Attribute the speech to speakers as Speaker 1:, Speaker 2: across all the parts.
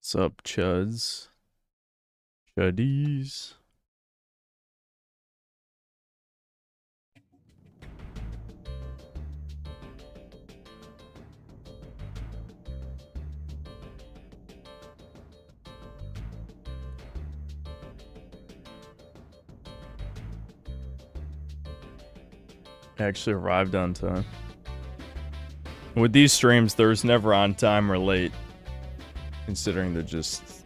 Speaker 1: What's up, Chuds? Chuddies. Actually arrived on time. With these streams, there's never on time or late. Considering they're just,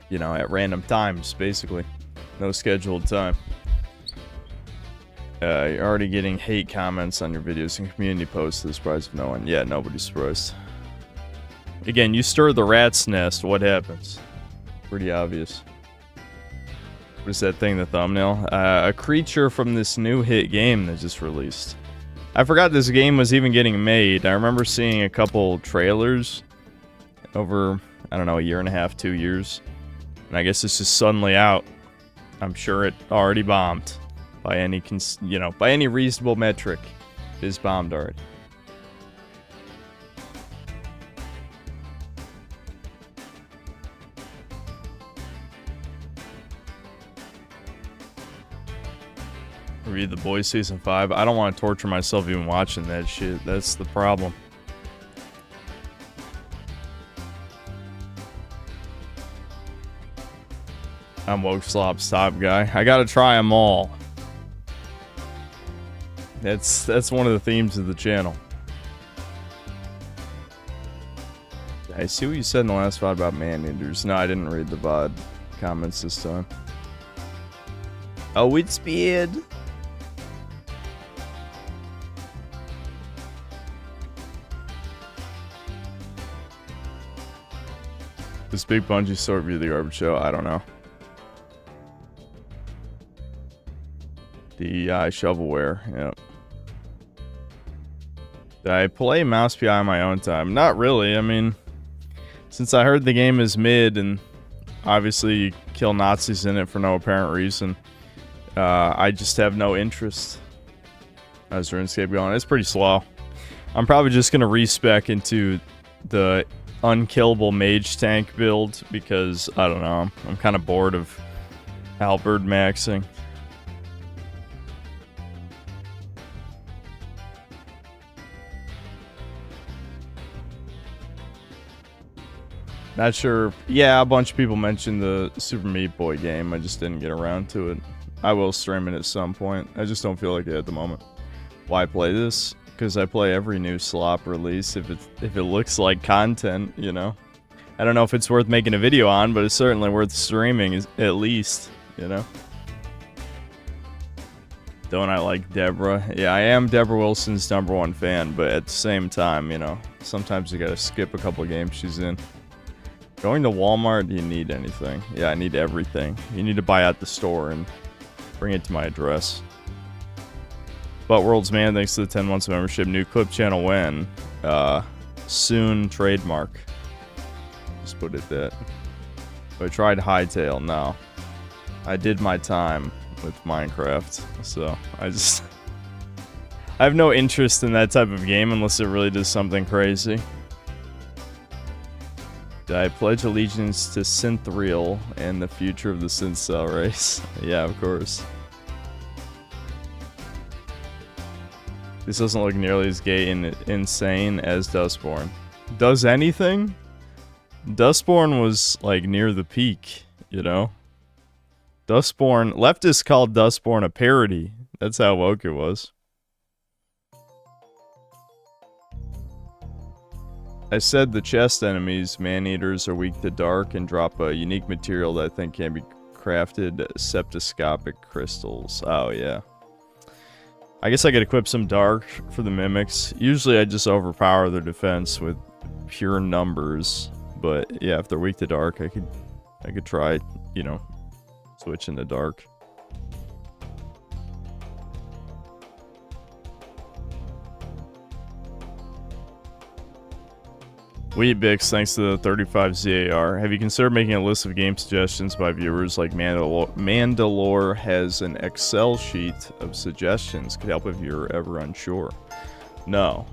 Speaker 1: you know, at random times, basically. No scheduled time. You're already getting hate comments on your videos and community posts to the surprise of no one. Yeah, nobody's surprised. Again, you stir the rat's nest, what happens? Pretty obvious. What is that thing, the thumbnail? A creature from this new hit game that just released. I forgot this game was even getting made. I remember seeing a couple trailers over, I don't know, a year and a half, 2 years. And I guess it's just suddenly out. I'm sure it already bombed. By any, by any reasonable metric. It is bombed already. Read The Boys Season 5. I don't want to torture myself even watching that shit. That's the problem. I'm 𝐂𝐃𝐀𝐏𝐿's top guy. I gotta try them all. That's one of the themes of the channel. I see what you said in the last VOD about man-eaters. No, I didn't read the VOD comments this time. Oh, it's weird. This big Bungie store review the garbage show? I don't know. DEI shovelware, yep. Did I play Mouse PI on my own time? Not really, I mean, since I heard the game is mid and obviously you kill Nazis in it for no apparent reason, I just have no interest. How's RuneScape going? It's pretty slow. I'm probably just gonna respec into the unkillable mage tank build because, I don't know, I'm kind of bored of halberd maxing. Not sure. Yeah, a bunch of people mentioned the Super Meatboy game. I just didn't get around to it. I will stream it at some point. I just don't feel like it at the moment. Why play this? Because I play every new Sloppa release if it looks like content, you know. I don't know if it's worth making a video on, but it's certainly worth streaming at least, you know. Don't I like Deborah? Yeah, I am Deborah Wilson's #1 fan, but at the same time, you know, sometimes you gotta skip a couple of games she's in. Going to Walmart, do you need anything? Yeah, I need everything. You need to buy out the store and bring it to my address. But World's Man, thanks to the 10 months of membership. New clip channel when? Soon trademark. Just put it that. So I tried Hightail, no. I did my time with Minecraft, so I have no interest in that type of game unless it really does something crazy. Did I pledge allegiance to Synthreal and the future of the synth cell race? Yeah, of course. This doesn't look nearly as gay and insane as Dustborn. Does anything? Dustborn was, like, near the peak, you know? Dustborn... Leftists called Dustborn a parody. That's how woke it was. I said the chest enemies, man-eaters, are weak to dark and drop a unique material that I think can be crafted, septoscopic crystals. Oh, yeah. I guess I could equip some dark for the mimics. Usually I just overpower their defense with pure numbers. But, yeah, if they're weak to dark, I could try, you know, switching to dark. Wheatbix, thanks to the 35 ZAR. Have you considered making a list of game suggestions by viewers like Mandalore has an Excel sheet of suggestions? Could help if you're ever unsure. No.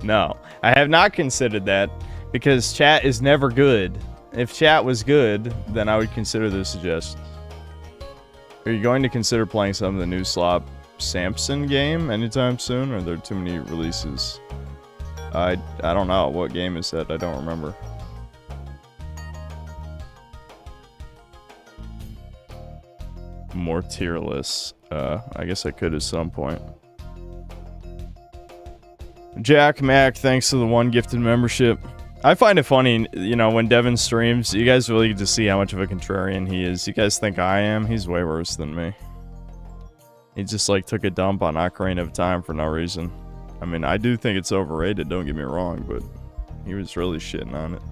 Speaker 1: No, I have not considered that because chat is never good. If chat was good, then I would consider the suggestions. Are you going to consider playing some of the new Slop Samson game anytime soon, or are there too many releases? I don't know. What game is that? I don't remember. More tier lists. I guess I could at some point. Jack Mac, thanks for the 1 gifted membership. I find it funny, you know, when Devin streams, you guys really get to see how much of a contrarian he is. You guys think I am? He's way worse than me. He just, like, took a dump on Ocarina of Time for no reason. I mean, I do think it's overrated, don't get me wrong, but he was really shitting on it.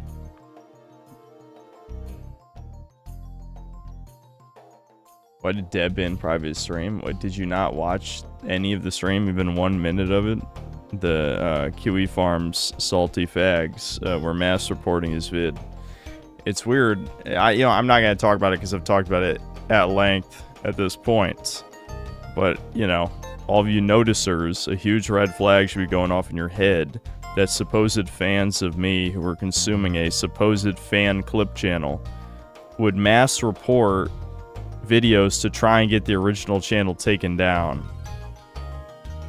Speaker 1: Why did Deb ban private stream? What, did you not watch any of the stream, even 1 minute of it? The QE Farms Salty Fags were mass reporting his vid. It's weird. I'm not gonna talk about it because I've talked about it at length at this point. But you know, all of you noticers, a huge red flag should be going off in your head that supposed fans of me who were consuming a supposed fan clip channel would mass report videos to try and get the original channel taken down.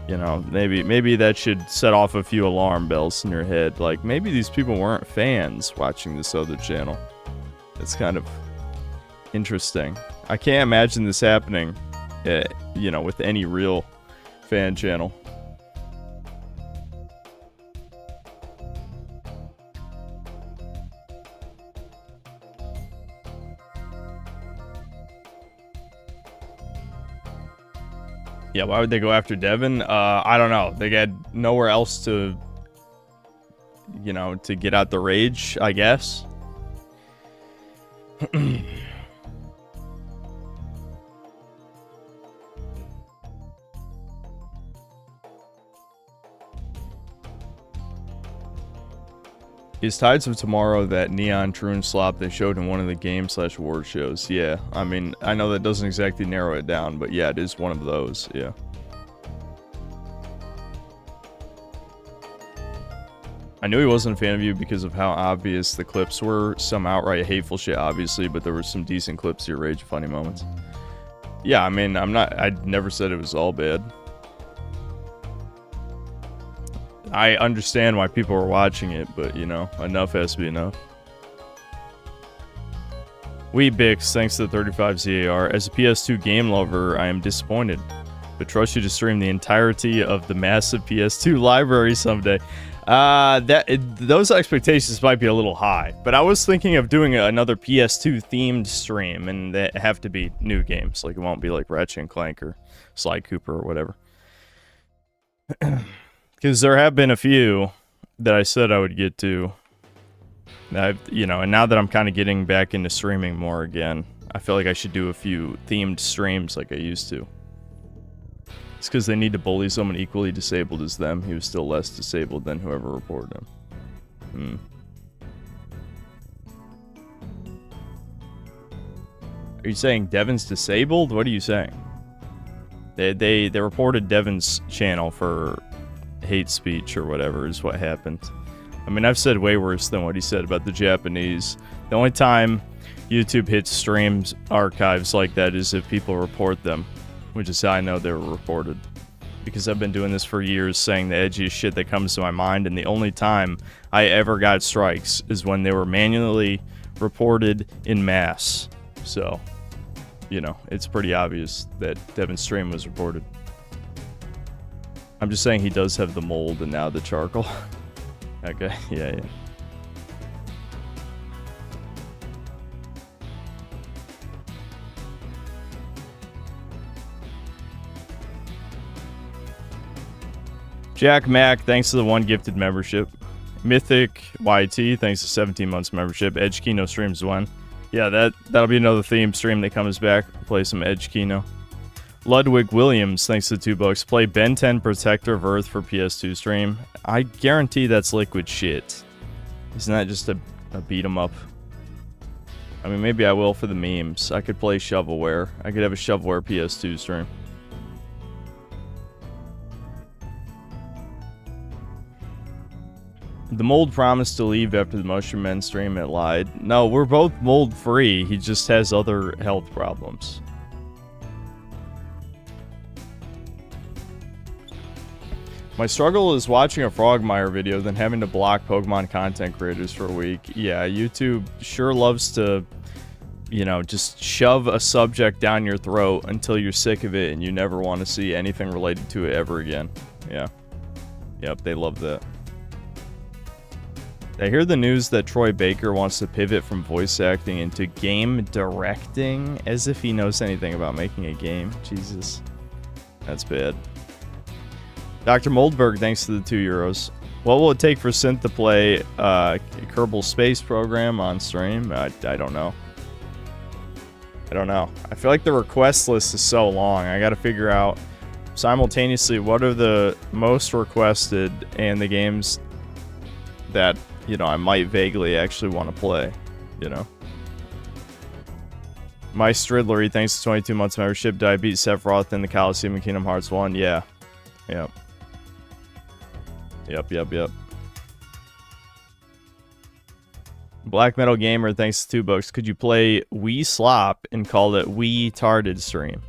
Speaker 1: You know, maybe that should set off a few alarm bells in your head. Like, maybe these people weren't fans watching this other channel. It's kind of interesting. I can't imagine this happening, you know, with any real fan channel. Yeah, why would they go after Devin? I don't know. They had nowhere else to, you know, to get out the rage, I guess. Is Tides of Tomorrow that neon Troon slop they showed in one of the game/award shows? Yeah, I mean, I know that doesn't exactly narrow it down, but yeah, it is one of those, yeah. I knew he wasn't a fan of you because of how obvious the clips were. Some outright hateful shit, obviously, but there were some decent clips of your rage funny moments. Yeah, I mean, I never said it was all bad. I understand why people are watching it, but, you know, enough has to be enough. Bix, thanks to the 35 ZAR. As a PS2 game lover, I am disappointed, but trust you to stream the entirety of the massive PS2 library someday. Those expectations might be a little high, but I was thinking of doing another PS2 themed stream, and they have to be new games. Like, it won't be like Ratchet and Clank or Sly Cooper or whatever. Because there have been a few that I said I would get to. You know, and now that I'm kind of getting back into streaming more again, I feel like I should do a few themed streams like I used to. It's because they need to bully someone equally disabled as them. He was still less disabled than whoever reported him. Are you saying Devin's disabled? What are you saying? They reported Devin's channel for hate speech or whatever is what happened. I mean, I've said way worse than what he said about the Japanese. The only time YouTube hits streams archives like that is if people report them, which is how I know they were reported. Because I've been doing this for years, saying the edgiest shit that comes to my mind, and the only time I ever got strikes is when they were manually reported in mass. So, you know, it's pretty obvious that Devin's stream was reported. I'm just saying he does have the mold and now the charcoal. Okay, yeah. Jack Mac, thanks to the 1 gifted membership. Mythic YT, thanks to 17 months membership. Edge Kino streams 1. Yeah, that'll be another theme stream that comes back. Play some Edge Kino. Ludwig Williams, thanks to $2. Play Ben 10 Protector of Earth for PS2 stream. I guarantee that's liquid shit. Isn't that just a beat 'em up? I mean, maybe I will for the memes. I could play Shovelware. I could have a Shovelware PS2 stream. The mold promised to leave after the Mushroom Men stream. It lied. No, we're both mold free. He just has other health problems. My struggle is watching a Frogmire video, then having to block Pokemon content creators for a week. Yeah, YouTube sure loves to, you know, just shove a subject down your throat until you're sick of it and you never want to see anything related to it ever again. Yeah. Yep, they love that. I hear the news that Troy Baker wants to pivot from voice acting into game directing, as if he knows anything about making a game. Jesus. That's bad. Dr. Moldberg, thanks to the €2. What will it take for Synth to play Kerbal Space Program on stream? I don't know. I don't know. I feel like the request list is so long. I gotta figure out simultaneously what are the most requested and the games that, you know, I might vaguely actually want to play, you know. My Stridlery, thanks to 22 months membership. Did I beat Sephiroth in the Coliseum in Kingdom Hearts 1? Yeah. Yep. Yep. Black Metal Gamer, thanks to $2. Could you play 𝐿 and call it 𝐿 stream?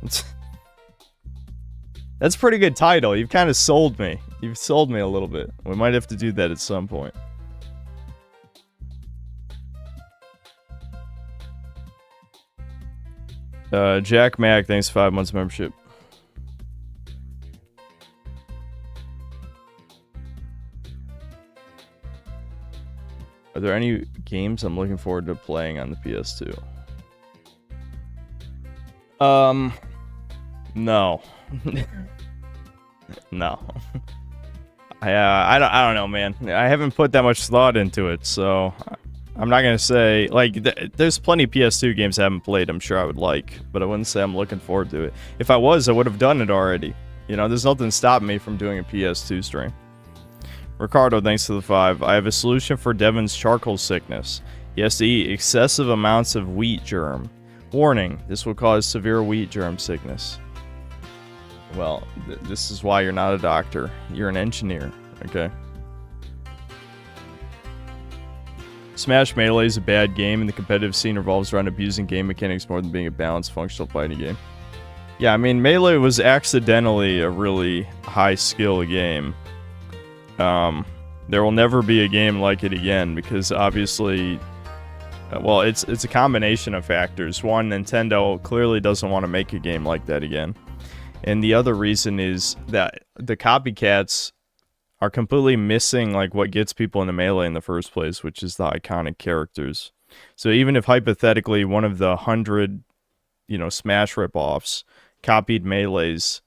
Speaker 1: That's a pretty good title. You've kind of sold me. You've sold me a little bit. We might have to do that at some point. Jack Mack, thanks for 5 months membership. Are there any games I'm looking forward to playing on the PS2? No. No. I don't know, man. I haven't put that much thought into it, so I'm not gonna say, like, there's plenty of PS2 games I haven't played I'm sure I would like, but I wouldn't say I'm looking forward to it. If I was, I would have done it already. You know, there's nothing stopping me from doing a PS2 stream. Ricardo, thanks to the 5. I have a solution for Devin's charcoal sickness. He has to eat excessive amounts of wheat germ. Warning, this will cause severe wheat germ sickness. Well, this is why you're not a doctor. You're an engineer, okay? Smash Melee is a bad game, and the competitive scene revolves around abusing game mechanics more than being a balanced, functional fighting game. Yeah, I mean, Melee was accidentally a really high-skill game. There will never be a game like it again, because obviously, well, it's a combination of factors. One, Nintendo clearly doesn't want to make a game like that again. And the other reason is that the copycats are completely missing, like, what gets people into Melee in the first place, which is the iconic characters. So even if hypothetically one of the 100, you know, Smash ripoffs copied Melee's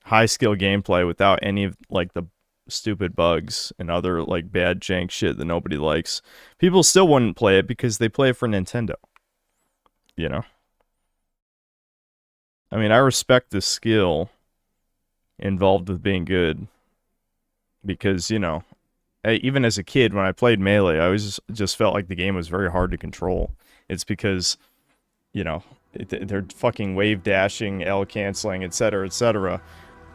Speaker 1: high-skill gameplay without any of, like, the stupid bugs and other, like, bad jank shit that nobody likes, people still wouldn't play it because they play it for Nintendo. You know? I mean, I respect the skill involved with being good because, you know, even as a kid when I played Melee, I always just felt like the game was very hard to control. It's because, you know, they're fucking wave dashing, L canceling, etc.,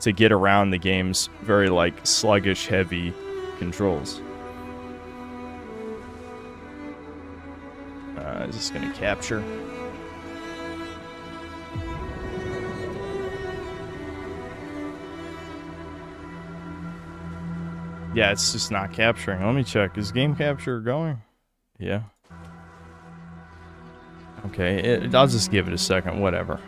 Speaker 1: to get around the game's very, like, sluggish, heavy controls. Is this gonna capture? Yeah, it's just not capturing. Let me check. Is game capture going? Yeah. Okay, I'll just give it a second. Whatever.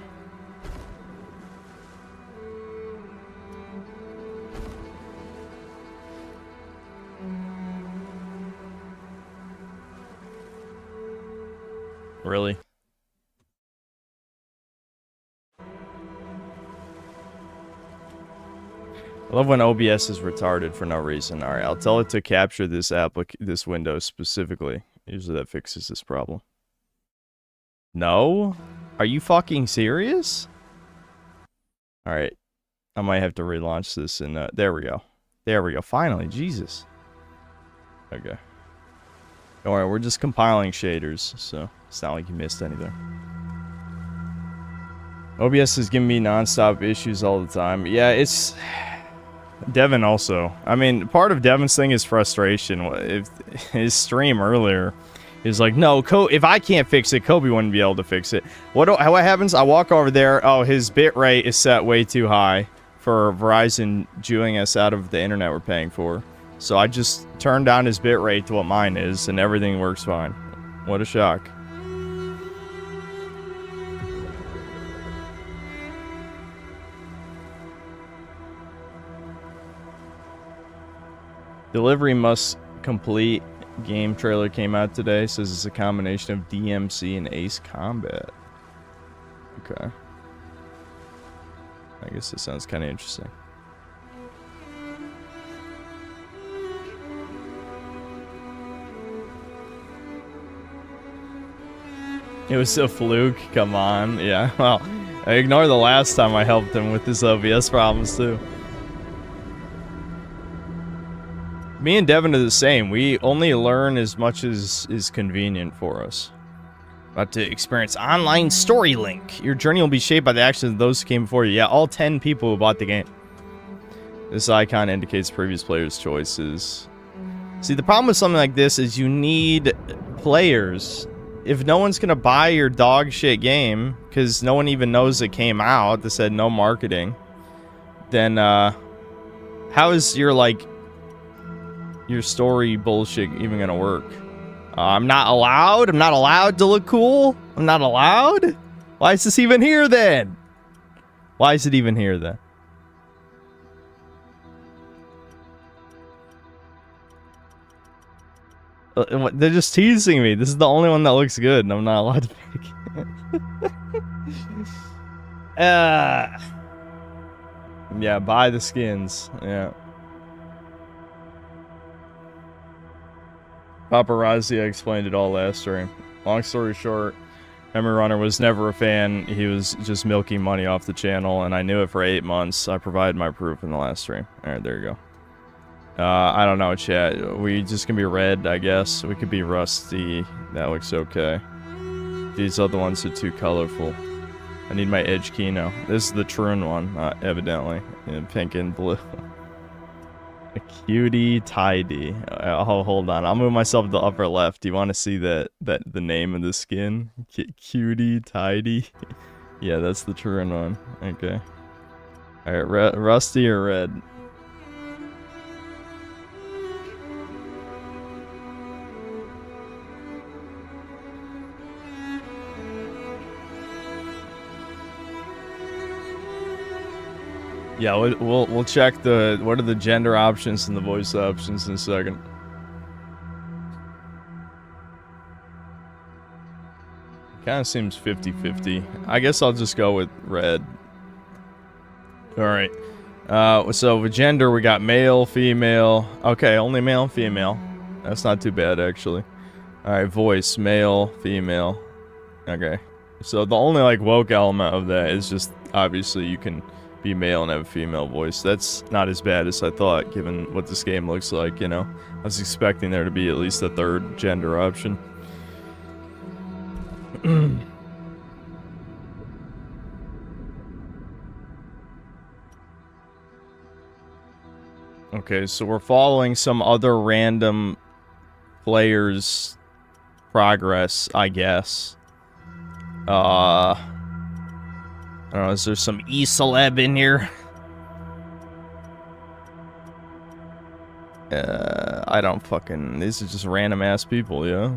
Speaker 1: Really? I love when OBS is retarded for no reason. Alright, I'll tell it to capture this this window specifically. Usually that fixes this problem. No? Are you fucking serious? Alright. I might have to relaunch this and there we go. There we go. Finally, Jesus. Okay. Don't worry, we're just compiling shaders, so it's not like you missed anything. OBS is giving me non-stop issues all the time. Yeah, it's Devin also. I mean, part of Devin's thing is frustration. If his stream earlier is like, no, if I can't fix it, Kobe wouldn't be able to fix it. What happens? I walk over there. Oh, his bit rate is set way too high for Verizon jewing us out of the internet we're paying for. So I just turn down his bit rate to what mine is, and everything works fine. What a shock. Delivery must complete. Game trailer came out today. Says it's a combination of DMC and Ace Combat. Okay. I guess this sounds kind of interesting. It was a fluke. Come on. Yeah. Well, I ignore the last time I helped him with his OBS problems too. Me and Devin are the same. We only learn as much as is convenient for us. About to experience online story link. Your journey will be shaped by the actions of those who came before you. Yeah, all 10 people who bought the game. This icon indicates previous players' choices. See, the problem with something like this is you need players. If no one's gonna buy your dog shit game, because no one even knows it came out, they said no marketing, then how is your, like, your story bullshit even gonna work? I'm not allowed? I'm not allowed to look cool? I'm not allowed? Why is this even here then? Why is it even here then? They're just teasing me. This is the only one that looks good, and I'm not allowed to pick it. Yeah, buy the skins. Yeah. Paparazzi, I explained it all last stream. Long story short, Memory Runner was never a fan. He was just milking money off the channel, and I knew it for 8 months. I provided my proof in the last stream. Alright, there you go. I don't know, chat. We just gonna be red, I guess. We could be rusty. That looks okay. These other ones are too colorful. I need my edge key now. This is the Troon one, evidently. In pink and blue. 𝐂𝐇𝐀𝐏𝐿. Oh, hold on. I'll move myself to the upper left. Do you want to see the name of the skin? 𝐂𝐇𝐀𝐏𝐿. Yeah, that's the Troon one. Okay. Alright, rusty or red? Yeah, we'll check what are the gender options and the voice options in a second. Kind of seems 50-50. I guess I'll just go with red. Alright. So with gender, we got male, female. Okay, only male and female. That's not too bad, actually. Alright, voice, male, female. Okay. So the only, like, woke element of that is just, obviously, you can be male and have a female voice. That's not as bad as I thought, given what this game looks like, you know? I was expecting there to be at least a third gender option. Okay, so we're following some other random players' progress, I guess. I don't know, is there some E-celeb in here? I don't fucking... These are just random ass people, yeah?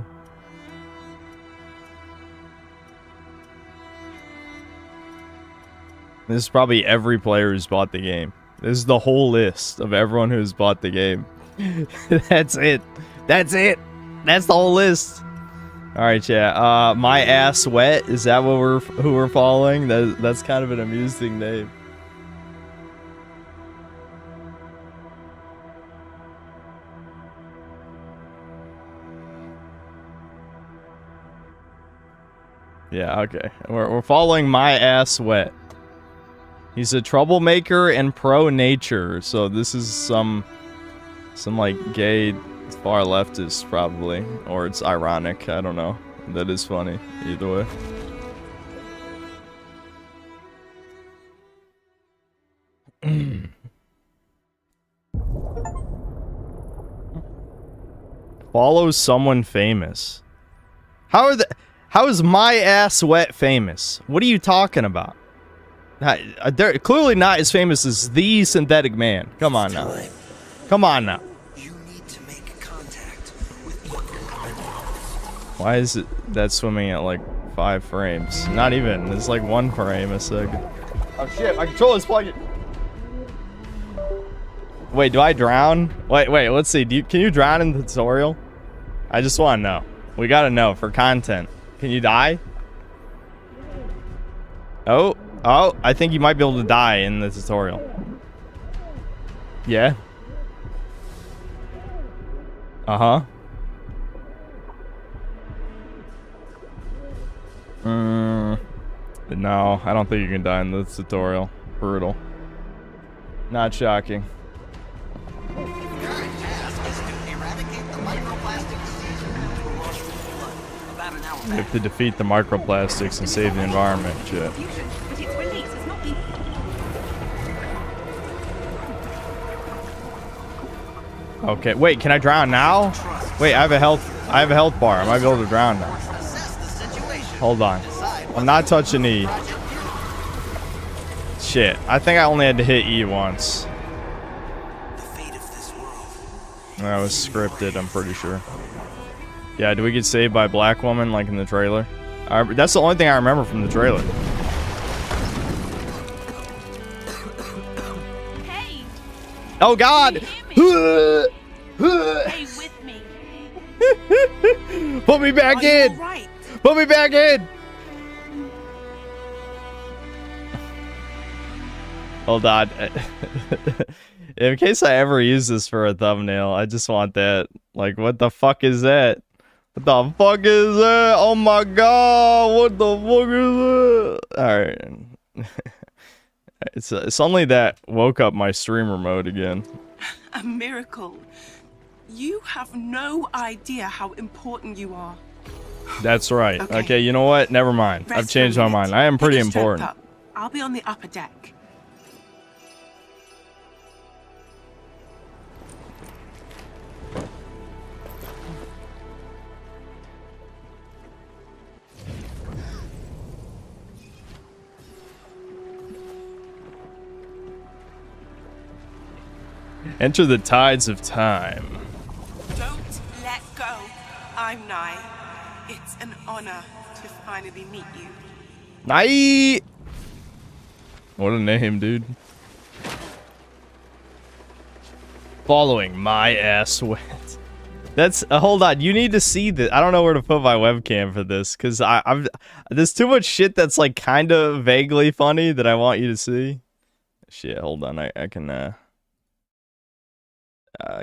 Speaker 1: This is probably every player who's bought the game. This is the whole list of everyone who's bought the game. That's it. That's it. That's the whole list. Alright, chat. My ass wet. Is that what who we're following? That's kind of an amusing name. Yeah, okay. We're following my ass wet. He's a troublemaker and pro-nature, so this is some like gay far leftist probably, or it's ironic. I don't know. That is funny either way. Follow someone famous. How is my ass wet famous? What are you talking about? They're clearly not as famous as the synthetic man. Come on now. Come on now.
Speaker 2: You need to make contact with
Speaker 1: Why is it that swimming at like 5 frames? Not even. It's like 1 frame a second. Oh shit, my controller's plugged. Wait, do I drown? Wait, let's see. Can you drown in the tutorial? I just want to know. We gotta know for content. Can you die? Oh, I think you might be able to die in the tutorial. Yeah. Uh-huh. No, I don't think you can die in this tutorial. Brutal. Not shocking.
Speaker 2: current task is to eradicate the microplastic disease from blood. About an hour
Speaker 1: You have to defeat the microplastics and save the environment. Shit.
Speaker 3: But its release has not been.
Speaker 1: Okay, wait, can I drown now? Wait, I have a health bar. I might be able to drown now.
Speaker 2: Assess the situation.
Speaker 1: Hold on. I'm not touching E. Shit, I think I only had to hit E once.
Speaker 2: The fate of this world.
Speaker 1: That was scripted, I'm pretty sure. Yeah, do we get saved by a black woman like in the trailer? That's the only thing I remember from the trailer.
Speaker 3: Hey,
Speaker 1: Oh God!
Speaker 3: stay with me.
Speaker 1: Put me back in!
Speaker 3: Right.
Speaker 1: Put me back in! Hold on. In case I ever use this for a thumbnail, I just want that. Like, what the fuck is that? What the fuck is that? Oh my god! What the fuck is that? Alright. It's only that woke up my streamer mode again.
Speaker 4: A miracle. You have no idea how important you are.
Speaker 1: That's right. Okay, you know what? Never mind.
Speaker 4: Rest
Speaker 1: I've changed
Speaker 4: for a
Speaker 1: my
Speaker 4: minute.
Speaker 1: mind. I am pretty
Speaker 4: Get your strength
Speaker 1: important.
Speaker 4: up. I'll be on the upper deck.
Speaker 1: Enter the tides of time.
Speaker 4: Don't let go. I'm Nye. It's an honor to finally meet you.
Speaker 1: Night. What a name, dude. Following my ass wet. That's hold on. You need to see this. I don't know where to put my webcam for this because there's too much shit that's like kind of vaguely funny that I want you to see. Shit, hold on. I can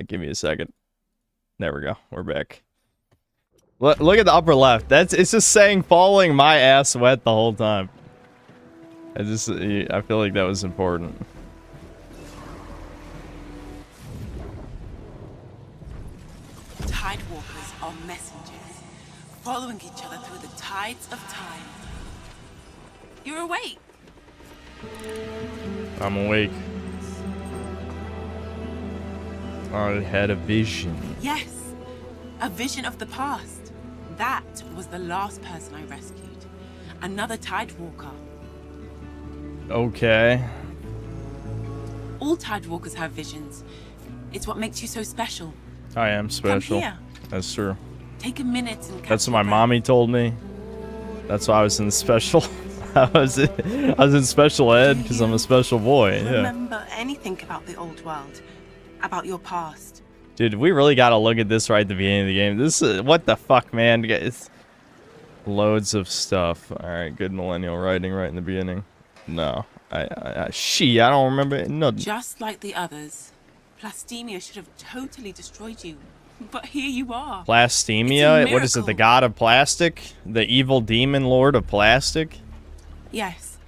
Speaker 1: give me a second. There we go. We're back. Look at the upper left. It's just saying following my ass wet the whole time. I feel like that was important.
Speaker 4: Tidewalkers are messengers, following each other through the tides of time. You're awake.
Speaker 1: I'm awake. I had a vision.
Speaker 4: Yes, a vision of the past. That was the last person I rescued. Another Tidewalker.
Speaker 1: Okay.
Speaker 4: All Tidewalkers have visions. It's what makes you so special.
Speaker 1: I am special.
Speaker 4: Come here.
Speaker 1: That's true.
Speaker 4: Take a minute and catch
Speaker 1: That's what
Speaker 4: your
Speaker 1: my
Speaker 4: breath.
Speaker 1: mommy told me. That's why I was in special. I was in special ed because I'm a special boy. Yeah.
Speaker 4: Remember anything about the old world? About your past?
Speaker 1: Dude, we really gotta look at this right at the beginning of the game. This is what the fuck, man. It's loads of stuff. All right, good millennial writing right in the beginning. No, I don't remember nothing.
Speaker 4: Just like the others, Plastemia should have totally destroyed you. But here you are.
Speaker 1: Plastemia?
Speaker 4: It's a
Speaker 1: What is it? The
Speaker 4: miracle.
Speaker 1: god of plastic? The evil demon lord of plastic?
Speaker 4: Yes,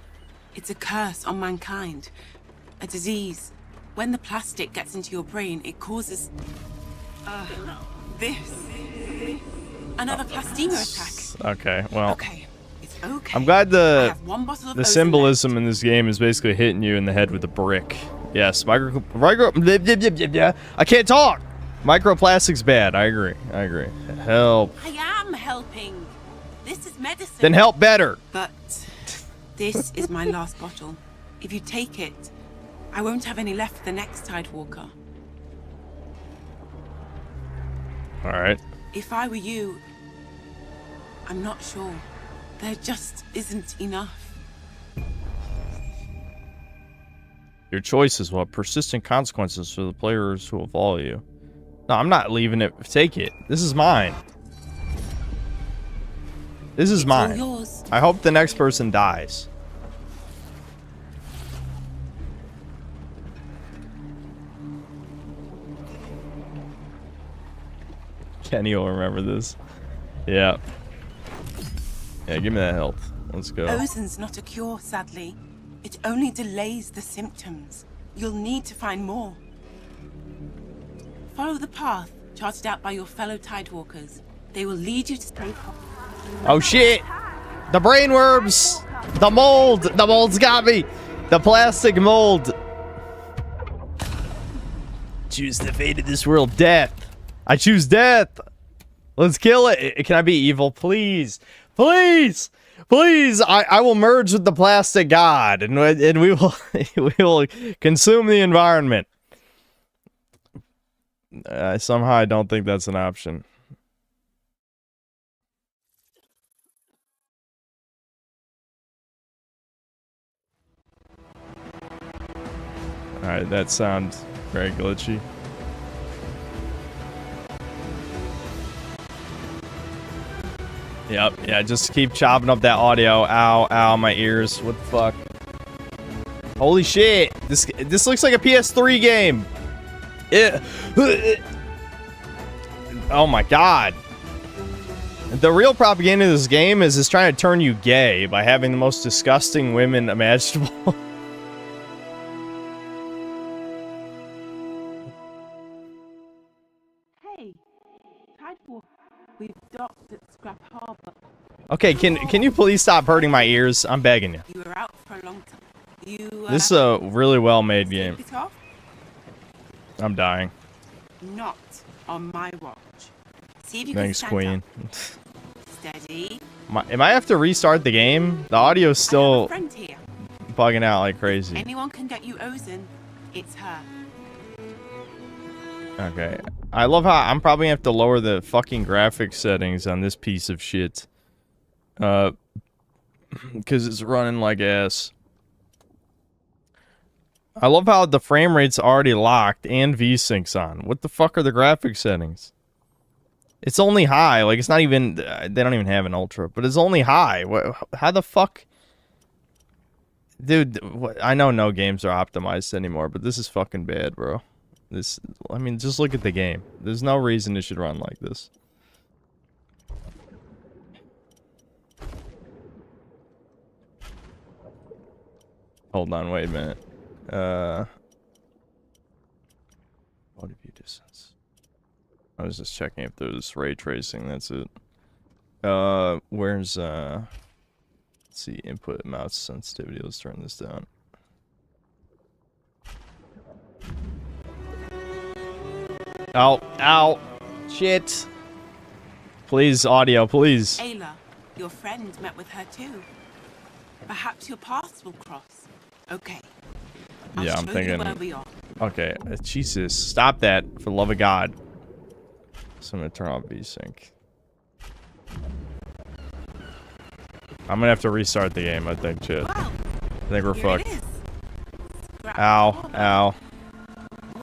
Speaker 4: it's a curse on mankind. A disease. When the plastic gets into your brain, it causes... this. Another Plastemia attack.
Speaker 1: Okay, well,
Speaker 4: Okay, it's okay.
Speaker 1: I'm glad
Speaker 4: I have one bottle of
Speaker 1: the
Speaker 4: Ozone
Speaker 1: symbolism in this game is basically hitting you in the head with a brick. Yes, I can't talk. Microplastic's bad. I agree. I agree. Help.
Speaker 4: I am helping. This is medicine.
Speaker 1: Then help better.
Speaker 4: But this is my last bottle. If you take it, I won't have any left for the next Tidewalker.
Speaker 1: All right.
Speaker 4: If I were you, I'm not sure. There just isn't enough.
Speaker 1: Your choices will have persistent consequences for the players who will follow you. No, I'm not leaving it. Take it. This is mine. This is mine.
Speaker 4: All yours.
Speaker 1: I hope the next person dies. Kenny will remember this. Yeah. Yeah, give me that health. Let's go.
Speaker 4: Ozin's not a cure, sadly. It only delays the symptoms. You'll need to find more. Follow the path charted out by your fellow Tidewalkers. They will lead you to stay.
Speaker 1: Oh shit! The brain worms! The mold! The mold's got me! The plastic mold! Choose the fate of this world. Death! I choose death! Let's kill it! Can I be evil? Please! Please! Please! I will merge with the plastic god and we will we will consume the environment. Somehow I don't think that's an option. Alright, that sounds very glitchy. Yep, yeah, just keep chopping up that audio. Ow, ow, my ears. What the fuck? Holy shit! This looks like a PS3 game! Oh my god. The real propaganda of this game is it's trying to turn you gay by having the most disgusting women imaginable.
Speaker 4: Hey, Tidewalker. We've docked at Scrap Harbor.
Speaker 1: Okay, can you please stop hurting my ears? I'm begging you.
Speaker 4: You were out for a long time.
Speaker 1: This is a really well-made game.
Speaker 4: It off?
Speaker 1: I'm dying.
Speaker 4: Not on my watch. See if you
Speaker 1: Thanks,
Speaker 4: can
Speaker 1: Queen.
Speaker 4: Steady.
Speaker 1: Am I have to restart the game? The audio's
Speaker 4: I have
Speaker 1: still
Speaker 4: a friend here.
Speaker 1: bugging out like crazy.
Speaker 4: Anyone can get you Ozin. It's her.
Speaker 1: Okay. I love how I'm probably gonna have to lower the fucking graphics settings on this piece of shit. Because it's running like ass. I love how the frame rate's already locked and V-Sync's on. What the fuck are the graphics settings? It's only high. Like, it's not even... They don't even have an ultra. But it's only high. How the fuck... Dude, I know no games are optimized anymore, but this is fucking bad, bro. This... I mean, just look at the game. There's no reason it should run like this. Hold on, wait a minute. What view distance? I was just checking if there's ray tracing, that's it. Where's let's see, input mouse sensitivity, let's turn this down. Ow, ow, shit. Please, audio, please.
Speaker 4: Ayla, your friend met with her too. Perhaps your paths will cross. Okay.
Speaker 1: Yeah, I'm
Speaker 4: show
Speaker 1: thinking.
Speaker 4: you where we are.
Speaker 1: Okay, Jesus, stop that for the love of God. So I'm gonna turn off VSync. I'm gonna have to restart the game, I think, Chud.
Speaker 4: Well,
Speaker 1: I think we're
Speaker 4: here
Speaker 1: fucked.
Speaker 4: it is. Scrap
Speaker 1: Ow,
Speaker 4: Harbor.
Speaker 1: ow.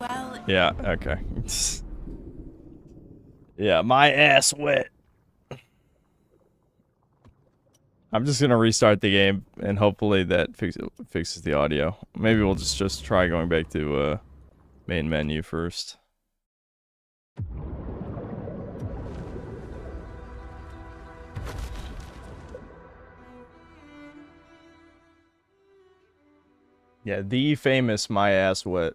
Speaker 4: Well,
Speaker 1: Yeah, okay. Yeah, my ass wet. I'm just gonna restart the game and hopefully that fixes the audio. Maybe we'll just try going back to main menu first. Yeah, the famous my ass wet.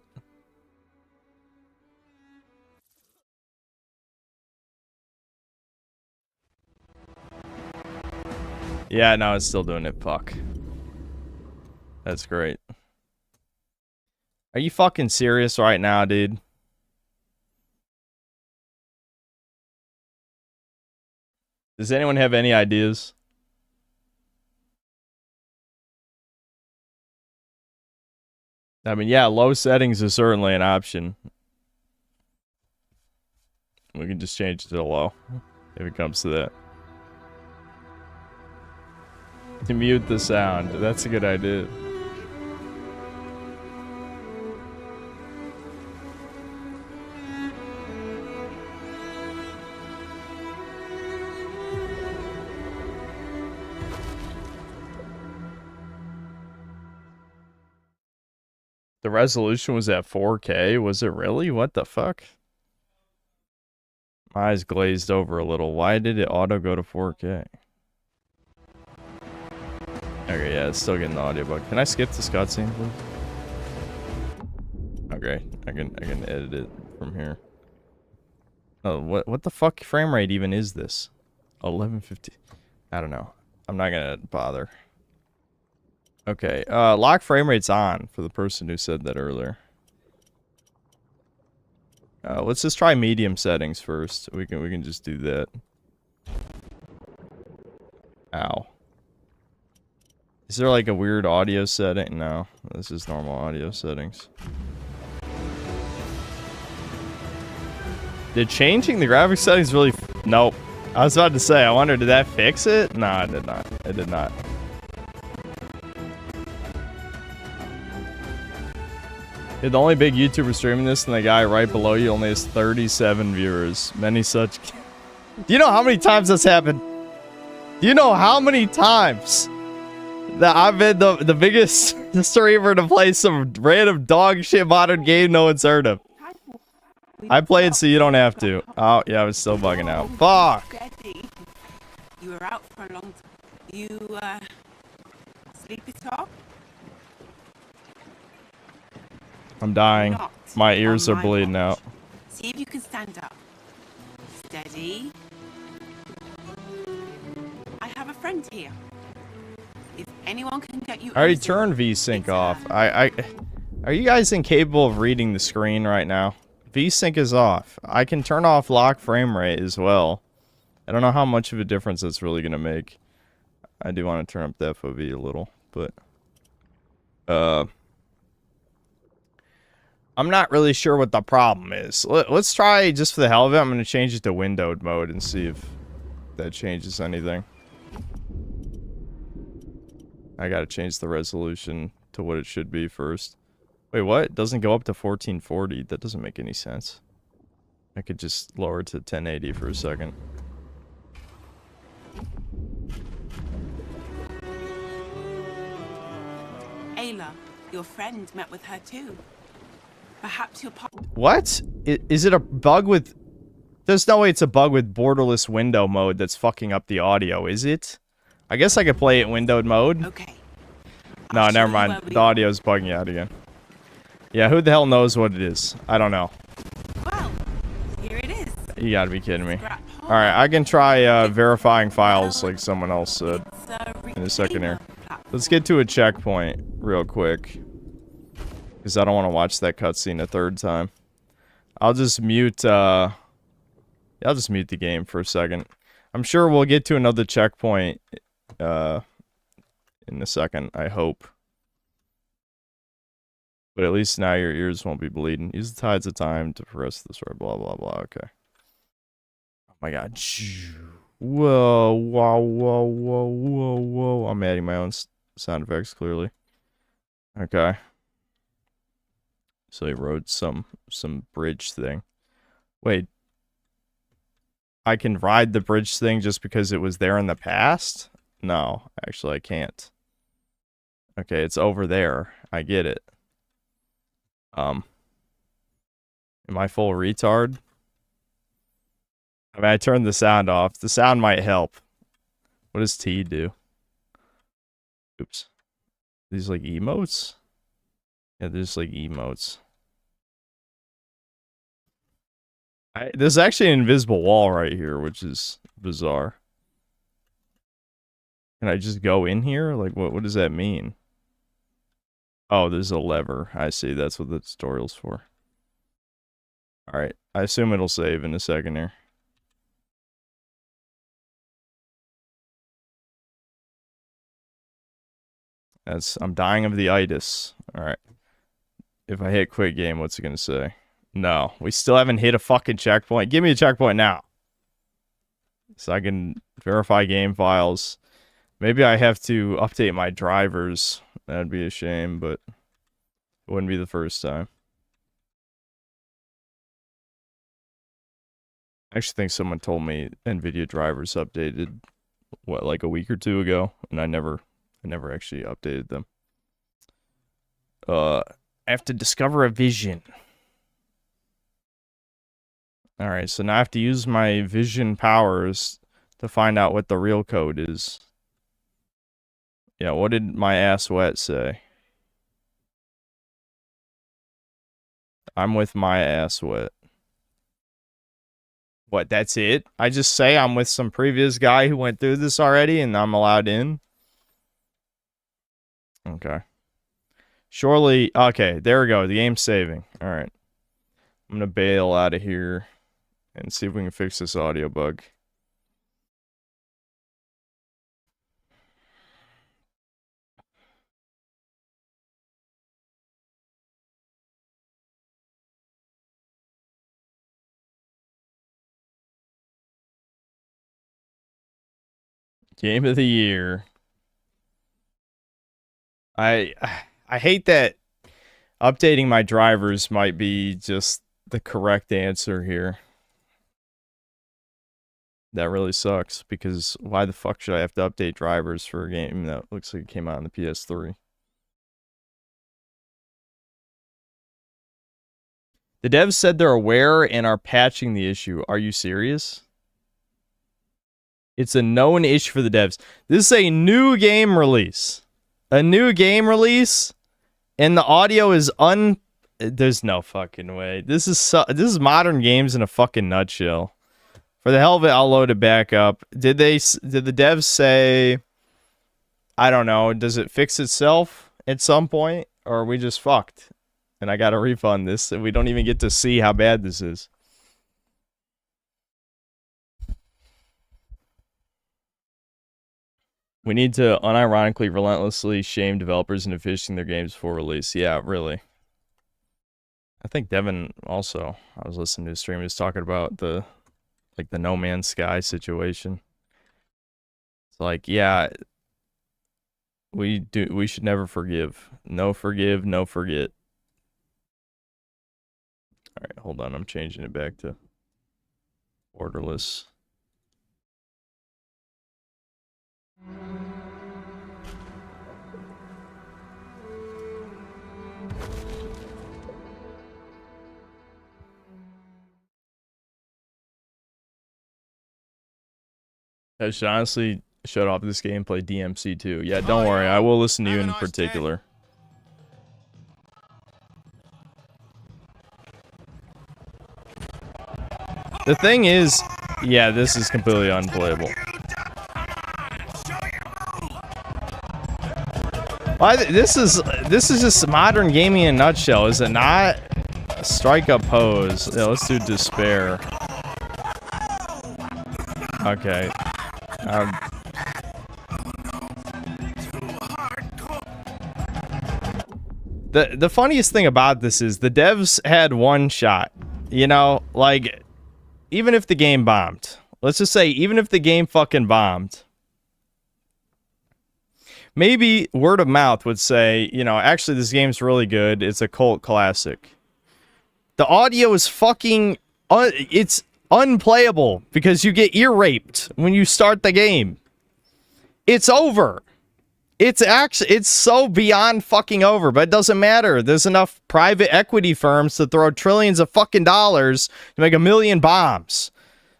Speaker 1: Yeah, no, it's still doing it. Fuck. That's great. Are you fucking serious right now, dude? Does anyone have any ideas? I mean, yeah, low settings is certainly an option. We can just change it to low if it comes to that. To mute the sound. That's a good idea. The resolution was at 4K? Was it really? What the fuck? My eyes glazed over a little. Why did it auto go to 4K? Okay, yeah, it's still getting the audio bug. Can I skip this cutscene, please? Okay, I can edit it from here. Oh, what the fuck frame rate even is this? 1150. I don't know. I'm not gonna bother. Okay, lock frame rate's on for the person who said that earlier. Let's just try medium settings first. We can just do that. Ow. Is there like a weird audio setting? No, this is normal audio settings. Did changing the graphics settings really? Nope. I was about to say, I wonder, did that fix it? No, it did not. It did not. You're the only big YouTuber streaming this, and the guy right below you only has 37 viewers. Many such. Do you know how many times that's happened? Do you know how many times that I've been the biggest streamer to play some random dog shit modern game no one's heard of? I played so you don't have to. Oh, yeah, I was still bugging out. Fuck!
Speaker 4: You were out for a long time. You, sleep it off?
Speaker 1: I'm dying. My ears are bleeding out.
Speaker 4: See if you can stand up. Steady. I have a friend here. If anyone can get you...
Speaker 1: I already turned VSync off. Are you guys incapable of reading the screen right now? VSync is off. I can turn off lock frame rate as well. I don't know how much of a difference that's really going to make. I do want to turn up the FOV a little, but... I'm not really sure what the problem is. Let's try, just for the hell of it, I'm going to change it to windowed mode and see if that changes anything. I got to change the resolution to what it should be first. Wait, what? It doesn't go up to 1440. That doesn't make any sense. I could just lower it to 1080 for a second.
Speaker 4: Ayla, your friend met with her too. Perhaps your
Speaker 1: What? Is it a bug with... There's no way it's a bug with borderless window mode that's fucking up the audio, is it? I guess I could play it windowed mode.
Speaker 4: Okay.
Speaker 1: No, never mind. The audio's bugging out again. Yeah, who the hell knows what it is? I don't know.
Speaker 4: Well, here it is.
Speaker 1: You gotta be kidding me. Alright, I can try verifying files like someone else said in a second here. Let's get to a checkpoint real quick. Because I don't want to watch that cutscene a third time. I'll just mute, I'll just mute the game for a second. I'm sure we'll get to another checkpoint, in a second, I hope. But at least now your ears won't be bleeding. Use the tides of time to progress this way, blah, blah, blah, okay. Oh my god. Whoa, whoa, whoa, whoa, whoa, whoa. I'm adding my own sound effects, clearly. Okay. So he wrote some bridge thing. Wait. I can ride the bridge thing just because it was there in the past? No, actually I can't. Okay, it's over there. I get it. Am I full retard? I mean, I turned the sound off. The sound might help. What does T do? Oops. These like emotes? Yeah, there's like emotes. There's actually an invisible wall right here, which is bizarre. Can I just go in here? Like, what does that mean? Oh, there's a lever. I see. That's what the tutorial's for. Alright. I assume it'll save in a second here. I'm dying of the itis. Alright. If I hit quit game, what's it gonna say? No. We still haven't hit a fucking checkpoint. Give me a checkpoint now. So I can verify game files. Maybe I have to update my drivers. That'd be a shame, but it wouldn't be the first time. I actually think someone told me NVIDIA drivers updated, what, like a week or two ago, and I never actually updated them. I have to discover a vision. Alright, so now I have to use my vision powers to find out what the real code is. Yeah, what did my ass wet say? I'm with my ass wet. What, that's it? I just say I'm with some previous guy who went through this already and I'm allowed in? Okay. Surely, okay, there we go. The game's saving. Alright. I'm gonna bail out of here and see if we can fix this audio bug. Game of the year. I hate that updating my drivers might be just the correct answer here. That really sucks, because why the fuck should I have to update drivers for a game that looks like it came out on the PS3? The devs said they're aware and are patching the issue. Are you serious? It's a known issue for the devs. This is a new game release. A new game release, and the audio is there's no fucking way. This is modern games in a fucking nutshell. For the hell of it, I'll load it back up. Did the devs say, I don't know, does it fix itself at some point? Or are we just fucked? And I gotta refund this, and we don't even get to see how bad this is. We need to unironically, relentlessly shame developers into finishing their games before release. Yeah, really. I think Devin also, I was listening to his stream, he was talking about the No Man's Sky situation. It's like, yeah, we should never forgive. No forgive, no forget. Alright, hold on, I'm changing it back to orderless. I should honestly shut off this game, play DMC too. Yeah, don't worry, I will listen to you in particular. The thing is, yeah, this is completely unplayable. This is just modern gaming in a nutshell, is it not? Strike up pose. Yeah, let's do despair. Okay. The funniest thing about this is the devs had one shot. You know, like, even if the game bombed. Let's just say, even if the game fucking bombed. Maybe word of mouth would say, you know, actually this game's really good. It's a cult classic. The audio is fucking... it's unplayable because you get ear raped when you start the game. It's over. It's so beyond fucking over, but it doesn't matter. There's enough private equity firms to throw trillions of fucking dollars to make 1 million bombs.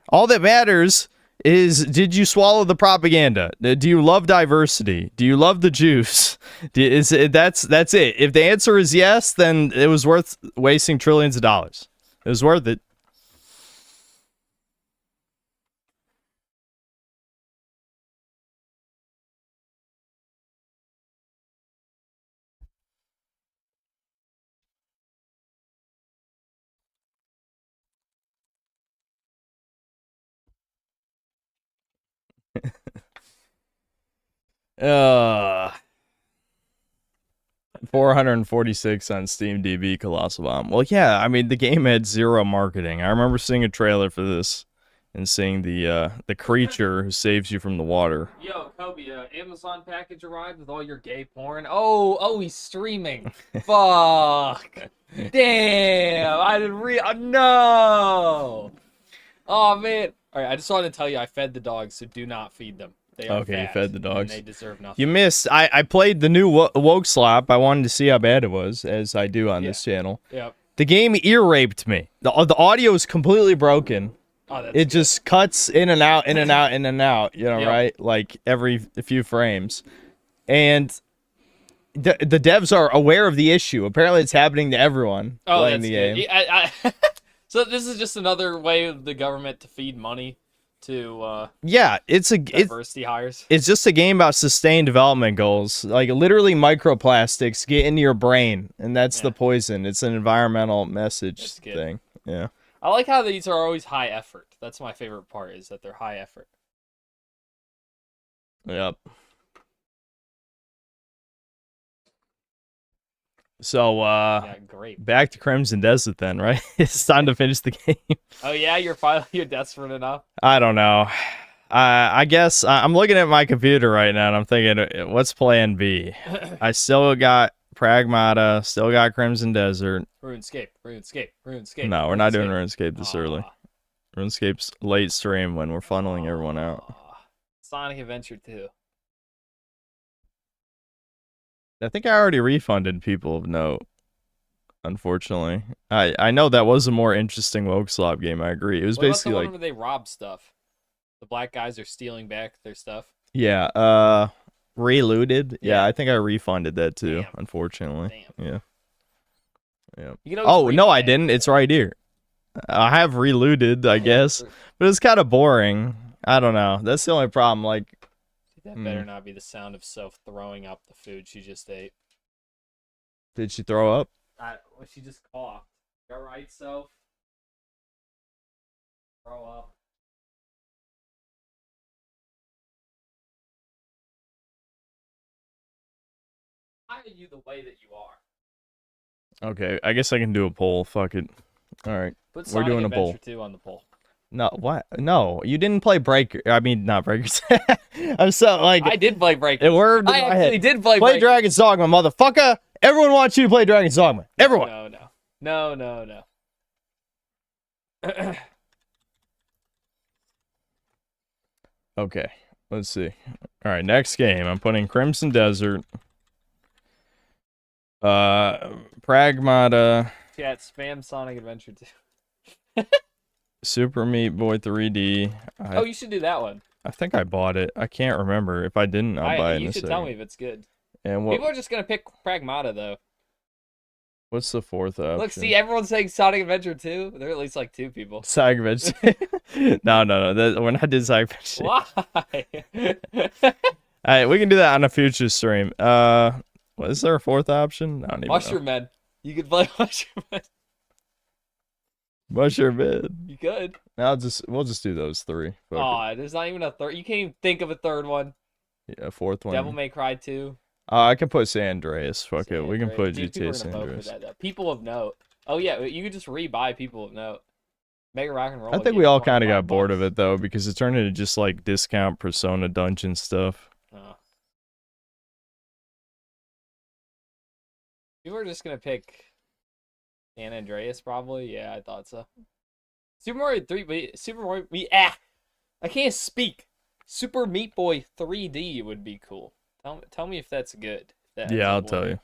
Speaker 1: All that matters is, did you swallow the propaganda? Do you love diversity? Do you love the Jews? That's it. If the answer is yes, then it was worth wasting trillions of dollars. It was worth it. 446 on Steam DB Colossal Bomb. Well, yeah, I mean the game had zero marketing. I remember seeing a trailer for this and seeing the creature who saves you from the water.
Speaker 5: Yo, Kobe, Amazon package arrived with all your gay porn. Oh, he's streaming. Fuck. Damn, I didn't no. Oh man. All right, I just wanted to tell you I fed the dogs, so do not feed them. They are
Speaker 1: Okay, you
Speaker 5: fat,
Speaker 1: fed the dogs.
Speaker 5: and they deserve nothing.
Speaker 1: You missed. I played the new 𝐂𝐄𝐀𝐏𝐿. I wanted to see how bad it was, as I do on this channel.
Speaker 5: Yep.
Speaker 1: The game ear raped me. The audio is completely broken.
Speaker 5: Oh, that's
Speaker 1: It
Speaker 5: good.
Speaker 1: just cuts in and out, in and out, in and out. You know,
Speaker 5: Yep.
Speaker 1: right? Like every few frames. And the devs are aware of the issue. Apparently, it's happening to everyone playing the game.
Speaker 5: Good. So this is just another way of the government to feed money to
Speaker 1: Yeah, it's
Speaker 5: diversity hires.
Speaker 1: It's just a game about sustained development goals. Like literally microplastics get into your brain, and that's the poison. It's an environmental message
Speaker 5: That's good.
Speaker 1: thing. Yeah.
Speaker 5: I like how these are always high effort. That's my favorite part, is that they're high effort.
Speaker 1: Yep. So
Speaker 5: Yeah, great.
Speaker 1: back to Crimson Desert then, right? It's time to finish the game.
Speaker 5: Oh yeah, you're desperate enough.
Speaker 1: I don't know. I guess I'm looking at my computer right now and I'm thinking, what's plan B? I still got Pragmata, still got Crimson Desert.
Speaker 5: RuneScape.
Speaker 1: No, we're not doing RuneScape this early.
Speaker 5: Aw.
Speaker 1: RuneScape's late stream when we're funneling everyone out.
Speaker 5: Aw. Sonic Adventure 2.
Speaker 1: I think I already refunded people of note. Unfortunately, I know that was a more interesting 𝐂𝐿 game. I agree. It was
Speaker 5: What about
Speaker 1: basically
Speaker 5: the one
Speaker 1: like
Speaker 5: where they rob stuff? The black guys are stealing back their stuff.
Speaker 1: relooted. Yeah,
Speaker 5: Yeah.
Speaker 1: I think I refunded that too.
Speaker 5: Damn.
Speaker 1: Unfortunately, yeah.
Speaker 5: You can always
Speaker 1: Oh no,
Speaker 5: rebuy
Speaker 1: I
Speaker 5: it.
Speaker 1: didn't. It's right here. I have relooted, I guess, but it's kind of boring. I don't know. That's the only problem. Like,
Speaker 5: That better not be the sound of Soph throwing up the food she just ate.
Speaker 1: did she throw up?
Speaker 5: She just coughed. You alright, Soph? Throw up. Why are you the way that you are?
Speaker 1: Okay, I guess I can do a poll. Fuck it. All right.
Speaker 5: Put
Speaker 1: We're
Speaker 5: Sonic
Speaker 1: doing a
Speaker 5: Adventure
Speaker 1: poll.
Speaker 5: 2 on the poll.
Speaker 1: No, what? No, you didn't play Breaker. I mean, not Breakers. I'm so like
Speaker 5: I did play Breakers.
Speaker 1: it worked in
Speaker 5: I
Speaker 1: my
Speaker 5: actually
Speaker 1: head.
Speaker 5: did play
Speaker 1: Play
Speaker 5: Breakers.
Speaker 1: Dragon's Dogma, motherfucker. Everyone wants you to play Dragon's Dogma. Everyone.
Speaker 5: No.
Speaker 1: Okay, let's see. All right, next game. I'm putting Crimson Desert. Pragmata,
Speaker 5: Chat, spam Sonic Adventure 2.
Speaker 1: Super Meat Boy 3D.
Speaker 5: Oh, you should do that one.
Speaker 1: I think I bought it. I can't remember. If I didn't, I'll buy it in
Speaker 5: You
Speaker 1: a
Speaker 5: should
Speaker 1: second.
Speaker 5: tell me if it's good.
Speaker 1: And
Speaker 5: People are just gonna pick Pragmata though.
Speaker 1: what's the fourth option?
Speaker 5: Look, see, everyone's saying Sonic Adventure 2. There are at least like 2 people.
Speaker 1: Sonic Adventure. No. We're not doing Sonic Adventure.
Speaker 5: Why?
Speaker 1: All right, we can do that on a future stream. What is there a fourth option? I don't even
Speaker 5: Mushroom
Speaker 1: know.
Speaker 5: Man. You could play Mushroom Man.
Speaker 1: Mushroom Man.
Speaker 5: You could.
Speaker 1: We'll just do those three. Fuck it.
Speaker 5: Aw, there's not even a third. You can't even think of a third one.
Speaker 1: Yeah, fourth one.
Speaker 5: Devil May Cry 2.
Speaker 1: I can put San Andreas. Fuck it. We can
Speaker 5: Right.
Speaker 1: put
Speaker 5: These people
Speaker 1: GTA
Speaker 5: are
Speaker 1: San
Speaker 5: gonna vote for
Speaker 1: Andreas.
Speaker 5: that, though. People of Note. Oh yeah, you could just rebuy People of Note. Mega Rock and Roll.
Speaker 1: I think we all kind of got bored of it though because it turned into just like discount Persona dungeon stuff.
Speaker 5: Oh. You were just gonna pick San Andreas, probably. Yeah, I thought so. Super Mario 3, but Super Mario. I can't speak. Super Meat Boy 3D would be cool. Tell me if that's good.
Speaker 1: Yeah, I'll tell you.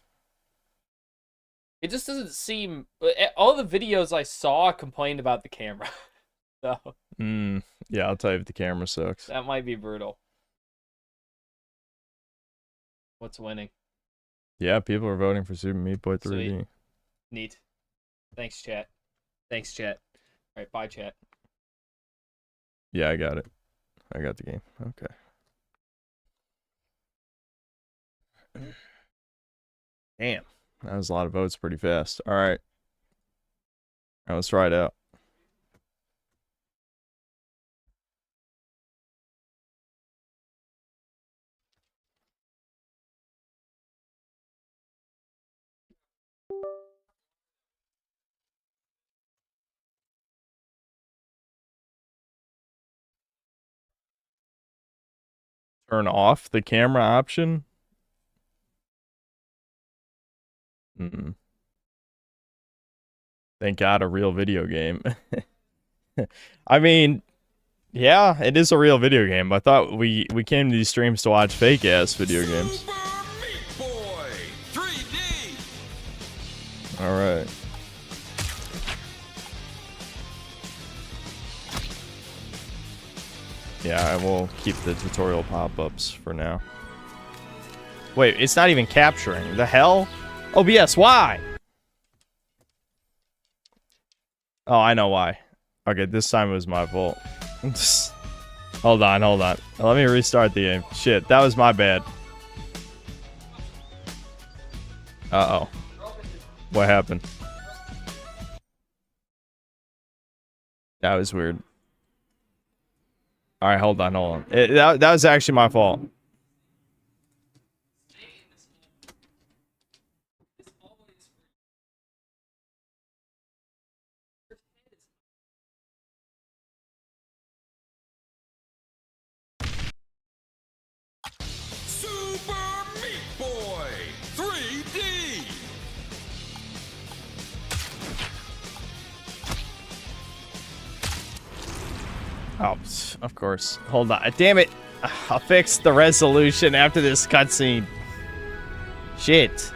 Speaker 5: It just doesn't seem. All the videos I saw complained about the camera, so
Speaker 1: Yeah, I'll tell you if the camera sucks.
Speaker 5: that might be brutal. What's winning?
Speaker 1: Yeah, people are voting for Super Meat Boy 3D.
Speaker 5: Sweet. Neat. Thanks, chat. All right, bye, chat.
Speaker 1: Yeah, I got it. I got the game. Okay. Damn. That was a lot of votes pretty fast. All right. All right, let's try it out. Turn off the camera option? Thank God, a real video game. I mean, yeah, it is a real video game. I thought we came to these streams to watch fake ass video games.
Speaker 6: Meatboy 3D.
Speaker 1: All right. Yeah, I will keep the tutorial pop-ups for now. Wait, it's not even capturing. The hell? OBS, why? Oh, I know why. Okay, this time it was my fault. Hold on. Let me restart the game. Shit, that was my bad. Uh-oh. What happened? That was weird. Alright, hold on. That was actually my fault.
Speaker 6: Super Meatboy 3D.
Speaker 1: Oh, of course. Hold on. Damn it. I'll fix the resolution after this cutscene. Shit.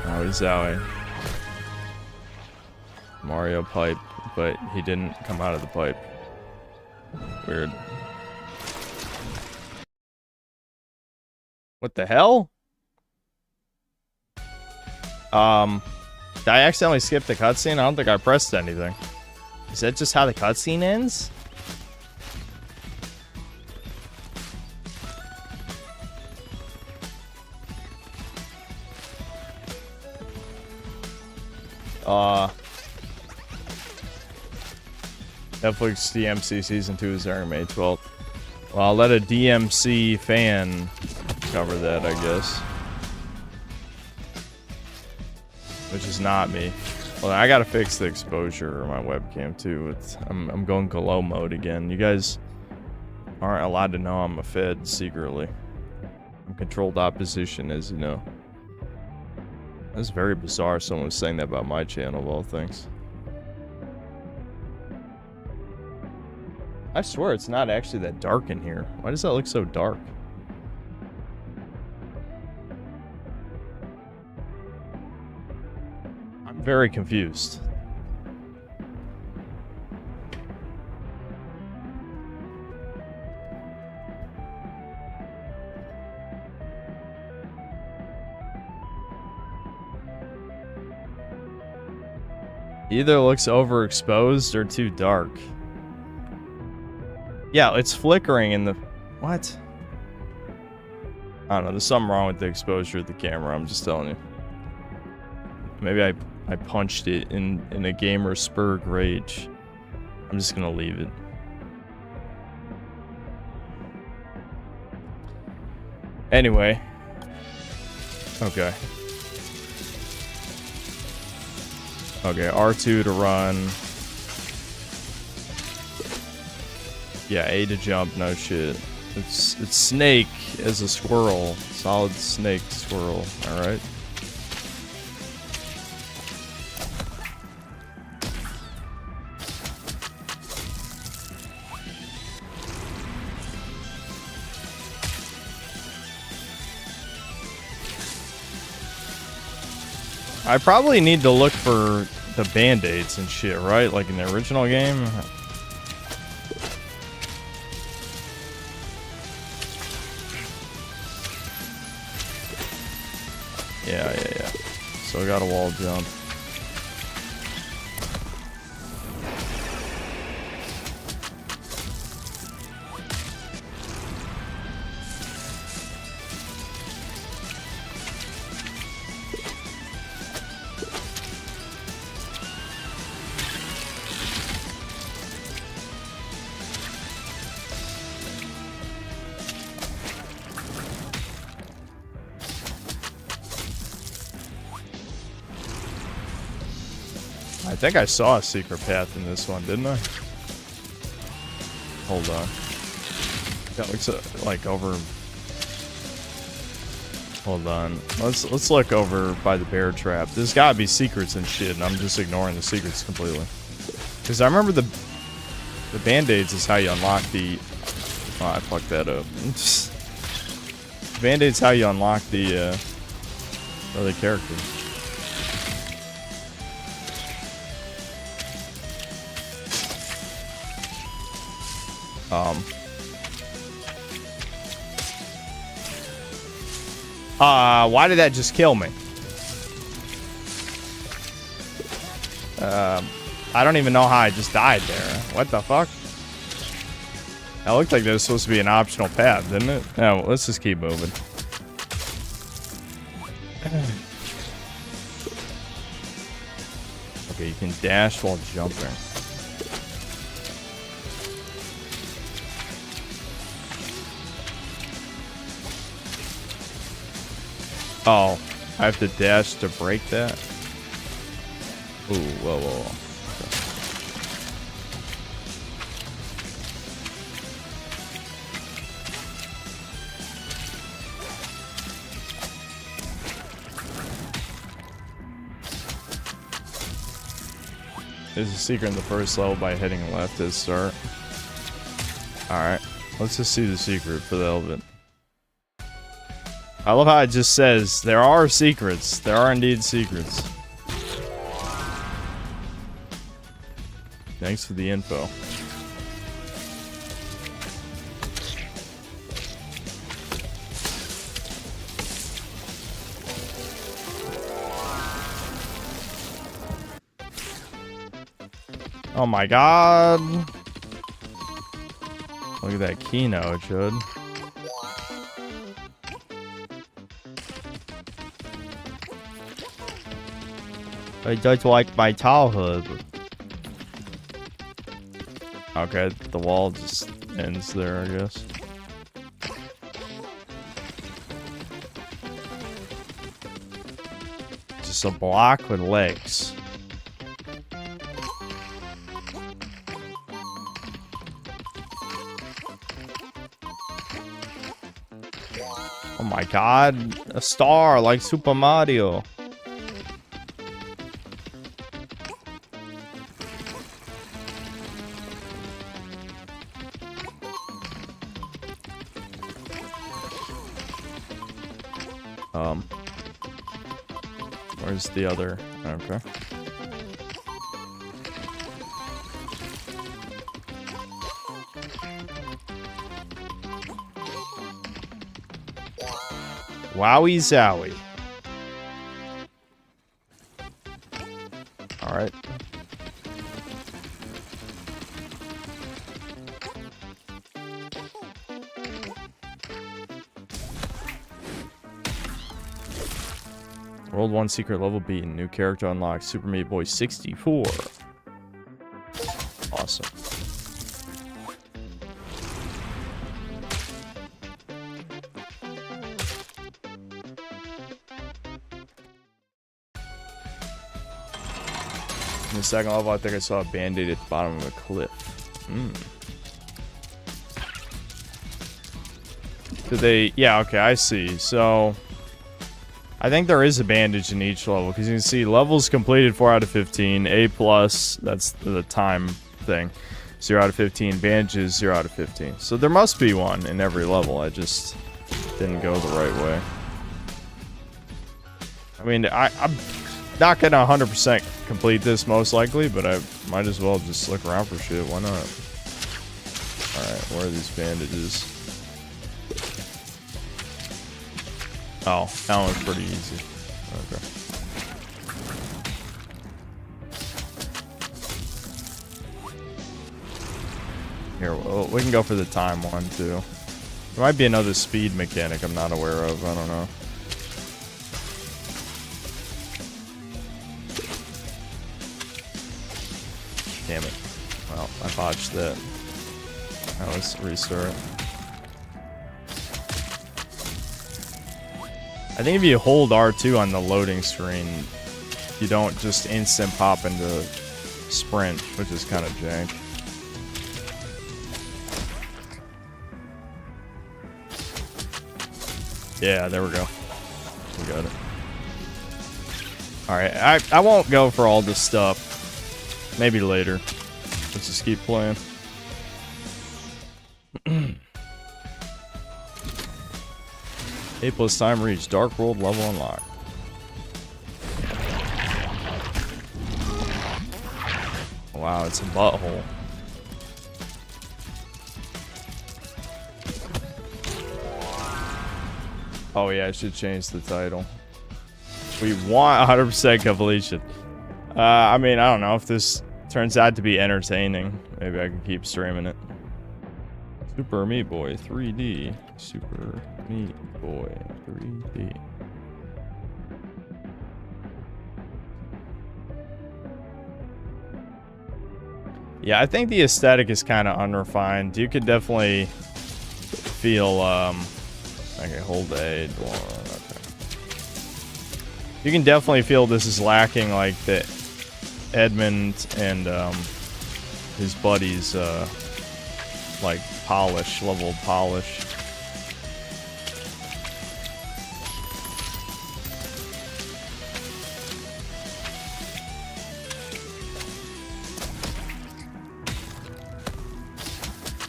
Speaker 1: Oh, he's Zoe. Mario pipe, but he didn't come out of the pipe. Weird. What the hell? Did I accidentally skip the cutscene? I don't think I pressed anything. Is that just how the cutscene ends? Netflix DMC Season 2 is airing May 12th. Well, I'll let a DMC fan cover that, I guess. Which is not me. Well, I gotta fix the exposure of my webcam too. I'm going glow mode again. You guys aren't allowed to know I'm a Fed secretly. I'm controlled opposition, as you know. That's very bizarre. Someone was saying that about my channel, of all things. I swear it's not actually that dark in here. Why does that look so dark? I'm very confused. Either looks overexposed or too dark. Yeah, it's flickering in the... What? I don't know, there's something wrong with the exposure of the camera, I'm just telling you. Maybe I punched it in a gamer spurg rage. I'm just gonna leave it. Anyway. Okay. Okay, R2 to run. Yeah, A to jump, no shit. It's Snake as a squirrel. Solid snake squirrel, alright? I probably need to look for the band-aids and shit, right? Like in the original game? Yeah. So I got a wall jump. I think I saw a secret path in this one, didn't I? Hold on. That looks like over. Hold on. Let's look over by the bear trap. There's gotta be secrets and shit, and I'm just ignoring the secrets completely. Because I remember the band-aids is how you unlock the. Oh, I fucked that up. Band-aids how you unlock the other characters. Why did that just kill me? I don't even know how I just died there. What the fuck? That looked like that was supposed to be an optional path, didn't it? Yeah, well, let's just keep moving. Okay, you can dash while jumping. Oh, I have to dash to break that? Ooh, whoa, whoa, whoa. There's a secret in the first level by hitting left at start. Alright, let's just see the secret for the hell of it. I love how it just says, there are secrets. There are indeed secrets. Thanks for the info. Oh my god. Look at that keynote, Chud. I just like my childhood. Okay, the wall just ends there, I guess. Just a block with legs. Oh my god, a star like Super Mario. Where's the other? Okay. Wowie zowie. All right. World 1 secret level beaten. New character unlocked. Super Meatboy 64. Awesome. In the second level, I think I saw a band-aid at the bottom of a cliff. Did they... Yeah, okay, I see. So... I think there is a bandage in each level, because you can see levels completed 4 out of 15, A+, that's the time thing, 0 out of 15, bandages 0 out of 15. So there must be one in every level, I just didn't go the right way. I mean, I'm not gonna 100% complete this most likely, but I might as well just look around for shit, why not? Alright, where are these bandages? Oh, that one's pretty easy. Okay. Here, well, we can go for the time one, too. There might be another speed mechanic I'm not aware of. I don't know. Damn it. Well, I botched that. Now let's restart. I think if you hold R2 on the loading screen, you don't just instant pop into sprint, which is kind of jank. Yeah, there we go. We got it. Alright, I won't go for all this stuff. Maybe later. Let's just keep playing. 8+ time reach. Dark World level unlocked. Wow, it's a butthole. Oh yeah, I should change the title. We want 100% completion. I mean, I don't know if this turns out to be entertaining. Maybe I can keep streaming it. Super Meatboy 3D. Super Meatboy 3D. Yeah, I think the aesthetic is kind of unrefined. You could definitely feel, okay, hold A, okay. You can definitely feel this is lacking, like, the Edmund and, his buddies, like, polish, level of polish.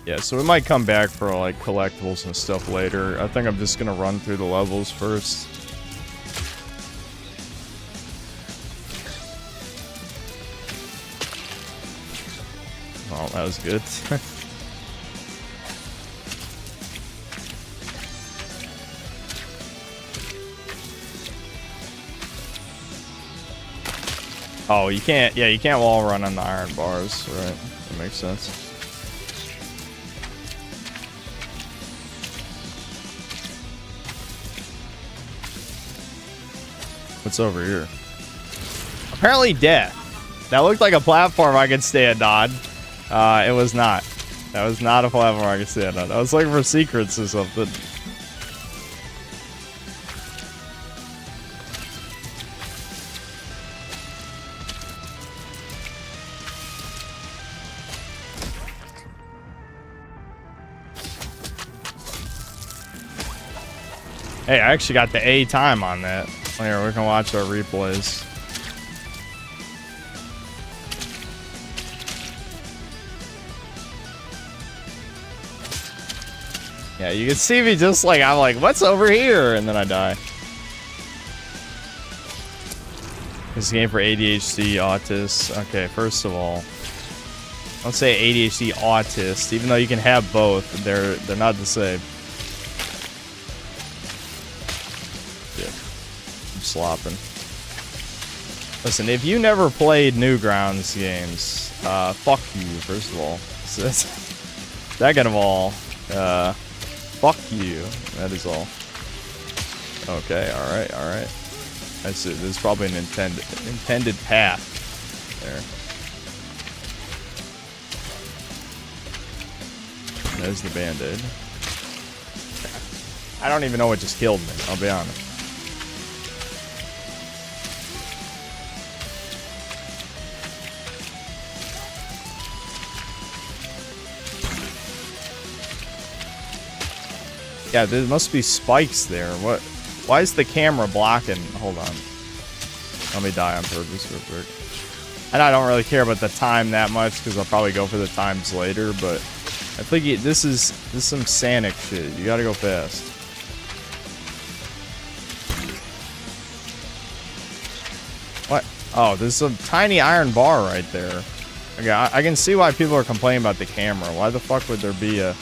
Speaker 1: Yeah, so we might come back for, like, collectibles and stuff later. I think I'm just gonna run through the levels first. Oh, that was good. Oh, you can't, yeah, you can't wall run on the iron bars, right? That makes sense. What's over here? Apparently death. That looked like a platform I could stand on. It was not. That was not a platform I could stand on. I was looking for secrets or something. Hey, I actually got the A time on that. Here, we can watch our replays. Yeah, you can see me just like, I'm like, what's over here? And then I die. This is a game for ADHD autists. Okay, first of all, don't say ADHD autist, even though you can have both. They're not the same. Slopping. Listen, if you never played Newgrounds games, fuck you, first of all. Second of all, fuck you. That is all. Okay, alright, alright. That's it. There's probably an intended path there. There's the band-aid. I don't even know what just killed me, I'll be honest. Yeah, there must be spikes there. What? Why is the camera blocking? Hold on. Let me die on purpose real quick. And I don't really care about the time that much because I'll probably go for the times later. But I think this is some Sanic shit. You gotta go fast. What? Oh, there's a tiny iron bar right there. Okay, I can see why people are complaining about the camera. Why the fuck would there be a...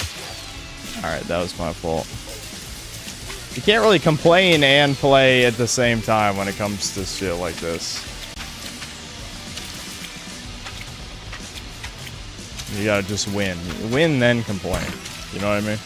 Speaker 1: Alright, that was my fault. You can't really complain and play at the same time when it comes to shit like this. You gotta just win. Win, then complain. You know what I mean?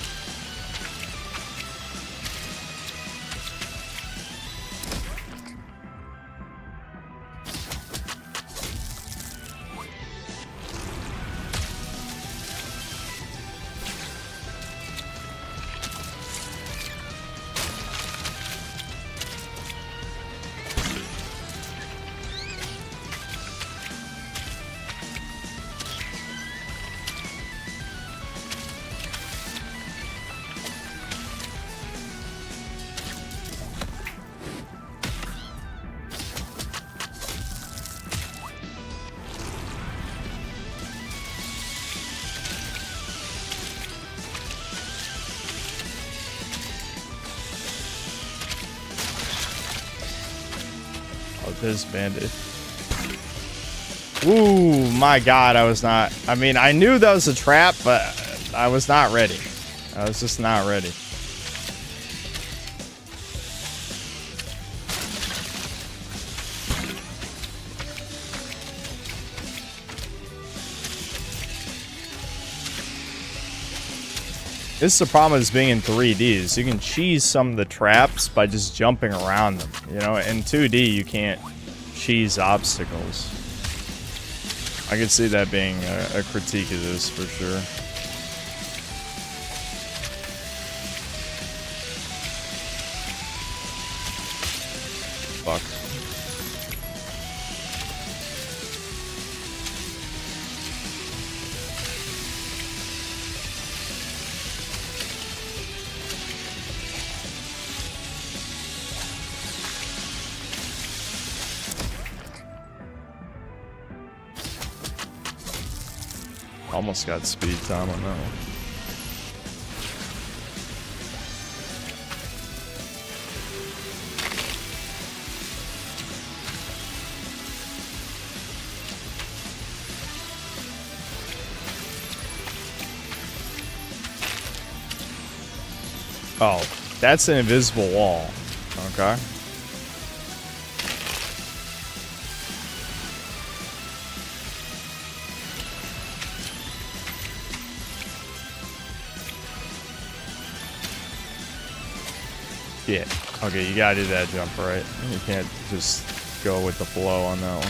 Speaker 1: There's Band-Aid. Ooh, my God, I was not... I mean, I knew that was a trap, but I was not ready. I was just not ready. This is the problem with being in 3D. You can cheese some of the traps by just jumping around them. You know, in 2D, you can't cheese obstacles. I could see that being a critique of this for sure. Fuck. Almost got speed time on that one. Oh, that's an invisible wall. Okay. Yeah. Okay, you gotta do that jump, right? You can't just go with the flow on that one.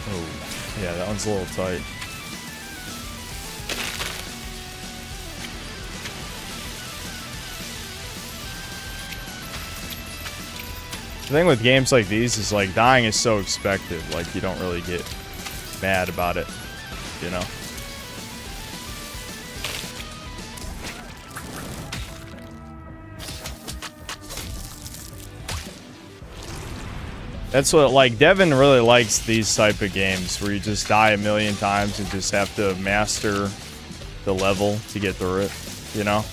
Speaker 1: Oh, yeah, that one's a little tight. The thing with games like these is like dying is so expected, like you don't really get mad about it, you know? That's what, like, Devin really likes these type of games where you just die a million times and just have to master the level to get through it, you know?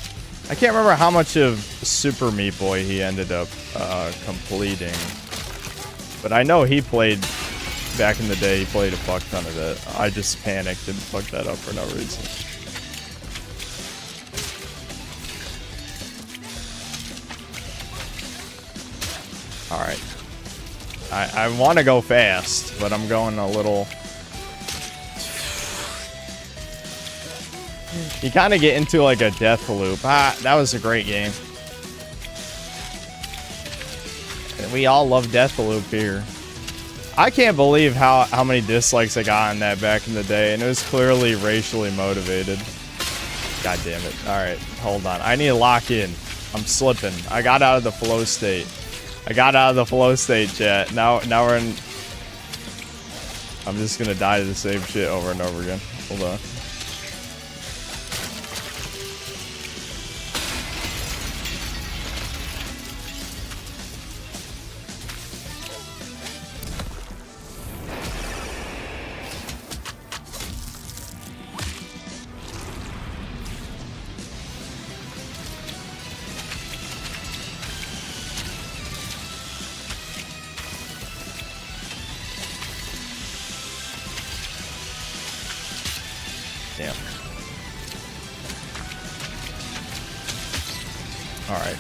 Speaker 1: I can't remember how much of Super Meat Boy he ended up completing, but I know he played back in the day. He played a fuck ton of it. I just panicked and fucked that up for no reason. All right, I want to go fast, but I'm going a little. You kind of get into like a death loop. Ah, that was a great game. And we all love death loop here. I can't believe how many dislikes I got on that back in the day, and it was clearly racially motivated. God damn it. All right, hold on. I need to lock in. I'm slipping. I got out of the flow state. Chat. Now we're in. I'm just gonna die to the same shit over and over again. Hold on. Damn. All right.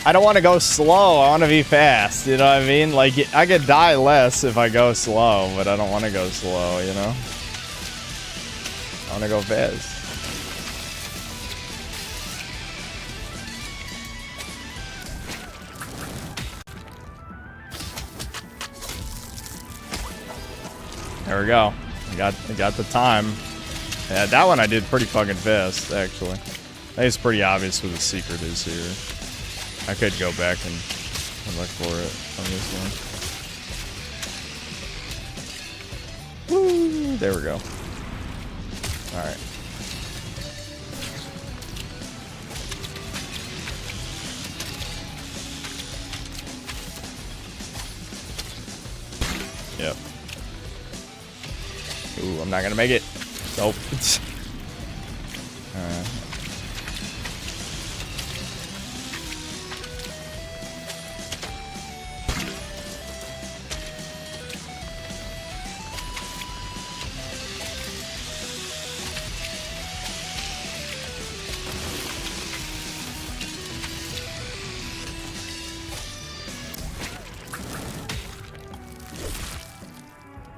Speaker 1: I don't want to go slow. I want to be fast. You know what I mean? Like, I could die less if I go slow, but I don't want to go slow, you know? I want to go fast. There we go. I got the time. Yeah, that one I did pretty fucking fast, actually. I think it's pretty obvious what the secret is here. I could go back and look for it on this one. Woo! There we go. Alright. Yep. Ooh, I'm not gonna make it. Nope.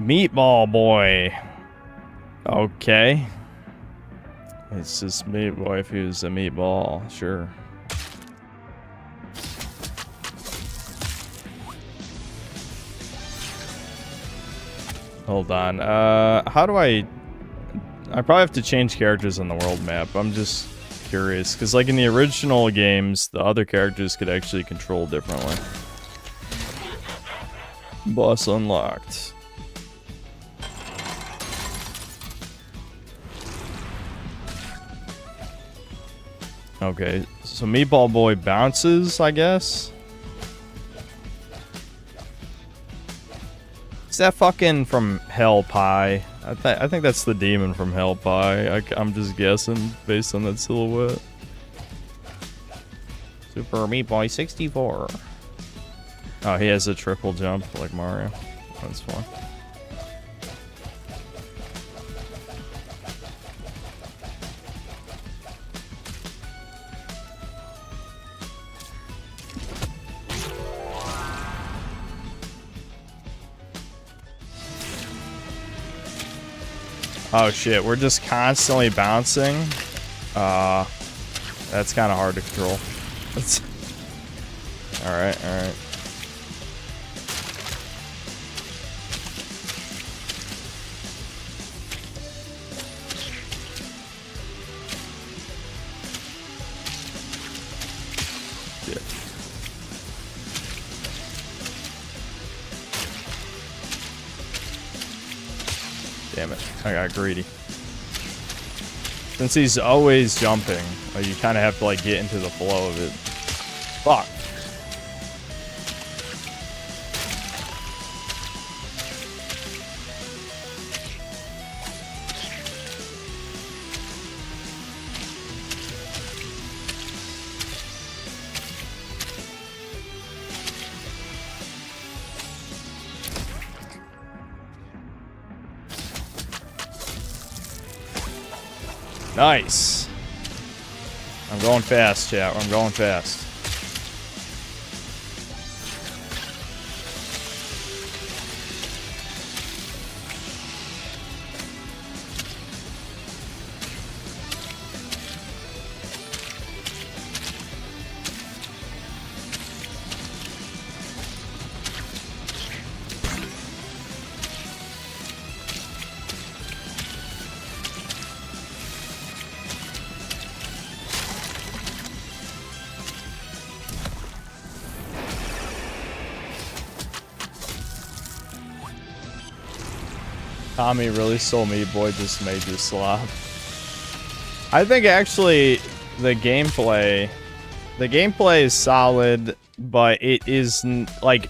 Speaker 1: Meatball boy. Okay. It's just Meatboy if he was a meatball, sure. Hold on. How do I probably have to change characters on the world map. I'm just curious. Because, like, in the original games, the other characters could actually control differently. Boss unlocked. Okay, so Meatball Boy bounces, I guess? Is that fucking from 𝐂𝐃𝐈𝐿? I think that's the demon from 𝐂𝐃𝐈𝐿. I'm just guessing based on that silhouette. Super Meat Boy 64. Oh, he has a triple jump like Mario. That's fun. Oh shit, we're just constantly bouncing. That's kind of hard to control. Alright, alright. Damn it, I got greedy. Since he's always jumping, you kind of have to like get into the flow of it. Fuck. Nice. I'm going fast, chat. I'm going fast. Tommy really stole Meatboy, just made you slop. I think actually the gameplay is solid, but it is like,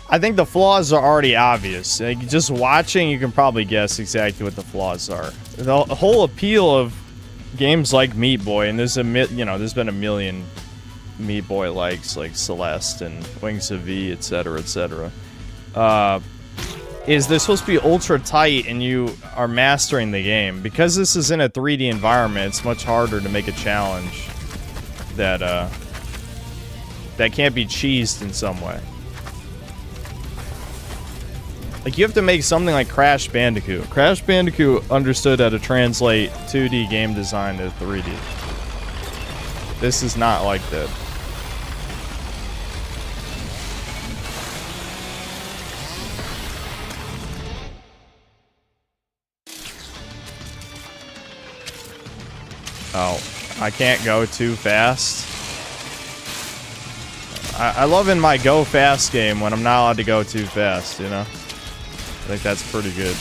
Speaker 1: I think the flaws are already obvious. Like, just watching, you can probably guess exactly what the flaws are. The whole appeal of games like Meatboy, and there's there's been a million Meatboy likes, like Celeste and 𝐿𝐿𝐄𝐃, etc., etc. Is they're supposed to be ultra tight and you are mastering the game. Because this is in a 3D environment, it's much harder to make a challenge that that can't be cheesed in some way. Like, you have to make something like Crash Bandicoot. Crash Bandicoot understood how to translate 2D game design to 3D. This is not like that. Oh, I can't go too fast. I love in my go fast game when I'm not allowed to go too fast, you know? I think that's pretty good.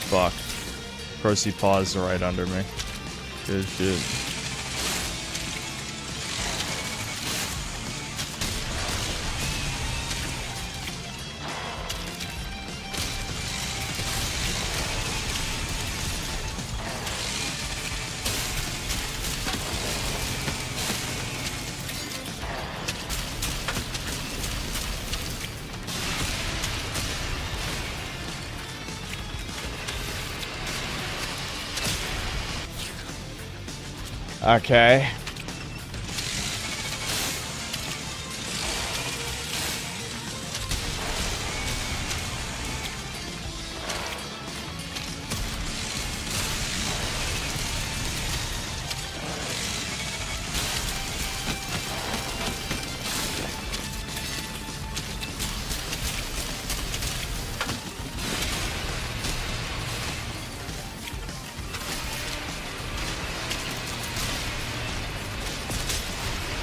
Speaker 1: Fuck. Of course he paused right under me. Good shit. Okay.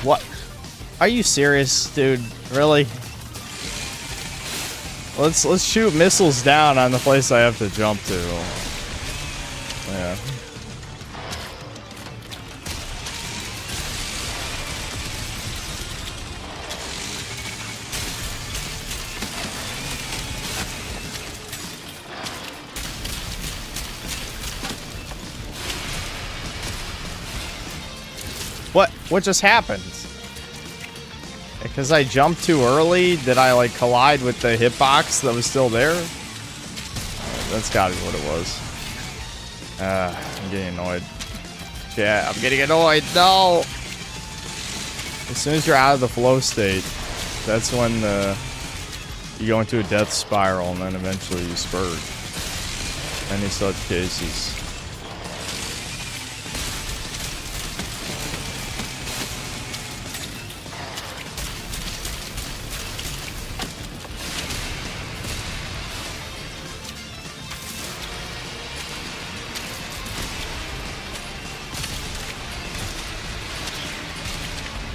Speaker 1: What? Are you serious, dude? Really? Let's shoot missiles down on the place I have to jump to. Yeah. What just happened? Because I jumped too early? Did I like collide with the hitbox that was still there? That's gotta be what it was. I'm getting annoyed. Yeah, I'm getting annoyed. No! As soon as you're out of the flow state, that's when you go into a death spiral and then eventually you spurge. Any such cases.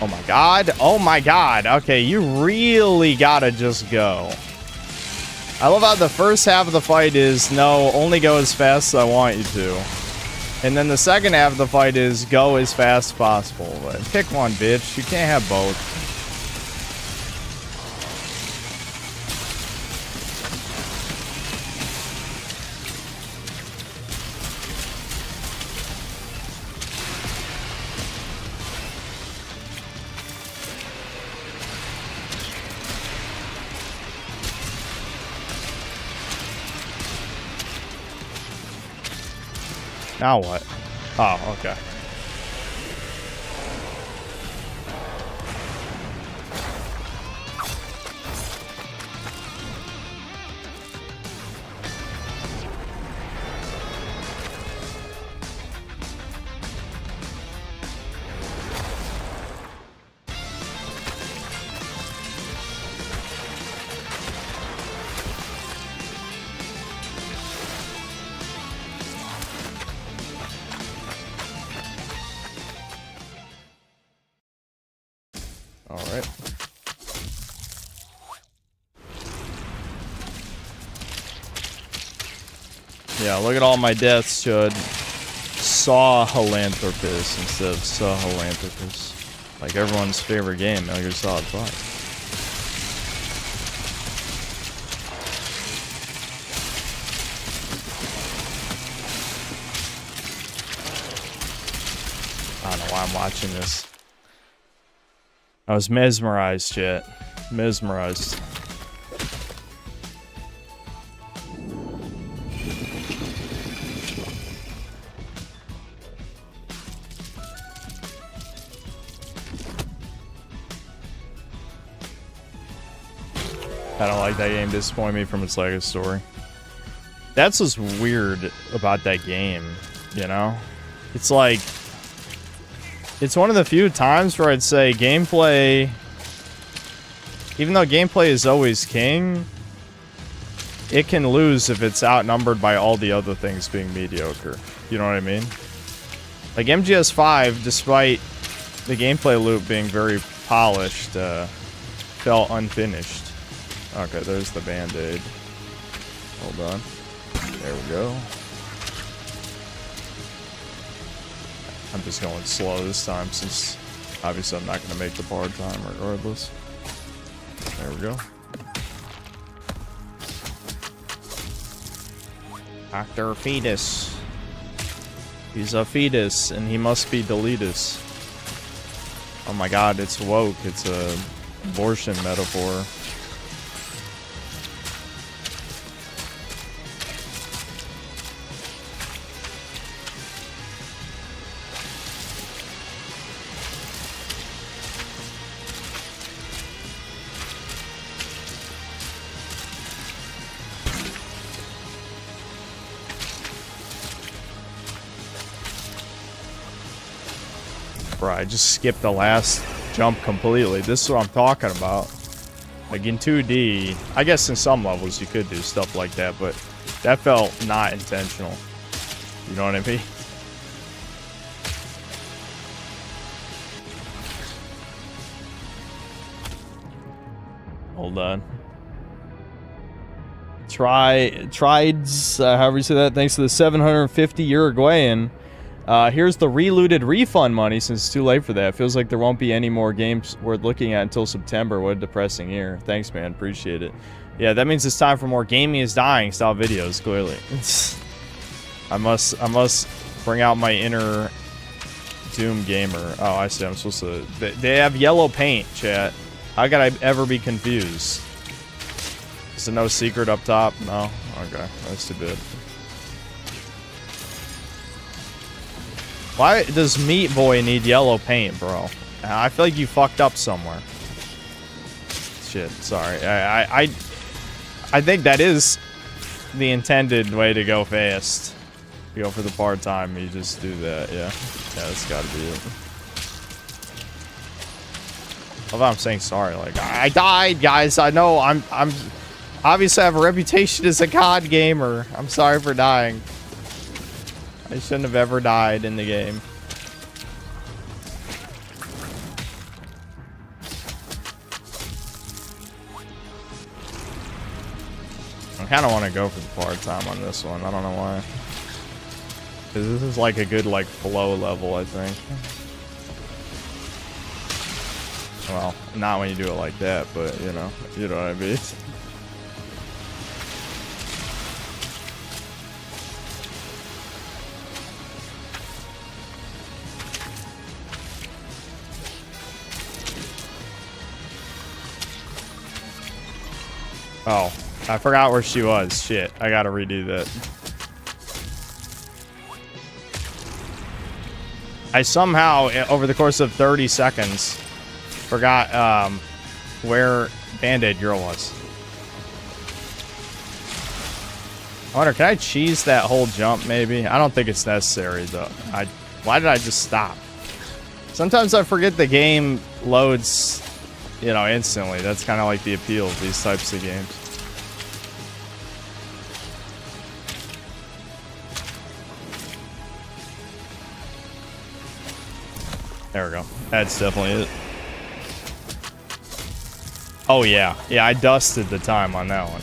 Speaker 1: Oh my god. Oh my god. Okay, you really gotta just go. I love how the first half of the fight is, no, only go as fast as I want you to. And then the second half of the fight is, go as fast as possible. But pick one, bitch. You can't have both. Now what? Oh, okay. Alright. Yeah, look at all my deaths, Chud. 𝐂𝐇𝐀𝐏𝐿𝐴nthropus instead of 𝐂𝐿anthropus. Like everyone's favorite game, Metal Gear Solid 5. I don't know why I'm watching this. I was mesmerized, chat. Mesmerized. I don't like that game. Disappointed me from its legacy story. That's what's weird about that game, you know? It's like... It's one of the few times where I'd say gameplay... Even though gameplay is always king, it can lose if it's outnumbered by all the other things being mediocre. You know what I mean? Like MGS5, despite the gameplay loop being very polished, felt unfinished. Okay, there's the band-aid. Hold on. There we go. I'm just going slow this time since obviously I'm not going to make the bar time regardless. There we go. Dr. Fetus. He's a fetus and he must be deletus. Oh my god, it's woke. It's a abortion metaphor. Bro, I just skipped the last jump completely. This is what I'm talking about. Like in 2D, I guess in some levels you could do stuff like that, but that felt not intentional. You know what I mean? Hold on. Trides, however you say that. Thanks to the 750 Uruguayan. Here's the relooted refund money since it's too late for that. Feels like there won't be any more games worth looking at until September. What a depressing year. Thanks, man. Appreciate it. Yeah, that means it's time for more gaming is dying style videos, clearly. I must bring out my inner Doom gamer. Oh, I see. I'm supposed to... They have yellow paint, chat. How could I ever be confused? Is there no secret up top? No? Okay. That's too bad. Why does Meatboy need yellow paint, bro? I feel like you fucked up somewhere. Shit, sorry. I think that is the intended way to go fast. You go for the part-time, you just do that, yeah. Yeah, that's gotta be it. Although I'm saying sorry, like, I died, guys. I know, I'm obviously I have a reputation as a COD gamer. I'm sorry for dying. I shouldn't have ever died in the game. I kind of want to go for the part-time on this one. I don't know why. Because this is like a good, like, flow level, I think. Well, not when you do it like that, but, you know what I mean. Oh, I forgot where she was. Shit, I gotta redo that. I somehow, over the course of 30 seconds, forgot where Band-Aid Girl was. I wonder, can I cheese that whole jump, maybe? I don't think it's necessary, though. Why did I just stop? Sometimes I forget the game loads, you know, instantly. That's kind of like the appeal of these types of games. There we go. That's definitely it. Oh, yeah. Yeah, I dusted the time on that one.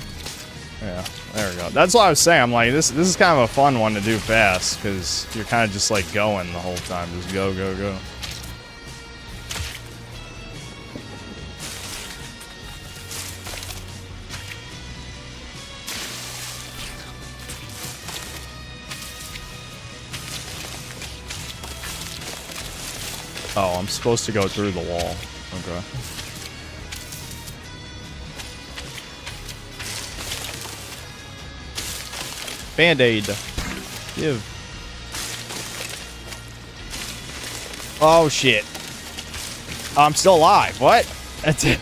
Speaker 1: Yeah, there we go. That's what I was saying. I'm like, this is kind of a fun one to do fast, because you're kind of just, like, going the whole time. Just go, go, go. Oh, I'm supposed to go through the wall. Okay. Band-Aid. Give. Oh, shit. I'm still alive. What? That's it.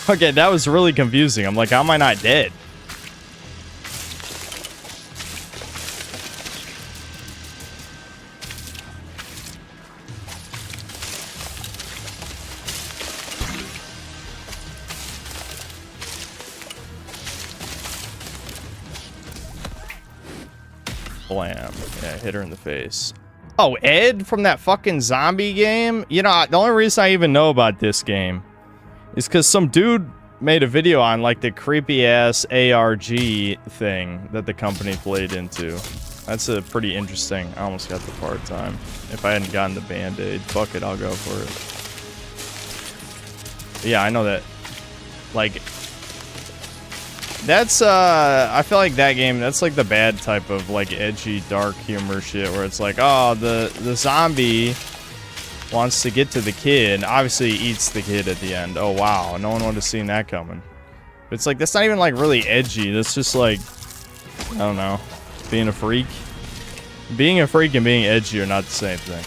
Speaker 1: Okay, that was really confusing. I'm like, how am I not dead? Blam. Yeah, hit her in the face. Oh, Ed from that fucking zombie game? You know, the only reason I even know about this game is because some dude made a video on, like, the creepy-ass ARG thing that the company played into. That's a pretty interesting... I almost got the part-time. If I hadn't gotten the Band-Aid. Fuck it, I'll go for it. But yeah, I know that... Like... That's, I feel like that game, that's like the bad type of, like, edgy, dark humor shit, where it's like, oh, the zombie wants to get to the kid, obviously he eats the kid at the end. Oh, wow, no one would have seen that coming. But it's like, that's not even, like, really edgy, that's just, like, I don't know, being a freak. Being a freak and being edgy are not the same thing.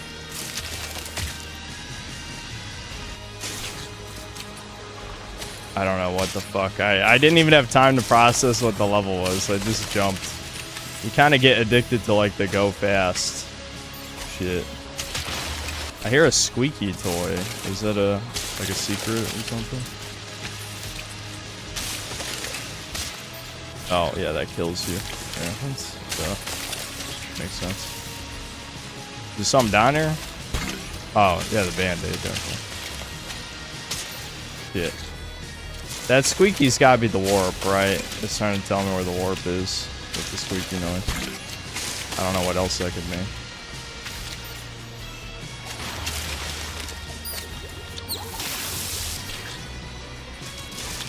Speaker 1: I don't know what the fuck. I didn't even have time to process what the level was. I just jumped. You kind of get addicted to, like, the go fast shit. I hear a squeaky toy. Is that a like a secret or something? Oh yeah, that kills you. Yeah, makes sense. There's something down here? Oh yeah, the band-aid definitely. Yeah. That squeaky's gotta be the warp, right? It's trying to tell me where the warp is with the squeaky noise. I don't know what else that could mean.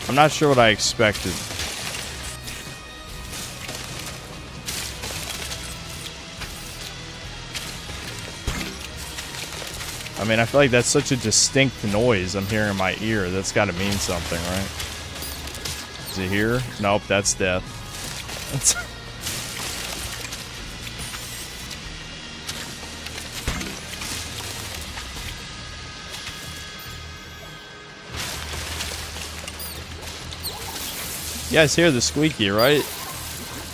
Speaker 1: I'm not sure what I expected. I mean, I feel like that's such a distinct noise I'm hearing in my ear. That's got to mean something, right? Is it here? Nope, that's death. That's You guys hear the squeaky, right?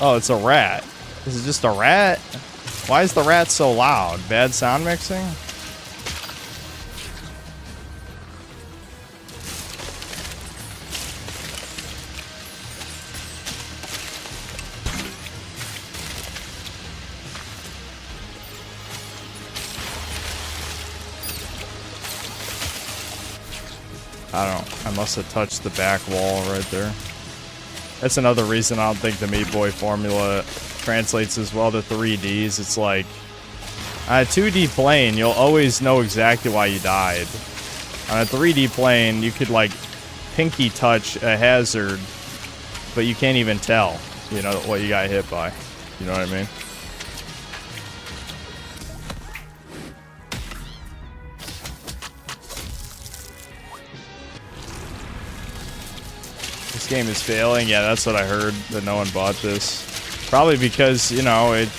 Speaker 1: Oh, it's a rat. Is it just a rat? Why is the rat so loud? Bad sound mixing? I don't. I must have touched the back wall right there. That's another reason I don't think the Meatboy formula translates as well to 3Ds. It's like, on a 2D plane, you'll always know exactly why you died. On a 3D plane, you could, like, pinky touch a hazard, but you can't even tell, you know, what you got hit by. You know what I mean? This game is failing. Yeah, that's what I heard, that no one bought this. Probably because, you know, it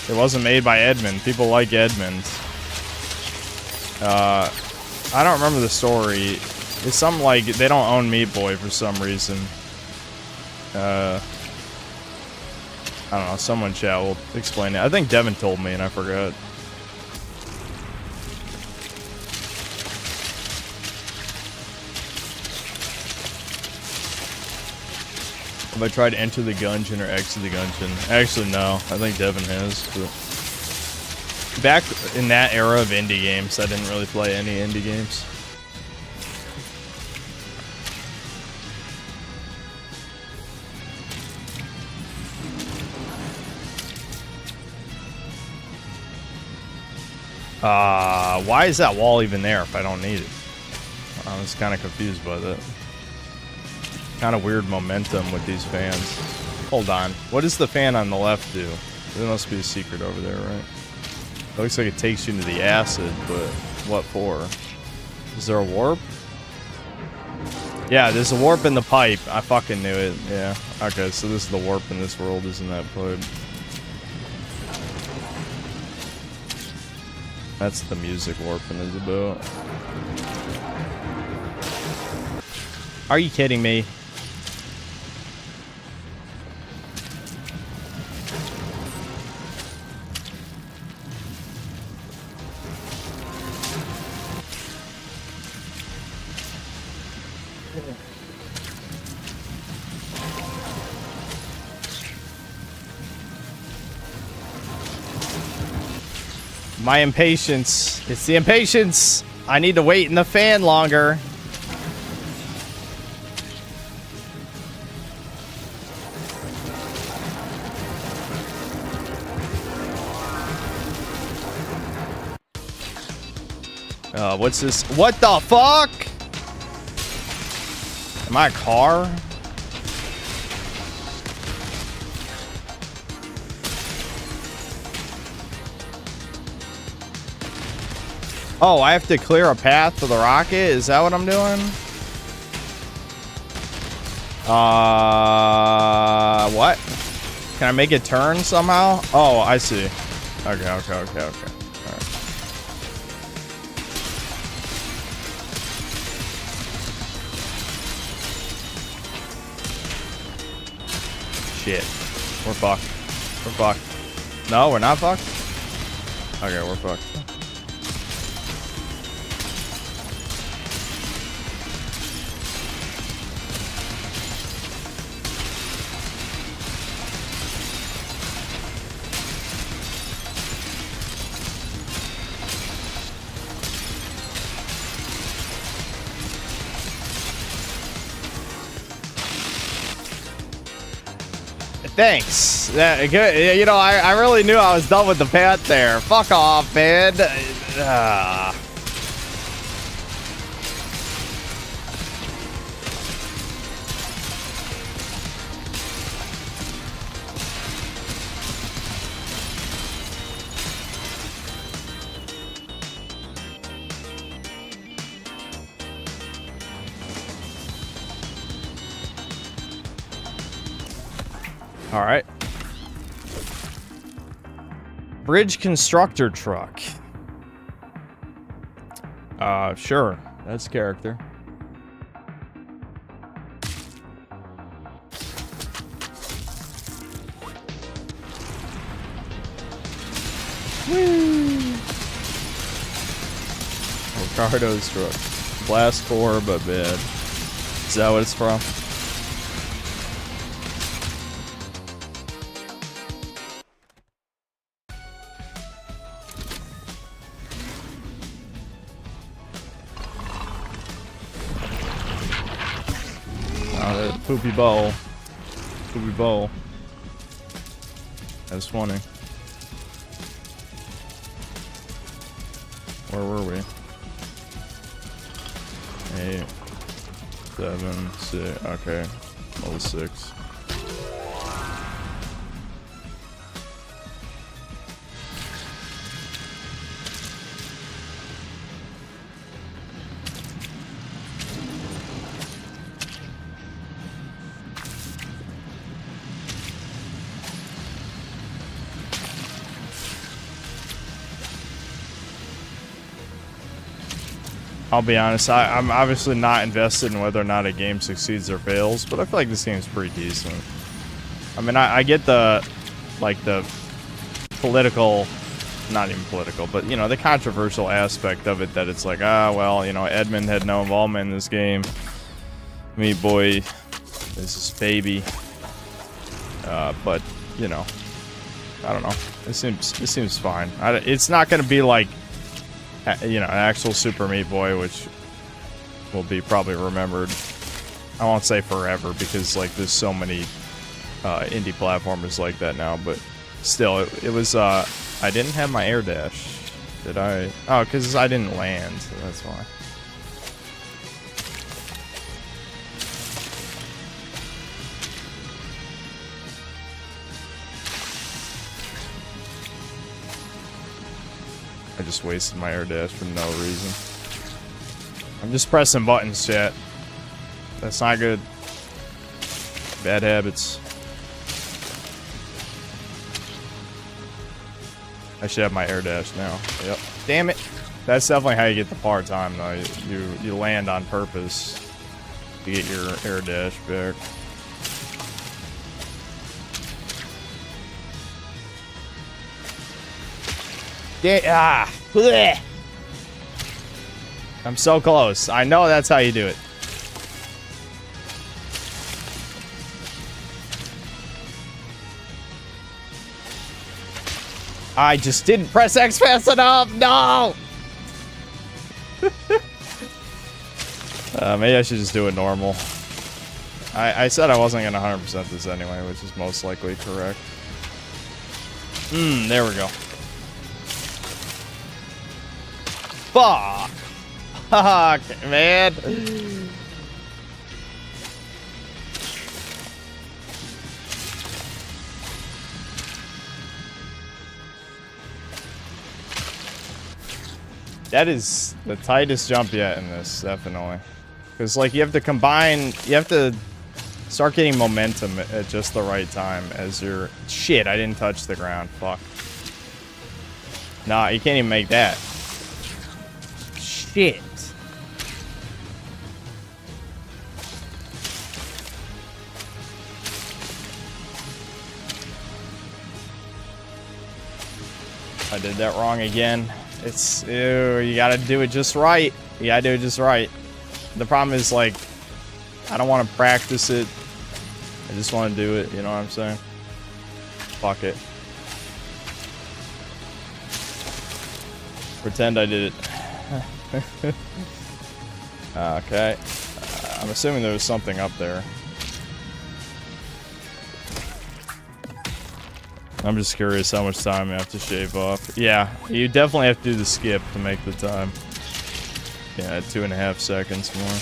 Speaker 1: wasn't made by Edmund. People like Edmund. I don't remember the story. It's something like they don't own Meatboy for some reason. I don't know. Someone in chat will explain it. I think Devin told me and I forgot. Have I tried to enter the gungeon or exit the gungeon? Actually, no. I think Devin has. But back in that era of indie games, I didn't really play any indie games. Why is that wall even there if I don't need it? I was kind of confused by that. Kind of weird momentum with these fans. Hold on. What does the fan on the left do? There must be a secret over there, right? It looks like it takes you into the acid, but what for? Is there a warp? Yeah, there's a warp in the pipe. I fucking knew it. Yeah. Okay, so this is the warp in this world, isn't that pipe? That's the music warping is about. Are you kidding me? My impatience. It's the impatience. I need to wait in the fan longer. What's this? What the fuck? Am I a car? Oh, I have to clear a path for the rocket? Is that what I'm doing? What? Can I make it turn somehow? Oh, I see. Okay. Alright. Shit. We're fucked. We're fucked. No, we're not fucked? Okay, we're fucked. Thanks. You know, I really knew I was done with the pet there. Fuck off, man. All right. Bridge constructor truck. Sure. That's character. Woo! Ricardo's truck. Blast core, but bad. Is that what it's from? Poopy bowl. Poopy bowl. That's funny. Where were we? 8, 7, 6. Okay. Level 6. I'll be honest, I'm obviously not invested in whether or not a game succeeds or fails, but I feel like this game's pretty decent. I mean, I get the, like, the political, not even political, but, you know, the controversial aspect of it, that it's like, well, you know, Edmund had no involvement in this game. Meatboy is his baby. But, you know, I don't know. It seems fine. It's not going to be like, you know, an actual Super Meat Boy, which will be probably remembered. I won't say forever, because like there's so many indie platformers like that now, but still, it was. I didn't have my air dash, did I? Oh, because I didn't land, so that's why. I just wasted my air dash for no reason. I'm just pressing buttons, chat. That's not good. Bad habits. I should have my air dash now. Yep. Damn it. That's definitely how you get the par time, though. You land on purpose to get your air dash back. Bleh. I'm so close. I know that's how you do it. I just didn't press X fast enough. No. Maybe I should just do it normal. I said I wasn't gonna 100% this anyway, which is most likely correct. There we go. Fuck! Fuck, man! That is the tightest jump yet in this, definitely. Because, like, you have to combine... You have to start getting momentum at just the right time as you're... Shit, I didn't touch the ground. Fuck. Nah, you can't even make that. Shit. I did that wrong again. It's, ew, you gotta do it just right. You gotta do it just right. The problem is, like, I don't want to practice it. I just want to do it, you know what I'm saying? Fuck it. Pretend I did it. Okay. I'm assuming there was something up there. I'm just curious how much time I have to shave off. Yeah, you definitely have to do the skip to make the time. Yeah, 2.5 seconds more.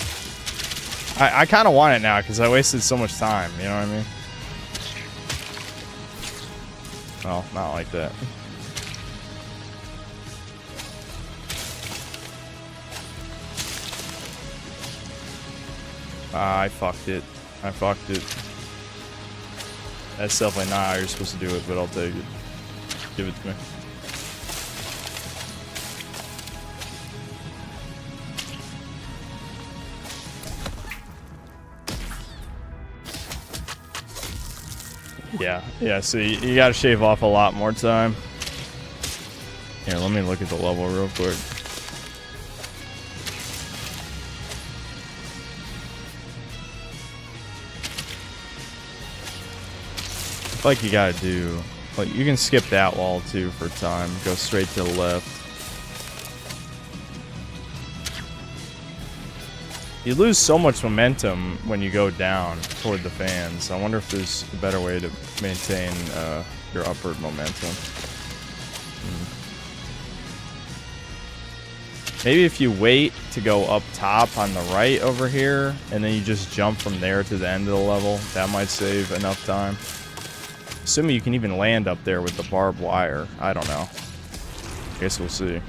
Speaker 1: I kind of want it now because I wasted so much time, you know what I mean? Well, not like that. I fucked it. I fucked it. That's definitely not how you're supposed to do it, but I'll take it. Give it to me. Yeah, so you gotta shave off a lot more time. Here, let me look at the level real quick. Like you gotta do, like you can skip that wall too for time. Go straight to the left. You lose so much momentum when you go down toward the fans. I wonder if there's a better way to maintain your upward momentum. Maybe if you wait to go up top on the right over here, and then you just jump from there to the end of the level, that might save enough time. Assuming you can even land up there with the barbed wire. I don't know. I guess we'll see.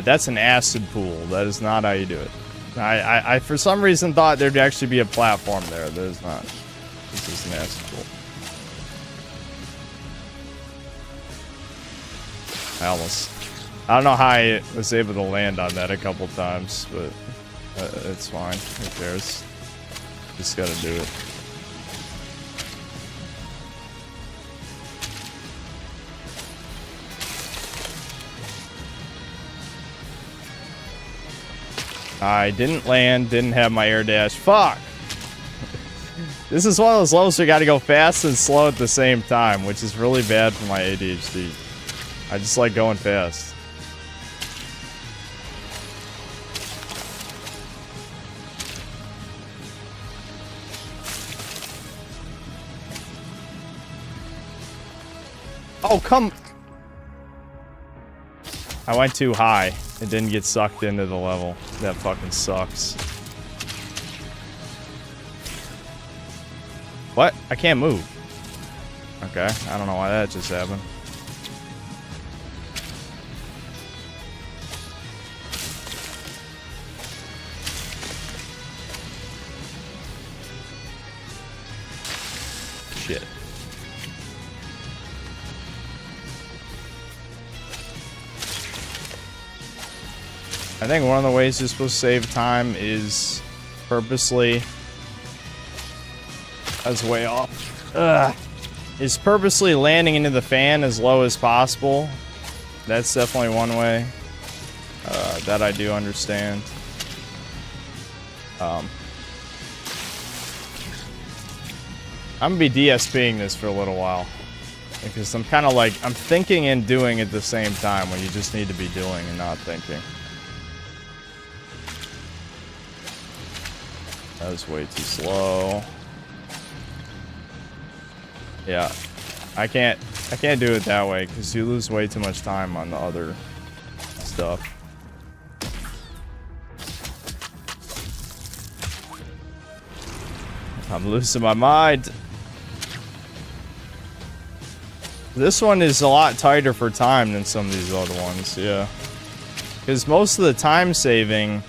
Speaker 1: That's an acid pool. That is not how you do it. I for some reason thought there'd actually be a platform there. There's not. This is an acid pool. I don't know how I was able to land on that a couple times, but it's fine. Who cares? Just gotta do it. I didn't land, didn't have my air dash. Fuck! This is one of those levels where you gotta go fast and slow at the same time, which is really bad for my ADHD. I just like going fast. Oh, come... I went too high. It didn't get sucked into the level. That fucking sucks. What? I can't move. Okay, I don't know why that just happened. Shit. I think one of the ways you're supposed to save time is purposely... That's way off. Ugh. Is purposely landing into the fan as low as possible. That's definitely one way. That I do understand. I'm gonna be DSPing this for a little while. Because I'm kind of like... I'm thinking and doing at the same time when you just need to be doing and not thinking. That was way too slow. Yeah, I can't do it that way because you lose way too much time on the other stuff. I'm losing my mind. This one is a lot tighter for time than some of these other ones, yeah. Because most of the time saving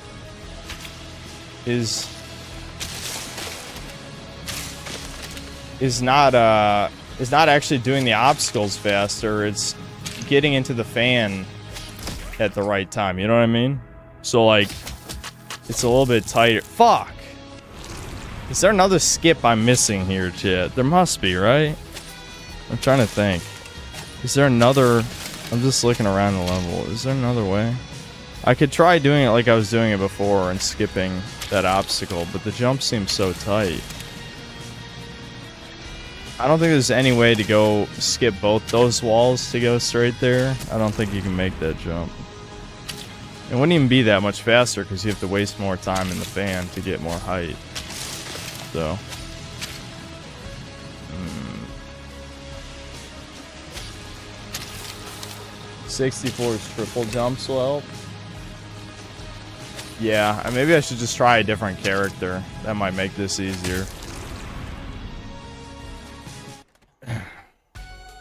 Speaker 1: is not actually doing the obstacles faster. It's getting into the fan at the right time. You know what I mean? So like, it's a little bit tighter. Fuck. Is there another skip I'm missing here, chat? There must be, right? I'm trying to think. Is there another? I'm just looking around the level. Is there another way? I could try doing it like I was doing it before and skipping that obstacle, but the jump seems so tight. I don't think there's any way to go skip both those walls to go straight there. I don't think you can make that jump. It wouldn't even be that much faster because you have to waste more time in the fan to get more height. So. 64's triple jumps will help. Yeah, maybe I should just try a different character. That might make this easier.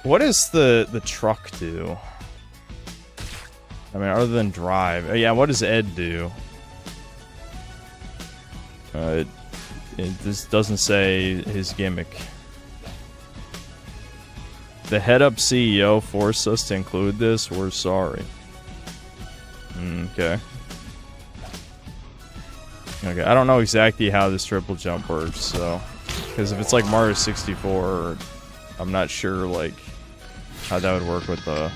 Speaker 1: What does the truck do? I mean, other than drive. Yeah, what does Ed do? This doesn't say his gimmick. The head-up CEO forced us to include this. We're sorry. Okay. Okay, I don't know exactly how this triple jump works, so... Because if it's like Mario 64, I'm not sure, like, how that would work with the...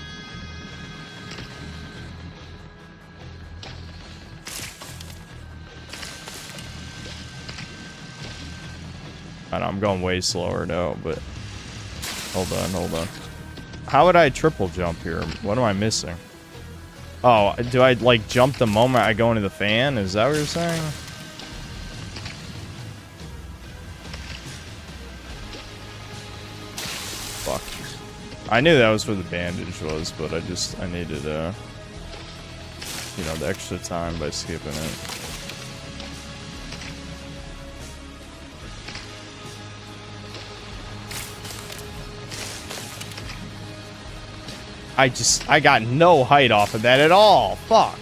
Speaker 1: I know, I'm going way slower now, but... Hold on. How would I triple jump here? What am I missing? Oh, do I, like, jump the moment I go into the fan? Is that what you're saying? Fuck. I knew that was where the bandage was, but I needed, you know, the extra time by skipping it. I got no height off of that at all. Fuck.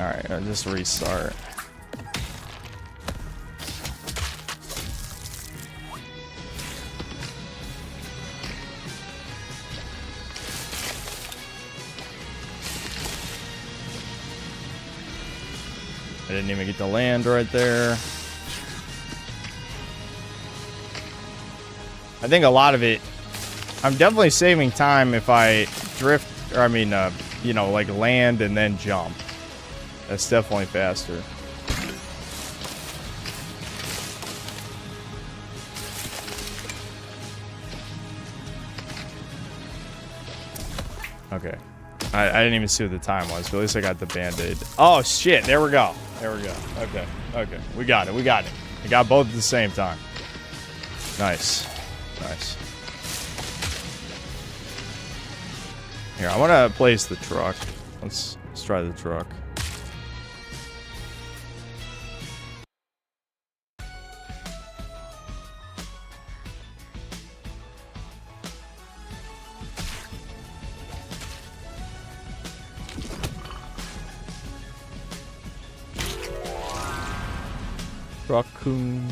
Speaker 1: Alright, I'll just restart. I didn't even get to land right there. I think a lot of it, I'm definitely saving time if I drift, or I mean, you know, like land and then jump. That's definitely faster. Okay. I didn't even see what the time was, but at least I got the band-aid. Oh, shit. There we go. Okay. We got it. I got both at the same time. Nice. Here, I want to place the truck. Let's try the truck. Raccoon.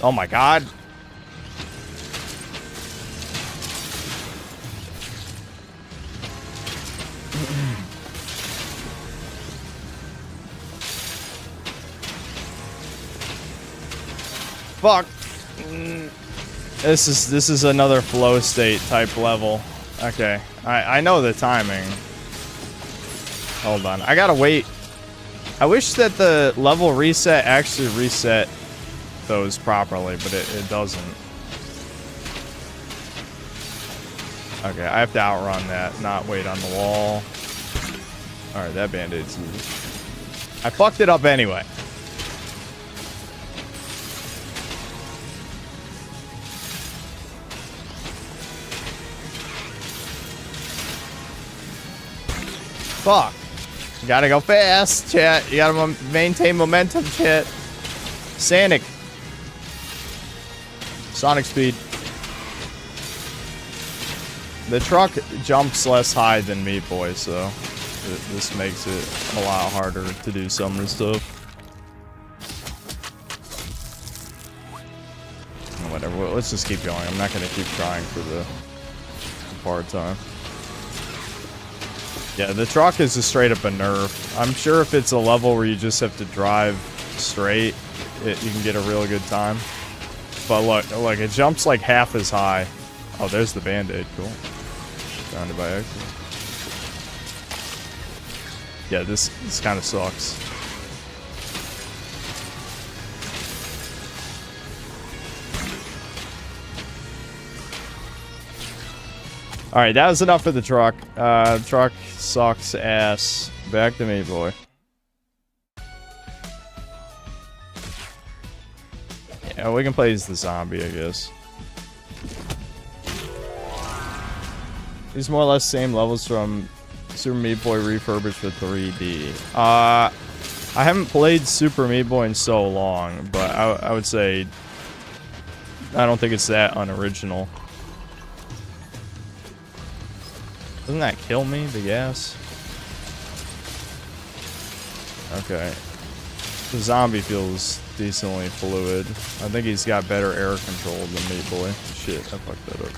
Speaker 1: Oh my god. Fuck. This is another flow state type level. Okay. I know the timing. Hold on. I gotta wait. I wish that the level reset actually reset those properly, but it doesn't. Okay, I have to outrun that, not wait on the wall. Alright, that band-aid's used. I fucked it up anyway. Fuck. You gotta go fast, chat. You gotta maintain momentum, chat. Sonic speed. The truck jumps less high than Meatboy, so this makes it a lot harder to do some of the stuff. Whatever, let's just keep going. I'm not gonna keep trying for the part time. Yeah, the truck is just straight up a nerf. I'm sure if it's a level where you just have to drive straight, you can get a really good time. But look, it jumps like half as high. Oh, there's the band-aid. Cool. Found it by accident. Yeah, this kind of sucks. Alright, that was enough for the truck. Truck sucks ass. Back to Meatboy. Yeah, we can play as the zombie, I guess. These more or less same levels from Super Meat Boy refurbished for 3D. I haven't played Super Meat Boy in so long, but I would say I don't think it's that unoriginal. Doesn't that kill me, the gas? Okay. The zombie feels decently fluid. I think he's got better air control than Meat Boy. Shit, I fucked that up.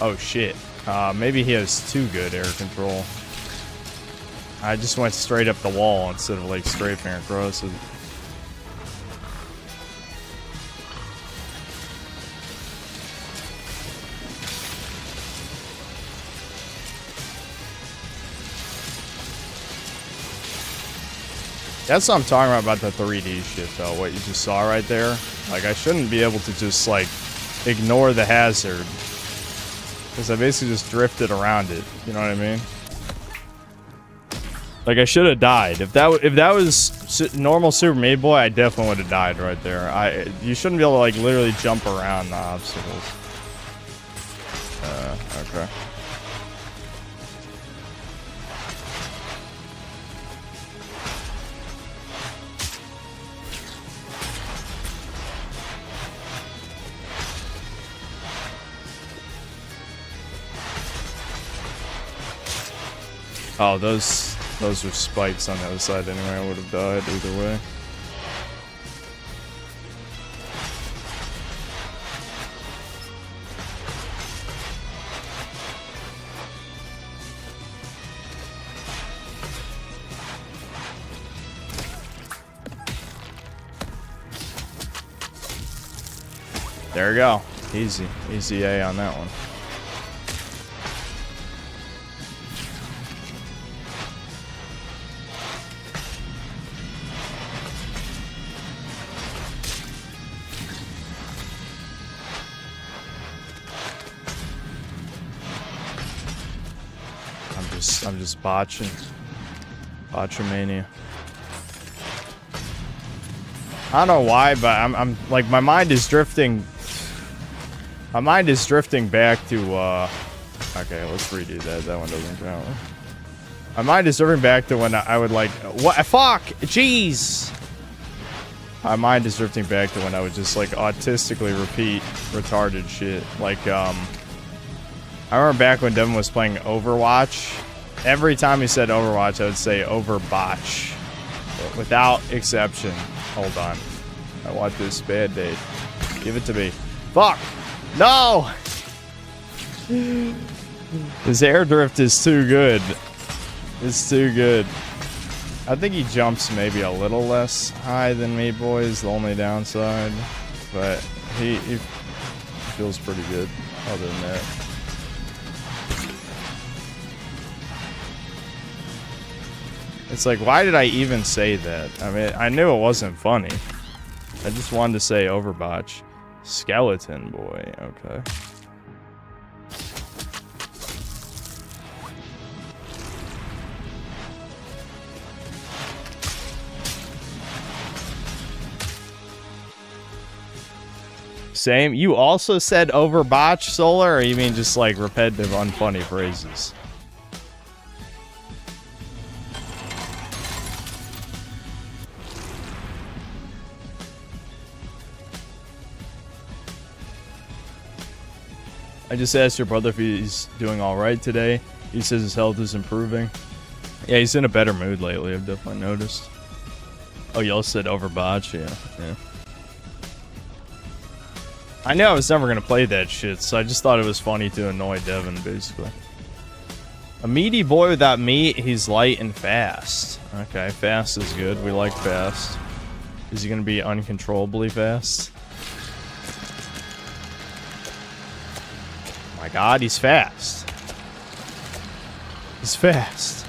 Speaker 1: Oh shit. Maybe he has too good air control. I just went straight up the wall instead of like strafing across it. That's what I'm talking about the 3D shit though, what you just saw right there. Like I shouldn't be able to just like ignore the hazard. Because I basically just drifted around it. You know what I mean? Like I should have died. If that was normal Super Meat Boy, I definitely would have died right there. You shouldn't be able to like literally jump around the obstacles. Okay. Oh, those are spikes on the other side anyway. I would have died either way. There we go. Easy. Easy A on that one. I'm just botching. Botchamania. I don't know why, but I'm like my mind is drifting. My mind is drifting back to okay, let's redo that. That one doesn't count. My mind is drifting back to when I would like what fuck? Jeez. My mind is drifting back to when I would just like autistically repeat retarded shit. Like I remember back when Devin was playing Overwatch. Every time he said Overwatch, I would say Overbotch. Without exception. Hold on. I want this bad date. Give it to me. Fuck! No! His air drift is too good. It's too good. I think he jumps maybe a little less high than Meatboy is the only downside. But he feels pretty good other than that. It's like, why did I even say that? I mean, I knew it wasn't funny. I just wanted to say Overbotch. Skeleton boy, okay. Same. You also said Overbotch, Solar, or you mean just like repetitive, unfunny phrases? I just asked your brother if he's doing alright today. He says his health is improving. Yeah, he's in a better mood lately, I've definitely noticed. Oh, y'all said Overbotch, yeah. I knew I was never gonna play that shit, so I just thought it was funny to annoy Devin, basically. A meaty boy without meat, he's light and fast. Okay, fast is good. We like fast. Is he gonna be uncontrollably fast? Oh my god, he's fast. He's fast.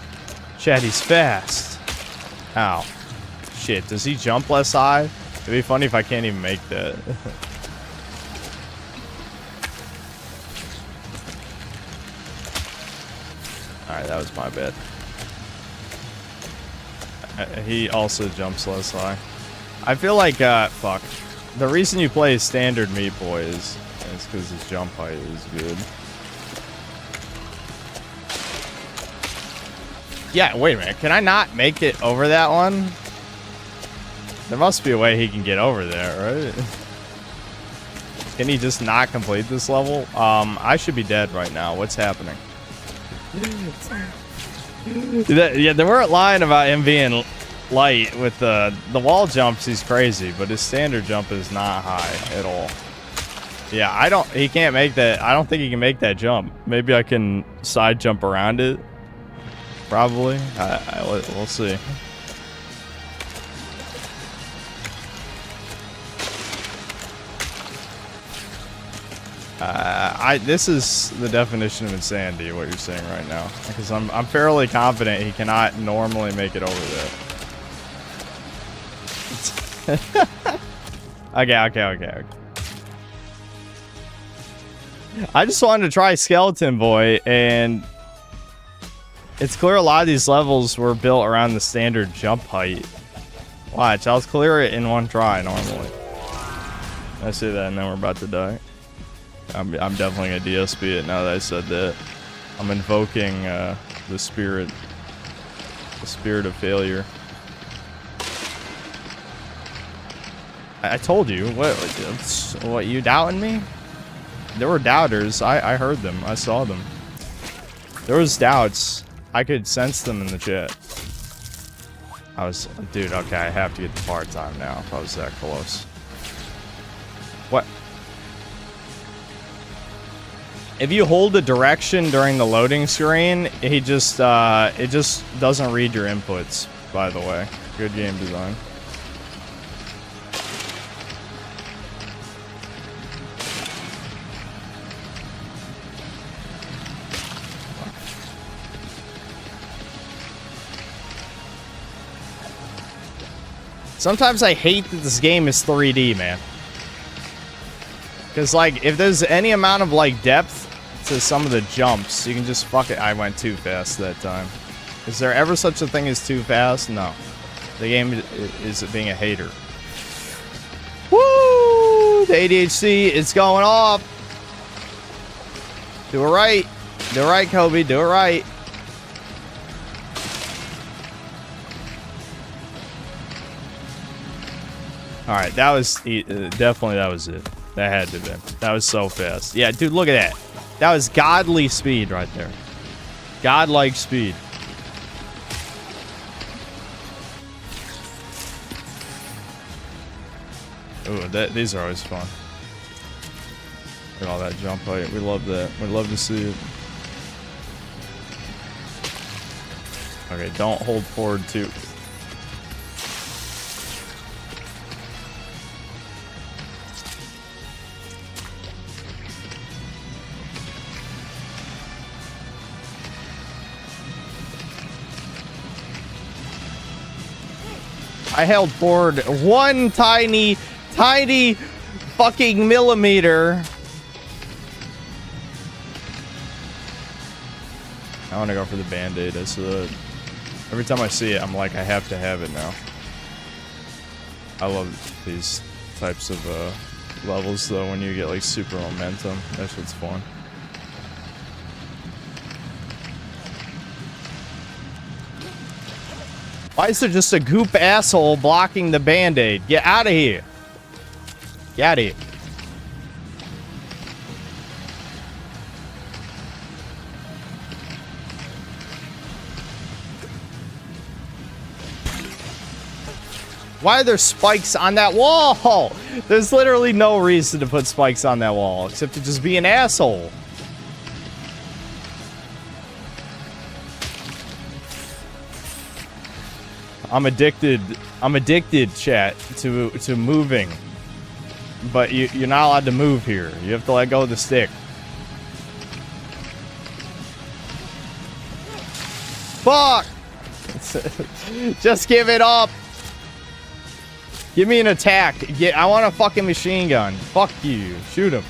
Speaker 1: Chad, he's fast. Ow. Shit, does he jump less high? It'd be funny if I can't even make that. Alright, that was my bad. He also jumps less high. I feel like, fuck. The reason you play standard Meatboy is because his jump height is good. Yeah, wait a minute. Can I not make it over that one? There must be a way he can get over there, right? Can he just not complete this level? I should be dead right now. What's happening? Yeah, they weren't lying about him being light with the wall jumps. He's crazy, but his standard jump is not high at all. Yeah, he can't make that. I don't think he can make that jump. Maybe I can side jump around it. Probably. We'll see. This is the definition of insanity, what you're saying right now. Because I'm fairly confident he cannot normally make it over there. Okay. I just wanted to try Skeleton Boy, and it's clear a lot of these levels were built around the standard jump height. Watch, I'll clear it in one try normally. I say that, and then we're about to die. I'm definitely gonna DSP it now that I said that. I'm invoking the spirit of failure. I told you. What, you doubting me? There were doubters. I heard them. I saw them. There was doubts. I could sense them in the chat. Dude, okay, I have to get the part time now if I was that close. What? If you hold the direction during the loading screen, it just doesn't read your inputs, by the way. Good game design. Sometimes I hate that this game is 3D, man. Because, like, if there's any amount of, like, depth to some of the jumps, you can just fuck it. I went too fast that time. Is there ever such a thing as too fast? No. The game is being a hater. Woo! The ADHD is going off. Do it right. Do it right, Kobe. Do it right. Alright, that was... definitely that was it. That had to have been. That was so fast. Yeah, dude, look at that. That was godly speed right there. Godlike speed. Ooh, these are always fun. Look at all that jump height. We love that. We love to see it. Okay, don't hold forward too. I held forward one tiny fucking millimeter. I want to go for the band-aid. Every time I see it, I'm like, I have to have it now. I love these types of levels, though, when you get, like, super momentum. That shit's fun. Why is there just a goop asshole blocking the band-aid? Get out of here. Get out of here. Why are there spikes on that wall? There's literally no reason to put spikes on that wall, except to just be an asshole. I'm addicted. I'm addicted, chat, to moving. But you're not allowed to move here. You have to let go of the stick. Fuck! Just give it up. Give me an attack. I want a fucking machine gun. Fuck you. Shoot him.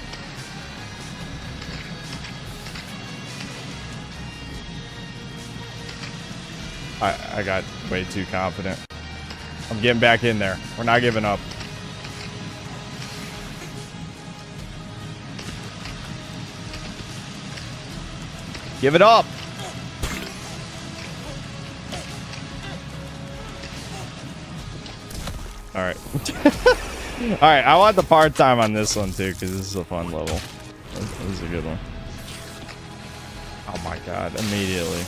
Speaker 1: I got way too confident. I'm getting back in there. We're not giving up. Give it up. Alright. Alright, I want the part-time on this one too, because this is a fun level. This is a good one. Oh my god, immediately.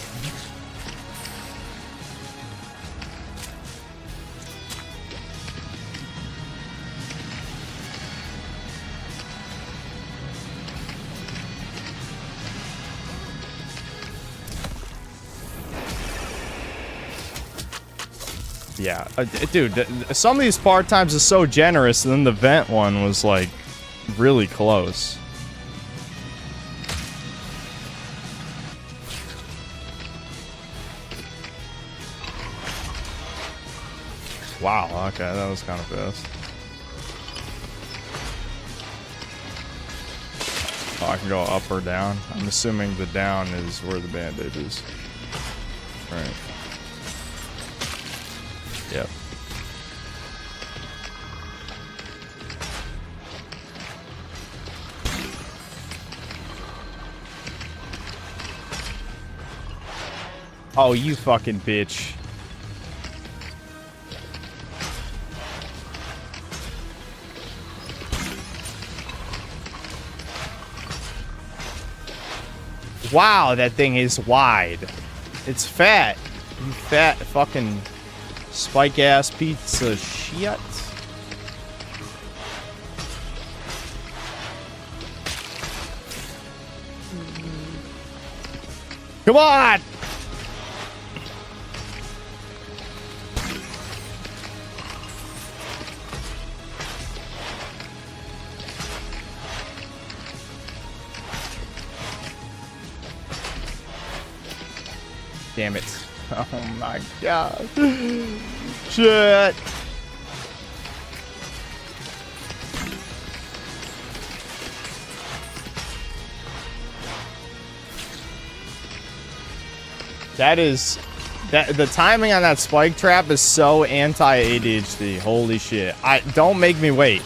Speaker 1: Yeah, dude, some of these part times are so generous, and then the vent one was like really close. Wow, okay, that was kind of fast. Oh, I can go up or down. I'm assuming the down is where the band-aid is. Right. Yep. Oh, you fucking bitch. Wow, that thing is wide. It's fat. You fat fucking spike ass pizza shit. Come on! Damn it. Oh my god. Shit. The timing on that spike trap is so anti-ADHD. Holy shit. Don't make me wait.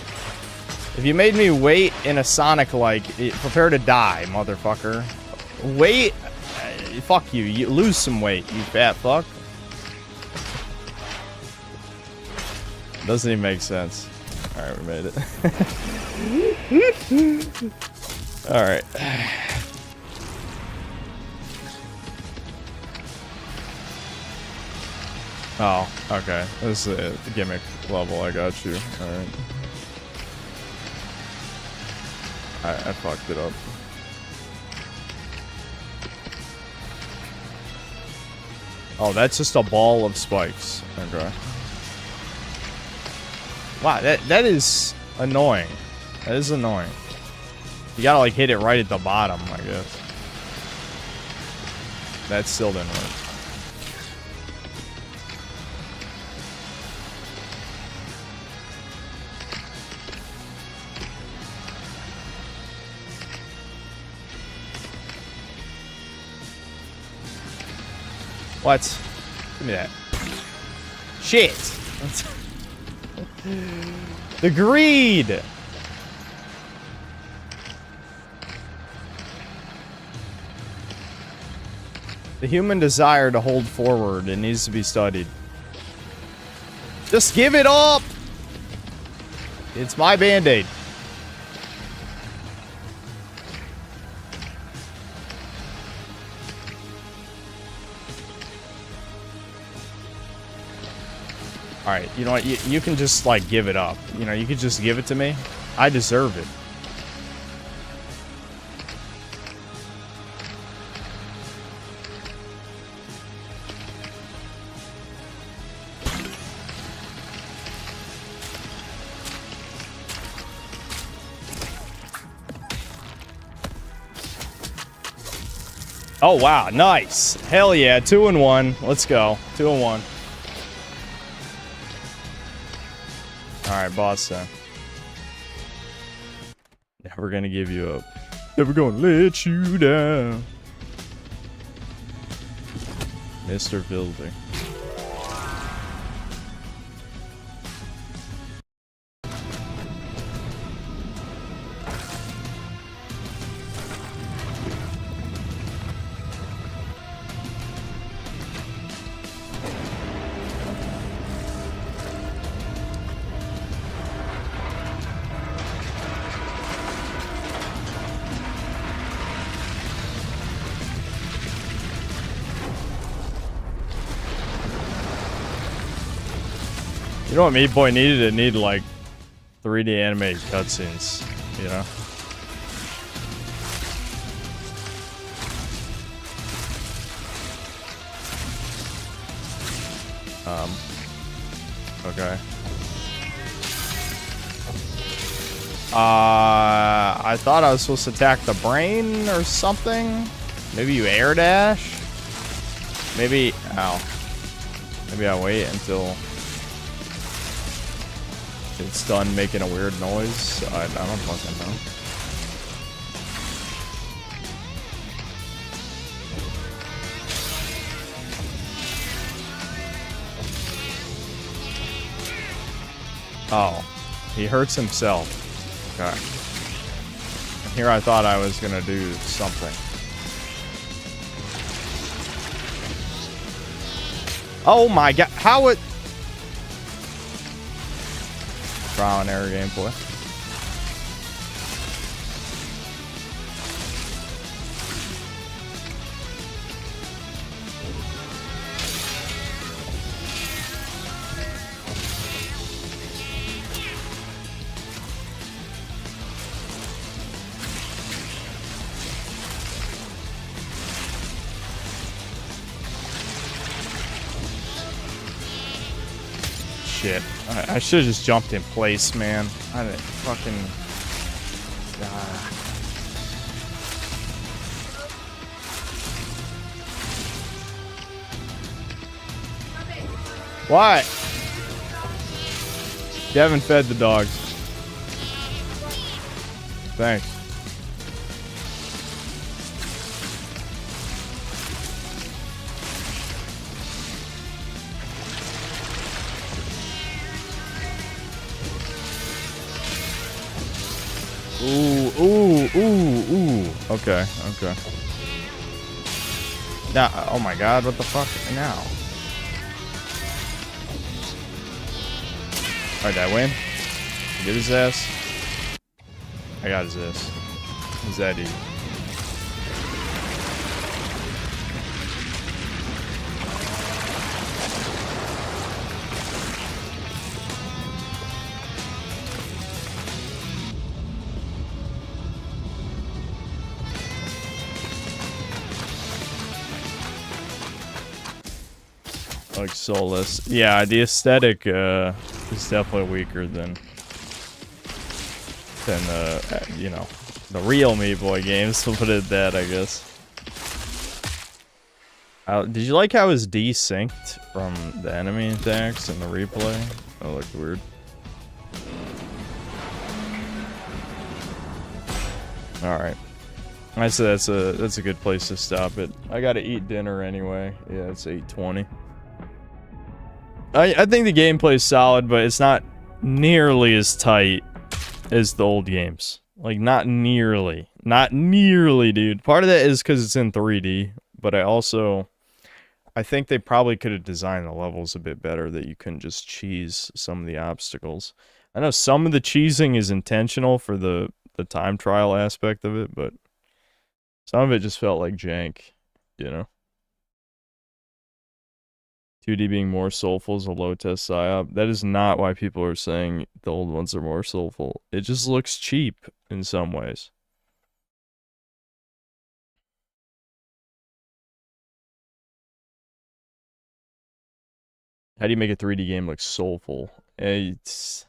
Speaker 1: If you made me wait in a Sonic prepare to die, motherfucker. Wait. Fuck you. You lose some weight, you fat fuck. Doesn't even make sense. Alright, we made it. Alright. Oh, okay. This is a gimmick level. I got you. Alright. I fucked it up. Oh, that's just a ball of spikes. Okay. Wow, that is annoying. That is annoying. You gotta like hit it right at the bottom, I guess. That still didn't work. What? Give me that. Shit! The greed! The human desire to hold forward, it needs to be studied. Just give it up! It's my band-aid. Alright, you know what? You can just, like, give it up. You know, you could just give it to me. I deserve it. Oh, wow. Nice. Hell yeah. 2-1. Let's go. 2-1. Alright, boss time. Never gonna give you up. Never gonna let you down. Mr. Builder. You know what Meatboy needed? It needed like 3D animated cutscenes, you know? Okay. I thought I was supposed to attack the brain or something. Maybe you air dash? Maybe, ow. Maybe I wait until it's done making a weird noise. I don't fucking know. Oh, he hurts himself. Okay. And here I thought I was gonna do something. Oh my god, how it... Trial and error gameplay. Shit. I should have just jumped in place, man. I didn't fucking... What? You haven't fed the dogs. Thanks. Ooh. Okay. Now, oh my god, what the fuck now? Alright, did I win? Get his ass. I got his ass. Who's that dude? Like soulless. Yeah, the aesthetic is definitely weaker than you know, the real Meatboy games. We'll put it at that, I guess. Did you like how it was desynced from the enemy attacks in the replay? That looked weird. All right. I say that's a good place to stop it. I gotta eat dinner anyway. Yeah, it's 8:20. I think the gameplay's solid, but it's not nearly as tight as the old games. Like, not nearly. Not nearly, dude. Part of that is because it's in 3D, but I think they probably could have designed the levels a bit better, that you couldn't just cheese some of the obstacles. I know some of the cheesing is intentional for the time trial aspect of it, but some of it just felt like jank, you know? 2D being more soulful is a low test psyop. That is not why people are saying the old ones are more soulful. It just looks cheap in some ways. How do you make a 3D game look soulful? It's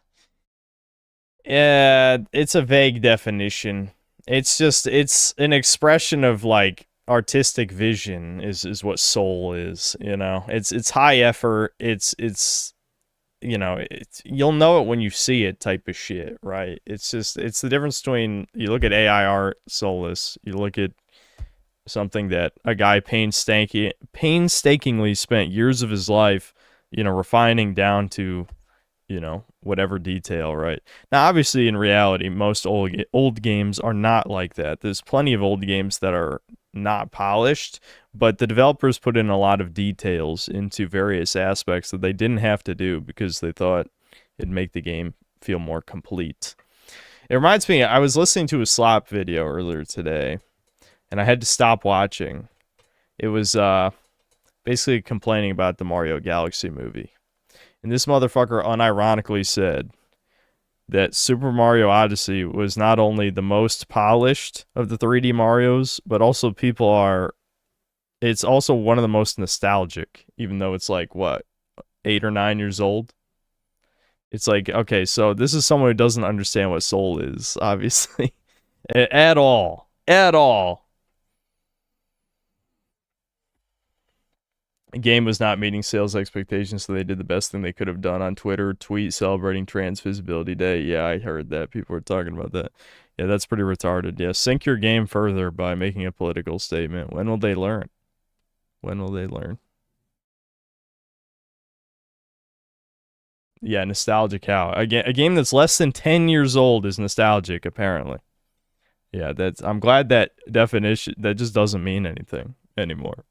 Speaker 1: a vague definition. It's an expression of, like, artistic vision is what soul is, you know. It's high effort. It's you know, you'll know it when you see it type of shit, right? It's the difference between, you look at AI art, soulless. You look at something that a guy painstakingly spent years of his life, you know, refining down to, you know, whatever detail, right? Now, obviously, in reality, most old games are not like that. There's plenty of old games that are not polished, but the developers put in a lot of details into various aspects that they didn't have to do because they thought it'd make the game feel more complete. It reminds me, I was listening to a Slop video earlier today, and I had to stop watching. It was basically complaining about the Mario Galaxy movie. And this motherfucker unironically said that Super Mario Odyssey was not only the most polished of the 3D Marios, but also it's also one of the most nostalgic, even though it's like, what, 8 or 9 years old? It's like, okay, so this is someone who doesn't understand what soul is, obviously. At all. At all. The game was not meeting sales expectations, so they did the best thing they could have done on Twitter. Tweet celebrating Trans Visibility Day. Yeah, I heard that. People were talking about that. Yeah, that's pretty retarded. Yeah, sink your game further by making a political statement. When will they learn? When will they learn? Yeah, nostalgic how? A game that's less than 10 years old is nostalgic, apparently. Yeah, I'm glad that definition, that just doesn't mean anything anymore.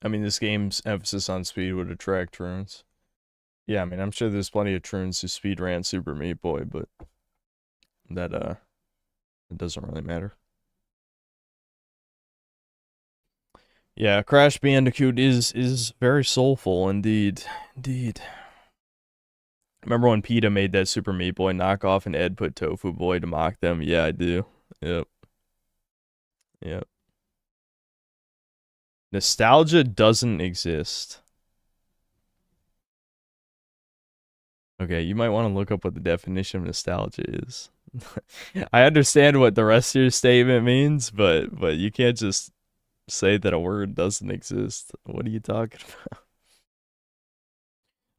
Speaker 1: I mean, this game's emphasis on speed would attract troons. Yeah, I mean, I'm sure there's plenty of troons who speed ran Super Meat Boy, but that it doesn't really matter. Yeah, Crash Bandicoot is very soulful indeed. Indeed. Remember when PETA made that Super Meat Boy knockoff and Ed put Tofu Boy to mock them? Yeah, I do. Yep. Yep. Nostalgia doesn't exist. Okay, you might want to look up what the definition of nostalgia is. I understand what the rest of your statement means, but you can't just say that a word doesn't exist. What are you talking about?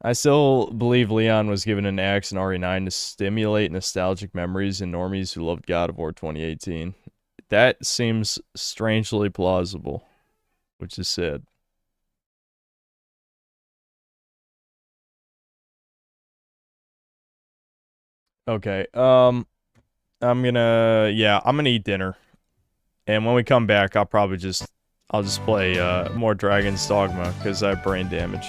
Speaker 1: I still believe Leon was given an axe in RE9 to stimulate nostalgic memories in normies who loved God of War 2018. That seems strangely plausible, which is sad. Okay, I'm gonna eat dinner. And when we come back, I'll just play more Dragon's Dogma, because I have brain damage.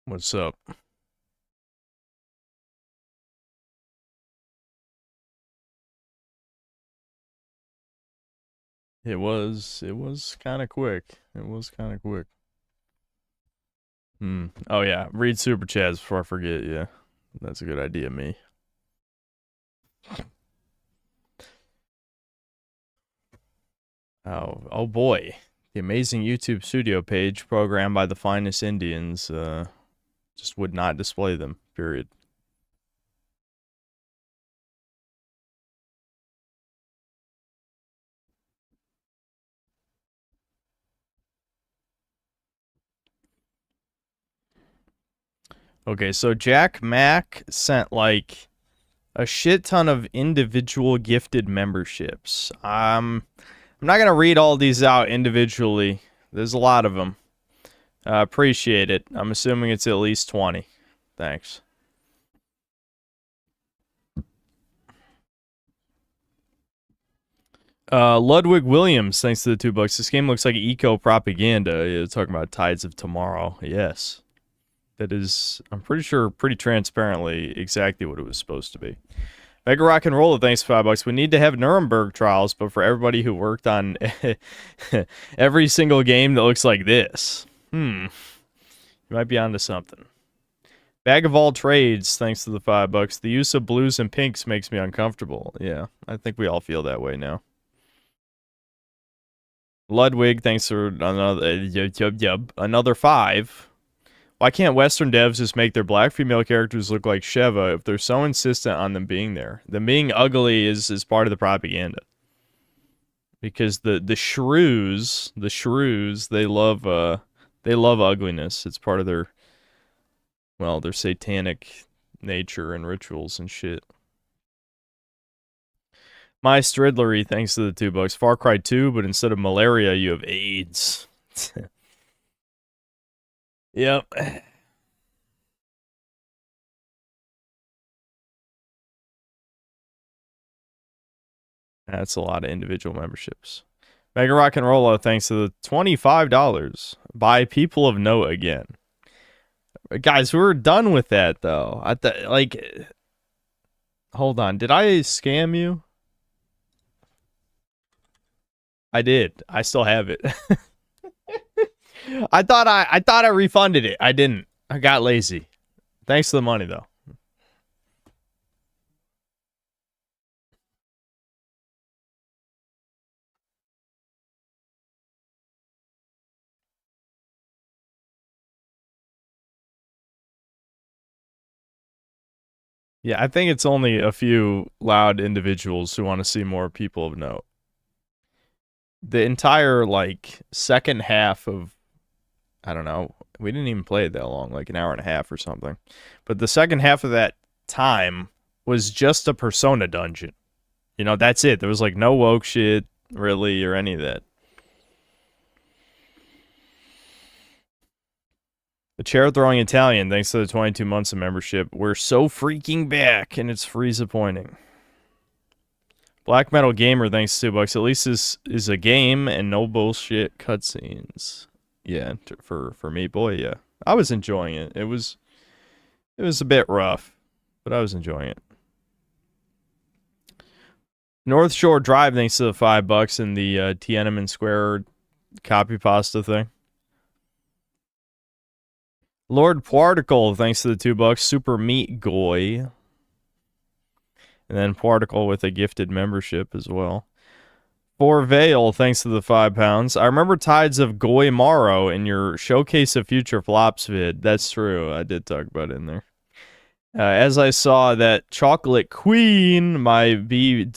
Speaker 1: What's up? It was kind of quick. It was kind of quick. Oh yeah, read super chats before I forget. Yeah, that's a good idea, me. Oh boy, the amazing YouTube studio page programmed by the finest Indians just would not display them. Period. Okay, so Jack Mack sent like a shit ton of individual gifted memberships. I'm not gonna read all these out individually. There's a lot of them. Appreciate it. I'm assuming it's at least 20. Thanks. Ludwig Williams, thanks to the $2. This game looks like eco propaganda. Yeah, talking about Tides of Tomorrow. Yes. That is, I'm pretty sure, pretty transparently exactly what it was supposed to be. Mega Rock and Roll, thanks for $5. We need to have Nuremberg trials, but for everybody who worked on every single game that looks like this. You might be onto something. Bag of all trades, thanks to the $5. The use of blues and pinks makes me uncomfortable. Yeah, I think we all feel that way now. Ludwig, thanks for another 5. Why can't Western devs just make their black female characters look like Sheva if they're so insistent on them being there? Them being ugly is part of the propaganda. Because the shrews, they love ugliness. It's part of their, well, their satanic nature and rituals and shit. My Stridlery, thanks to the $2. Far Cry 2, but instead of malaria, you have AIDS. Yep. That's a lot of individual memberships. Mega Rock and Rolla, thanks to the $25. By people of note again. Guys, we're done with that though. Hold on. Did I scam you? I did. I still have it. I thought I refunded it. I didn't. I got lazy. Thanks for the money though. Yeah, I think it's only a few loud individuals who want to see more people of note. The entire like second half of, I don't know, we didn't even play it that long, like an hour and a half or something. But the second half of that time was just a Persona dungeon. You know, that's it. There was like no woke shit, really, or any of that. The chair throwing Italian, thanks to the 22 months of membership. We're so freaking back, and it's disappointing. Black Metal Gamer, thanks to $2. At least this is a game and no bullshit cutscenes. Yeah, for Meatboy, yeah. I was enjoying it. It was a bit rough, but I was enjoying it. North Shore Drive, thanks to the $5 and the Tiananmen Square copy pasta thing. Lord Particle, thanks to the $2. Super Meat Goy. And then Particle with a gifted membership as well. For Vale, thanks to the £5. I remember Tides of Goy Morrow in your Showcase of Future Flops vid. That's true. I did talk about it in there. As I saw that Chocolate Queen, my be...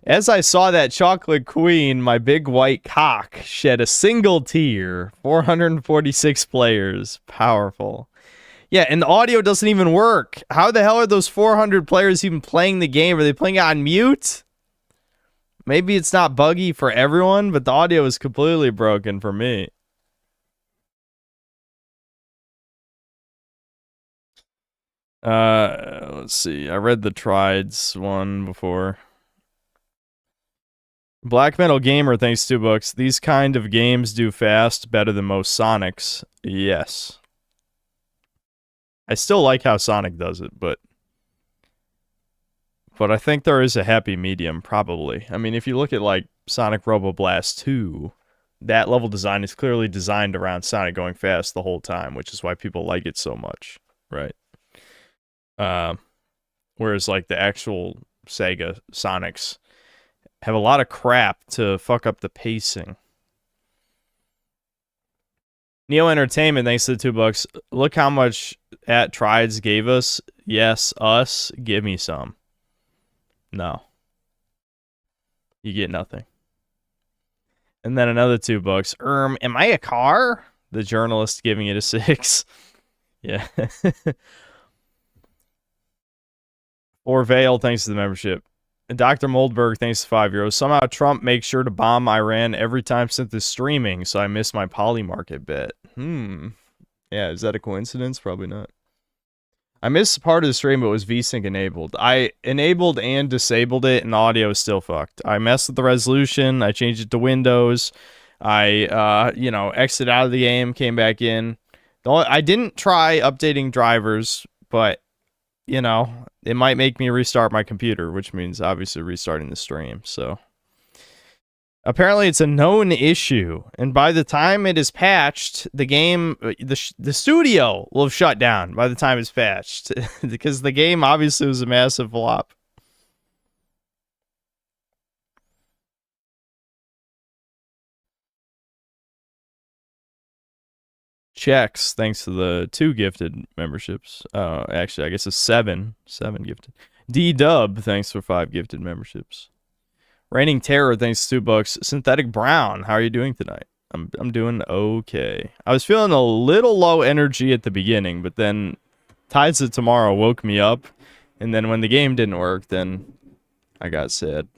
Speaker 1: As I saw that Chocolate Queen, my big white cock shed a single tear. 446 players. Powerful. Yeah, and the audio doesn't even work. How the hell are those 400 players even playing the game? Are they playing it on mute? Maybe it's not buggy for everyone, but the audio is completely broken for me. Let's see. I read the Trides one before. Black Metal Gamer, thanks $2. These kind of games do fast better than most Sonics. Yes. I still like how Sonic does it, but I think there is a happy medium, probably. I mean, if you look at, like, Sonic Robo Blast 2, that level design is clearly designed around Sonic going fast the whole time, which is why people like it so much, right? Whereas, like, the actual Sega Sonics have a lot of crap to fuck up the pacing. Neo Entertainment, thanks to the $2. Look how much at Trides gave us. Yes, us. Give me some. No. You get nothing. And then another $2. Am I a car? The journalist giving it a 6. Yeah. Or Vale, thanks to the membership. And Dr. Moldberg, thanks to €5. Somehow Trump makes sure to bomb Iran every time since the streaming, so I missed my Polymarket bet. Yeah, is that a coincidence? Probably not. I missed part of the stream, but it was VSync enabled. I enabled and disabled it, and the audio is still fucked. I messed with the resolution. I changed it to Windows. I, exited out of the game, came back in. I didn't try updating drivers, but, it might make me restart my computer, which means obviously restarting the stream, so. Apparently it's a known issue, and by the time it is patched, the game, the studio will have shut down by the time it's patched, because the game obviously was a massive flop. Checks, thanks to the 2 gifted memberships. Actually, I guess it's 7 gifted. D-Dub, thanks for 5 gifted memberships. Reigning Terror, thanks to $2. Synthetic Brown, how are you doing tonight? I'm doing okay. I was feeling a little low energy at the beginning, but then Tides of Tomorrow woke me up, and then when the game didn't work, then I got sad.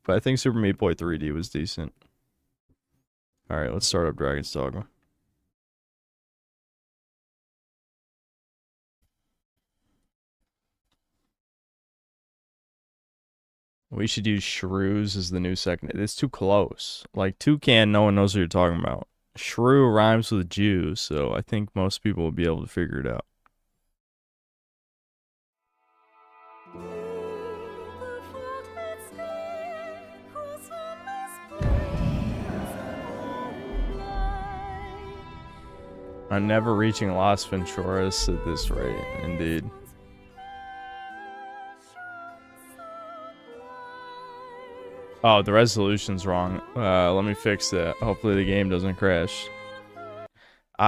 Speaker 1: But I think Super Meat Boy 3D was decent. Alright, let's start up Dragon's Dogma. We should use shrews as the new second. It's too close. Like, toucan, no one knows what you're talking about. Shrew rhymes with Jew, so I think most people will be able to figure it out. I'm never reaching Las Venturas at this rate, indeed. Oh, the resolution's wrong. Let me fix that. Hopefully the game doesn't crash.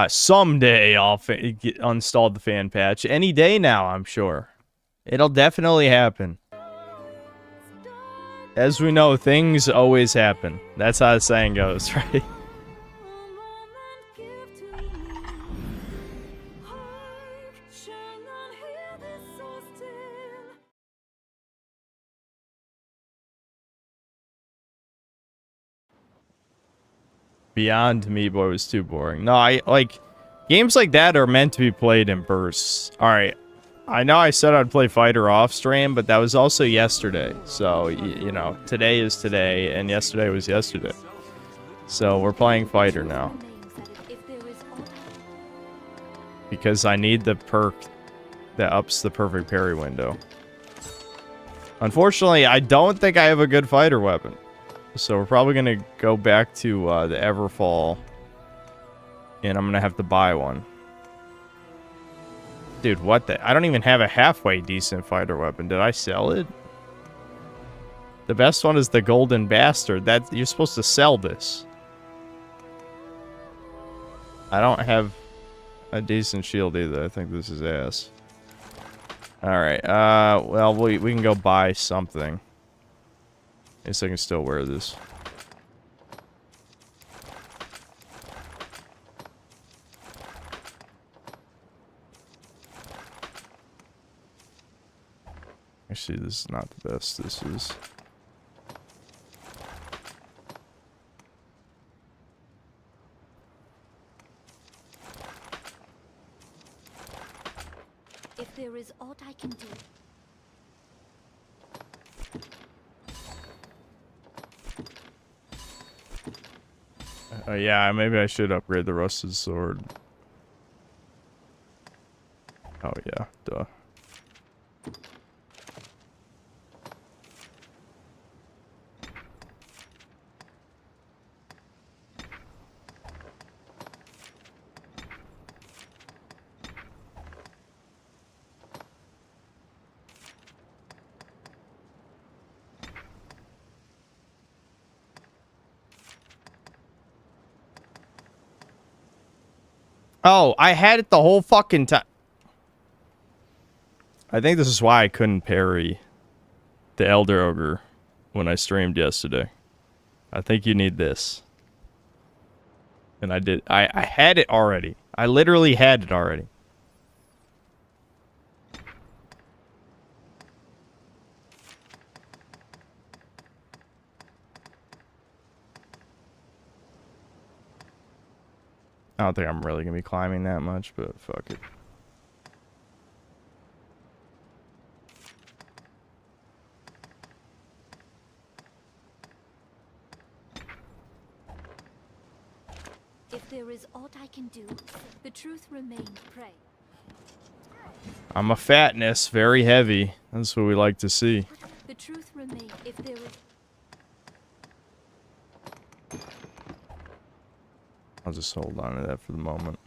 Speaker 1: Someday I'll install the fan patch. Any day now, I'm sure. It'll definitely happen. As we know, things always happen. That's how the saying goes, right? Beyond Meatboy was too boring. No, games like that are meant to be played in bursts. Alright, I know I said I'd play Fighter off stream, but that was also yesterday. So, today is today, and yesterday was yesterday. So, we're playing Fighter now. Because I need the perk that ups the perfect parry window. Unfortunately, I don't think I have a good fighter weapon. So we're probably going to go back to the Everfall. And I'm going to have to buy one. Dude, what the? I don't even have a halfway decent fighter weapon. Did I sell it? The best one is the Golden Bastard. You're supposed to sell this. I don't have a decent shield either. I think this is ass. Alright, well, we can go buy something. I guess I can still wear this. Actually, this is not the best. This is...
Speaker 7: If there is aught I can do.
Speaker 1: Yeah, maybe I should upgrade the rusted sword. Oh yeah, duh. Oh, I had it the whole fucking time. I think this is why I couldn't parry the Elder Ogre when I streamed yesterday. I think you need this. And I did. I had it already. I literally had it already. I don't think I'm really going to be climbing that much, but fuck it.
Speaker 7: If there is aught I can do, the truth remains, pray.
Speaker 1: I'm a fatness, very heavy. That's what we like to see.
Speaker 7: The truth remains. If there is...
Speaker 1: I'll just hold on to that for the moment.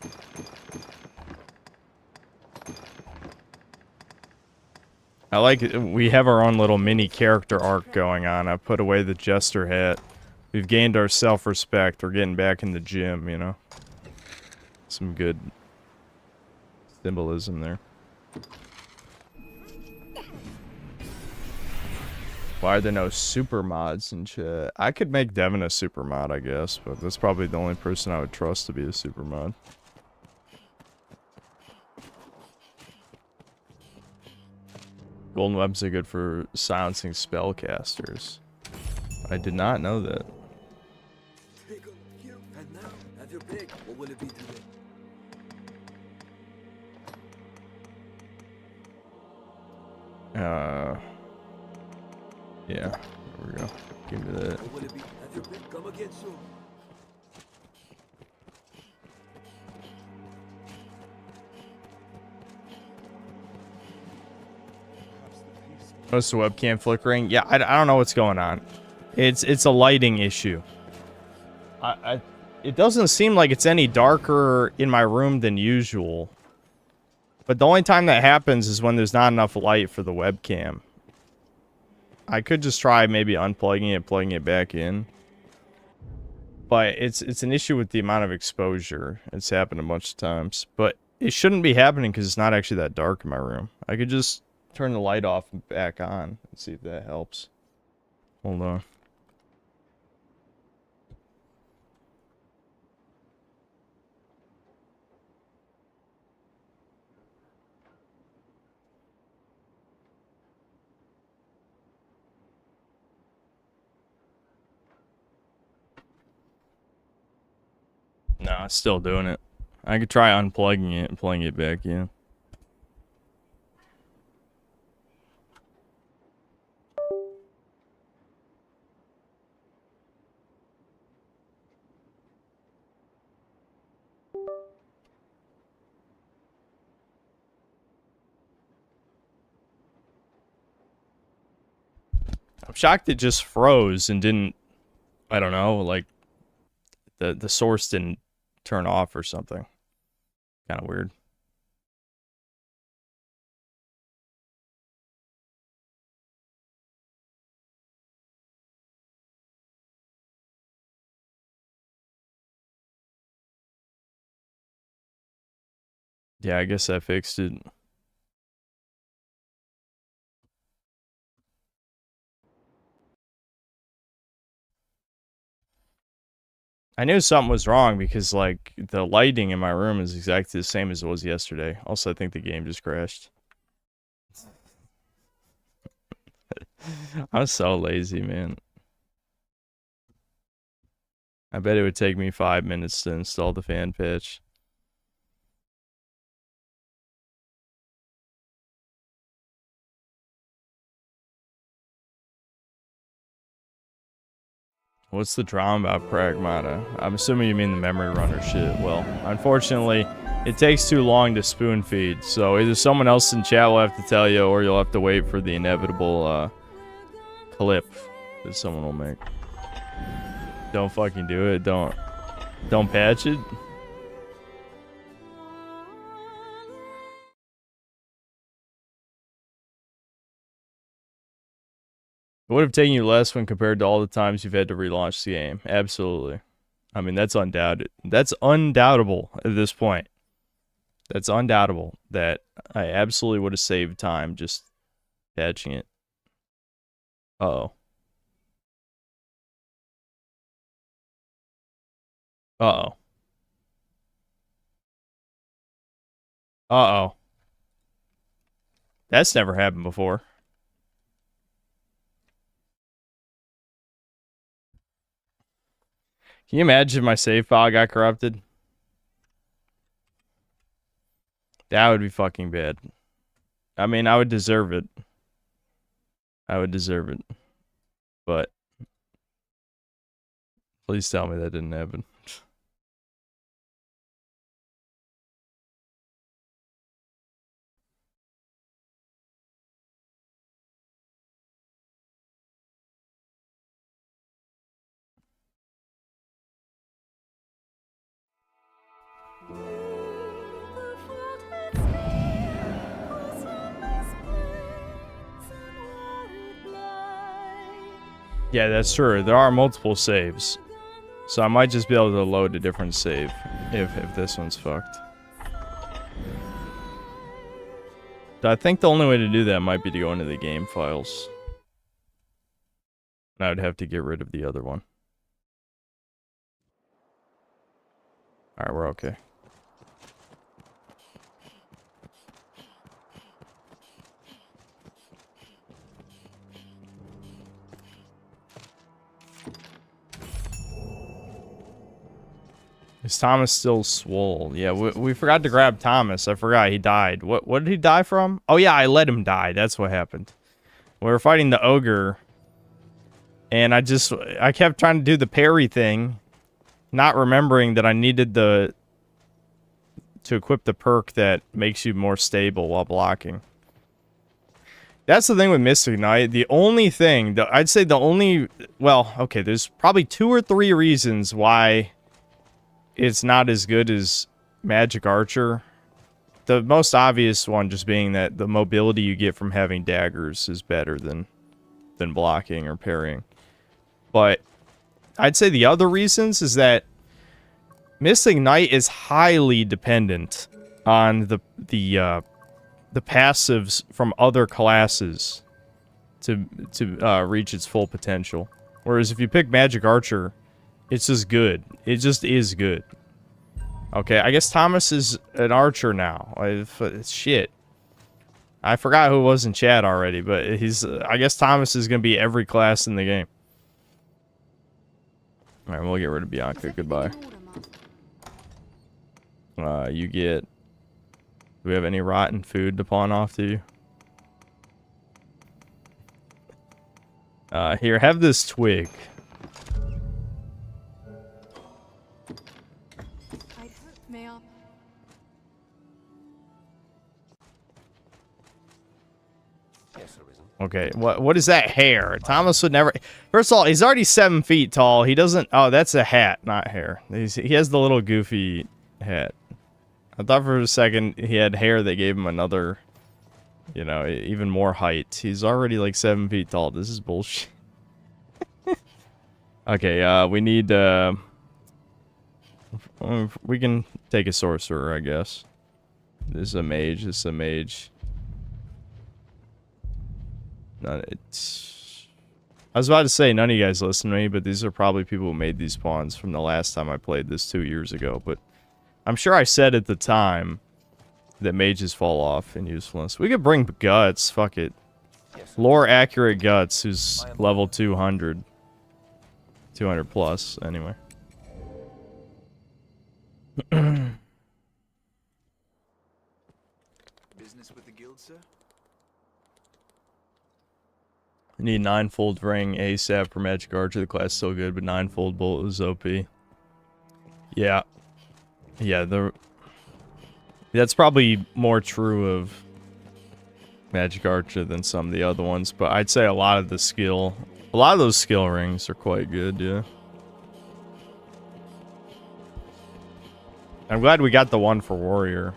Speaker 1: I like it. We have our own little mini character arc going on. I put away the jester hat. We've gained our self-respect. We're getting back in the gym, you know? Some good symbolism there. Why are there no super mods in chat? I could make Devin a super mod, I guess, but that's probably the only person I would trust to be a super mod. Golden webs are good for silencing spellcasters. I did not know that.
Speaker 8: Take a here and now. Have your pick. What will it be today?
Speaker 1: Yeah, there we go. Give me that.
Speaker 8: What will it be? Have your pick. Come again soon.
Speaker 1: Notice the webcam flickering. Yeah, I don't know what's going on. It's a lighting issue. It doesn't seem like it's any darker in my room than usual. But the only time that happens is when there's not enough light for the webcam. I could just try maybe unplugging it, plugging it back in. But it's an issue with the amount of exposure. It's happened a bunch of times. But it shouldn't be happening because it's not actually that dark in my room. I could just turn the light off and back on and see if that helps. Hold on. No, it's still doing it. I could try unplugging it and plugging it back in. I'm shocked it just froze and didn't, I don't know, like the source didn't turn off or something. Kind of weird. Yeah, I guess I fixed it. I knew something was wrong because, like, the lighting in my room is exactly the same as it was yesterday. Also, I think the game just crashed. I'm so lazy, man. I bet it would take me 5 minutes to install the fan patch. What's the drama about Pragmata? I'm assuming you mean the memory runner shit. Well, unfortunately, it takes too long to spoon feed, so either someone else in chat will have to tell you, or you'll have to wait for the inevitable clip that someone will make. Don't fucking do it. Don't patch it. It would have taken you less when compared to all the times you've had to relaunch the game. Absolutely. I mean, that's undoubted. That's undoubtable at this point. That's undoubtable that I absolutely would have saved time just patching it. Uh-oh. Uh-oh. Uh-oh. That's never happened before. Can you imagine if my save file got corrupted? That would be fucking bad. I mean, I would deserve it. I would deserve it. But please tell me that didn't happen. Yeah, that's true. There are multiple saves. So I might just be able to load a different save if this one's fucked. So I think the only way to do that might be to go into the game files. And I would have to get rid of the other one. Alright, we're okay. Is Thomas still swole? Yeah, we forgot to grab Thomas. I forgot he died. What did he die from? Oh yeah, I let him die. That's what happened. We were fighting the ogre, and I kept trying to do the parry thing, not remembering that I needed to equip the perk that makes you more stable while blocking. That's the thing with Mystic Knight. The only thing, I'd say the only, well, okay, there's probably 2 or 3 reasons why it's not as good as Magic Archer. The most obvious one just being that the mobility you get from having daggers is better than blocking or parrying. But I'd say the other reasons is that Mystic Knight is highly dependent on the passives from other classes to reach its full potential. Whereas if you pick Magic Archer, it's just good. It just is good. Okay, I guess Thomas is an archer now. Shit. I forgot who was in chat already, but I guess Thomas is going to be every class in the game. Alright, we'll get rid of Bianca. Goodbye. You get... Do we have any rotten food to pawn off to you? Here, have this twig. Okay, what is that hair? Thomas would never... First of all, he's already 7 feet tall. He doesn't... Oh, that's a hat, not hair. He has the little goofy hat. I thought for a second he had hair that gave him another, you know, even more height. He's already like 7 feet tall. This is bullshit. Okay, we need... we can take a sorcerer, I guess. This is a mage. This is a mage. It's... I was about to say none of you guys listen to me, but these are probably people who made these pawns from the last time I played this 2 years ago. But I'm sure I said at the time that mages fall off in usefulness. We could bring Guts. Fuck it. Lore accurate Guts, who's level 200. 200 plus, anyway.
Speaker 8: Business with the guild, sir?
Speaker 1: You need 9-fold ring ASAP for Magic Archer. The class is still good, but 9-fold bolt is OP. Yeah. Yeah, that's probably more true of Magic Archer than some of the other ones, but I'd say a lot of those skill rings are quite good, yeah. I'm glad we got the one for Warrior.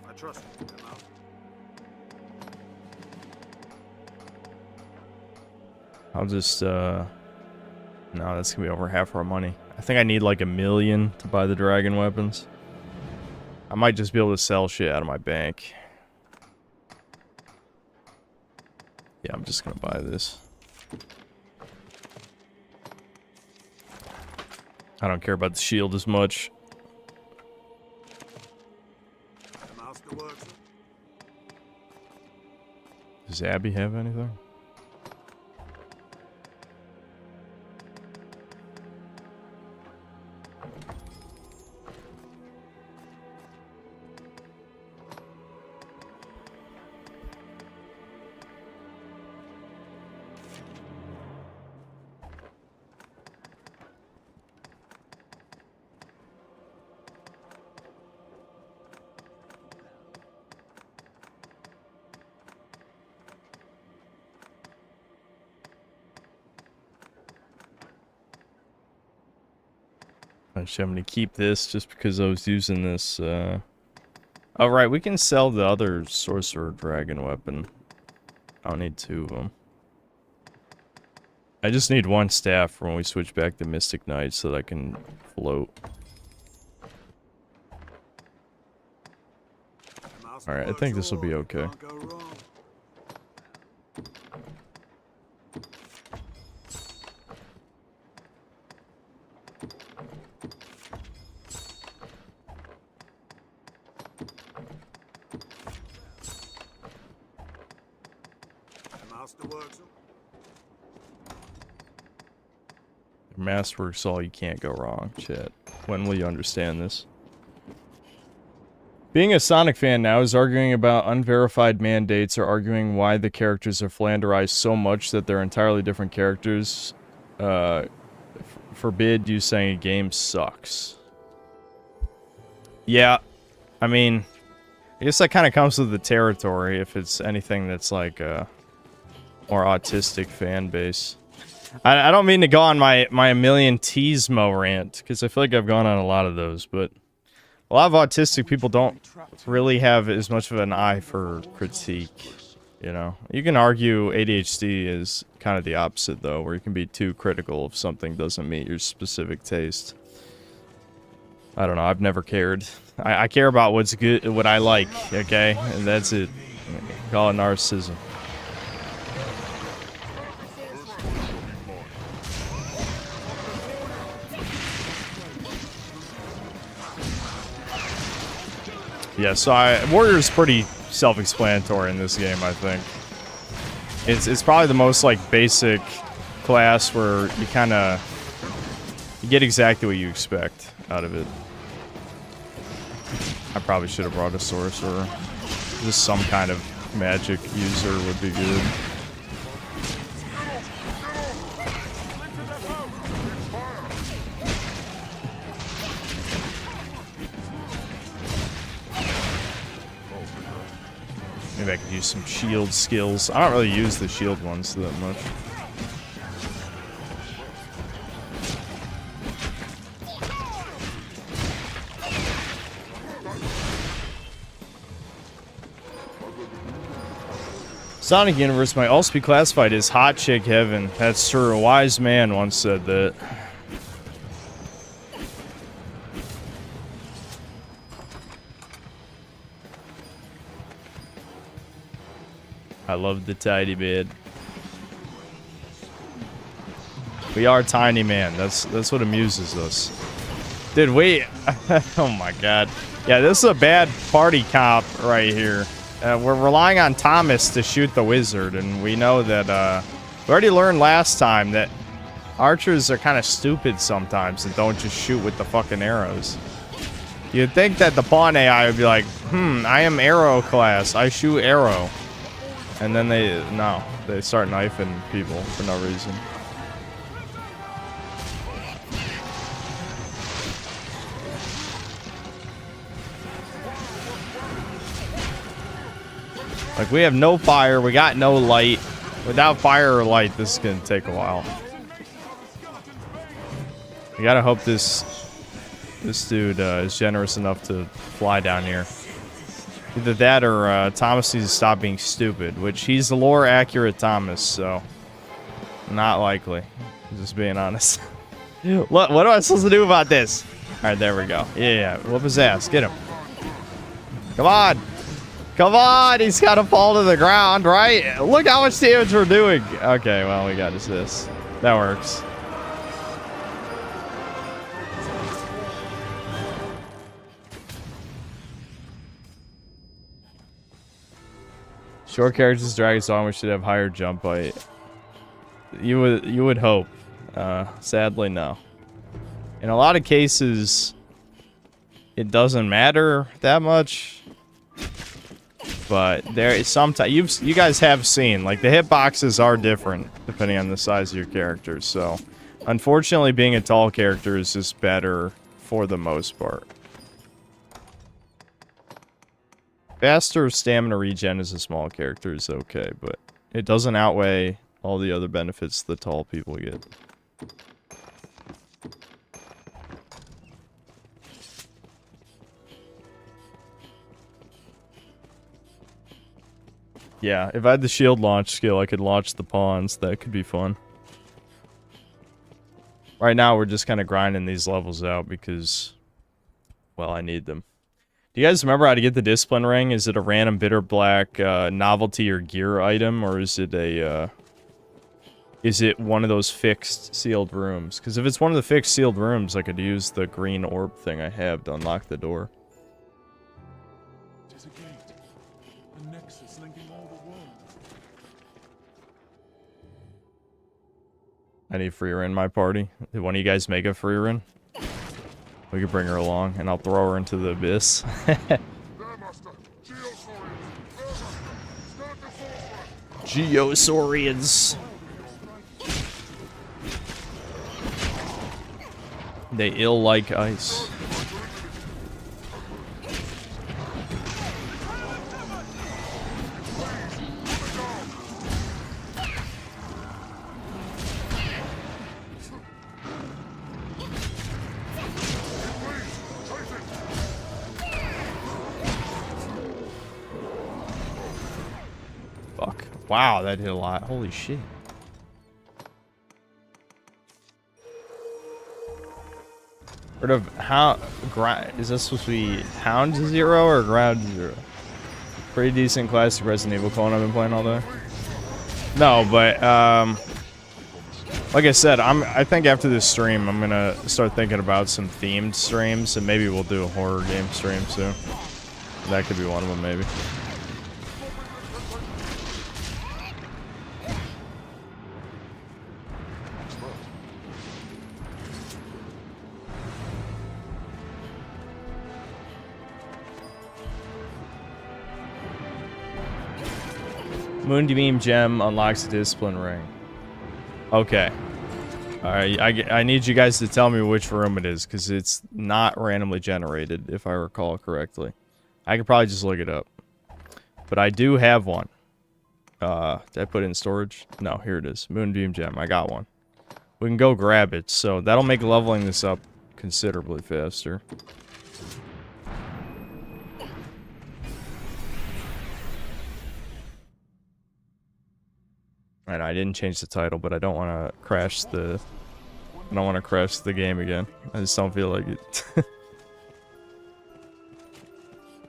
Speaker 8: I trust you.
Speaker 1: I'll just, no, that's gonna be over half our money. I think I need like $1 million to buy the dragon weapons. I might just be able to sell shit out of my bank. Yeah, I'm just gonna buy this. I don't care about the shield as much. Does Abby have anything? Actually, I'm gonna keep this just because I was using this, Oh, right, we can sell the other Sorcerer Dragon weapon. I don't need 2 of them. I just need 1 staff for when we switch back to Mystic Knight so that I can float. Alright, I think this will be okay. Masterworks all you can't go wrong, chat. When will you understand this? Being a Sonic fan now is arguing about unverified mandates or arguing why the characters are flanderized so much that they're entirely different characters. Forbid you saying a game sucks. Yeah, I mean, I guess that kind of comes with the territory if it's anything that's like a more autistic fan base. I don't mean to go on my 𝐿 million 𝐶𝐿𝐇𝐻𝐿 rant, because I feel like I've gone on a lot of those, but a lot of autistic people don't really have as much of an eye for critique, you know? You can argue ADHD is kind of the opposite, though, where you can be too critical if something doesn't meet your specific taste. I don't know, I've never cared. I care about what's good, what I like, okay? And that's it. Call it narcissism. Yeah, so Warrior's pretty self-explanatory in this game, I think. It's probably the most, like, basic class where you kind of... You get exactly what you expect out of it. I probably should have brought a sorcerer. Just some kind of magic user would be good. Maybe I could use some shield skills. I don't really use the shield ones that much. Sonic Universe might also be classified as hot chick heaven. That's true. A wise man once said that. I love the tiny man. We are tiny man. That's what amuses us. Dude, we... oh my god. Yeah, this is a bad party cop right here. We're relying on Thomas to shoot the wizard, and we know that, we already learned last time that archers are kind of stupid sometimes and don't just shoot with the fucking arrows. You'd think that the pawn AI would be like, I am arrow class. I shoot arrow. And then they start knifing people for no reason. Like, we have no fire, we got no light. Without fire or light, this is gonna take a while. You gotta hope this dude is generous enough to fly down here. Either that or Thomas needs to stop being stupid, which he's the lore accurate Thomas, so not likely. Just being honest. What am I supposed to do about this? Alright, there we go. Yeah, whoop his ass. Get him. Come on! Come on! He's gotta fall to the ground, right? Look how much damage we're doing! Okay, well, we got assist. That works. Short characters drag song, we should have higher jump height. You would hope. Sadly, no. In a lot of cases, it doesn't matter that much. But there is sometimes you guys have seen, like, the hitboxes are different depending on the size of your characters. So, unfortunately, being a tall character is just better for the most part. Faster stamina regen as a small character is okay, but it doesn't outweigh all the other benefits the tall people get. Yeah, if I had the shield launch skill, I could launch the pawns. That could be fun. Right now, we're just kind of grinding these levels out because, well, I need them. Do you guys remember how to get the discipline ring? Is it a random bitter black novelty or gear item, or is it a is it one of those fixed sealed rooms? Because if it's one of the fixed sealed rooms, I could use the green orb thing I have to unlock the door.
Speaker 6: It is a gate, a nexus linking all the world.
Speaker 1: I need Freer in my party. Did one of you guys make a Freer in? We could bring her along, and I'll throw her into the abyss. Geosaurians. They ill like ice. Fuck. Wow, that hit a lot. Holy shit. Sort of how is this supposed to be Hound Zero or Ground Zero? Pretty decent classic Resident Evil clone I've been playing all day. No, but like I said, I think after this stream I'm gonna start thinking about some themed streams, and maybe we'll do a horror game stream soon. That could be one of them, maybe. Moonbeam gem unlocks the discipline ring. Okay. Alright, I need you guys to tell me which room it is, because it's not randomly generated, if I recall correctly. I could probably just look it up. But I do have one. Did I put it in storage? No, here it is. Moonbeam gem. I got one. We can go grab it, so that'll make leveling this up considerably faster. And I didn't change the title, but I don't want to crash the game again. I just don't feel like it.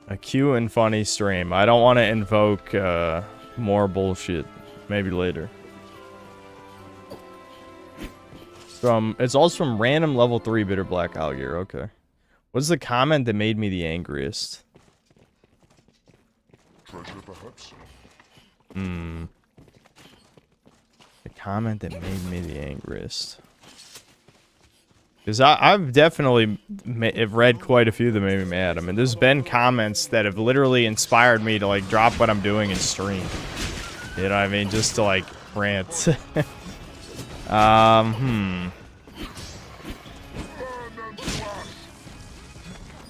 Speaker 1: A cute and funny stream. I don't want to invoke more bullshit. Maybe later. It's also from random level 3 bitter black alligator. Okay. What's the comment that made me the angriest?
Speaker 6: Treasure, perhaps?
Speaker 1: The comment that made me the angriest. Because I've definitely have read quite a few that made me mad. I mean, there's been comments that have literally inspired me to, like, drop what I'm doing in stream. You know what I mean? Just to, like, rant.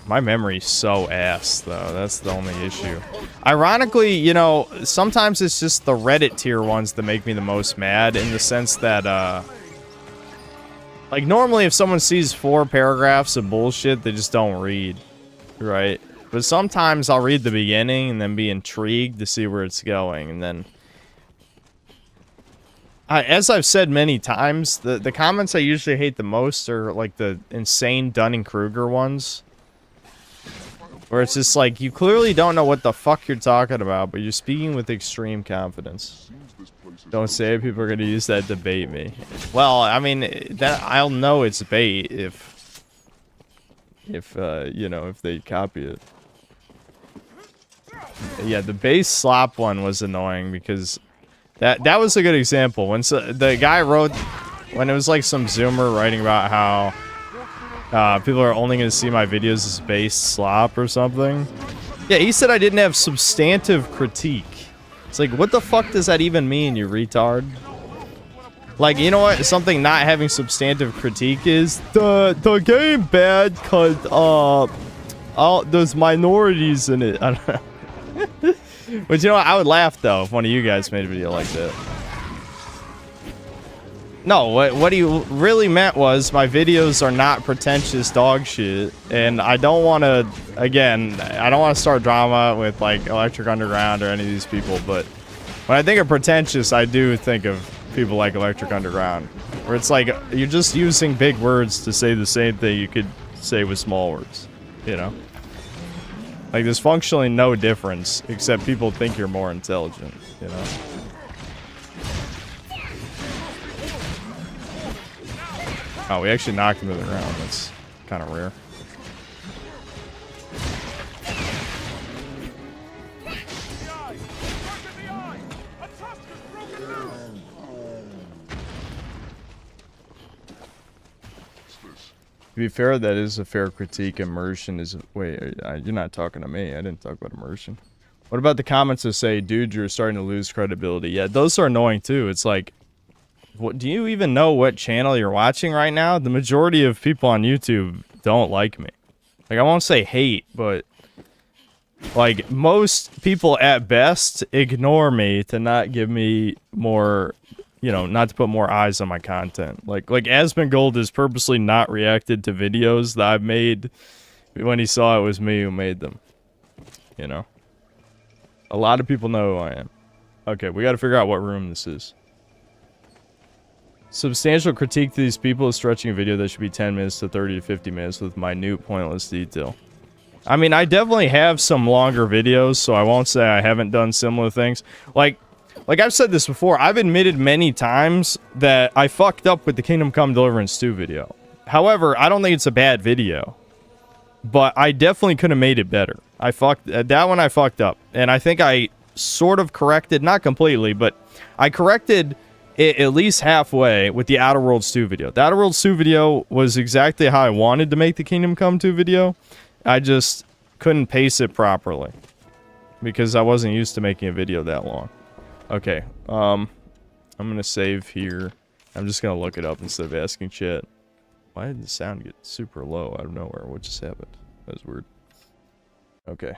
Speaker 1: My memory's so ass, though. That's the only issue. Ironically, you know, sometimes it's just the Reddit tier ones that make me the most mad, in the sense that, like, normally if someone sees 4 paragraphs of bullshit, they just don't read, right? But sometimes I'll read the beginning and then be intrigued to see where it's going, and then... as I've said many times, the comments I usually hate the most are, like, the insane Dunning-Kruger ones. Where it's just like, you clearly don't know what the fuck you're talking about, but you're speaking with extreme confidence. Don't say it, people are gonna use that to bait me. Well, I mean, that I'll know it's bait if you know, if they copy it. Yeah, the base slop one was annoying because that was a good example. When the guy wrote, when it was like some Zoomer writing about how people are only going to see my videos as base slop or something. Yeah, he said I didn't have substantive critique. It's like, what the fuck does that even mean, you retard? Like, you know what? Something not having substantive critique is the game bad cause there's minorities in it. I don't know. But you know what? I would laugh though if one of you guys made a video like that. No, what he really meant was my videos are not pretentious dog shit, and I don't want to, again, I don't want to start drama with, like, Electric Underground or any of these people, but when I think of pretentious, I do think of people like Electric Underground, where it's like, you're just using big words to say the same thing you could say with small words, you know? Like, there's functionally no difference, except people think you're more intelligent, you know? Oh, we actually knocked him to the ground. That's kind of rare. To be fair, that is a fair critique. Immersion is... Wait, you're not talking to me. I didn't talk about immersion. What about the comments that say, dude, you're starting to lose credibility? Yeah, those are annoying too. It's like... What, do you even know what channel you're watching right now? The majority of people on YouTube don't like me. Like, I won't say hate, but... Like, most people at best ignore me to not give me more... You know, not to put more eyes on my content. Like Asmongold has purposely not reacted to videos that I've made when he saw it was me who made them. You know? A lot of people know who I am. Okay, we gotta figure out what room this is. Substantial critique to these people is stretching a video that should be 10 minutes to 30 to 50 minutes with minute, pointless detail. I mean, I definitely have some longer videos, so I won't say I haven't done similar things. Like I've said this before, I've admitted many times that I fucked up with the Kingdom Come Deliverance 2 video. However, I don't think it's a bad video. But I definitely could have made it better. That one I fucked up. And I think I sort of corrected, not completely, but I corrected it at least halfway with the Outer Worlds 2 video. The Outer Worlds 2 video was exactly how I wanted to make the Kingdom Come 2 video. I just couldn't pace it properly. Because I wasn't used to making a video that long. Okay, I'm gonna save here. I'm just gonna look it up instead of asking chat. Why did the sound get super low out of nowhere? What just happened? That was weird. Okay.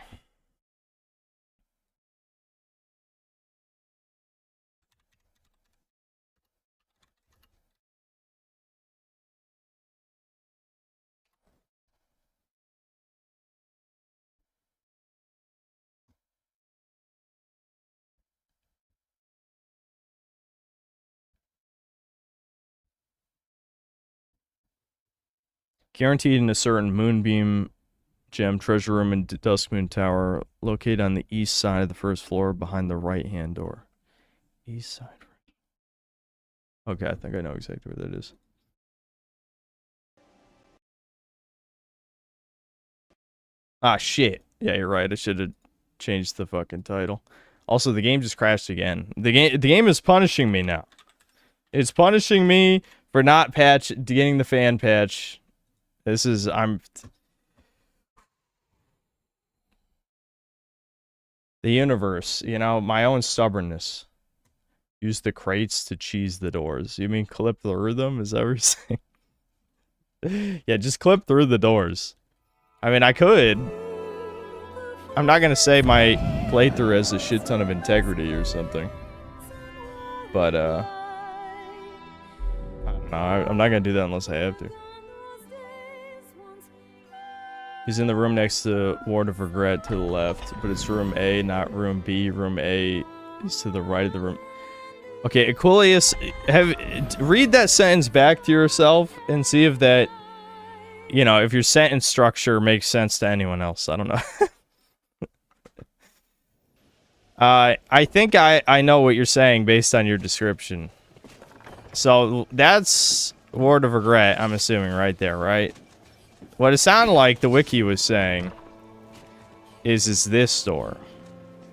Speaker 1: Guaranteed in a certain Moonbeam Gem treasure room in Duskmoon Tower, located on the east side of the first floor behind the right-hand door. East side. Okay, I think I know exactly where that is. Ah, shit. Yeah, you're right. I should have changed the fucking title. Also, the game just crashed again. The game is punishing me now. It's punishing me for not getting the fan patch This is, the universe, you know, my own stubbornness. Use the crates to cheese the doors. You mean clip through them? Is that what you're saying? Yeah, just clip through the doors. I mean, I could. I'm not gonna say my playthrough has a shit ton of integrity or something. But, I don't know. I'm not gonna do that unless I have to. He's in the room next to Ward of Regret to the left, but it's room A, not room B. Room A is to the right of the room. Okay, 𝐂𝐸𝐿, read that sentence back to yourself and see if that, you know, if your sentence structure makes sense to anyone else. I don't know. I think I know what you're saying based on your description. So that's Ward of Regret, I'm assuming, right there, right? What it sounded like the wiki was saying is this door.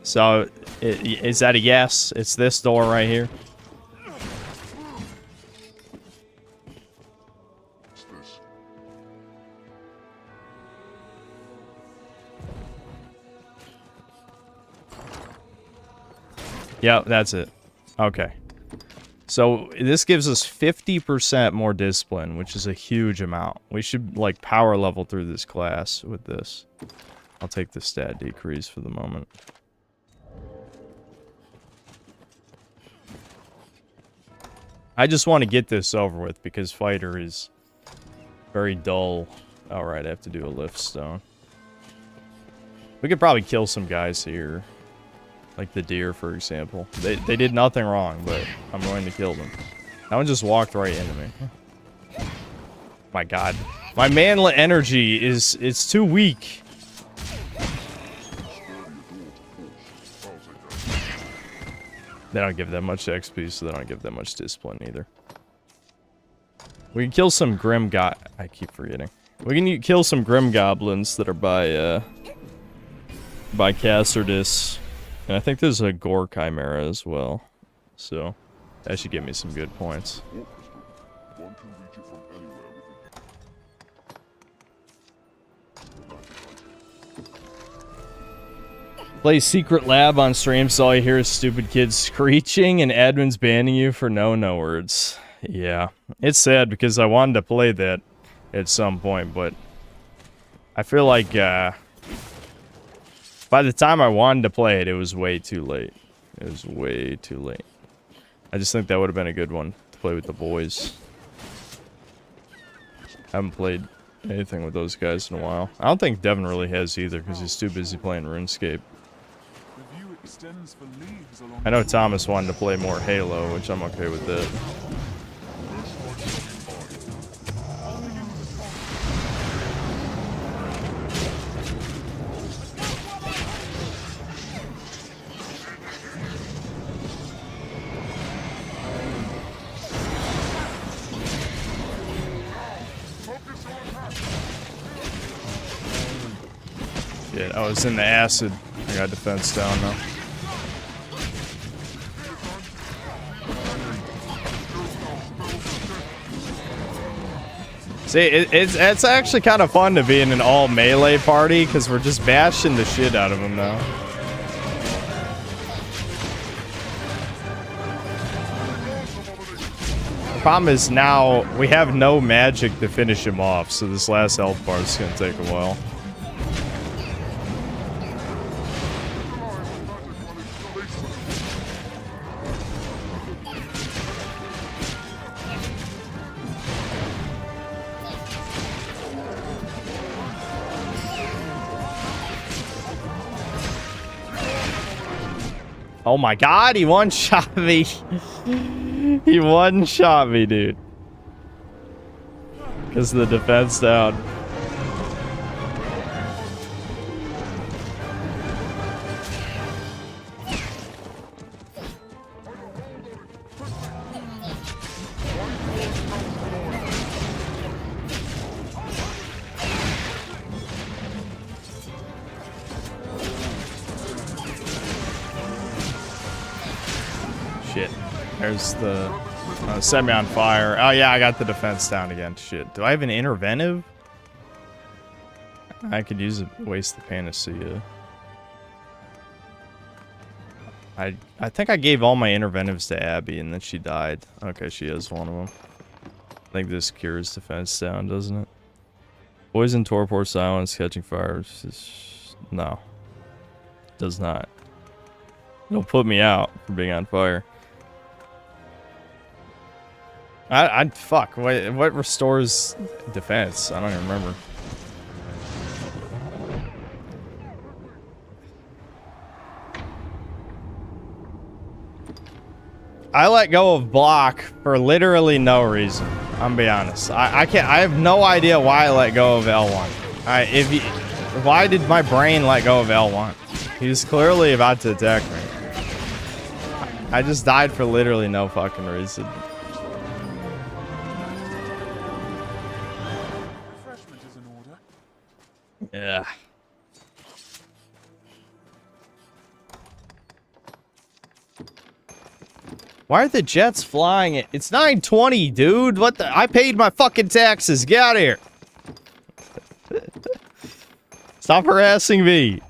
Speaker 1: So, is that a yes? It's this door right here? Yep, that's it. Okay. So, this gives us 50% more discipline, which is a huge amount. We should, like, power level through this class with this. I'll take the stat decrease for the moment. I just want to get this over with because fighter is very dull. Alright, I have to do a lift stone. We could probably kill some guys here. Like the deer, for example. They did nothing wrong, but I'm going to kill them. That one just walked right into me. My god. My manlet energy is... it's too weak. They don't give that much XP, so they don't give that much discipline either. We can kill some grim I keep forgetting. We can kill some grim goblins that are by Cassardis. And I think there's a gore chimera as well. So, that should give me some good points. Play Secret Lab on stream, so all you hear is stupid kids screeching and admins banning you for no words. Yeah. It's sad because I wanted to play that at some point, but I feel like by the time I wanted to play it, it was way too late. It was way too late. I just think that would have been a good one to play with the boys. I haven't played anything with those guys in a while. I don't think Devin really has either because he's too busy playing RuneScape. I know Thomas wanted to play more Halo, which I'm okay with that. Shit, I was in the acid. I got defense down now. See, it's actually kind of fun to be in an all melee party because we're just bashing the shit out of them now. The problem is now we have no magic to finish him off, so this last health bar is gonna take a while. Oh my god, he one-shot me. He one-shot me, dude. Because of the defense down. There's the set me on fire. Oh yeah, I got the defense down again. Shit. Do I have an interventive? I could use a waste the panacea. I think I gave all my interventives to Abby and then she died. Okay, she is one of them. I think this cures defense down, doesn't it? Poison, torpor, silence, catching fire. No. Does not. It'll put me out for being on fire. Fuck. What restores defense? I don't even remember. I let go of block for literally no reason. I'm be honest. I can't. I have no idea why I let go of L1. Why did my brain let go of L1? He was clearly about to attack me. I just died for literally no fucking reason.
Speaker 6: Refreshment is in order.
Speaker 1: Yeah. Why are the jets flying it? It's 9:20, dude. What the? I paid my fucking taxes. Get out of here. Stop harassing me.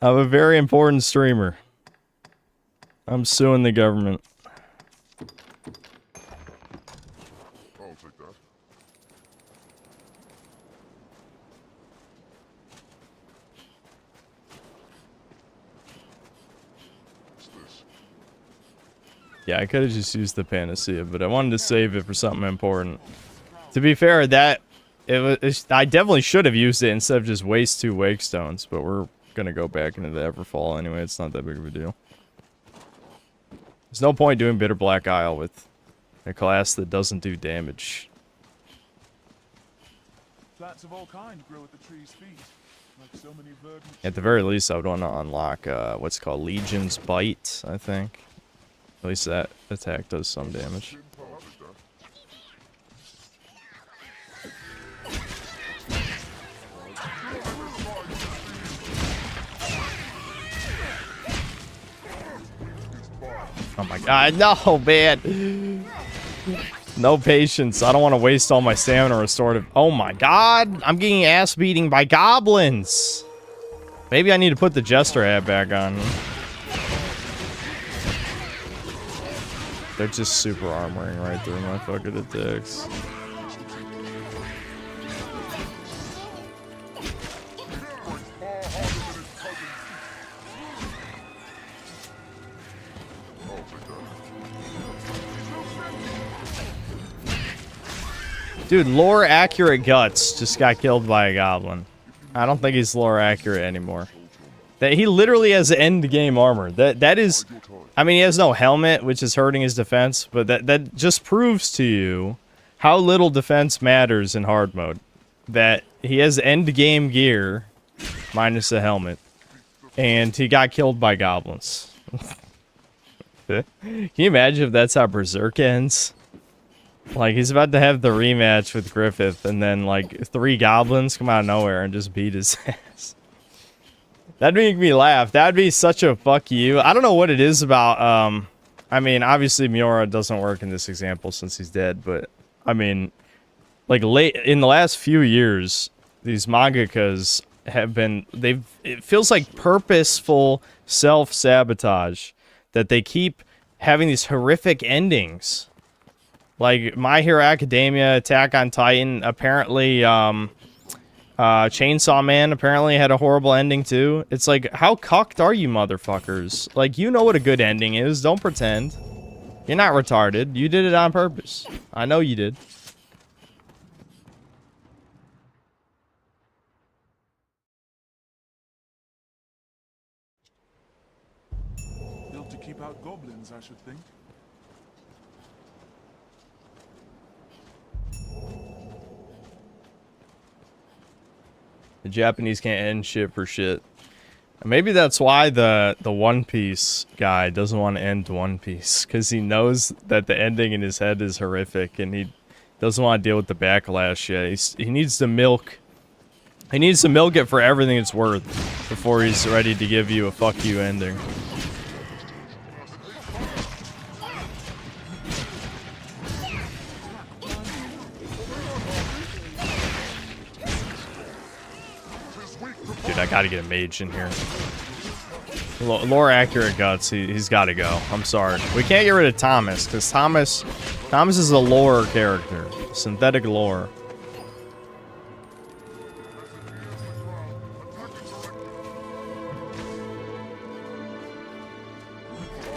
Speaker 1: I'm a very important streamer. I'm suing the government.
Speaker 6: I'll take that. What's this?
Speaker 1: Yeah, I could have just used the panacea, but I wanted to save it for something important. To be fair, I definitely should have used it instead of just waste 2 wake stones, but we're gonna go back into the Everfall anyway. It's not that big of a deal. There's no point doing Bitter Black Isle with a class that doesn't do damage.
Speaker 6: Plants of all kinds grow at the tree's feet, like so many verdant.
Speaker 1: At the very least, I would want to unlock what's called Legion's Bite, I think. At least that attack does some damage. Oh my god, no, man. No patience. I don't want to waste all my stamina restorative. Oh my god, I'm getting ass beating by goblins. Maybe I need to put the Jester hat back on. They're just super armoring right through my fucking attacks. Dude, lore accurate Guts just got killed by a goblin. I don't think he's lore accurate anymore. That he literally has end game armor. That is, I mean, he has no helmet, which is hurting his defense, but that just proves to you how little defense matters in hard mode. That he has end game gear minus a helmet, and he got killed by goblins. Can you imagine if that's how Berserk ends? Like, he's about to have the rematch with Griffith, and then, like, 3 goblins come out of nowhere and just beat his ass. That'd make me laugh. That'd be such a fuck you. I don't know what it is about, I mean, obviously Miura doesn't work in this example since he's dead, but, I mean, like, in the last few years, these mangakas have been, it feels like purposeful self-sabotage that they keep having these horrific endings. Like, My Hero Academia, Attack on Titan, apparently, Chainsaw Man apparently had a horrible ending, too. It's like, how cucked are you motherfuckers? Like, you know what a good ending is. Don't pretend. You're not retarded. You did it on purpose. I know you did.
Speaker 6: Built to keep out goblins, I should think.
Speaker 1: The Japanese can't end shit for shit. And maybe that's why the One Piece guy doesn't want to end One Piece, because he knows that the ending in his head is horrific, and he doesn't want to deal with the backlash yet. He needs to milk. He needs to milk it for everything it's worth before he's ready to give you a fuck you ending. dude, I gotta get a mage in here. Lore accurate guts, he's gotta go. I'm sorry. We can't get rid of Thomas, because Thomas is a lore character. Synthetic lore.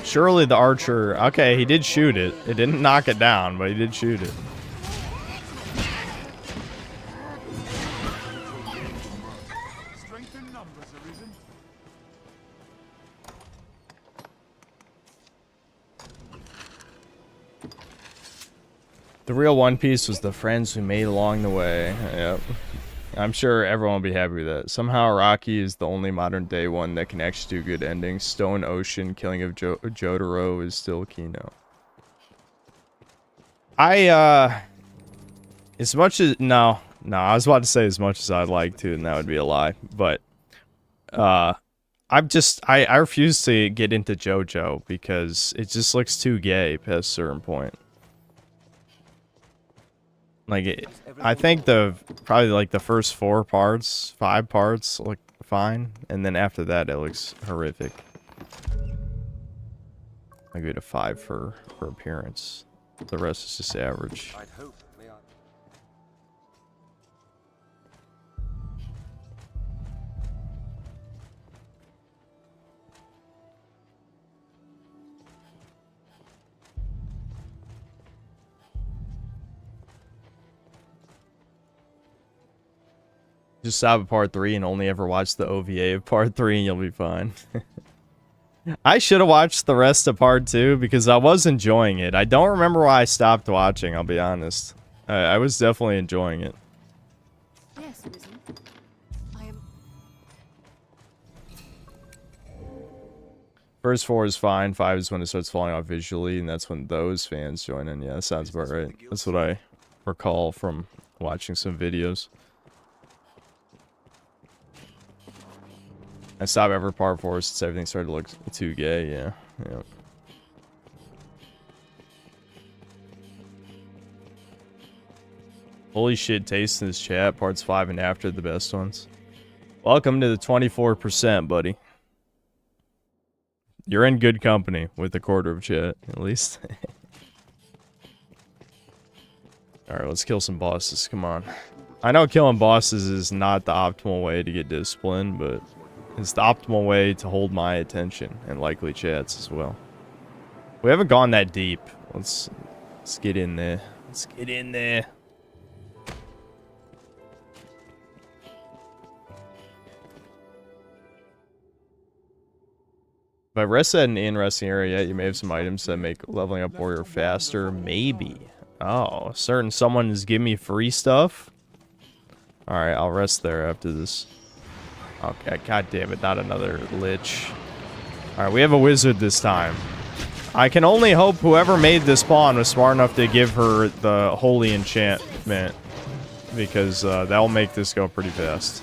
Speaker 1: Surely the archer... Okay, he did shoot it. It didn't knock it down, but he did shoot it.
Speaker 6: Strength in numbers, Arisen.
Speaker 1: The real One Piece was the friends we made along the way. Yep. I'm sure everyone will be happy with that. Somehow Rocky is the only modern day one that can actually do good endings. Stone Ocean, Killing of Jotaro is still Kino. As much as... No, I was about to say as much as I'd like to, and that would be a lie. But, I refuse to get into JoJo because it just looks too gay past a certain point. Like, I think probably like the first 5 parts look fine, and then after that it looks horrific. I give it a 5 for appearance. The rest is just average.
Speaker 8: I'd hope, may I?
Speaker 1: Just stop at part 3 and only ever watch the OVA of part 3 and you'll be fine. I should have watched the rest of part 2 because I was enjoying it. I don't remember why I stopped watching, I'll be honest. I was definitely enjoying it.
Speaker 7: Yes, Arisen. I am.
Speaker 1: First 4 is fine, 5 is when it starts falling off visually, and that's when those fans join in. Yeah, that sounds about right. That's what I recall from watching some videos. I stopped every part 4 since everything started to look too gay, yeah. Holy shit, taste in this chat. Parts 5 and after the best ones. Welcome to the 24%, buddy. You're in good company with a quarter of chat, at least. Alright, let's kill some bosses, come on. I know killing bosses is not the optimal way to get discipline, but it's the optimal way to hold my attention and likely chats as well. We haven't gone that deep. Let's get in there. Let's get in there. If I rest at an interesting area, you may have some items that make leveling up warrior faster. Maybe. Oh, certain someone is giving me free stuff? Alright, I'll rest there after this. Okay, god damn it, not another lich. Alright, we have a wizard this time. I can only hope whoever made this spawn was smart enough to give her the holy enchantment. Because that'll make this go pretty fast.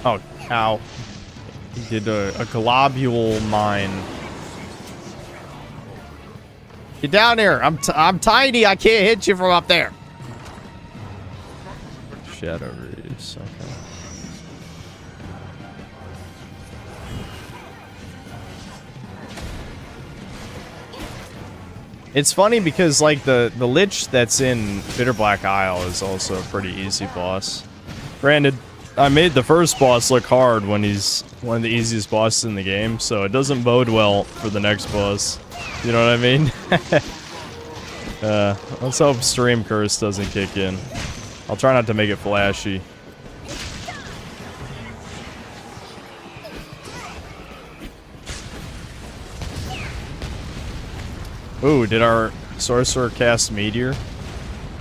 Speaker 1: Oh, ow. He did a globule mine. Get down here. I'm tiny. I can't hit you from up there. Shadow Reese. Okay. It's funny because, like, the lich that's in Bitter Black Isle is also a pretty easy boss. Granted, I made the first boss look hard when he's one of the easiest bosses in the game, so it doesn't bode well for the next boss. You know what I mean? Let's hope Stream Curse doesn't kick in. I'll try not to make it flashy. Ooh, did our sorcerer cast Meteor?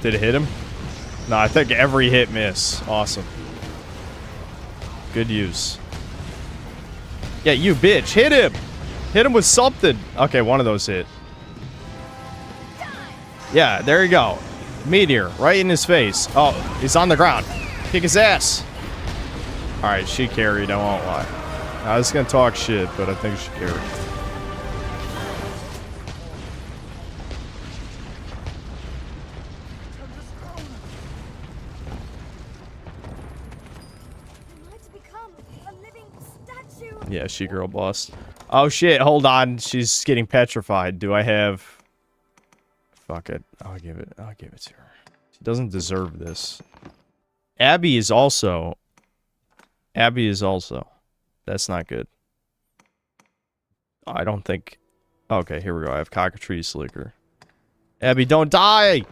Speaker 1: Did it hit him? No, I think every hit miss. Awesome. Good use. Yeah, you bitch. Hit him! Hit him with something. Okay, one of those hit. Yeah, there you go. Meteor, right in his face. Oh, he's on the ground. Kick his ass. Alright, she carried, I won't lie. I was gonna talk shit, but I think she carried. Yeah, she girl boss. Oh shit, hold on. She's getting petrified. Do I have... Fuck it. I'll give it to her. She doesn't deserve this. Abby is also... That's not good. I don't think... Okay, here we go. I have cockatrice slicker. Abby, don't die!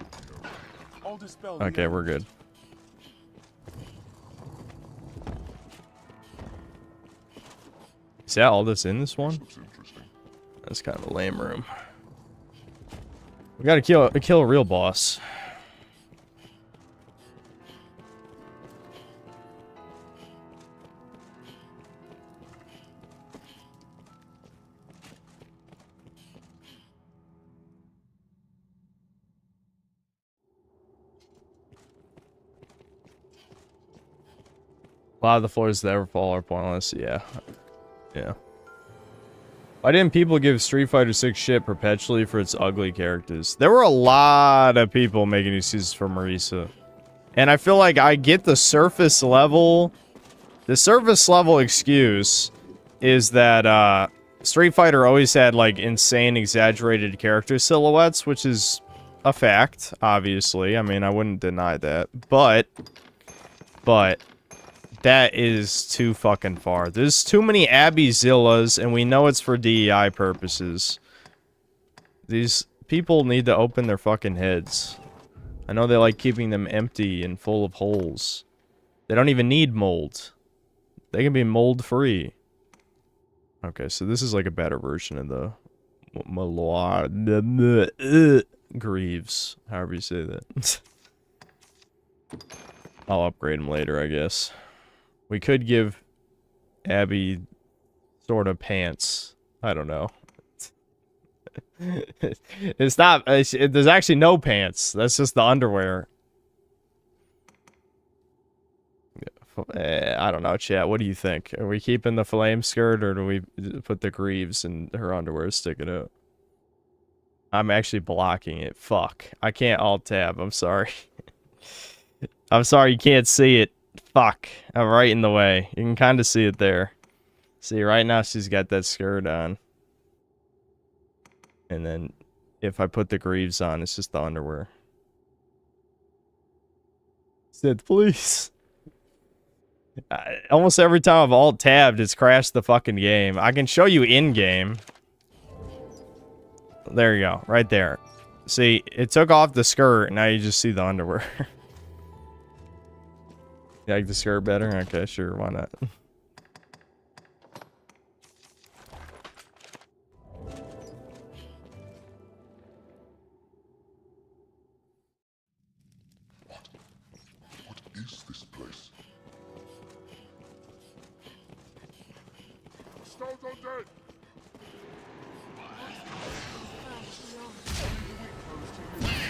Speaker 1: Okay, we're good. Is that all that's in this one? That's kind of a lame room. We gotta kill a real boss. A lot of the floors that ever fall are pointless. Yeah. Yeah. Why didn't people give Street Fighter 6 shit perpetually for its ugly characters? There were a lot of people making excuses for Marisa. And I feel like I get the surface level... The surface level excuse is that Street Fighter always had like insane exaggerated character silhouettes, which is a fact, obviously. I mean, I wouldn't deny that. But... That is too fucking far. There's too many Abby Zillas, and we know it's for DEI purposes. These people need to open their fucking heads. I know they like keeping them empty and full of holes. They don't even need mold. They can be mold-free. Okay, so this is like a better version of the... Greaves. However you say that. I'll upgrade them later, I guess. We could give Abby sort of pants. I don't know. It's not... there's actually no pants. That's just the underwear. I don't know, chat. What do you think? Are we keeping the flame skirt, or do we put the greaves and her underwear sticking out? I'm actually blocking it. Fuck. I can't alt-tab. I'm sorry. I'm sorry you can't see it. Fuck. I'm right in the way. You can kind of see it there. See, right now she's got that skirt on. And then if I put the greaves on, it's just the underwear. Said, please. Almost every time I've alt-tabbed, it's crashed the fucking game. I can show you in-game. There you go. Right there. See, it took off the skirt, now you just see the underwear. You like the skirt better? Okay, sure, why not?
Speaker 6: What is this place? Stones undead!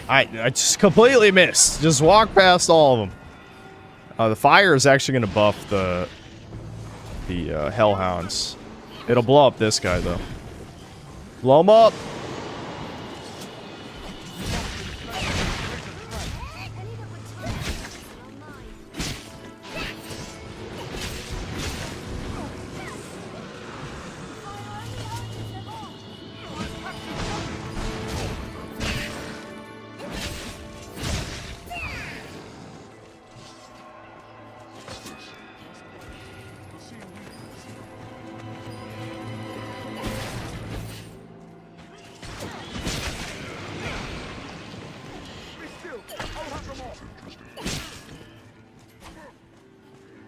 Speaker 1: I just completely missed. Just walk past all of them. The fire is actually going to buff the hellhounds. It'll blow up this guy, though. Blow him up!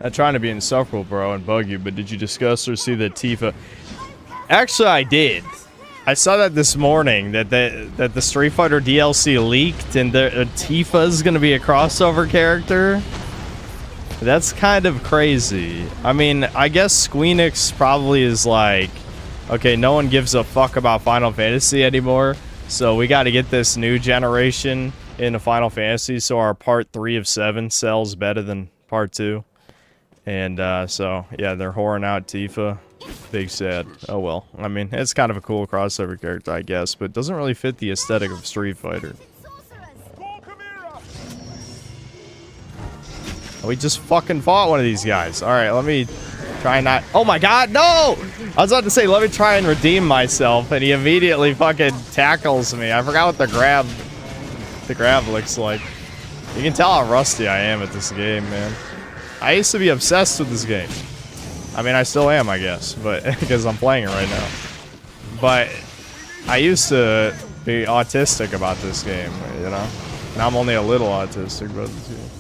Speaker 1: Not trying to be insufferable, bro, and bug you, but did you discuss or see that Tifa... Actually, I did. I saw that this morning, that the Street Fighter DLC leaked, and Tifa's gonna be a crossover character. That's kind of crazy. I mean, I guess Squeenix probably is like, okay, no one gives a fuck about Final Fantasy anymore, so we gotta get this new generation into Final Fantasy so our part 3 of 7 sells better than part 2. And so, yeah, they're whoring out Tifa. Big sad. Oh well. I mean, it's kind of a cool crossover character, I guess, but doesn't really fit the aesthetic of Street Fighter. We just fucking fought one of these guys. Alright, let me try not... Oh my god, no! I was about to say, let me try and redeem myself, and he immediately fucking tackles me. I forgot what the grab looks like. You can tell how rusty I am at this game, man. I used to be obsessed with this game. I mean, I still am, I guess, but because I'm playing it right now. But I used to be autistic about this game, you know? Now I'm only a little autistic about this game.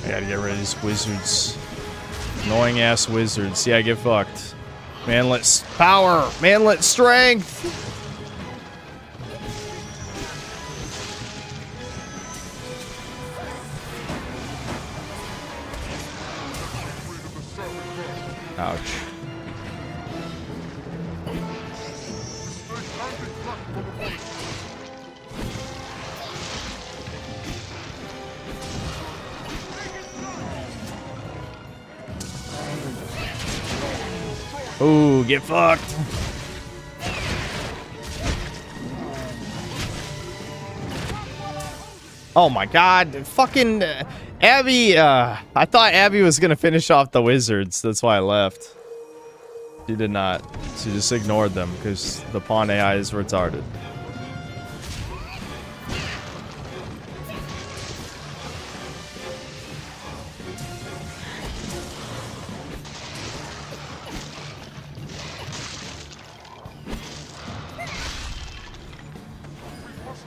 Speaker 1: I gotta get rid of these wizards. Annoying ass wizards. Yeah, get fucked. Manlet power! Manlet strength! Ouch. Ooh, get fucked. Oh my god, fucking Abby, I thought Abby was gonna finish off the wizards, that's why I left. She did not. She just ignored them, because the pawn AI is retarded.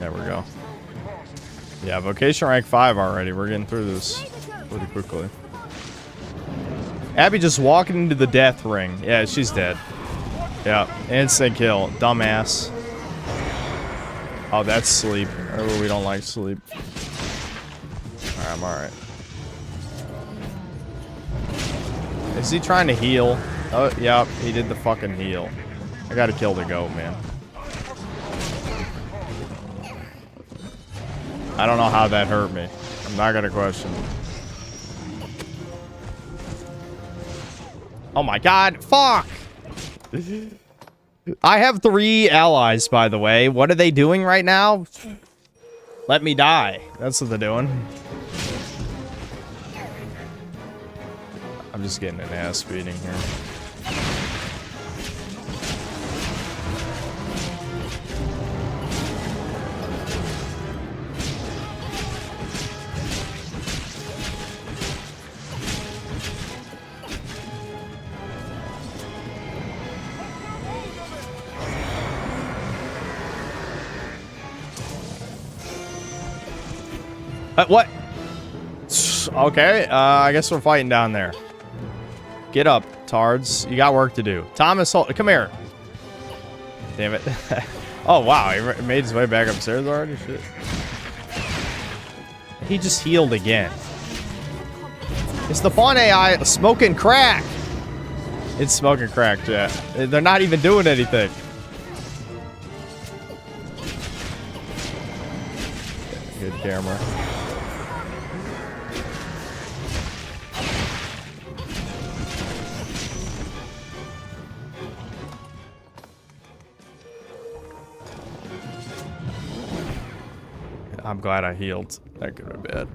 Speaker 1: There we go. Yeah, vocation rank 5 already. We're getting through this pretty quickly. Abby just walking into the death ring. Yeah, she's dead. Yeah, instant kill. Dumbass. Oh, that's sleep. Oh, we don't like sleep. Alright, I'm alright. Is he trying to heal? Oh, yeah, he did the fucking heal. I gotta kill the goat, man. I don't know how that hurt me. I'm not gonna question it. Oh my god, fuck! I have 3 allies, by the way. What are they doing right now? Let me die. That's what they're doing. I'm just getting an ass beating here. What? Okay, I guess we're fighting down there. Get up, tards. You got work to do. Thomas, come here. Damn it. Oh, wow. He made his way back upstairs already? Shit. He just healed again. It's the pawn AI smoking crack. It's smoking crack, chat. They're not even doing anything. Good camera. I'm glad I healed. That could have been bad.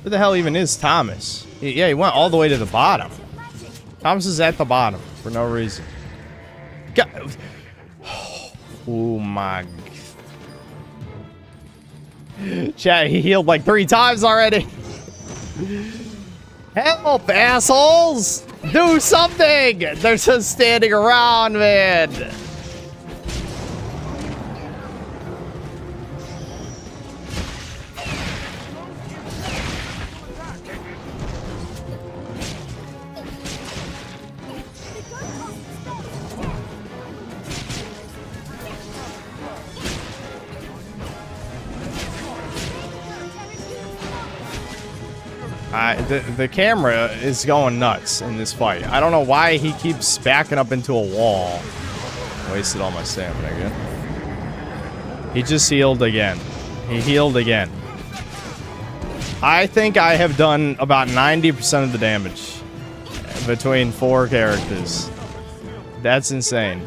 Speaker 1: Who the hell even is Thomas? Yeah, he went all the way to the bottom. Thomas is at the bottom for no reason. God. Oh my. Chat, he healed like 3 times already. Help, assholes! Do something! They're just standing around, man. The camera is going nuts in this fight. I don't know why he keeps backing up into a wall. Wasted all my stamina again. He just healed again. He healed again. I think I have done about 90% of the damage between 4 characters. That's insane.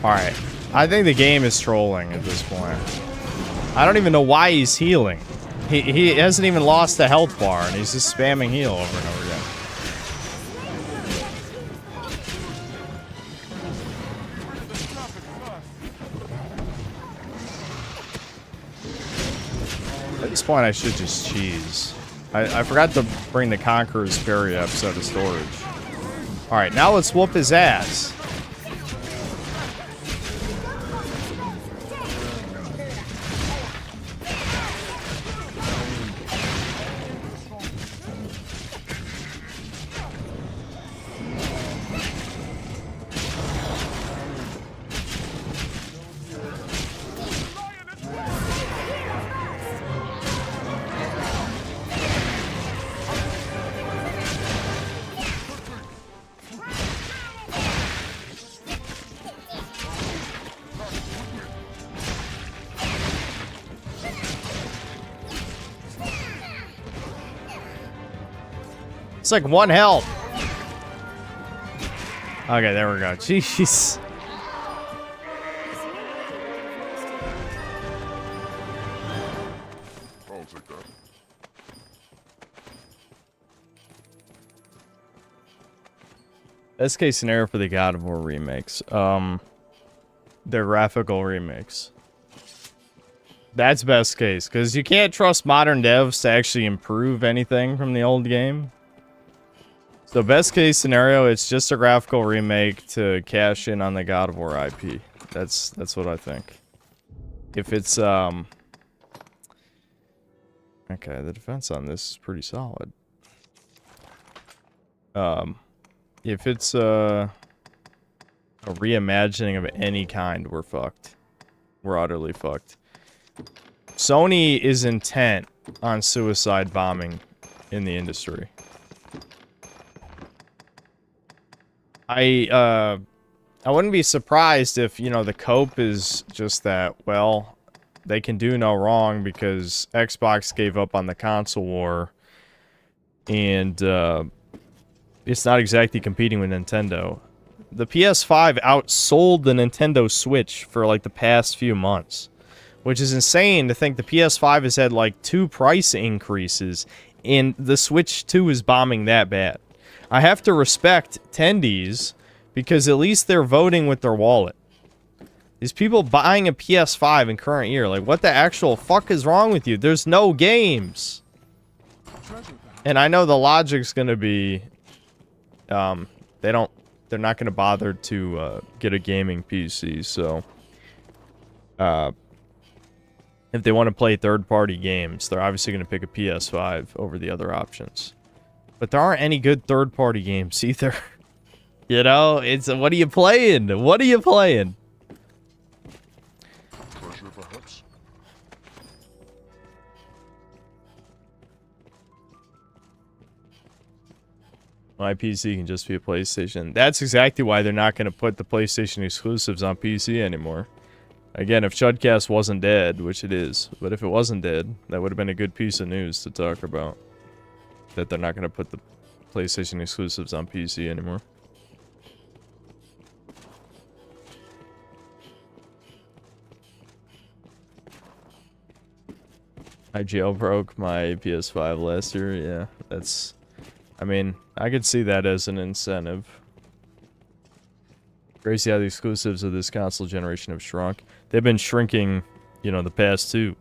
Speaker 1: Alright. I think the game is trolling at this point. I don't even know why he's healing. He hasn't even lost the health bar, and he's just spamming heal over and over again. At this point, I should just cheese. I forgot to bring the Conqueror's Parry episode of storage. Alright, now let's whoop his ass. It's like 1 health. Okay, there we go. Jeez.
Speaker 6: I'll take that.
Speaker 1: Best case scenario for the God of War remakes. They're graphical remakes. That's best case, because you can't trust modern devs to actually improve anything from the old game. So best case scenario, it's just a graphical remake to cash in on the God of War IP. That's what I think. If it's okay, the defense on this is pretty solid. If it's a reimagining of any kind, we're fucked. We're utterly fucked. Sony is intent on suicide bombing in the industry. I wouldn't be surprised if, you know, the cope is just that, well, they can do no wrong because Xbox gave up on the console war and it's not exactly competing with Nintendo. The PS5 outsold the Nintendo Switch for like the past few months, which is insane to think the PS5 has had like 2 price increases and the Switch 2 is bombing that bad. I have to respect attendees because at least they're voting with their wallet. These people buying a PS5 in current year, like what the actual fuck is wrong with you? There's no games. And I know the logic's gonna be, they're not gonna bother to get a gaming PC, so if they want to play third-party games, they're obviously gonna pick a PS5 over the other options. But there aren't any good third-party games either. You know, it's what are you playing? What are you playing?
Speaker 6: Pleasure, perhaps.
Speaker 1: My PC can just be a PlayStation. That's exactly why they're not going to put the PlayStation exclusives on PC anymore. Again, if Chudcast wasn't dead, which it is, but if it wasn't dead, that would have been a good piece of news to talk about. That they're not going to put the PlayStation exclusives on PC anymore. I jailbroke my PS5 last year. Yeah, that's... I mean, I could see that as an incentive. Crazy how the exclusives of this console generation have shrunk. They've been shrinking, you know, the past two.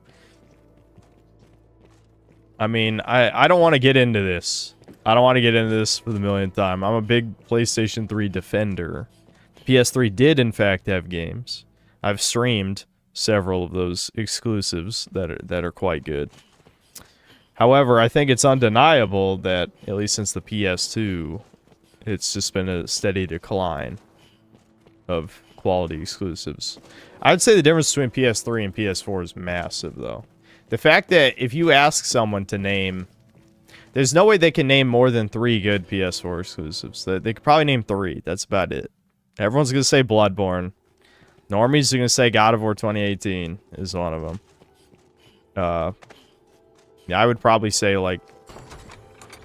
Speaker 1: I mean, I don't want to get into this. I don't want to get into this for the millionth time. I'm a big PlayStation 3 defender. PS3 did, in fact, have games. I've streamed several of those exclusives that are quite good. However, I think it's undeniable that, at least since the PS2, it's just been a steady decline of quality exclusives. I'd say the difference between PS3 and PS4 is massive, though. The fact that if you ask someone to name... There's no way they can name more than 3 good PS4 exclusives. They could probably name 3. That's about it. Everyone's going to say Bloodborne. Normies are going to say God of War 2018 is one of them. Yeah, I would probably say, like...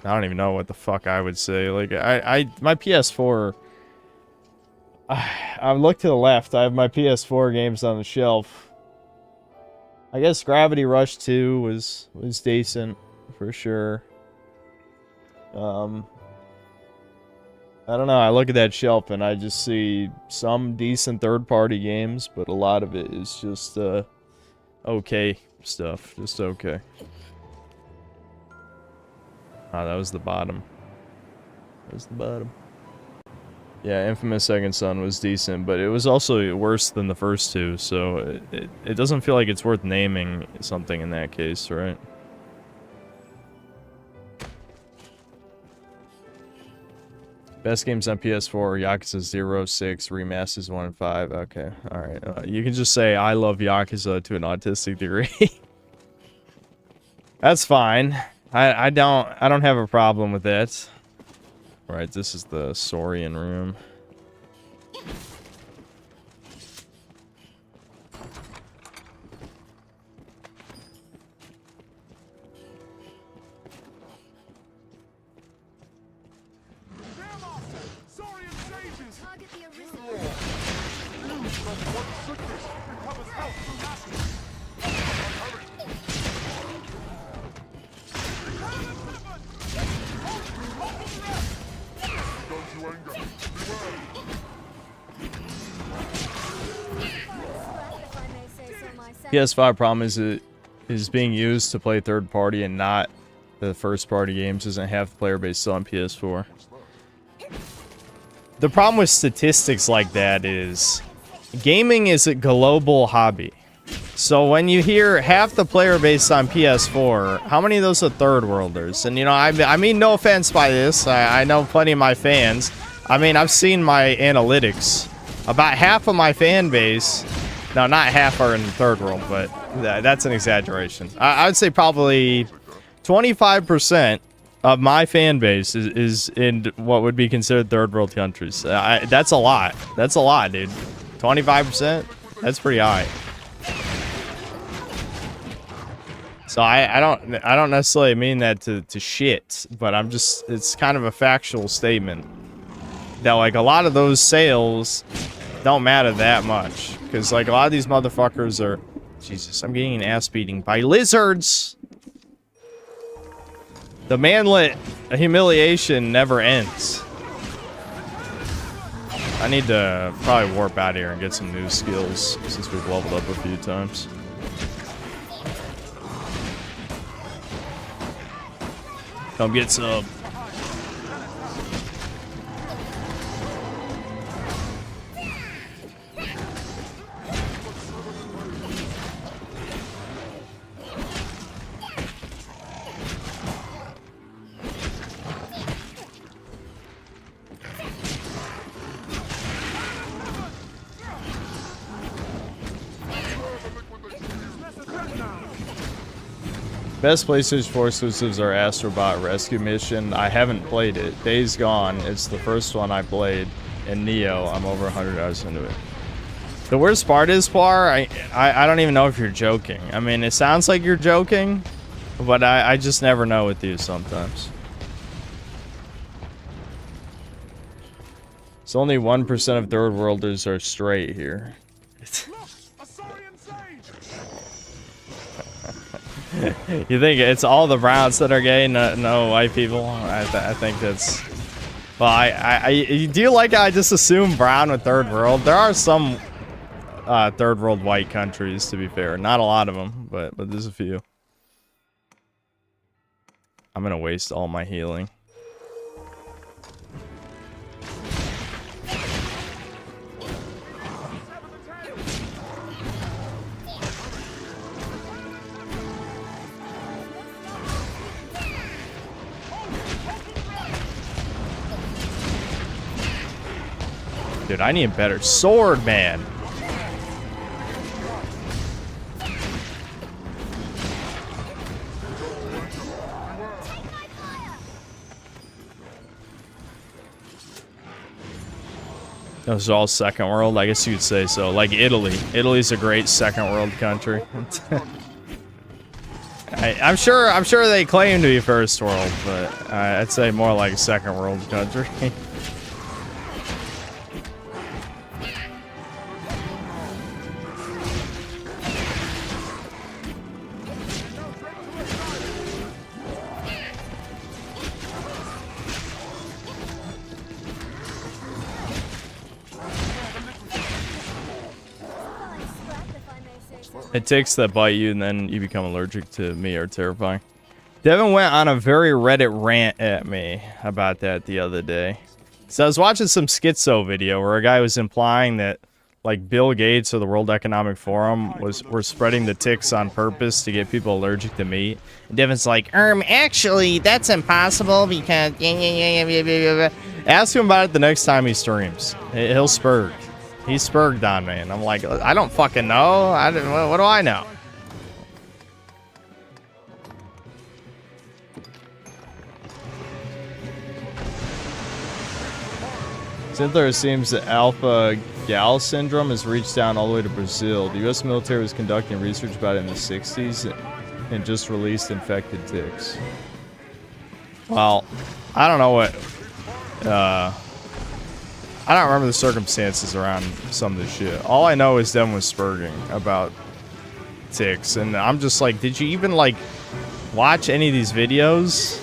Speaker 1: I don't even know what the fuck I would say. Like, my PS4... I look to the left. I have my PS4 games on the shelf. I guess Gravity Rush 2 was decent, for sure. I don't know, I look at that shelf and I just see some decent third-party games, but a lot of it is just, okay stuff. Just okay. Ah, that was the bottom. That was the bottom. Yeah, Infamous Second Son was decent, but it was also worse than the first two, so it doesn't feel like it's worth naming something in that case, right? Best games on PS4 are Yakuza 0, 6, Remasters 1 and 5. Okay, alright. You can just say, I love Yakuza to an autistic degree. That's fine. I don't have a problem with that. Right, this is the Saurian room.
Speaker 7: Target the Arisen.
Speaker 1: PS5 problem is it is being used to play third party and not the first party games. Doesn't have the player base still on PS4. The problem with statistics like that is gaming is a global hobby. So when you hear half the player base on PS4, how many of those are third worlders? And you know, I mean no offense by this. I know plenty of my fans. I mean, I've seen my analytics. About half of my fan base, no, not half are in third world, but that's an exaggeration. I would say probably 25% of my fan base is in what would be considered third world countries. That's a lot. That's a lot, dude. 25%? That's pretty high. So I don't necessarily mean that to shit, but I'm just, it's kind of a factual statement that like a lot of those sales don't matter that much, because like a lot of these motherfuckers are, Jesus, I'm getting an ass beating by lizards. The manlet humiliation never ends. I need to probably warp out here and get some new skills since we've leveled up a few times. Come get some. Best PlayStation 4 exclusives are Astrobot Rescue Mission. I haven't played it. Days Gone, it's the first one I played. And Neo, I'm over 100 hours into it. The worst part is, Par, I don't even know if you're joking. I mean, it sounds like you're joking, but I just never know with you sometimes. So only 1% of third worlders are straight here. You think it's all the Browns that are gay? No white people? I think that's... Well, do you like how I just assume brown with third world? There are some third world white countries, to be fair. Not a lot of them, but there's a few. I'm gonna waste all my healing. Dude, I need a better sword, man. Those are all second world, I guess you'd say so. Like Italy. Italy's a great second world country. I'm sure they claim to be first world, but I'd say more like a second world country. It ticks that bite you and then you become allergic to me are terrifying. Devin went on a very Reddit rant at me about that the other day. So I was watching some schizo video where a guy was implying that like Bill Gates or the World Economic Forum were spreading the ticks on purpose to get people allergic to meat. And Devin's like, actually that's impossible because ask him about it the next time he streams. He'll spurg. He's spurged on me, and I'm like, I don't fucking know. What do I know? Sinclair assumes that alpha gal syndrome has reached down all the way to Brazil. The U.S. military was conducting research about it in the 60s and just released infected ticks. Well, I don't know what... I don't remember the circumstances around some of this shit. All I know is Devin was spurging about ticks, and I'm just like, did you even, like, watch any of these videos?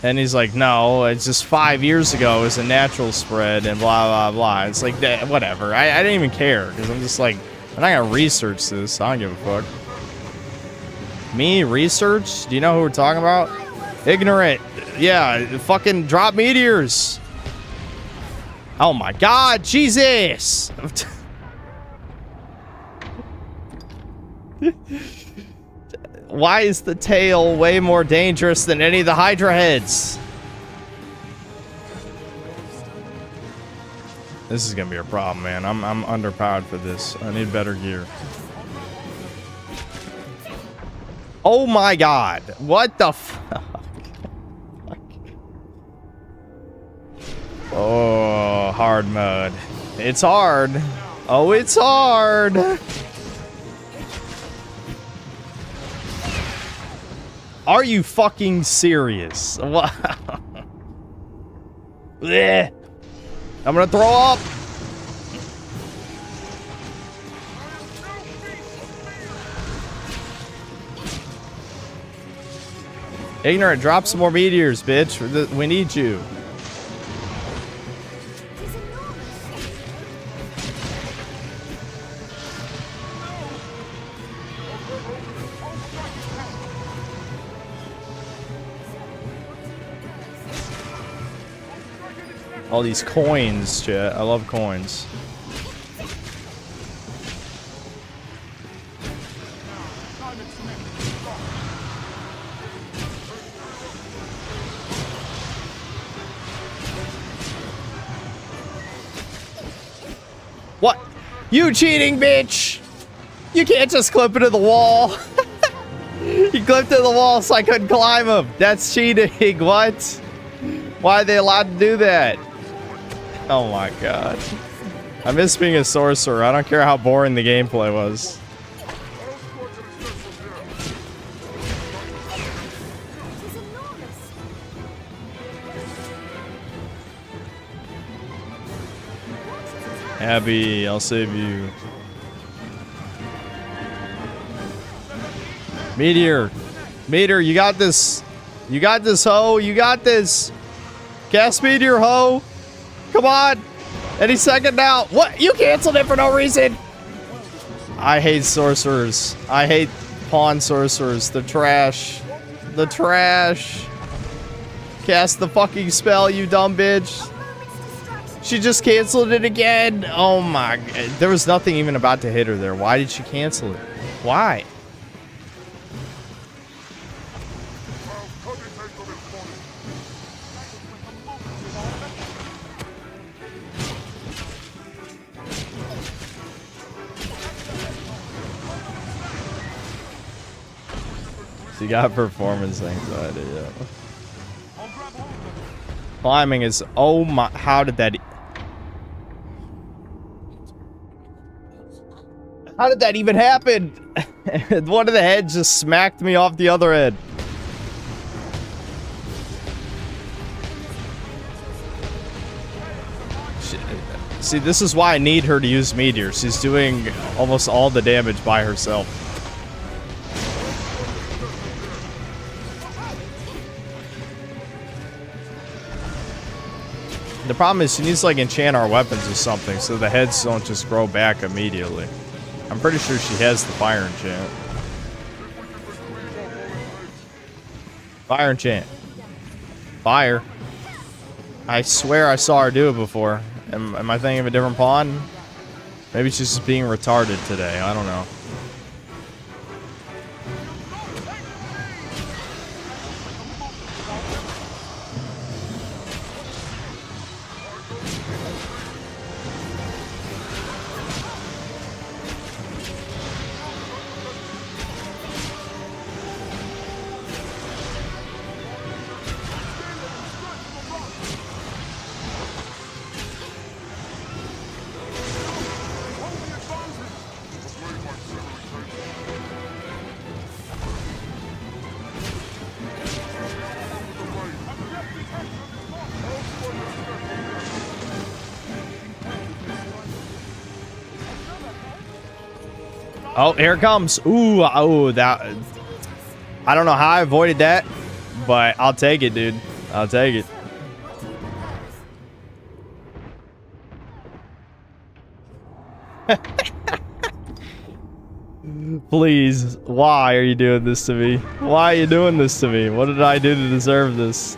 Speaker 1: And he's like, no, it's just 5 years ago. It was a natural spread, and blah, blah, blah. It's like, whatever. I didn't even care, because I'm just like, I'm not gonna research this. I don't give a fuck. Me? Research? Do you know who we're talking about? Ignorant. Yeah, fucking drop meteors. Oh my god, Jesus! Why is the tail way more dangerous than any of the Hydra heads? This is gonna be a problem, man. I'm underpowered for this. I need better gear. Oh my god. What the fuck? Oh, hard mode. It's hard. Oh, it's hard. Are you fucking serious? Wow. Blech. I'm gonna throw up. Ignorant, drop some more meteors, bitch. We need you. All these coins, chat. I love coins. What? You cheating, bitch! You can't just clip into the wall. You clipped into the wall so I couldn't climb him. That's cheating. What? Why are they allowed to do that? Oh my god. I miss being a sorcerer. I don't care how boring the gameplay was. Abby, I'll save you. Meteor. Meteor, you got this. You got this, ho. You got this. Cast Meteor, ho. Come on. Any second now. What? You canceled it for no reason. I hate sorcerers. I hate pawn sorcerers. They're trash. The trash. Cast the fucking spell, you dumb bitch. She just canceled it again. Oh my god. There was nothing even about to hit her there. Why did she cancel it? Why? She got performance anxiety, yeah. Climbing is, oh my, how did that even happen? One of the heads just smacked me off the other head. See, this is why I need her to use Meteor. She's doing almost all the damage by herself. The problem is she needs to like enchant our weapons or something so the heads don't just grow back immediately. I'm pretty sure she has the fire enchant. Fire enchant. Fire. I swear I saw her do it before. Am I thinking of a different pawn? Maybe she's just being retarded today. I don't know. Oh, here it comes. Ooh, oh, that. I don't know how I avoided that, but I'll take it, dude. I'll take it. Please, why are you doing this to me? Why are you doing this to me? What did I do to deserve this?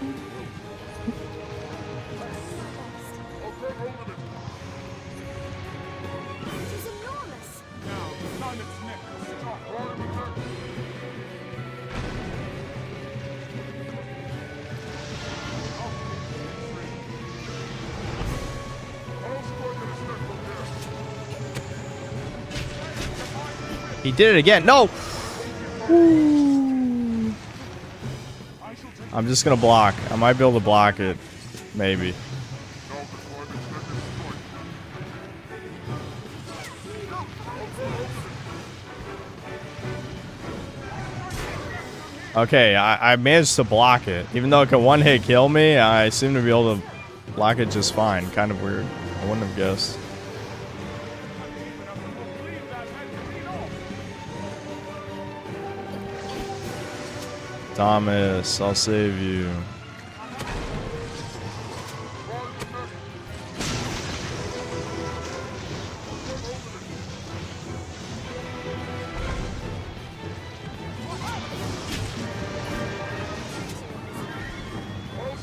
Speaker 1: He did it again. No! Ooh. I'm just gonna block. I might be able to block it. Maybe. Okay, I managed to block it. Even though it could one-hit kill me, I seem to be able to block it just fine. Kind of weird. I wouldn't have guessed. Thomas, I'll save you.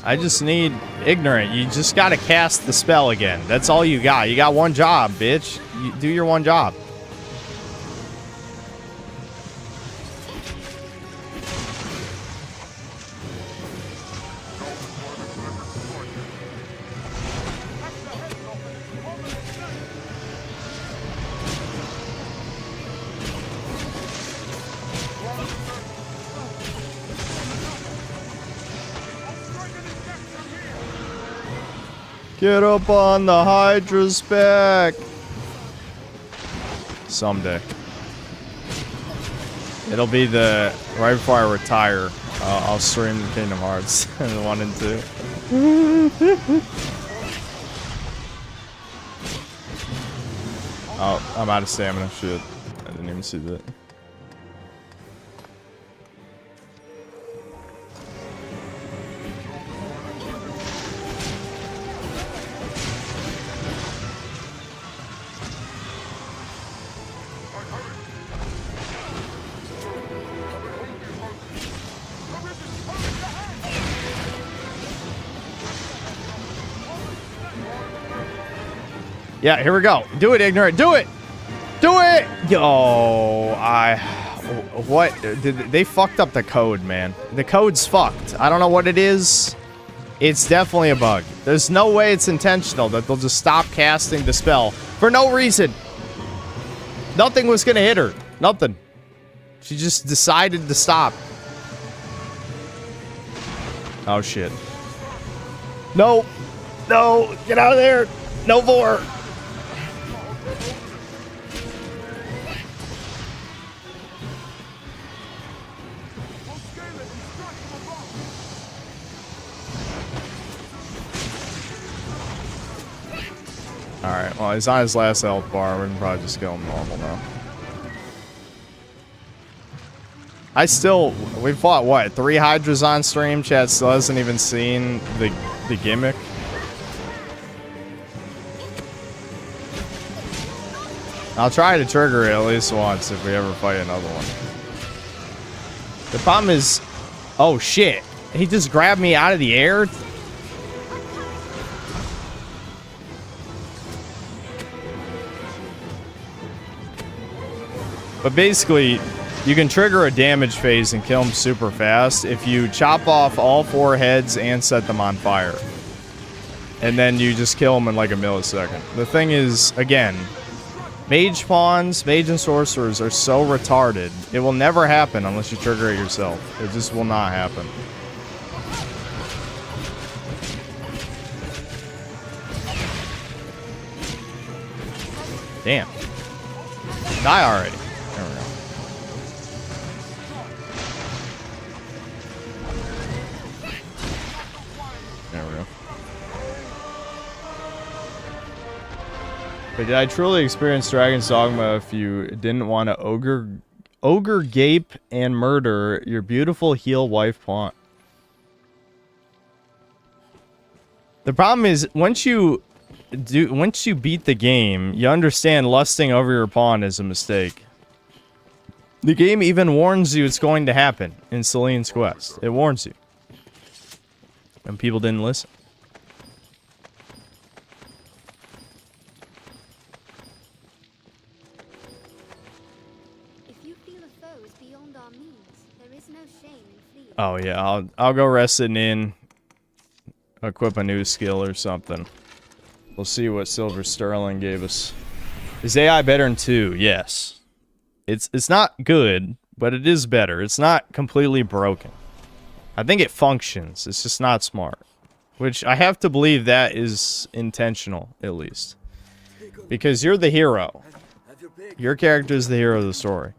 Speaker 1: I just need ignorant. You just gotta cast the spell again. That's all you got. You got one job, bitch. You do your one job. Get up on the Hydra's back. someday. It'll be the right before I retire. I'll stream Kingdom Hearts 1 and 2. Oh, I'm out of stamina. Shit, I didn't even see that. Yeah, here we go. Do it, ignorant. Do it. Do it. Yo, what? They fucked up the code, man. The code's fucked. I don't know what it is. It's definitely a bug. There's no way it's intentional that they'll just stop casting the spell for no reason. Nothing was gonna hit her. Nothing. She just decided to stop. Oh, shit. No. No. Get out of there. No more. Alright, well, he's on his last health bar. We can probably just kill him normal now. We fought, what, 3 Hydras on stream? Chat still hasn't even seen the gimmick. I'll try to trigger it at least once if we ever fight another one. The problem is... Oh, shit. He just grabbed me out of the air? But basically, you can trigger a damage phase and kill him super fast if you chop off all 4 heads and set them on fire. And then you just kill them in like a millisecond. The thing is, again, mage pawns, mage and sorcerers are so retarded. It will never happen unless you trigger it yourself. It just will not happen. Damn. Die already. There we go. There we go. But did I truly experience Dragon's Dogma if you didn't want to ogre gape and murder your beautiful heel wife pawn? The problem is once you beat the game, you understand lusting over your pawn is a mistake. The game even warns you it's going to happen in Celine's Quest. It warns you. And people didn't listen.
Speaker 7: If you feel a foe is beyond our means, there is no shame in fleeing.
Speaker 1: Oh yeah, I'll go rest it in. Equip a new skill or something. We'll see what Silver Sterling gave us. Is AI better than 2? Yes. It's not good, but it is better. It's not completely broken. I think it functions. It's just not smart. Which I have to believe that is intentional, at least. Because you're the hero. Your character is the hero of the story.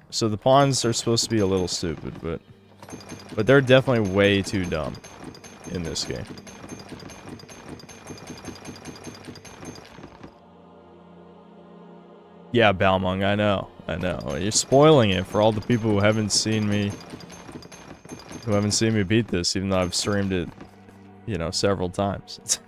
Speaker 1: So the pawns are supposed to be a little stupid, but they're definitely way too dumb in this game. Yeah, Balmung, I know. You're spoiling it for all the people who haven't seen me beat this, even though I've streamed it, you know, several times.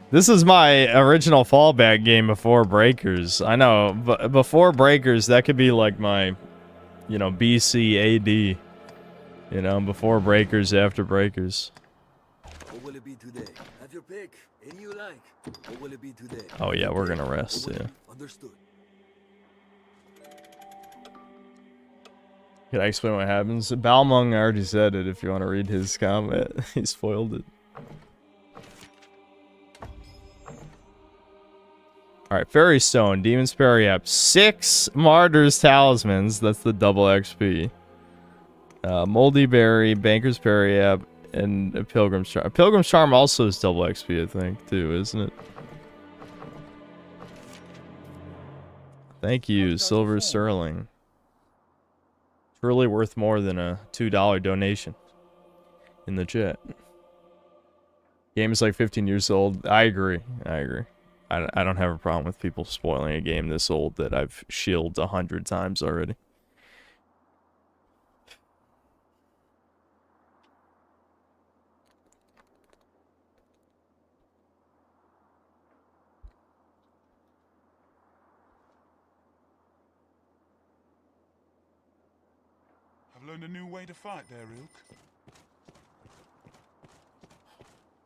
Speaker 1: This is my original fallback game before Breakers. I know, but before Breakers, that could be like my, you know, BC AD. You know, before Breakers, after Breakers.
Speaker 8: What will it be today? Have your pick. Any you like. What will it be today?
Speaker 1: Oh yeah, we're gonna rest, yeah.
Speaker 8: Understood.
Speaker 1: Can I explain what happens? Balmung already said it if you want to read his comment. He spoiled it. Alright, Fairy Stone, Demon's Periap, 6 Martyr's Talismans, that's the double XP. Moldy Berry, Banker's Periap, and a Pilgrim's Charm. A Pilgrim's Charm also is double XP, I think, too, isn't it? Thank you, Silver Sterling. Truly worth more than a $2 donation in the chat. Game is like 15 years old. I agree. I don't have a problem with people spoiling a game this old that I've shielded 100 times already.
Speaker 6: I've learned a new way to fight there, 𝐒𝐃.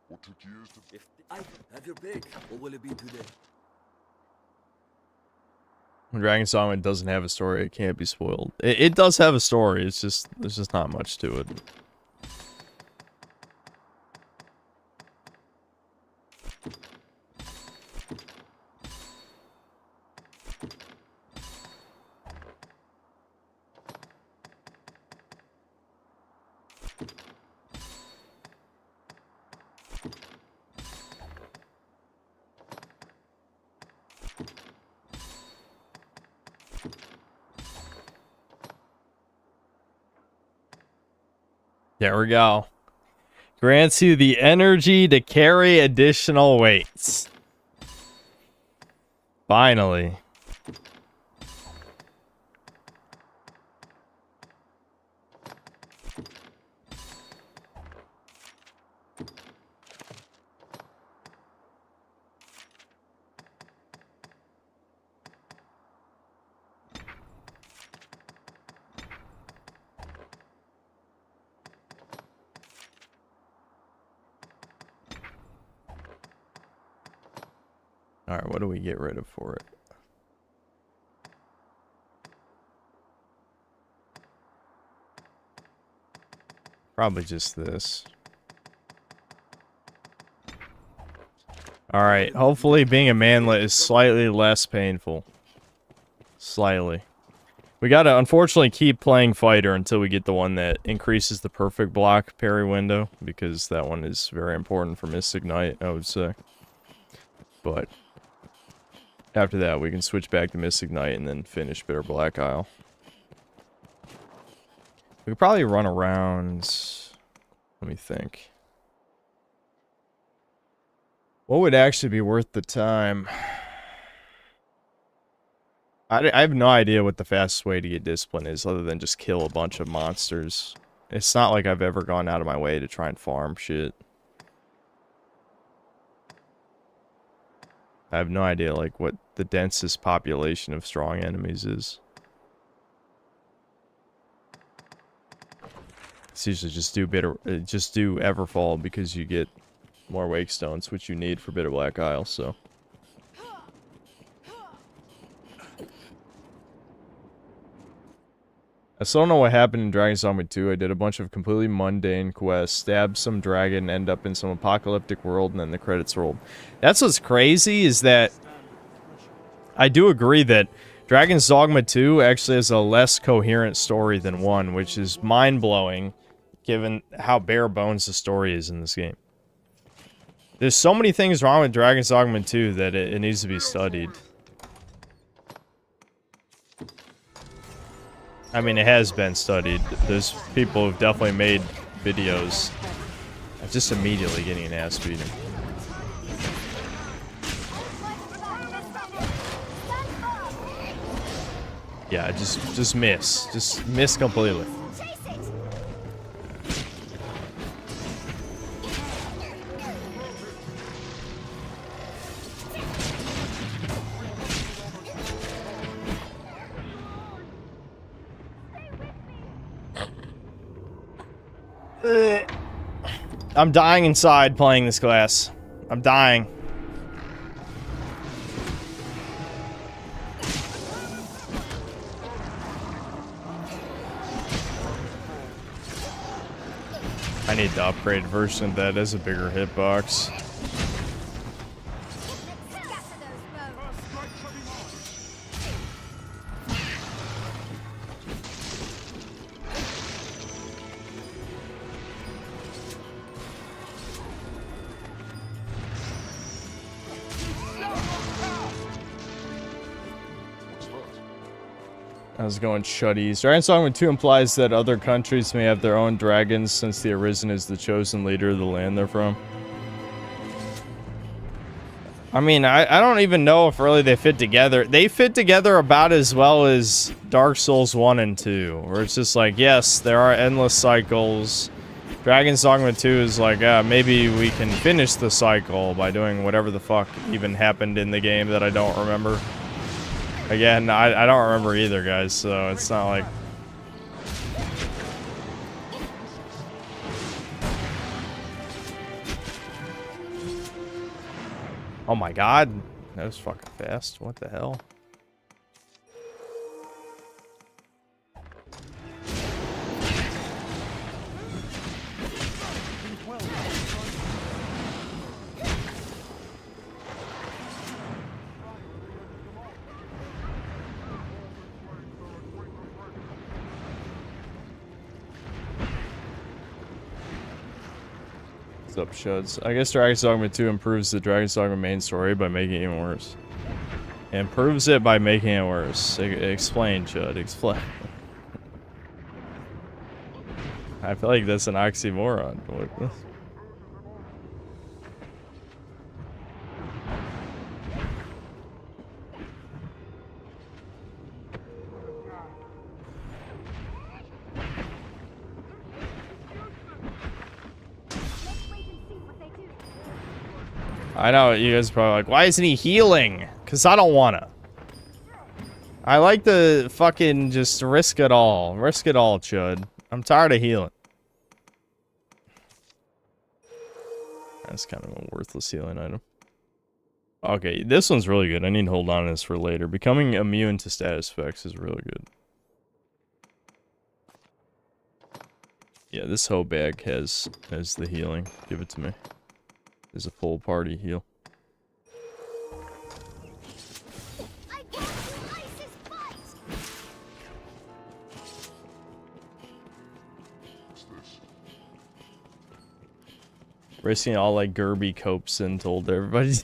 Speaker 8: What took years to... If I have your pick, what will it be today?
Speaker 1: When Dragon's Dogma doesn't have a story, it can't be spoiled. It does have a story, it's just, there's just not much to it. There we go. Grants you the energy to carry additional weights. Finally. Alright, what do we get rid of for it? Probably just this. Alright, hopefully being a manlet is slightly less painful. Slightly. We gotta unfortunately keep playing fighter until we get the one that increases the perfect block parry window, because that one is very important for Mystic Knight, I would say. But after that, we can switch back to Mystic Knight and then finish Bitter Black Isle. We could probably run around... Let me think. What would actually be worth the time? I have no idea what the fastest way to get discipline is, other than just kill a bunch of monsters. It's not like I've ever gone out of my way to try and farm shit. I have no idea, like, what the densest population of strong enemies is. It's usually just do Everfall because you get more Wake Stones, which you need for Bitter Black Isle, so. I still don't know what happened in Dragon's Dogma 2. I did a bunch of completely mundane quests, stabbed some dragon, end up in some apocalyptic world, and then the credits rolled. That's what's crazy, is that I do agree that Dragon's Dogma 2 actually has a less coherent story than 1, which is mind-blowing, given how bare bones the story is in this game. There's so many things wrong with Dragon's Dogma 2 that it needs to be studied. I mean, it has been studied. There's people who've definitely made videos. I'm just immediately getting an ass beating. Yeah, just miss. Just miss completely. I'm dying inside playing this class. I'm dying. I need the upgraded version that has a bigger hitbox. How's it going, Chuddies? Dragon's Dogma 2 implies that other countries may have their own dragons since the Arisen is the chosen leader of the land they're from. I mean, I don't even know if really they fit together. They fit together about as well as Dark Souls 1 and 2, where it's just like, yes, there are endless cycles. Dragon's Dogma 2 is like, maybe we can finish the cycle by doing whatever the fuck even happened in the game that I don't remember. Again, I don't remember either, guys, so it's not like... Oh my god, that was fucking fast. What the hell? What's up, Chuds? I guess Dragon's Dogma 2 improves the Dragon's Dogma main story by making it even worse. Improves it by making it worse. Explain, Chud. Explain. I feel like that's an oxymoron. I know, you guys are probably like, why isn't he healing? Because I don't wanna. I like to fucking just risk it all. Risk it all, Chud. I'm tired of healing. That's kind of a worthless healing item. Okay, this one's really good. I need to hold on to this for later. Becoming immune to status effects is really good. Yeah, this whole bag has the healing. Give it to me. There's a full party heal. Racing all like 𝐂𝐇𝐀𝐏𝐄𝐈𝐿 and told everybody.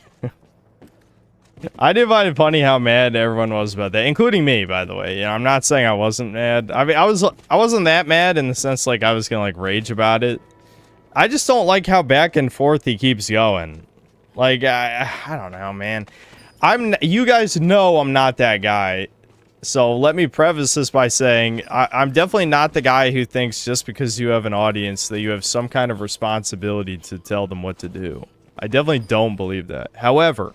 Speaker 1: I did find it funny how mad everyone was about that, including me, by the way. You know, I'm not saying I wasn't mad. I mean, I wasn't that mad in the sense like I was gonna like rage about it. I just don't like how back and forth he keeps going. Like, I don't know, man. You guys know I'm not that guy. So let me preface this by saying I'm definitely not the guy who thinks just because you have an audience that you have some kind of responsibility to tell them what to do. I definitely don't believe that. However,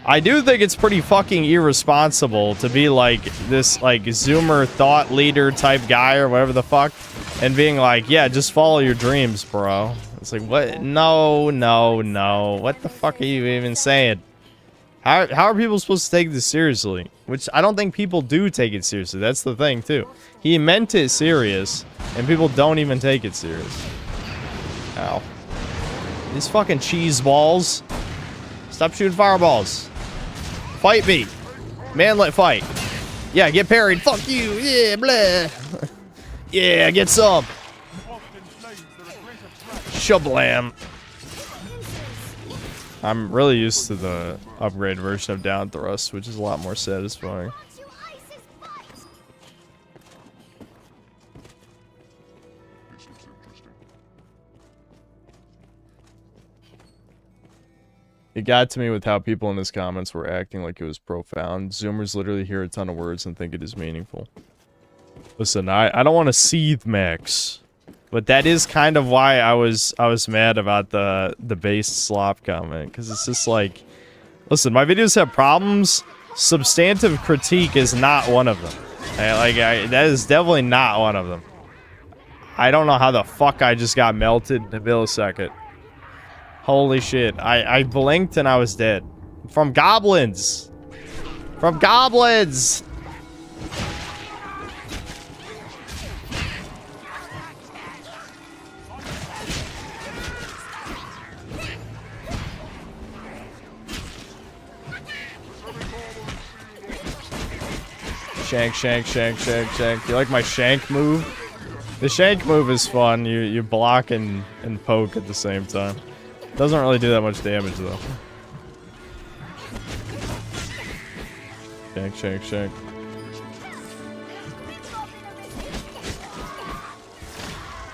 Speaker 1: I do think it's pretty fucking irresponsible to be like this like Zoomer thought leader type guy or whatever the fuck and being like, yeah, just follow your dreams, bro. It's like, what? No, no, no. What the fuck are you even saying? How are people supposed to take this seriously? Which I don't think people do take it seriously. That's the thing, too. He meant it serious, and people don't even take it serious. Ow. These fucking cheese balls. Stop shooting fireballs. Fight me. Manlet fight. Yeah, get parried. Fuck you. Yeah, blah. Yeah, get some. Shablam. I'm really used to the upgrade version of Down Thrust, which is a lot more satisfying. It got to me with how people in his comments were acting like it was profound. Zoomers literally hear a ton of words and think it is meaningful. Listen, I don't want to seethe Max, but that is kind of why I was mad about the based slop comment, because it's just like, listen, my videos have problems. Substantive critique is not one of them. That is definitely not one of them. I don't know how the fuck I just got melted in a millisecond. Holy shit. I blinked and I was dead. From goblins! From goblins! Shank, shank, shank, shank, shank. You like my shank move? The shank move is fun. You block and poke at the same time. Doesn't really do that much damage though. Shank, shank, shank.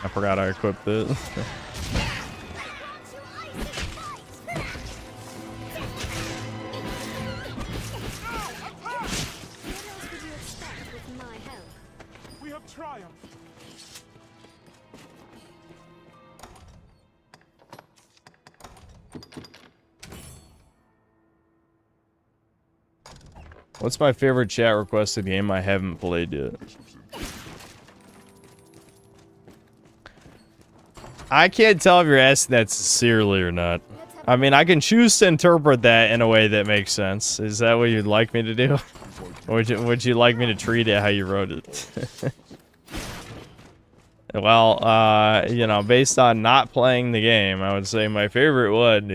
Speaker 1: I forgot I equipped it.
Speaker 6: We have triumphed.
Speaker 1: What's my favorite chat requested game I haven't played yet? I can't tell if you're asking that sincerely or not. I mean, I can choose to interpret that in a way that makes sense. Is that what you'd like me to do? Or would you like me to treat it how you wrote it? Well, you know, based on not playing the game, I would say my favorite one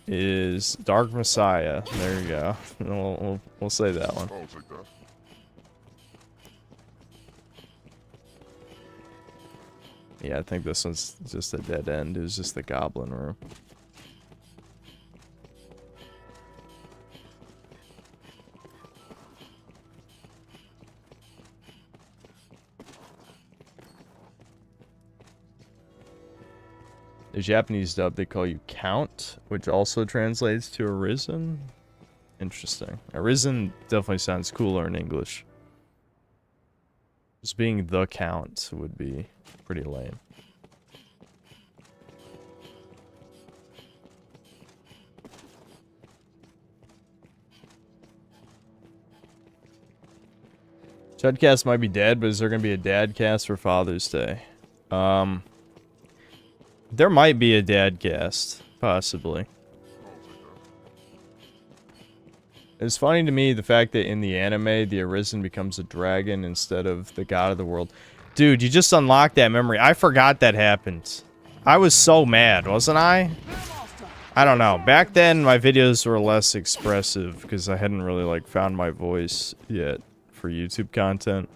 Speaker 1: is Dark Messiah. There you go. We'll say that one.
Speaker 6: I'll take that.
Speaker 1: Yeah, I think this one's just a dead end. It was just the goblin room. The Japanese dub, they call you Count, which also translates to Arisen. Interesting. Arisen definitely sounds cooler in English. Just being the Count would be pretty lame. Chudcast might be dead, but is there going to be a dad cast for Father's Day? There might be a dad cast, possibly. It's funny to me the fact that in the anime, the Arisen becomes a dragon instead of the god of the world. Dude, you just unlocked that memory. I forgot that happened. I was so mad, wasn't I? I don't know. Back then, my videos were less expressive because I hadn't really, like, found my voice yet for YouTube content.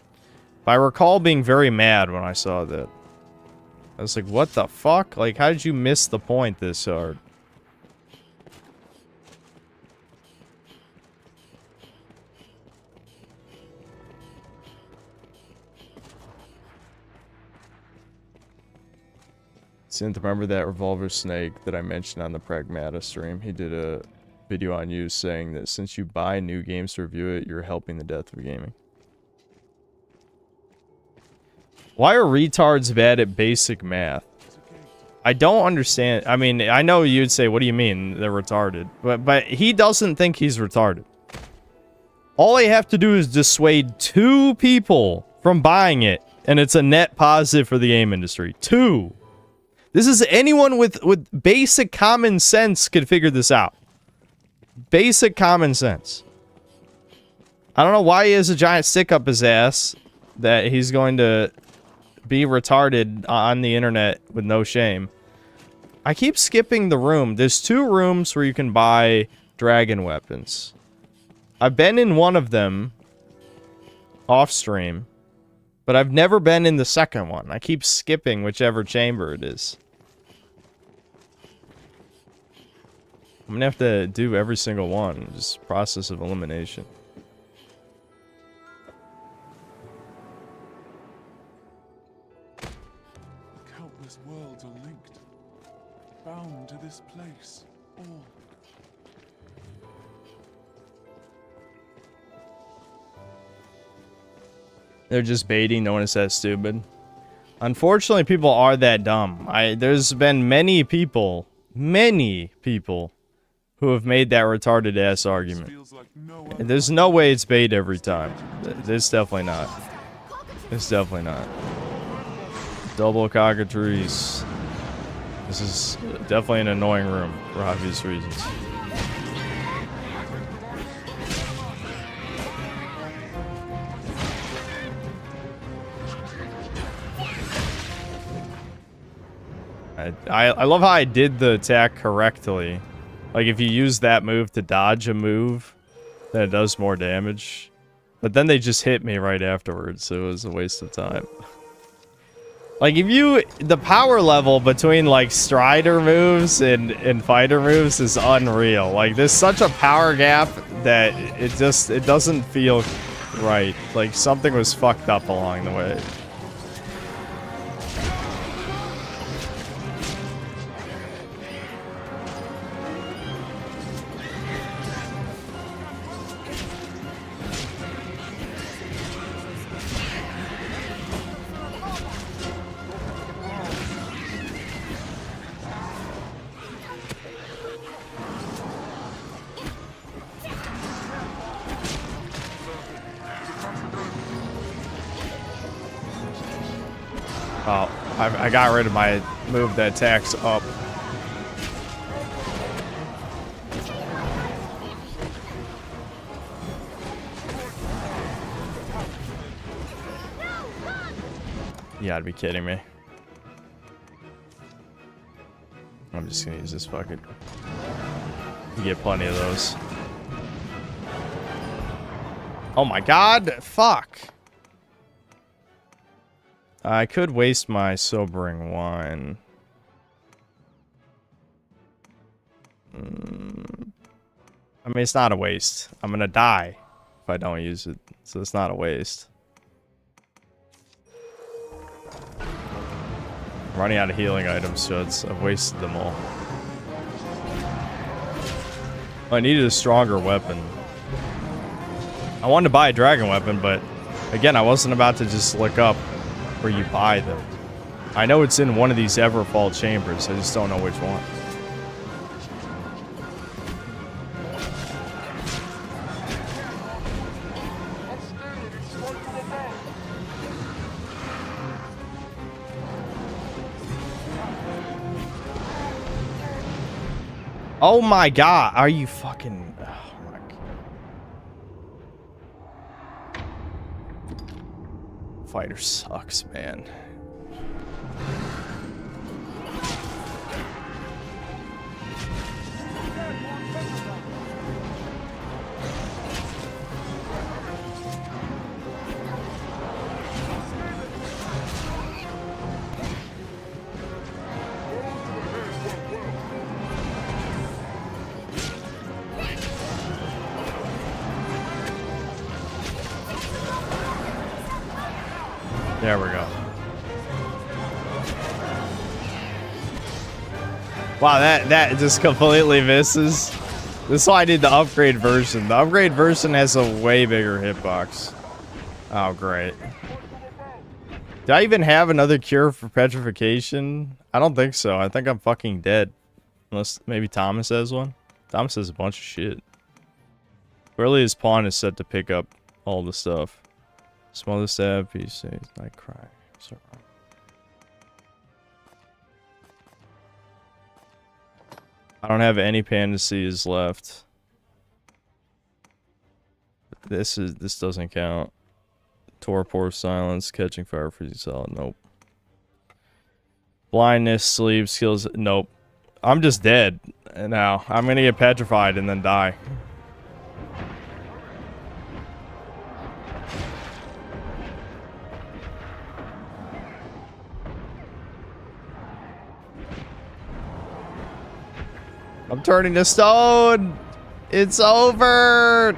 Speaker 1: But I recall being very mad when I saw that. I was like, what the fuck? Like, how did you miss the point this hard? Synth, remember that Revolver Snake that I mentioned on the Pragmata stream? He did a video on you saying that since you buy new games to review it, you're helping the death of gaming. Why are retards bad at basic math? I don't understand. I mean, I know you'd say, what do you mean they're retarded? But he doesn't think he's retarded. All I have to do is dissuade 2 people from buying it, and it's a net positive for the game industry. 2. This is anyone with basic common sense could figure this out. Basic common sense. I don't know why he has a giant stick up his ass that he's going to be retarded on the internet with no shame. I keep skipping the room. There's 2 rooms where you can buy dragon weapons. I've been in one of them off stream, but I've never been in the second one. I keep skipping whichever chamber it is. I'm gonna have to do every single one. Just process of elimination.
Speaker 6: Countless worlds are linked, bound to this place, all.
Speaker 1: They're just baiting. No one is that stupid. Unfortunately, people are that dumb. There's been many people who have made that retarded ass argument. And there's no way it's bait every time. It's definitely not. It's definitely not. Double cockatrice. This is definitely an annoying room for obvious reasons. I love how I did the attack correctly. Like, if you use that move to dodge a move, then it does more damage. But then they just hit me right afterwards, so it was a waste of time. Like, the power level between, like, Strider moves and fighter moves is unreal. Like, there's such a power gap that it doesn't feel right. Like, something was fucked up along the way. Oh, I got rid of my move that attacks up. You gotta be kidding me. I'm just gonna use this bucket. You get plenty of those. Oh my god! Fuck! I could waste my sobering wine. I mean, it's not a waste. I'm gonna die if I don't use it, so it's not a waste. I'm running out of healing items, so I've wasted them all. I needed a stronger weapon. I wanted to buy a dragon weapon, but again, I wasn't about to just look up where you buy them. I know it's in one of these Everfall chambers, I just don't know which one. Oh my god, are you fucking... Oh my god. Fighter sucks, man. There we go. Wow, that just completely misses. This is why I did the upgrade version. The upgrade version has a way bigger hitbox. Oh, great. Did I even have another cure for petrification? I don't think so. I think I'm fucking dead. Unless maybe Thomas has one. Thomas has a bunch of shit. Clearly his pawn is set to pick up all the stuff. Smother stab, he says, I cry. Sorry. I don't have any fantasies left. This doesn't count. Torpor, silence, catching fire, freezing solid. Nope. Blindness, sleep, skills. Nope. I'm just dead now. I'm gonna get petrified and then die. I'm turning to stone. It's over.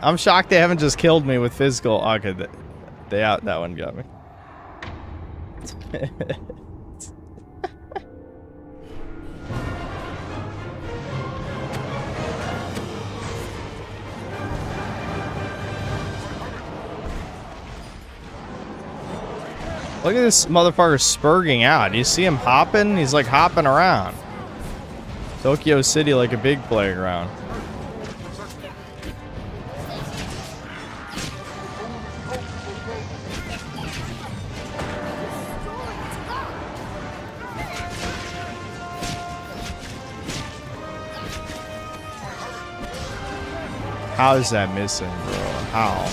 Speaker 1: I'm shocked they haven't just killed me with physical. Okay, that one got me. Look at this motherfucker spurging out. You see him hopping? He's like hopping around. Tokyo City like a big playground. How is that missing, bro? How?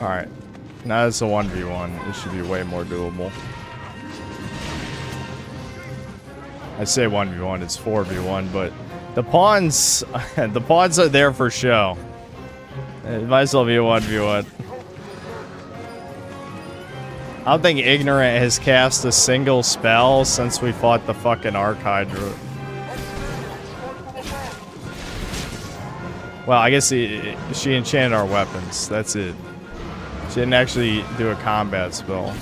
Speaker 1: Alright. Now it's a 1v1. It should be way more doable. I say 1v1, it's 4v1, but the pawns the pawns are there for show. It might as well be a 1v1. I don't think Ignorant has cast a single spell since we fought the fucking Archhydra. Well, I guess she enchanted our weapons. That's it. She didn't actually do a combat spell.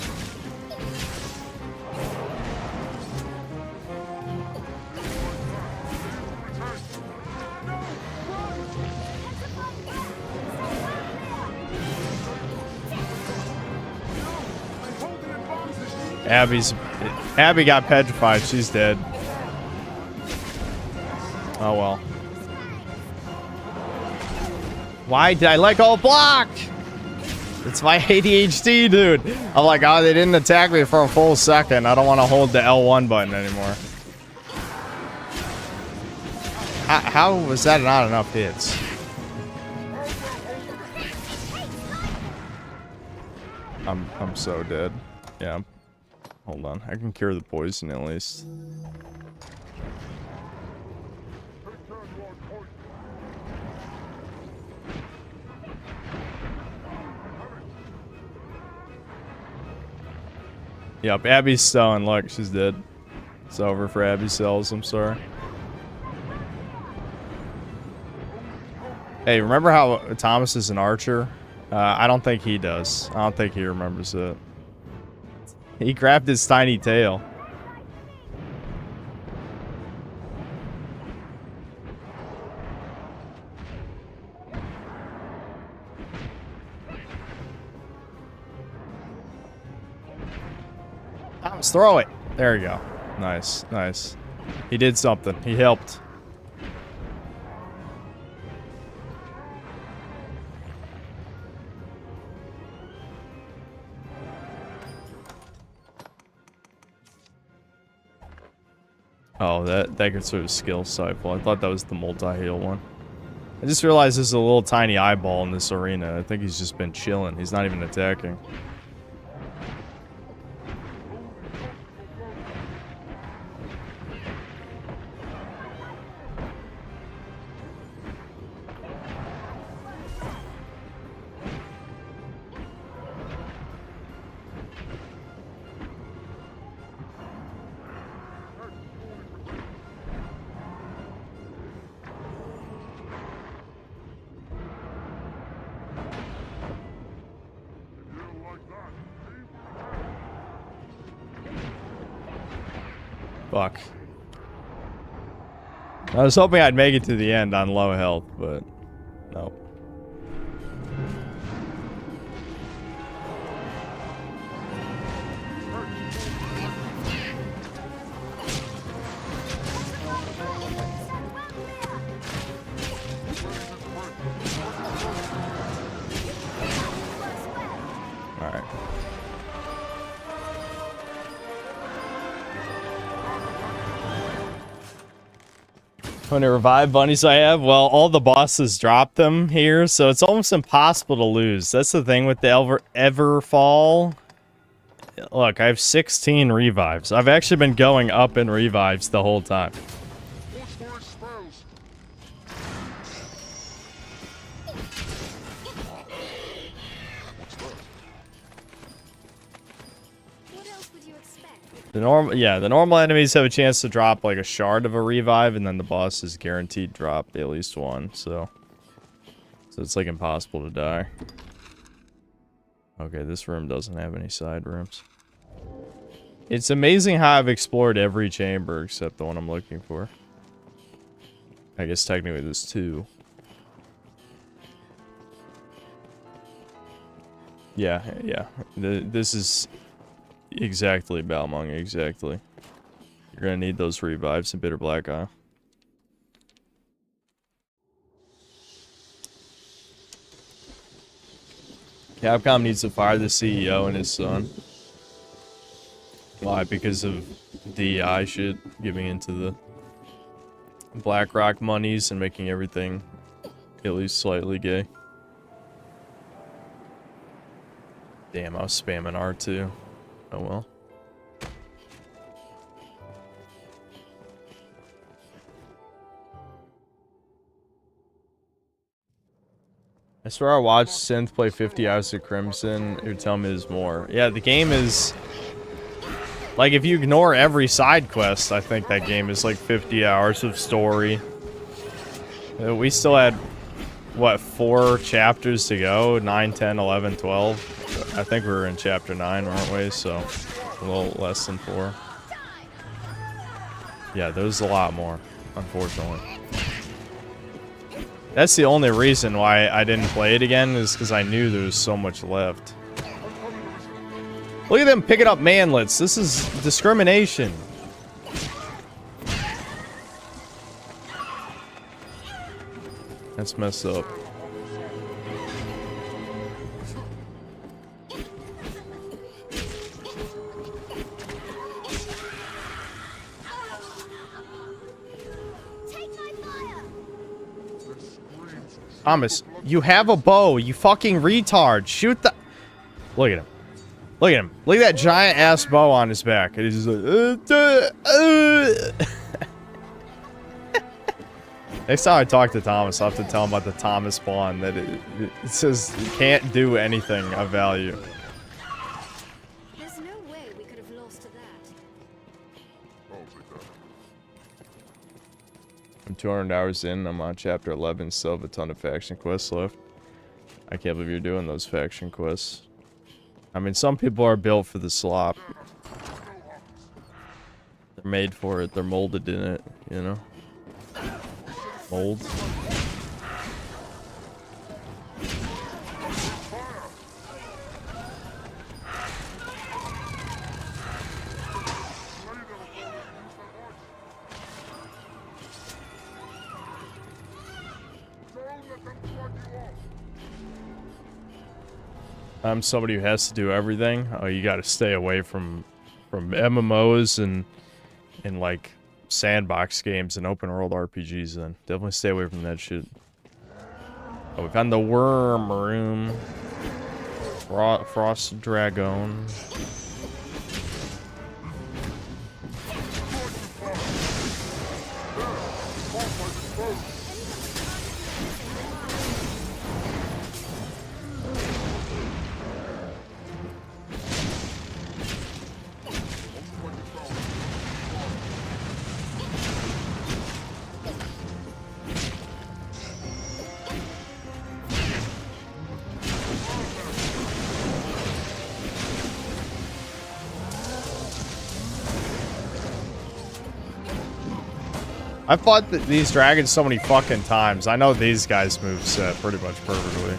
Speaker 1: Abby got petrified. She's dead. Oh well. Why did I let go of block? It's my ADHD, dude. I'm like, oh, they didn't attack me for a full second. I don't want to hold the L1 button anymore. How was that not enough hits? I'm so dead. Yeah. Hold on. I can cure the poison at least. Yep, Abby's selling. Look, she's dead. It's over for Abby sells. I'm sorry. Hey, remember how Thomas is an archer? I don't think he does. I don't think he remembers it. He grabbed his tiny tail. Thomas, throw it. There you go. Nice, nice. He did something. He helped. Oh, that could sort of skill cycle. I thought that was the multi-heal one. I just realized there's a little tiny eyeball in this arena. I think he's just been chilling. He's not even attacking. Fuck. I was hoping I'd make it to the end on low health, but no. Alright. How many revive bunnies I have? Well, all the bosses drop them here, so it's almost impossible to lose. That's the thing with the Everfall. Look, I have 16 revives. I've actually been going up in revives the whole time. The normal enemies have a chance to drop like a shard of a revive, and then the boss is guaranteed drop at least one, so it's like impossible to die. Okay, this room doesn't have any side rooms. It's amazing how I've explored every chamber except the one I'm looking for. I guess technically there's two. Yeah. This is exactly Balmung, exactly. You're gonna need those revives in Bitter Black Isle. Capcom needs to fire the CEO and his son. Why? Because of DEI shit, giving into the BlackRock monies and making everything at least slightly gay. Damn, I was spamming R2. Oh well. I swear I watched Synth play 50 hours of Crimson. It would tell me there's more. Yeah, the game is... Like, if you ignore every side quest, I think that game is like 50 hours of story. We still had, what, 4 chapters to go? 9, 10, 11, 12? I think we were in chapter 9, weren't we? So, a little less than 4. Yeah, there's a lot more, unfortunately. That's the only reason why I didn't play it again, is because I knew there was so much left. Look at them picking up manlets. This is discrimination. That's messed up. Thomas, you have a bow. You fucking retard. Shoot the... Look at him. Look at him. Look at that giant ass bow on his back. And he's just like... Next time I talk to Thomas, I'll have to tell him about the Thomas spawn. That it says you can't do anything of value.
Speaker 7: There's no way we could have lost to that.
Speaker 1: I'm 200 hours in. I'm on chapter 11. Still have a ton of faction quests left. I can't believe you're doing those faction quests. I mean, some people are built for the slop. They're made for it. They're molded in it, you know? Mold. I'm somebody who has to do everything. Oh, you gotta stay away from MMOs and like sandbox games and open world RPGs then. Definitely stay away from that shit. Oh, we found the worm room. Frost Dragon. I fought these dragons so many fucking times. I know these guys move set pretty much perfectly.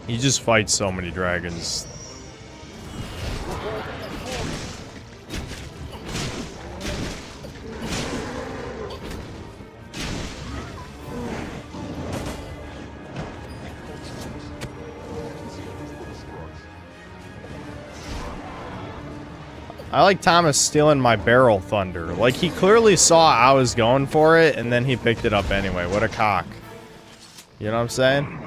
Speaker 1: You just fight so many dragons. I like Thomas stealing my barrel thunder. Like, he clearly saw I was going for it, and then he picked it up anyway. What a cock. You know what I'm saying?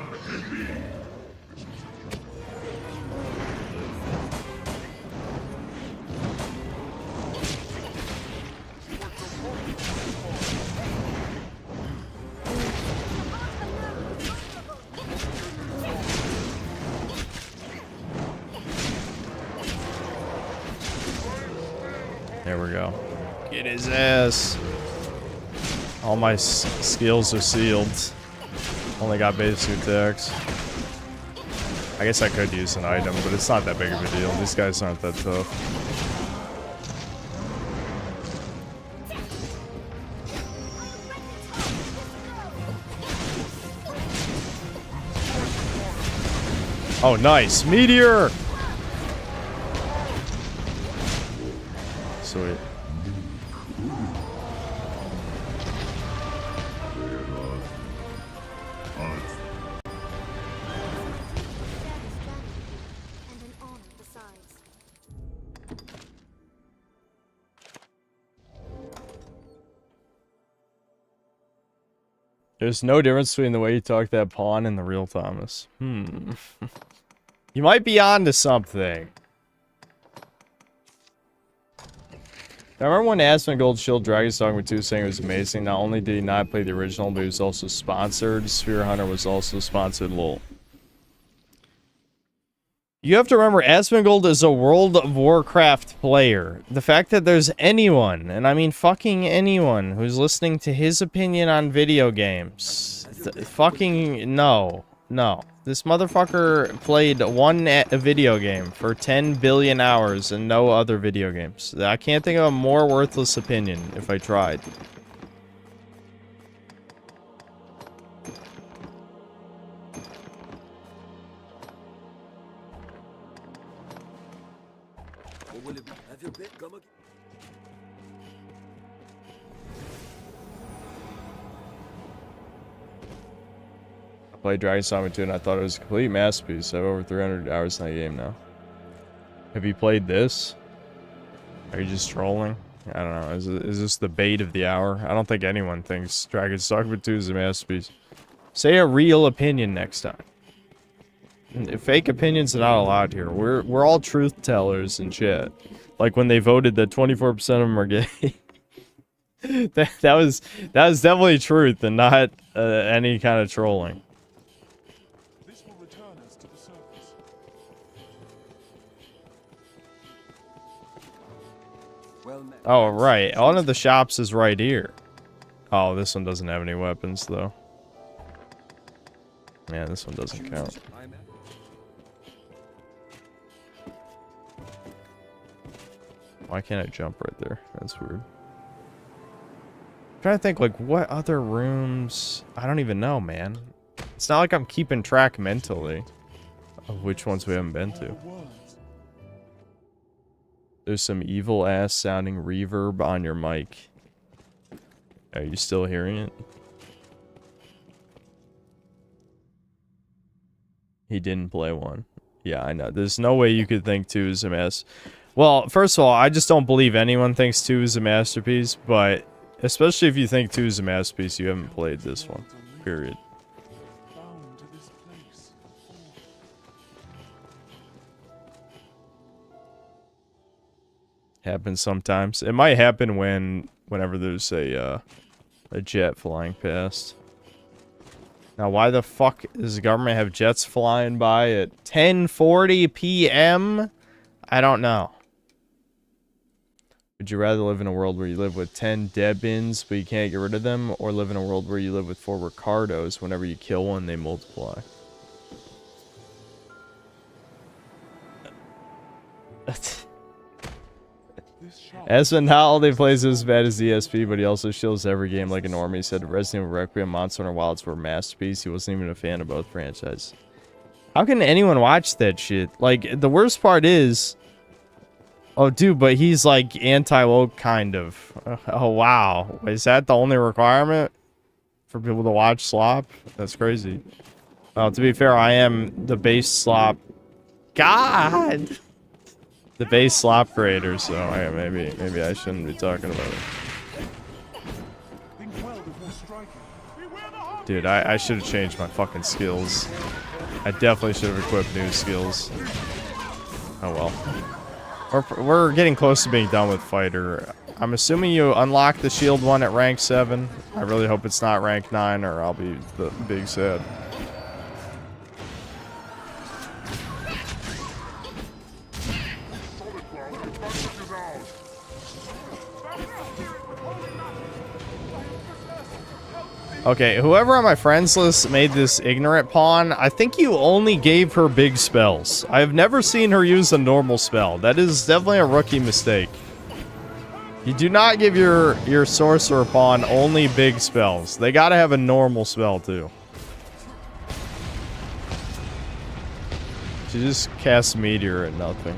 Speaker 1: There we go. Get his ass. All my skills are sealed. Only got basic attacks. I guess I could use an item, but it's not that big of a deal. These guys aren't that tough. Oh, nice. Meteor! Sweet. There's no difference between the way you talk that pawn and the real Thomas. You might be onto something. I remember when Asmongold Shield Dragon's Dogma 2 saying it was amazing. Not only did he not play the original, but he was also sponsored. Sphere Hunter was also sponsored. Lol. You have to remember, Asmongold is a World of Warcraft player. The fact that there's anyone, and I mean fucking anyone, who's listening to his opinion on video games. Fucking no. No. This motherfucker played one video game for 10 billion hours and no other video games. I can't think of a more worthless opinion if I tried.
Speaker 8: What will it be? Have your bit, come again?
Speaker 1: I played Dragon's Dogma 2 and I thought it was a complete masterpiece. I have over 300 hours in that game now. Have you played this? Are you just trolling? I don't know. Is this the bait of the hour? I don't think anyone thinks Dragon's Dogma 2 is a masterpiece. Say a real opinion next time. Fake opinions are not allowed here. We're all truth tellers in chat. Like when they voted that 24% of them are gay. that was definitely truth and not any kind of trolling.
Speaker 6: This will return us to the surface.
Speaker 8: Well met.
Speaker 1: Oh, right. One of the shops is right here. Oh, this one doesn't have any weapons, though. Yeah, this one doesn't count.
Speaker 8: I'm at.
Speaker 1: Why can't I jump right there? That's weird. I'm trying to think, like, what other rooms? I don't even know, man. It's not like I'm keeping track mentally of which ones we haven't been to. There's some evil-ass sounding reverb on your mic. Are you still hearing it? He didn't play one. Yeah, I know. There's no way you could think 2 is a mess. Well, first of all, I just don't believe anyone thinks 2 is a masterpiece, but especially if you think 2 is a masterpiece, you haven't played this one. Period.
Speaker 6: Bound to this place.
Speaker 1: Happens sometimes. It might happen whenever there's a jet flying past. Now, why the fuck does the government have jets flying by at 10:40 p.m.? I don't know. Would you rather live in a world where you live with 10 dead bins, but you can't get rid of them, or live in a world where you live with 4 Ricardos, whenever you kill one, they multiply? Esmond not only plays as bad as ESP, but he also shields every game like a normie. He said Resident Evil Requiem, Monster Hunter Wilds were masterpieces. He wasn't even a fan of both franchises. How can anyone watch that shit? Like, the worst part is... Oh, dude, but he's like anti-woke, kind of. Oh, wow. Is that the only requirement for people to watch Slop? That's crazy. Well, to be fair, I am the base Slop. God! The base Slop creator, so maybe I shouldn't be talking about it. Dude, I should have changed my fucking skills. I definitely should have equipped new skills. Oh well. We're getting close to being done with Fighter. I'm assuming you unlock the shield one at rank 7. I really hope it's not rank 9 or I'll be the big sad. Okay, whoever on my friends list made this ignorant pawn, I think you only gave her big spells. I have never seen her use a normal spell. That is definitely a rookie mistake. You do not give your sorcerer pawn only big spells. They gotta have a normal spell too. She just casts Meteor at nothing.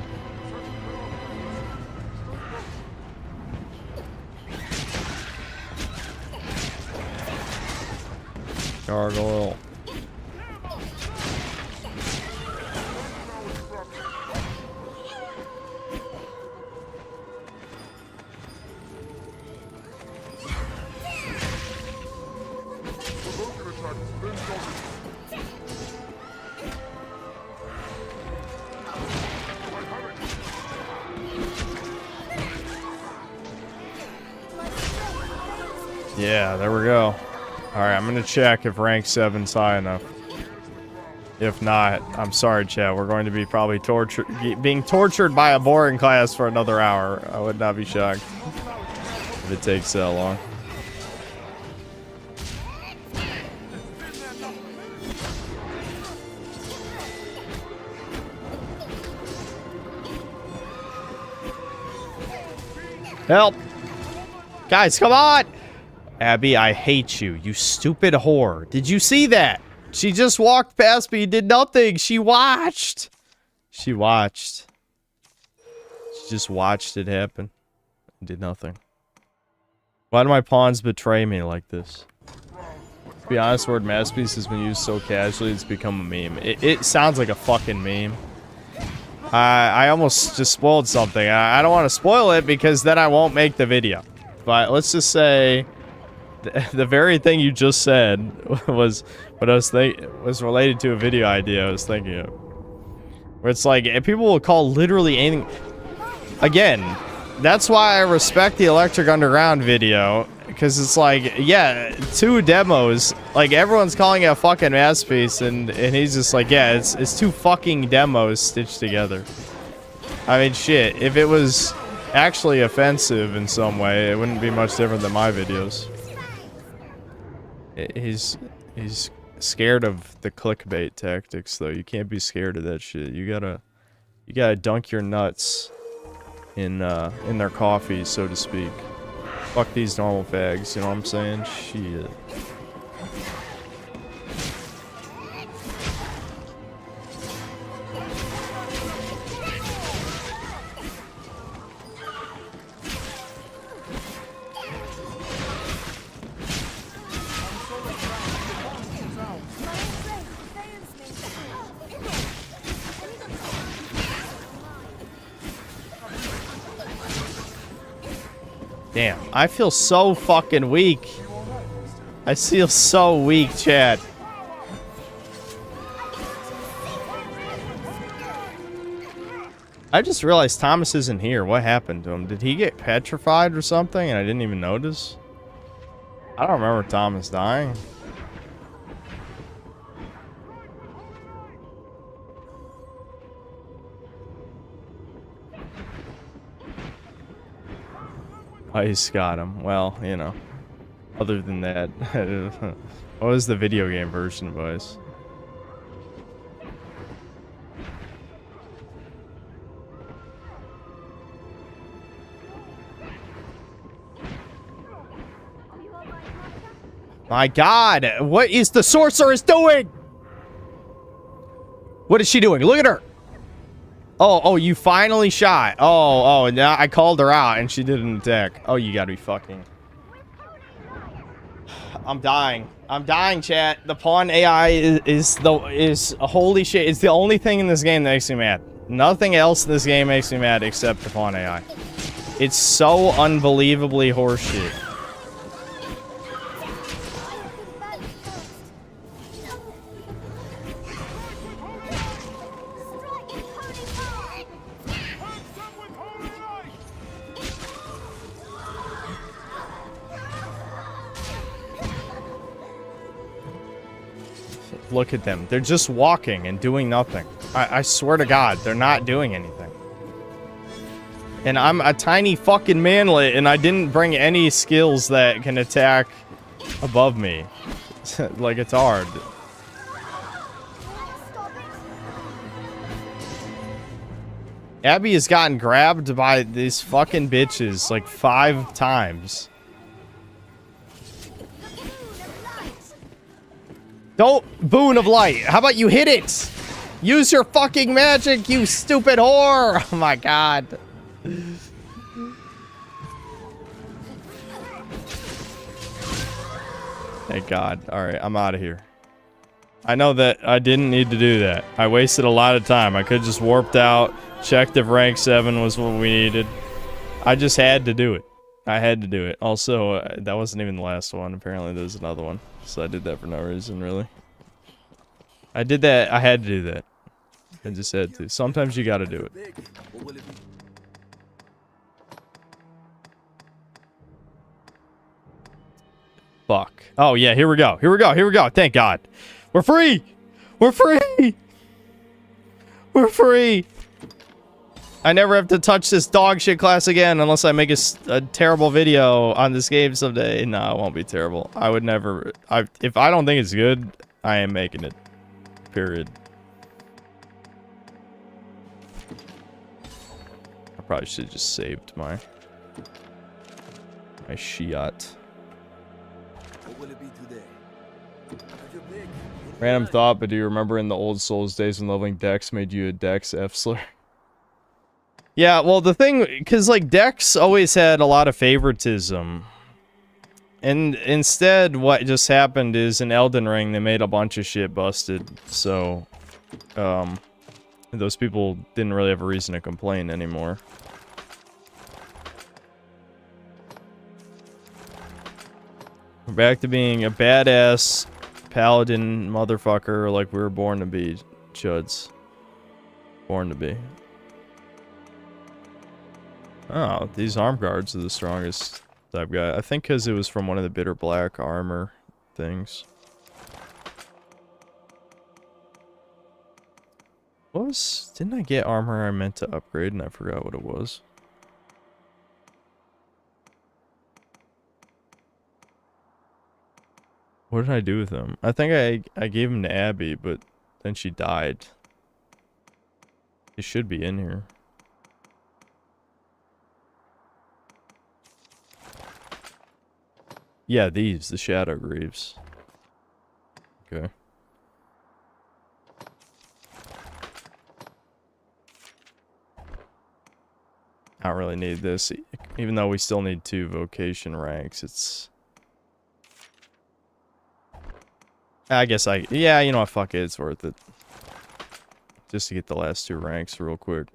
Speaker 1: Gargoyle. Yeah, there we go. Alright, I'm gonna check if rank 7's high enough. If not, I'm sorry, chat. We're going to be probably being tortured by a boring class for another hour. I would not be shocked if it takes that long. Help! Guys, come on! Abby, I hate you. You stupid whore. Did you see that? She just walked past me and did nothing. She watched. She watched. She just watched it happen. And did nothing. Why do my pawns betray me like this? To be honest, the word masterpiece has been used so casually it's become a meme. It sounds like a fucking meme. I almost just spoiled something. I don't want to spoil it because then I won't make the video. But let's just say the very thing you just said was what I was was related to a video idea I was thinking of. Where it's like people will call literally anything. Again, that's why I respect the Electric Underground video. Because it's like, yeah, 2 demos. Like, everyone's calling it a fucking masterpiece, and he's just like, yeah, it's 2 fucking demos stitched together. I mean, shit, if it was actually offensive in some way, it wouldn't be much different than my videos. He's scared of the clickbait tactics, though. You can't be scared of that shit. You gotta dunk your nuts in their coffee, so to speak. Fuck these normal fags, you know what I'm saying? Shit. Damn, I feel so fucking weak. I feel so weak, Chad. I just realized Thomas isn't here. What happened to him? Did he get petrified or something and I didn't even notice? I don't remember Thomas dying. Ice got him. Well, you know. Other than that, what was the video game version of Ice? My God, what is the sorceress doing? What is she doing? Look at her. Oh, you finally shot. Oh, now I called her out and she didn't attack. Oh, you gotta be fucking. I'm dying. I'm dying, chat. The pawn AI is holy shit. It's the only thing in this game that makes me mad. Nothing else in this game makes me mad except the pawn AI. It's so unbelievably horseshit. Look at them. They're just walking and doing nothing. I swear to God, they're not doing anything. And I'm a tiny fucking manlet, and I didn't bring any skills that can attack above me. Like, it's hard. Abby has gotten grabbed by these fucking bitches like 5 times. Don't boon of light. How about you hit it? Use your fucking magic, you stupid whore. Oh my God. Thank God. All right, I'm out of here. I know that I didn't need to do that. I wasted a lot of time. I could just warped out, checked if rank 7 was what we needed. I just had to do it. I had to do it. Also, that wasn't even the last one. Apparently there's another one. So I did that for no reason, really. I did that. I had to do that. I just had to. Sometimes you gotta do it. Fuck. Oh, yeah. Here we go. Here we go. Here we go. Thank God. We're free. We're free. We're free. I never have to touch this dog shit class again unless I make a terrible video on this game someday. No, it won't be terrible. I would never. If I don't think it's good, I am making it. Period. I probably should have just saved my shiat.
Speaker 8: What will it be today?
Speaker 1: Random thought, but do you remember in the old Souls days when leveling Dex made you a Dex F-slur? Yeah, well, the thing, because, like, Dex always had a lot of favoritism. And instead, what just happened is in Elden Ring, they made a bunch of shit busted. So, Those people didn't really have a reason to complain anymore. We're back to being a badass paladin motherfucker like we were born to be, Chuds. Born to be. Oh, these arm guards are the strongest I've got. I think because it was from one of the bitter black armor things. Didn't I get armor I meant to upgrade and I forgot what it was? What did I do with them? I think I gave them to Abby, but then she died. It should be in here. Yeah, these, the Shadow Greaves. Okay. I don't really need this, even though we still need 2 vocation ranks. It's... I guess yeah, you know what, fuck it, it's worth it. Just to get the last 2 ranks real quick.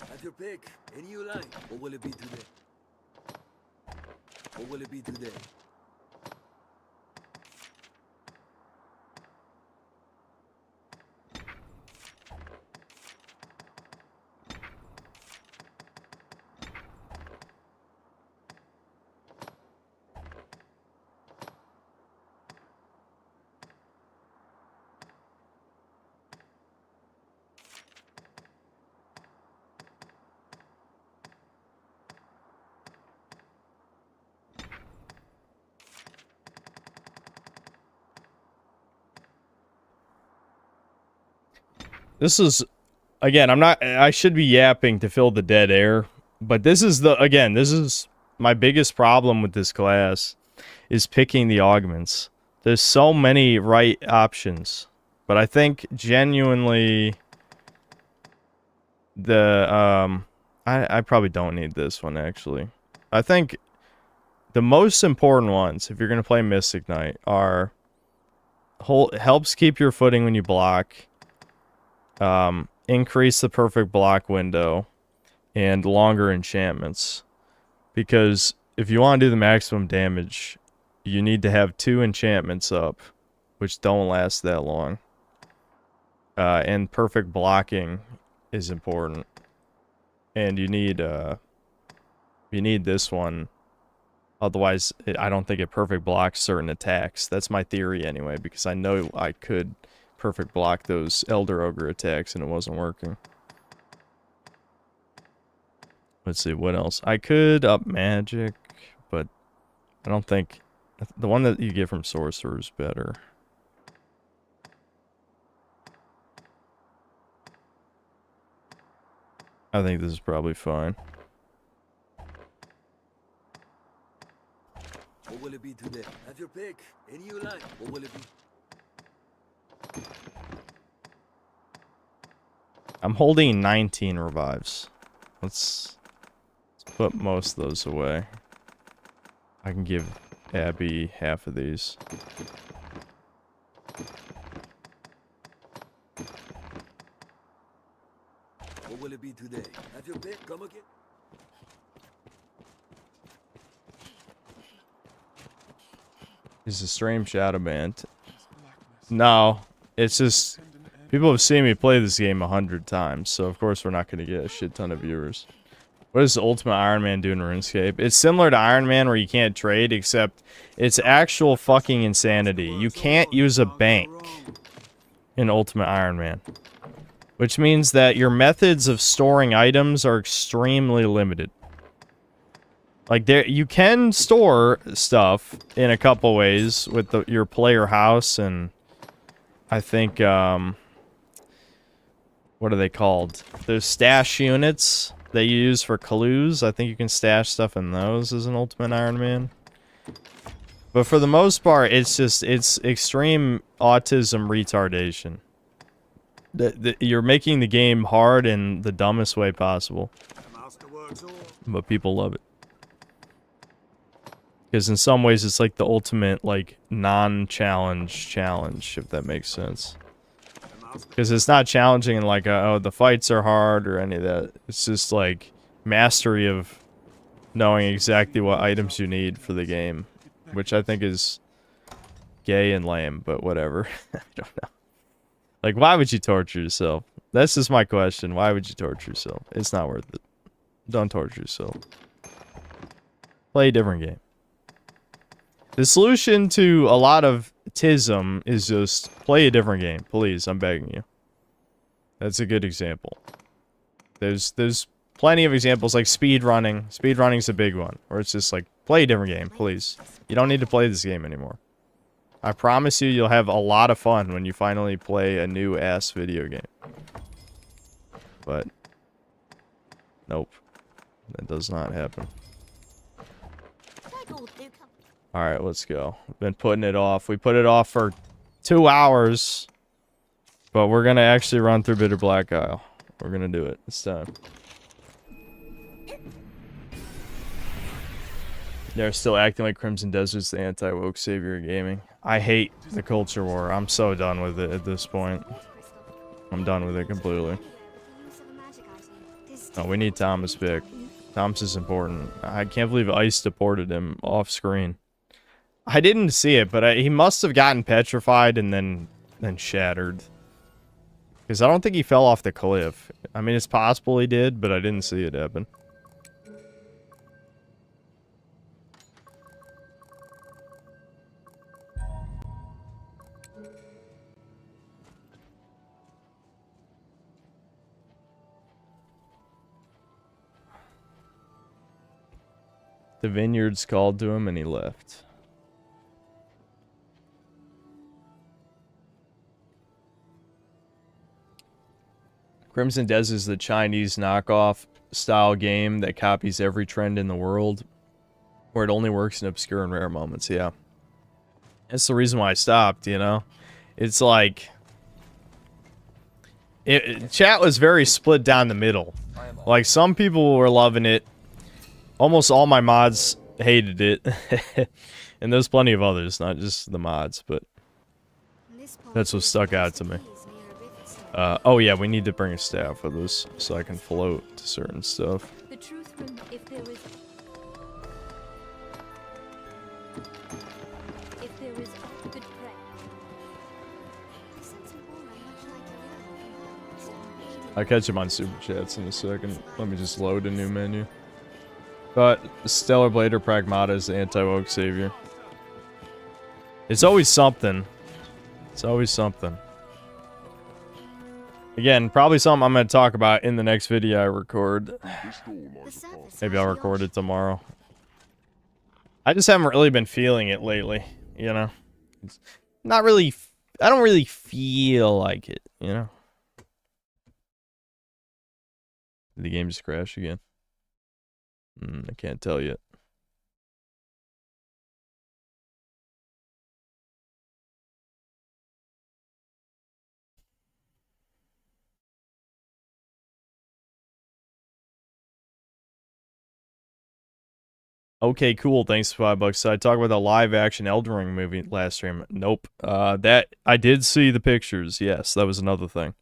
Speaker 8: Have your pick. Any you like. What will it be today? What will it be today?
Speaker 1: This is, again, I should be yapping to fill the dead air, but this is this is my biggest problem with this class, is picking the augments. There's so many right options, but I think genuinely I probably don't need this one, actually. I think the most important ones, if you're going to play Mystic Knight, are helps keep your footing when you block, increase the perfect block window, and longer enchantments. Because if you want to do the maximum damage, you need to have 2 enchantments up, which don't last that long. And perfect blocking is important. And you need this one. Otherwise, I don't think it perfect blocks certain attacks. That's my theory anyway, because I know I could perfect block those Elder Ogre attacks and it wasn't working. Let's see, what else? I could up magic, but I don't think... The one that you get from Sorcerer is better. I think this is probably fine.
Speaker 8: What will it be today? Have your pick. Any you like. What will it be?
Speaker 1: I'm holding 19 revives. Let's put most of those away. I can give Abby half of these.
Speaker 8: What will it be today? Have your pick. Come again.
Speaker 1: Is a stream shadow band? No, it's just people have seen me play this game 100 times, so of course we're not going to get a shit ton of viewers. What does Ultimate Iron Man do in RuneScape? It's similar to Iron Man where you can't trade, except it's actual fucking insanity. You can't use a bank in Ultimate Iron Man, which means that your methods of storing items are extremely limited. Like, you can store stuff in a couple ways with your player house, and I think, what are they called? There's stash units that you use for clues. I think you can stash stuff in those as an Ultimate Iron Man. But for the most part, it's extreme autism retardation. You're making the game hard in the dumbest way possible. But people love it. Because in some ways, it's like the ultimate, like, non-challenge challenge, if that makes sense. Because it's not challenging in like, oh, the fights are hard or any of that. It's just like mastery of knowing exactly what items you need for the game. Which I think is gay and lame, but whatever. I don't know. Like, why would you torture yourself? That's just my question. Why would you torture yourself? It's not worth it. Don't torture yourself. Play a different game. The solution to a lot of tism is just play a different game. Please, I'm begging you. That's a good example. There's plenty of examples like speedrunning. Speedrunning's a big one. Where it's just like, play a different game, please. You don't need to play this game anymore. I promise you, you'll have a lot of fun when you finally play a new ass video game. But nope. That does not happen. Alright, let's go. We've been putting it off. We put it off for 2 hours. But we're gonna actually run through Bitter Black Isle. We're gonna do it this time. They're still acting like Crimson Desert's the anti-woke savior of gaming. I hate the culture war. I'm so done with it at this point. I'm done with it completely. Oh, we need Thomas back. Thomas is important. I can't believe ICE deported him off screen. I didn't see it, but he must have gotten petrified and then shattered. Because I don't think he fell off the cliff. I mean, it's possible he did, but I didn't see it happen. The vineyards called to him and he left. Crimson Desert is the Chinese knockoff style game that copies every trend in the world, where it only works in obscure and rare moments. Yeah. That's the reason why I stopped, you know? It's like... chat was very split down the middle. Like, some people were loving it. Almost all my mods hated it. And there's plenty of others, not just the mods, but... that's what stuck out to me. Oh yeah, we need to bring a staff with us so I can float to certain stuff.
Speaker 7: The truth from if there is good prey.
Speaker 1: I'll catch him on Super Chats in a second. Let me just load a new menu. But Stellar Blader Pragmata is the anti-woke savior. It's always something. It's always something. Again, probably something I'm going to talk about in the next video I record. Maybe I'll record it tomorrow. I just haven't really been feeling it lately, you know? It's not really... I don't really feel like it, you know? Did the game just crash again? I can't tell yet. Okay, cool. Thanks for $5. So I talked about the live-action Elden Ring movie last stream. Nope. That I did see the pictures. Yes, that was another thing.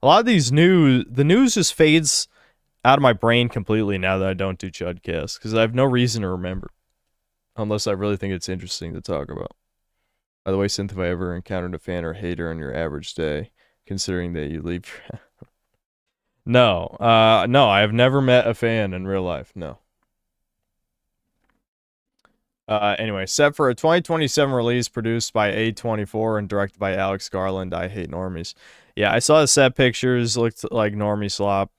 Speaker 1: A lot of these the news just fades out of my brain completely now that I don't do Chudcast, because I have no reason to remember, unless I really think it's interesting to talk about. By the way, Synth, have I ever encountered a fan or hater on your average day, considering that you leave? No, no, I have never met a fan in real life. No. Anyway, set for a 2027 release, produced by A24 and directed by Alex Garland. I hate normies. Yeah, I saw the set pictures. Looked like normie slop.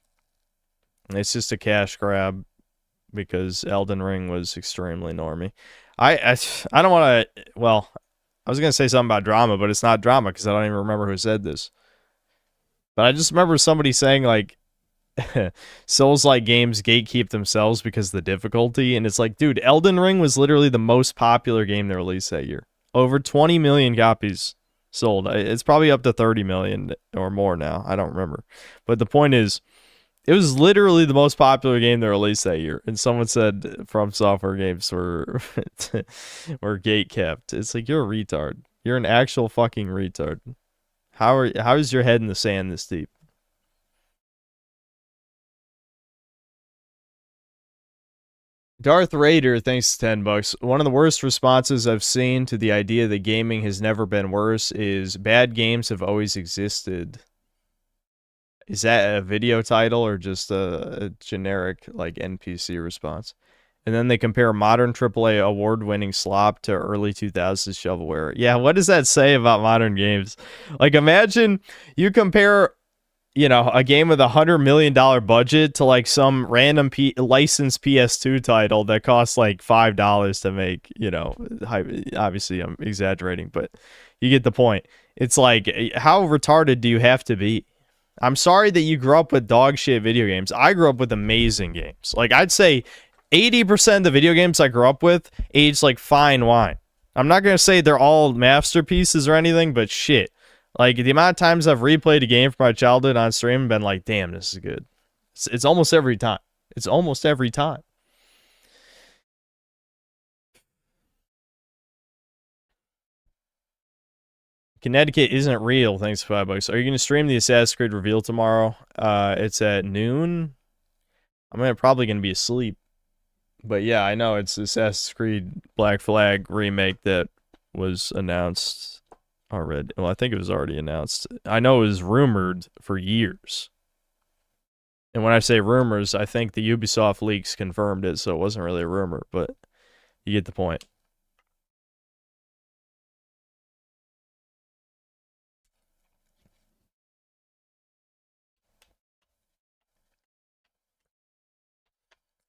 Speaker 1: It's just a cash grab because Elden Ring was extremely normie. I don't want to. Well, I was gonna say something about drama, but it's not drama because I don't even remember who said this. But I just remember somebody saying like, Souls-like games gatekeep themselves because of the difficulty, and it's like, dude, Elden Ring was literally the most popular game they released that year. Over 20 million copies sold. It's probably up to 30 million or more now. I don't remember. But the point is, it was literally the most popular game they released that year. And someone said From Software games were were gate kept. It's like, you're a retard. You're an actual fucking retard. How is your head in the sand this deep? Darth Raider, thanks to $10. One of the worst responses I've seen to the idea that gaming has never been worse is bad games have always existed. Is that a video title or just a generic like NPC response? And then they compare modern AAA award-winning slop to early 2000s shovelware. Yeah, what does that say about modern games? Like, imagine you compare, you know, a game with $100 million budget to like some random licensed PS2 title that costs like $5 to make, you know. Obviously I'm exaggerating, but you get the point. It's like, how retarded do you have to be? I'm sorry that you grew up with dog shit video games. I grew up with amazing games. Like, I'd say 80% of the video games I grew up with aged like fine wine. I'm not going to say they're all masterpieces or anything, but shit. Like, the amount of times I've replayed a game from my childhood on stream and been like, damn, this is good. It's almost every time. It's almost every time. Connecticut isn't real, thanks for $5. Are you going to stream the Assassin's Creed reveal tomorrow? It's at noon. I'm probably going to be asleep. But yeah, I know it's Assassin's Creed Black Flag remake that was announced already. Well, I think it was already announced. I know it was rumored for years. And when I say rumors, I think the Ubisoft leaks confirmed it, so it wasn't really a rumor, but you get the point.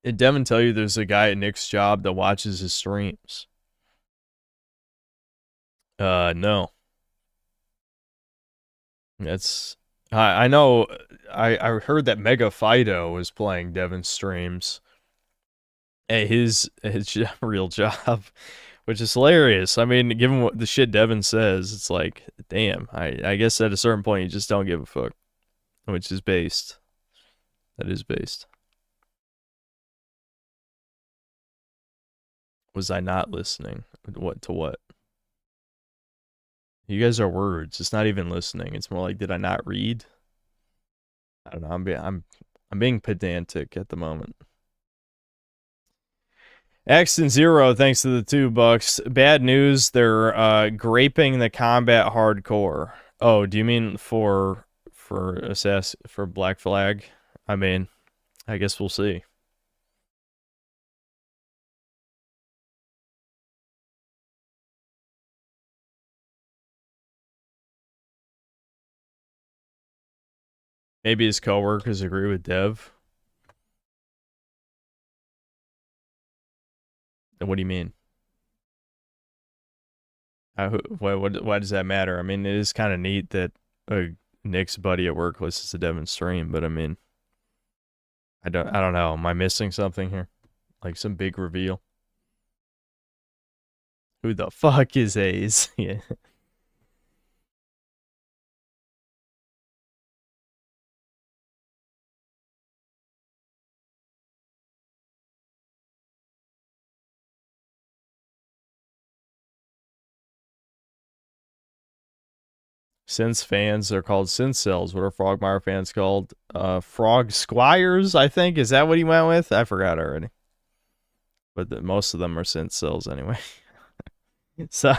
Speaker 1: Did Devin tell you there's a guy at Nick's job that watches his streams? No. That's... I know... I heard that Mega Fido was playing Devin's streams at his real job, which is hilarious. I mean, given what the shit Devin says, it's like, damn. I guess at a certain point you just don't give a fuck. Which is based. That is based. Was I not listening? What to what? You guys are words. It's not even listening. It's more like, did I not read? I don't know. I'm being pedantic at the moment. Axton Zero, thanks to the $2. Bad news. They're graping the combat hardcore. Oh, do you mean for Black Flag? I mean, I guess we'll see. Maybe his coworkers agree with Dev. What do you mean? Why does that matter? I mean, it is kind of neat that Nick's buddy at work listens to Devon's stream, but I mean, I don't know. Am I missing something here? Like some big reveal? Who the fuck is A's? Yeah. Since fans are called Synth Cells. What are Frogmire fans called? Frog Squires, I think. Is that what he went with? I forgot already. But most of them are Synth Cells anyway. so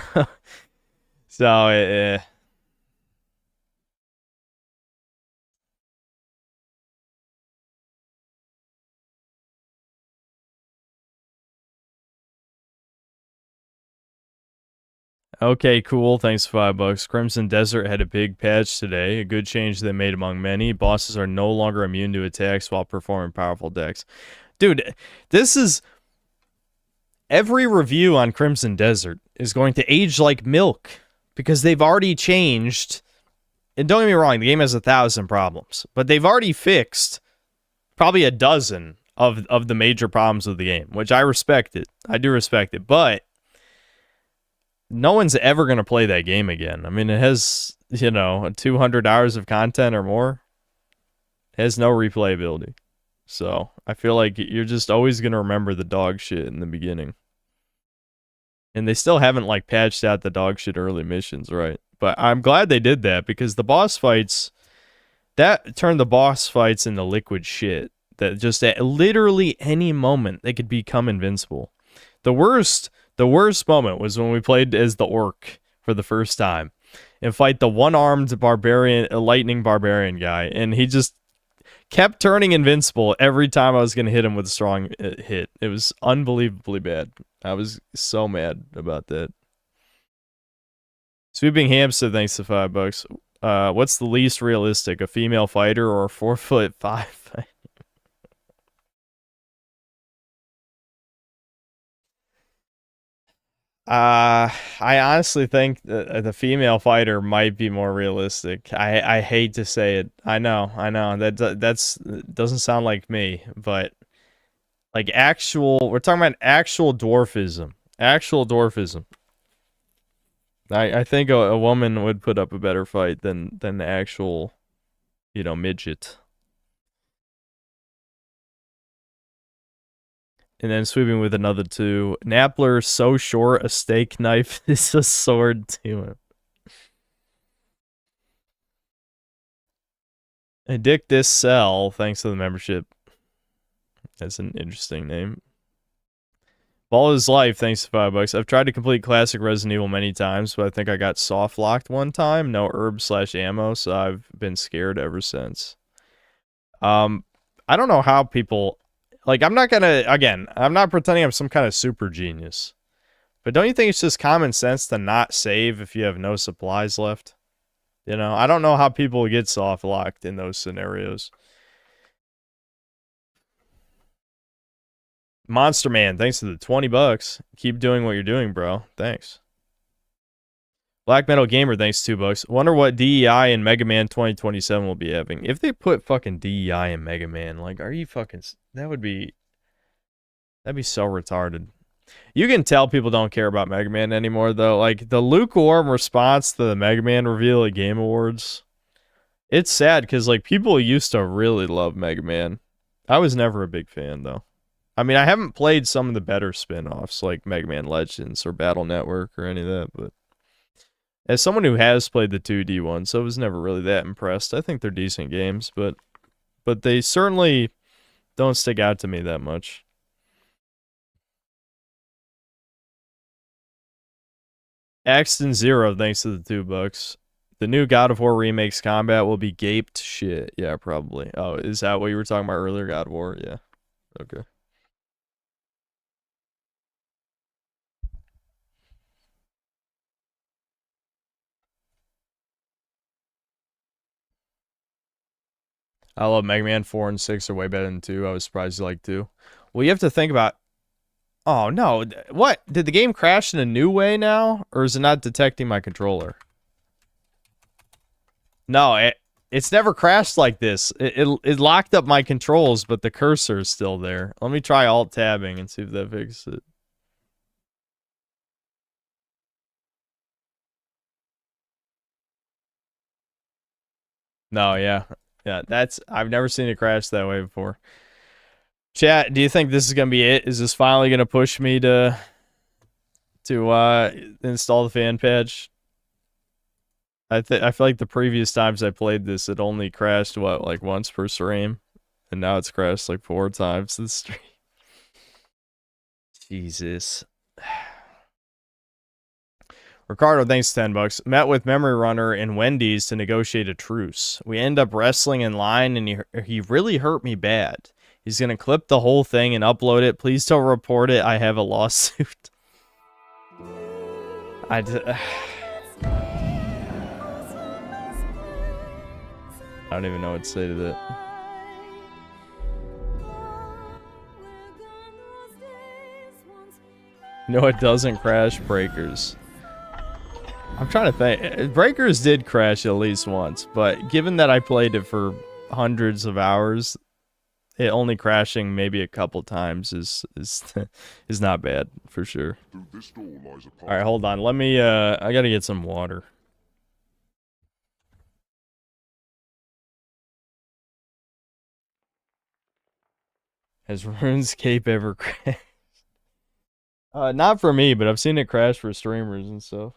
Speaker 1: okay, cool. Thanks for $5. Crimson Desert had a big patch today. A good change they made among many. Bosses are no longer immune to attacks while performing powerful decks. Dude, this is... Every review on Crimson Desert is going to age like milk. Because they've already changed... And don't get me wrong, the game has 1,000 problems. But they've already fixed probably a dozen of the major problems of the game. Which I respect it. I do respect it. But... no one's ever going to play that game again. I mean, it has, 200 hours of content or more. It has no replayability. So, I feel like you're just always going to remember the dog shit in the beginning. And they still haven't, patched out the dog shit early missions, right? But I'm glad they did that because the boss fights, that turned the boss fights into liquid shit. That just at literally any moment they could become invincible. The worst moment was when we played as the orc for the first time and fight the one-armed barbarian, lightning barbarian guy, and he just kept turning invincible every time I was going to hit him with a strong hit. It was unbelievably bad. I was so mad about that. Sweeping Hamster, thanks to $5. What's the least realistic, a female fighter or a 4'5" fighter? I honestly think the female fighter might be more realistic. I hate to say it. I know. That's doesn't sound like me, but like we're talking about actual dwarfism. Actual dwarfism. I think a woman would put up a better fight than the actual, midget. And then sweeping with another 2. Nappler so short a steak knife is a sword to him. Addict this cell, thanks to the membership. That's an interesting name. Ball is life, thanks to $5. I've tried to complete classic Resident Evil many times, but I think I got soft locked one time. No herb/ammo, so I've been scared ever since. I don't know how people... Like, I'm not pretending I'm some kind of super genius. But don't you think it's just common sense to not save if you have no supplies left? I don't know how people get soft locked in those scenarios. Monster Man, thanks to the $20. Keep doing what you're doing, bro. Thanks. Black Metal Gamer, thanks to $2. Wonder what DEI in Mega Man 2027 will be having. If they put fucking DEI in Mega Man, like, are you fucking... That'd be so retarded. You can tell people don't care about Mega Man anymore, though. Like, the lukewarm response to the Mega Man reveal at Game Awards, it's sad, because, like, people used to really love Mega Man. I was never a big fan, though. I mean, I haven't played some of the better spin-offs, like Mega Man Legends or Battle Network or any of that, but... As someone who has played the 2D ones, I was never really that impressed. I think they're decent games, but they certainly don't stick out to me that much. Axton Zero, thanks to the $2. The new God of War remake's combat will be gaped shit. Yeah, probably. Oh, is that what you were talking about earlier, God of War? Yeah. Okay. I love Mega Man 4 and 6 are way better than 2. I was surprised you like 2. Well, you have to think about... Oh, no. What? Did the game crash in a new way now? Or is it not detecting my controller? No, it's never crashed like this. It locked up my controls, but the cursor is still there. Let me try Alt-tabbing and see if that fixes it. No, yeah. Yeah, I've never seen it crash that way before. Chat, do you think this is gonna be it? Is this finally gonna push me to install the fan patch? I feel like the previous times I played this, it only crashed like once per stream, and now it's crashed like 4 times this stream. Jesus. Ricardo, thanks $10. Met with Memory Runner and Wendy's to negotiate a truce. We end up wrestling in line, and he really hurt me bad. He's gonna clip the whole thing and upload it. Please don't report it. I have a lawsuit. I don't even know what to say to that. No, it doesn't crash Breakers. I'm trying to think. Breakers did crash at least once, but given that I played it for hundreds of hours, it only crashing maybe a couple times is not bad for sure. All right, hold on. Let me. I gotta get some water. Has RuneScape ever crashed? Not for me, but I've seen it crash for streamers and stuff.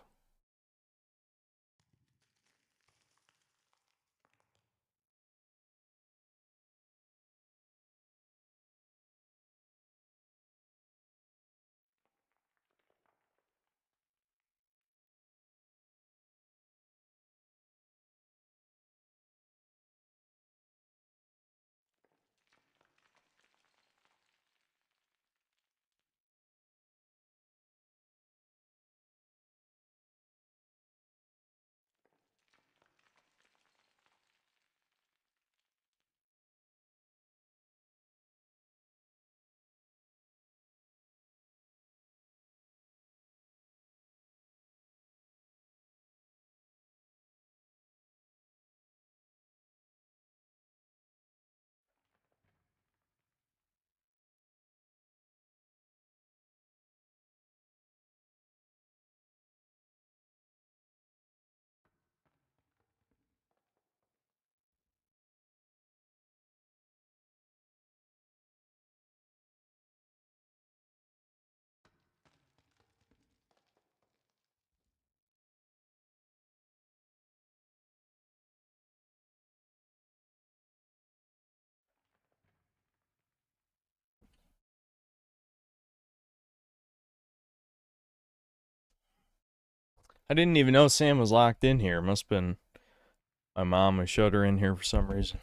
Speaker 1: I didn't even know Sam was locked in here. Must have been my mom who showed her in here for some reason.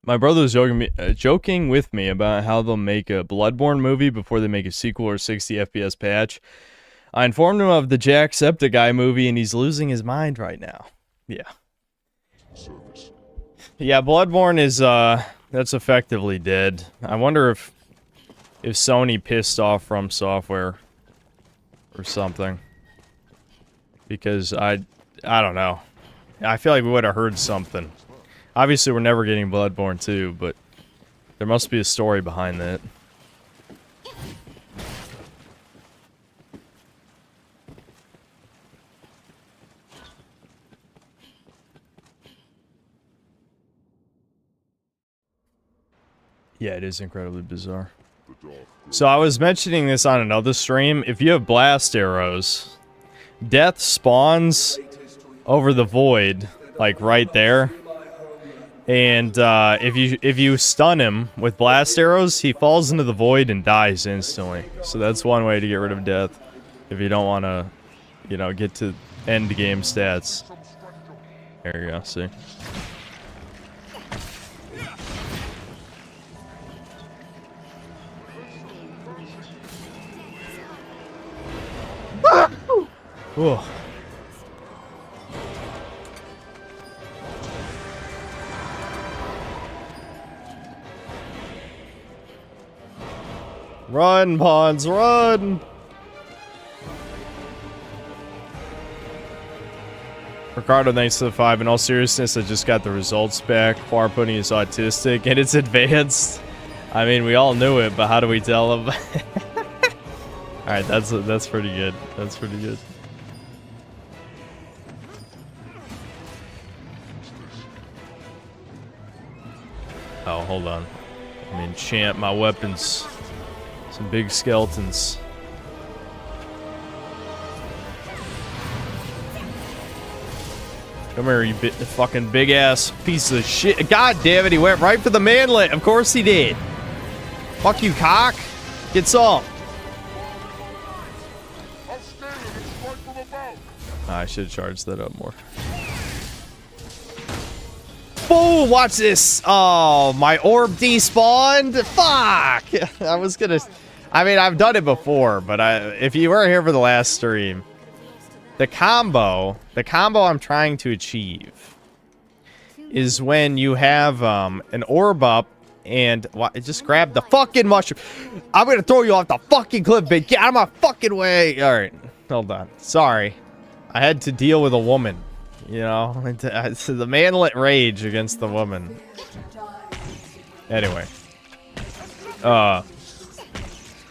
Speaker 1: My brother was joking with me about how they'll make a Bloodborne movie before they make a sequel or 60 FPS patch. I informed him of the Jacksepticeye movie, and he's losing his mind right now. Yeah. Yeah, Bloodborne is, that's effectively dead. I wonder if Sony pissed off From Software or something. Because I don't know. I feel like we would have heard something. Obviously, we're never getting Bloodborne 2, but there must be a story behind that. Yeah, it is incredibly bizarre. So I was mentioning this on another stream. If you have blast arrows, death spawns over the void, like right there. And if you stun him with blast arrows, he falls into the void and dies instantly. So that's one way to get rid of death. If you don't want to, you know, get to end game stats. There you go, see. Whoa. Run, pawns, run! Ricardo, thanks to the 5. In all seriousness, I just got the results back. Far Pudding is autistic, and it's advanced. I mean, we all knew it, but how do we tell him? Alright, that's pretty good. That's pretty good. Oh, hold on. Let me enchant my weapons. Some big skeletons. Come here, you fucking big ass piece of shit. God damn it, he went right for the manlet. Of course he did. Fuck you, cock. Get some. I should have charged that up more. Boom! Watch this. Oh, my orb despawned. Fuck! I was gonna. I mean, I've done it before, but if you weren't here for the last stream, the combo I'm trying to achieve is when you have an orb up and just grab the fucking mushroom. I'm gonna throw you off the fucking cliff, bitch. Get out of my fucking way. All right, hold on. Sorry, I had to deal with a woman. You know, it's the manlet rage against the woman. Anyway, the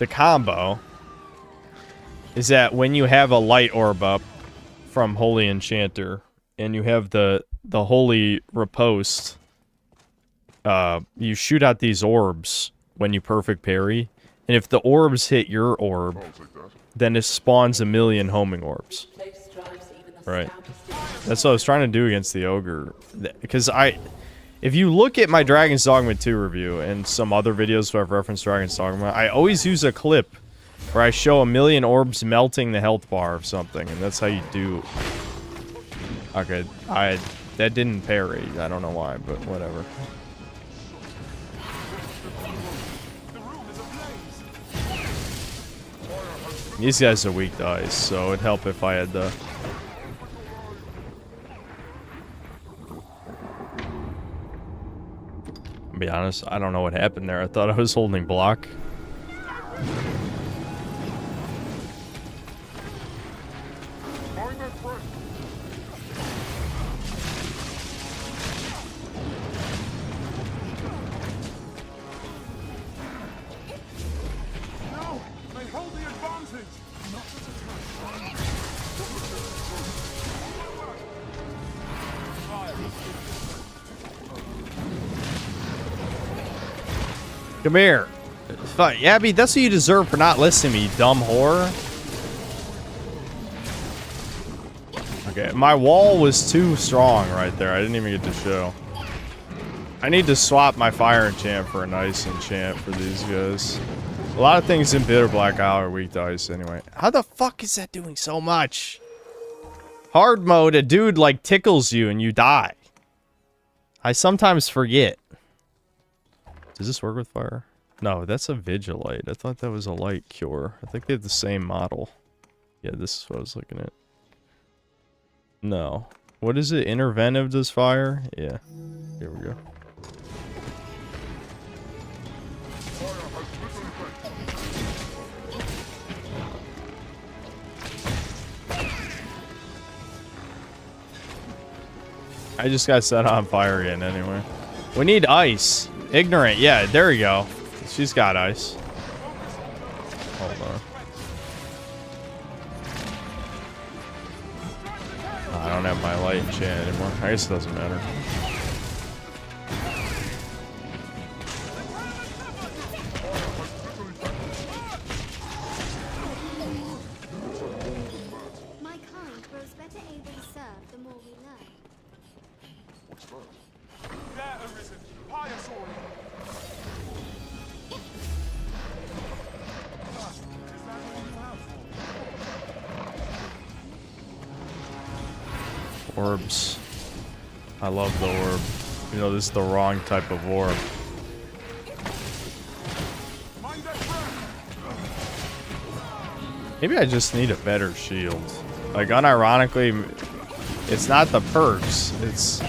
Speaker 1: combo is that when you have a light orb up from Holy Enchanter and you have the Holy Riposte, you shoot out these orbs when you perfect parry, and if the orbs hit your orb, then it spawns 1,000,000 homing orbs. Right. That's what I was trying to do against the ogre. Because if you look at my Dragon's Dogma 2 review and some other videos where I've referenced Dragon's Dogma, I always use a clip where I show 1,000,000 orbs melting the health bar of something, and that's how you do. Okay, that didn't parry. I don't know why, but whatever. These guys are weak to ice, so it'd help if I had the. To be honest, I don't know what happened there. I thought I was holding block. Come here. Fuck, Abby, that's what you deserve for not listening to me, you dumb whore. Okay, my wall was too strong right there. I didn't even get to show. I need to swap my fire enchant for an ice enchant for these guys. A lot of things in Bitter Black Isle are weak to ice anyway. How the fuck is that doing so much? Hard mode, a dude like tickles you and you die. I sometimes forget. Does this work with fire? No, that's a Vigilite. I thought that was a light cure. I think they have the same model. Yeah, this is what I was looking at. No. What is it? Interventive does fire? Yeah. Here we go. I just got set on fire again anyway. We need ice. Ignorant. Yeah, there we go. She's got ice. Hold on. I don't have my light enchant anymore. I guess it doesn't matter.
Speaker 7: My kind grows better able to serve the more we learn.
Speaker 6: There, Arisen. Pious order.
Speaker 1: Orbs. I love the orb. You know, this is the wrong type of orb. Maybe I just need a better shield. Like, unironically, it's not the perks. It's...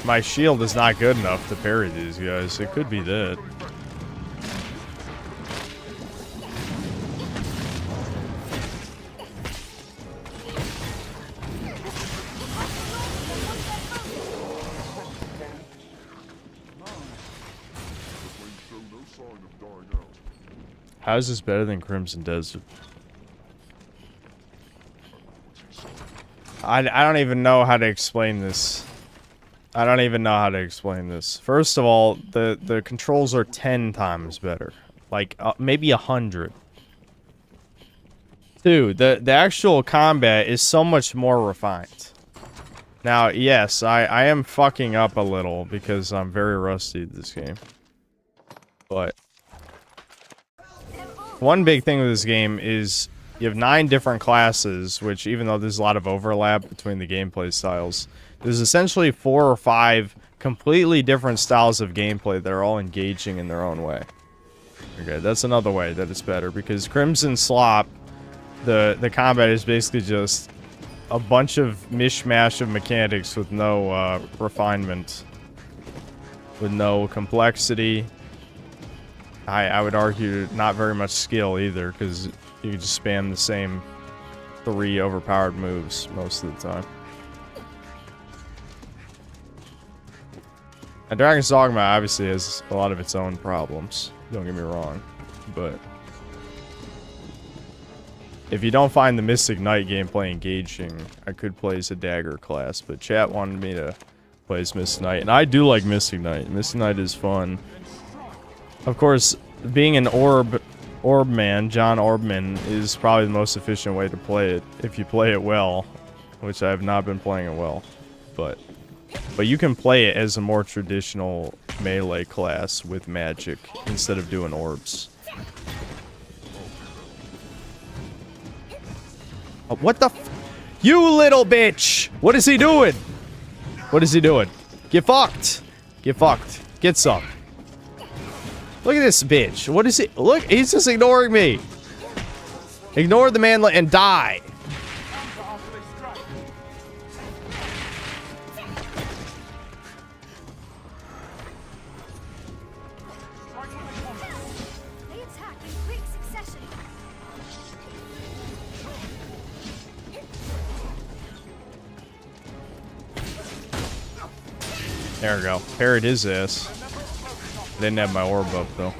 Speaker 1: my shield is not good enough to parry these guys. It could be that. How is this better than Crimson Desert? I don't even know how to explain this. I don't even know how to explain this. First of all, the controls are 10 times better. Like, maybe 100. Two, the actual combat is so much more refined. Now, yes, I am fucking up a little because I'm very rusty at this game. But one big thing with this game is you have 9 different classes, which even though there's a lot of overlap between the gameplay styles, there's essentially 4 or 5 completely different styles of gameplay that are all engaging in their own way. Okay, that's another way that it's better, because Crimson Slop, the combat is basically just a bunch of mishmash of mechanics with no refinement, with no complexity. I would argue not very much skill either, because you can just spam the same 3 overpowered moves most of the time. And Dragon's Dogma obviously has a lot of its own problems, don't get me wrong, but if you don't find the Mystic Knight gameplay engaging, I could play as a dagger class, but chat wanted me to play as Mystic Knight, and I do like Mystic Knight. Mystic Knight is fun. Of course, being an orb man, John Orbman, is probably the most efficient way to play it, if you play it well, which I have not been playing it well, but you can play it as a more traditional melee class with magic instead of doing orbs. Oh, what the f— you little bitch! What is he doing? What is he doing? Get fucked! Get fucked. Get some. Look at this bitch. What is he— look, he's just ignoring me. Ignore the man and die.
Speaker 7: They attack in quick succession.
Speaker 1: There we go. Parried his ass. Didn't have my orb up though.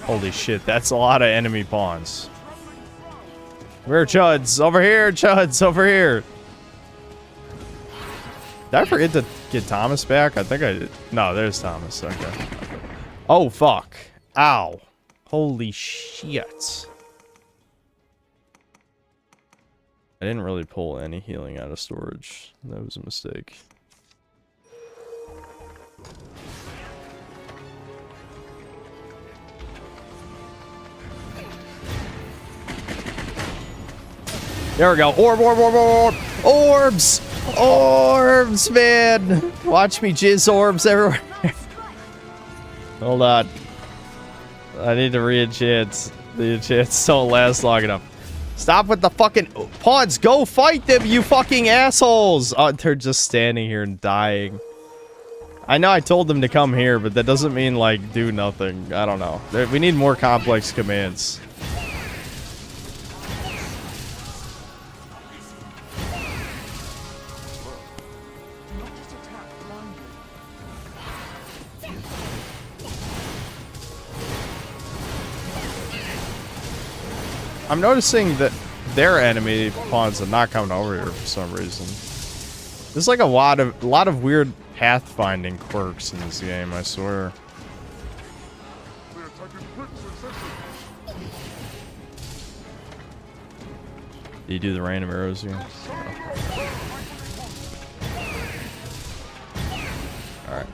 Speaker 1: Holy shit, that's a lot of enemy pawns. Where are Chuds? Over here, Chuds, over here. Did I forget to get Thomas back? I think I did. No, there's Thomas. Okay. Oh, fuck. Ow. Holy shit. I didn't really pull any healing out of storage. That was a mistake. There we go. Orb, orb, orb, orb, orbs! Orbs, man! Watch me jizz orbs everywhere. Hold on. I need to re-enchant. The enchants don't last long enough. Stop with the fucking pods. Go fight them, you fucking assholes! Oh, they're just standing here and dying. I know I told them to come here, but that doesn't mean, like, do nothing. I don't know. We need more complex commands. I'm noticing that their enemy pawns are not coming over here for some reason. There's like a lot of weird pathfinding quirks in this game, I swear. Do you do the random arrows here? Alright.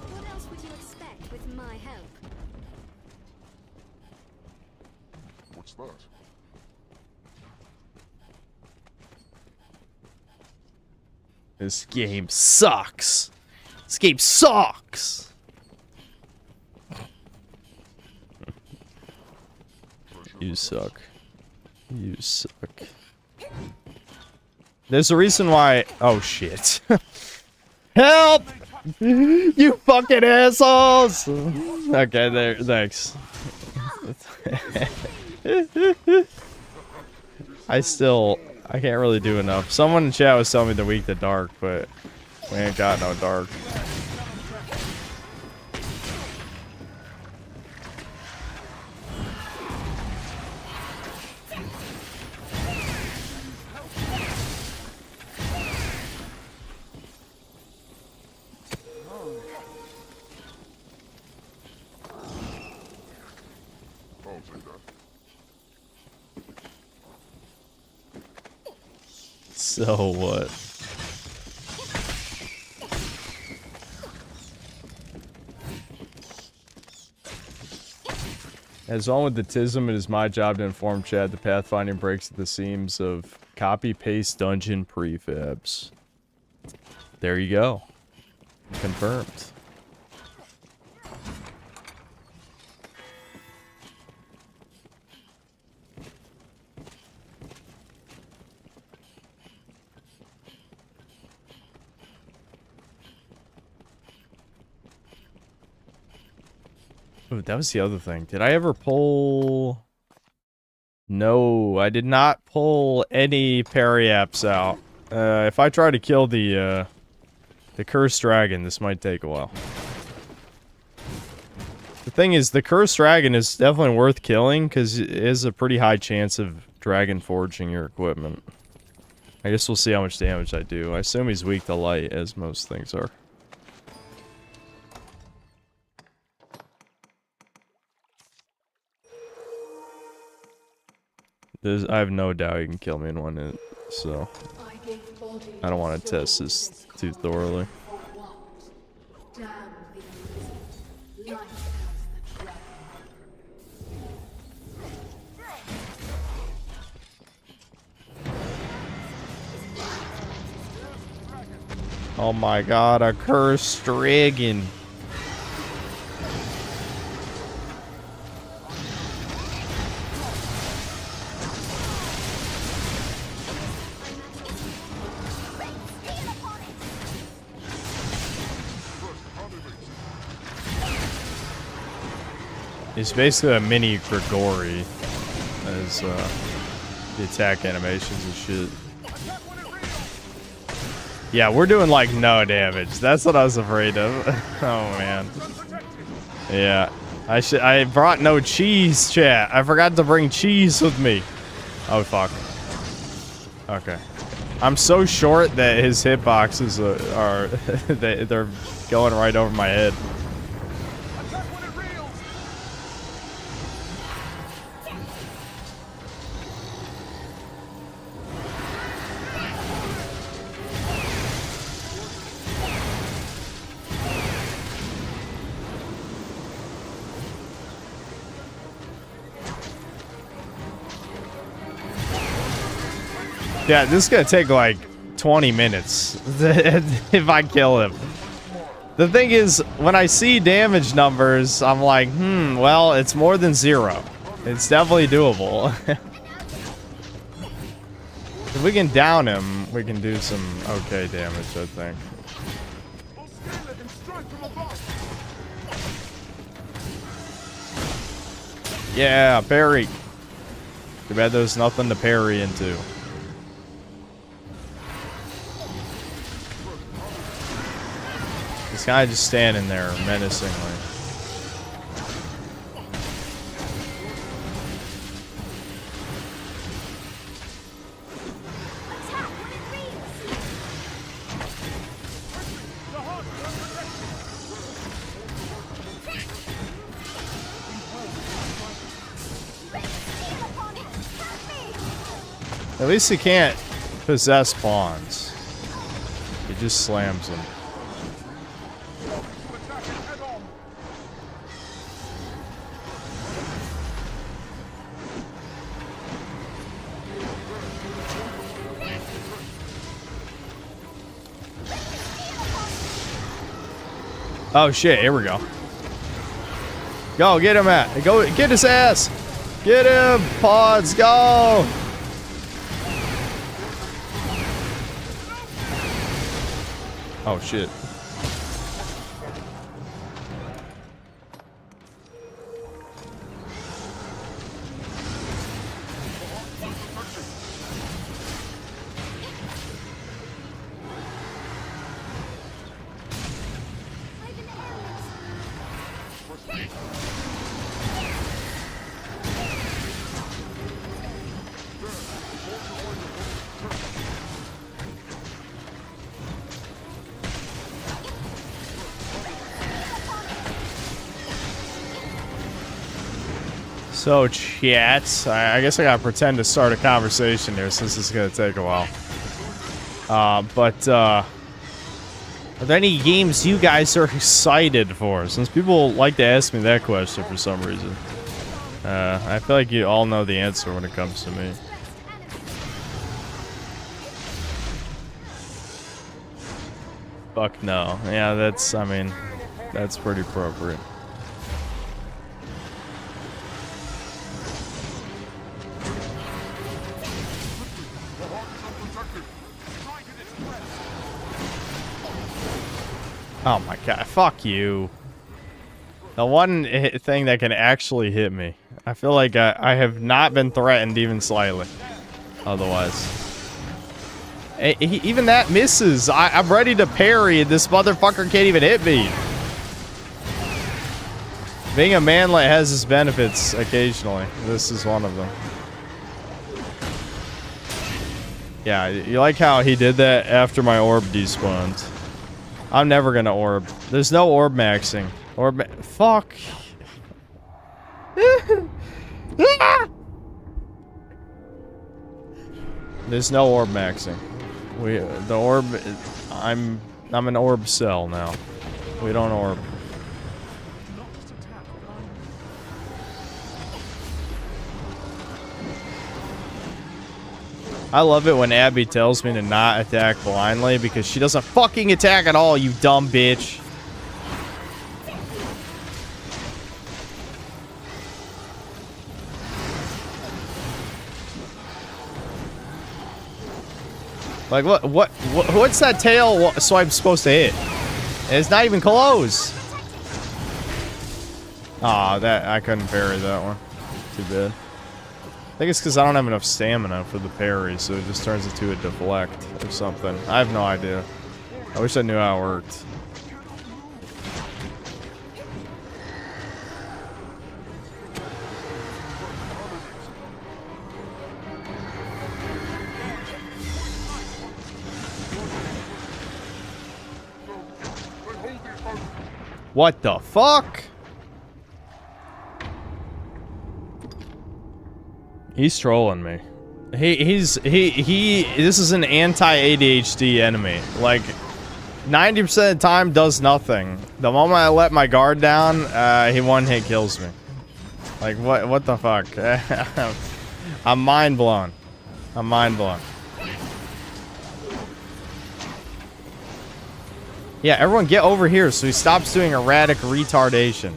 Speaker 7: What else would you expect with my help?
Speaker 6: What's that?
Speaker 1: This game sucks. This game sucks. You suck. You suck. There's a reason why. Oh shit. Help! You fucking assholes! Okay, there. Thanks. I can't really do enough. Someone in chat was telling me they're weak to dark, but we ain't got no dark. So what? As on with the TISM, it is my job to inform Chad the pathfinding breaks at the seams of copy-paste dungeon prefabs. There you go. Confirmed. Ooh, that was the other thing. Did I ever pull... No, I did not pull any parry-apps out. If I try to kill the cursed dragon, this might take a while. The thing is, the cursed dragon is definitely worth killing, because it is a pretty high chance of dragon forging your equipment. I guess we'll see how much damage I do. I assume he's weak to light, as most things are. I have no doubt you can kill me in 1 hit, so I don't want to test this too thoroughly. Oh my god, a cursed dragon. It's basically a mini Grigori as the attack animations and shit. Yeah, we're doing like no damage. That's what I was afraid of. Oh man. Yeah. I brought no cheese, chat. I forgot to bring cheese with me. Oh fuck. Okay. I'm so short that his hitboxes are they're going right over my head. Yeah, this is gonna take like 20 minutes if I kill him. The thing is, when I see damage numbers, I'm like, well, it's more than 0. It's definitely doable. If we can down him, we can do some okay damage, I think. Yeah, parry. Too bad there's nothing to parry into. He's kind of just standing there menacingly. At least he can't possess pawns. He just slams them. Oh shit, here we go. Go, get him at. Go, get his ass. Get him, pods, go. Oh shit. So, chat, I guess I gotta pretend to start a conversation here since it's gonna take a while. Are there any games you guys are excited for? Since people like to ask me that question for some reason. I feel like you all know the answer when it comes to me. Fuck no. Yeah, that's, I mean, that's pretty appropriate. Oh my god, fuck you. The one thing that can actually hit me. I feel like I have not been threatened even slightly. Otherwise. Even that misses. I'm ready to parry and this motherfucker can't even hit me. Being a manlet has its benefits occasionally. This is one of them. Yeah, you like how he did that after my orb despawned. I'm never gonna orb. There's no orb maxing. Fuck. There's no orb maxing. The orb. I'm an orb cell now. We don't orb. I love it when Abby tells me to not attack blindly because she doesn't fucking attack at all, you dumb bitch. Like what's that tail swipe supposed to hit? It's not even close. Aw, that I couldn't parry that one. Too bad. I think it's because I don't have enough stamina for the parry, so it just turns into a deflect or something. I have no idea. I wish I knew how it worked. What the fuck? He's trolling me. This is an anti-ADHD enemy. Like 90% of the time does nothing. The moment I let my guard down, he one hit kills me. Like what the fuck? I'm mind blown. I'm mind blown. Yeah, everyone get over here so he stops doing erratic retardation.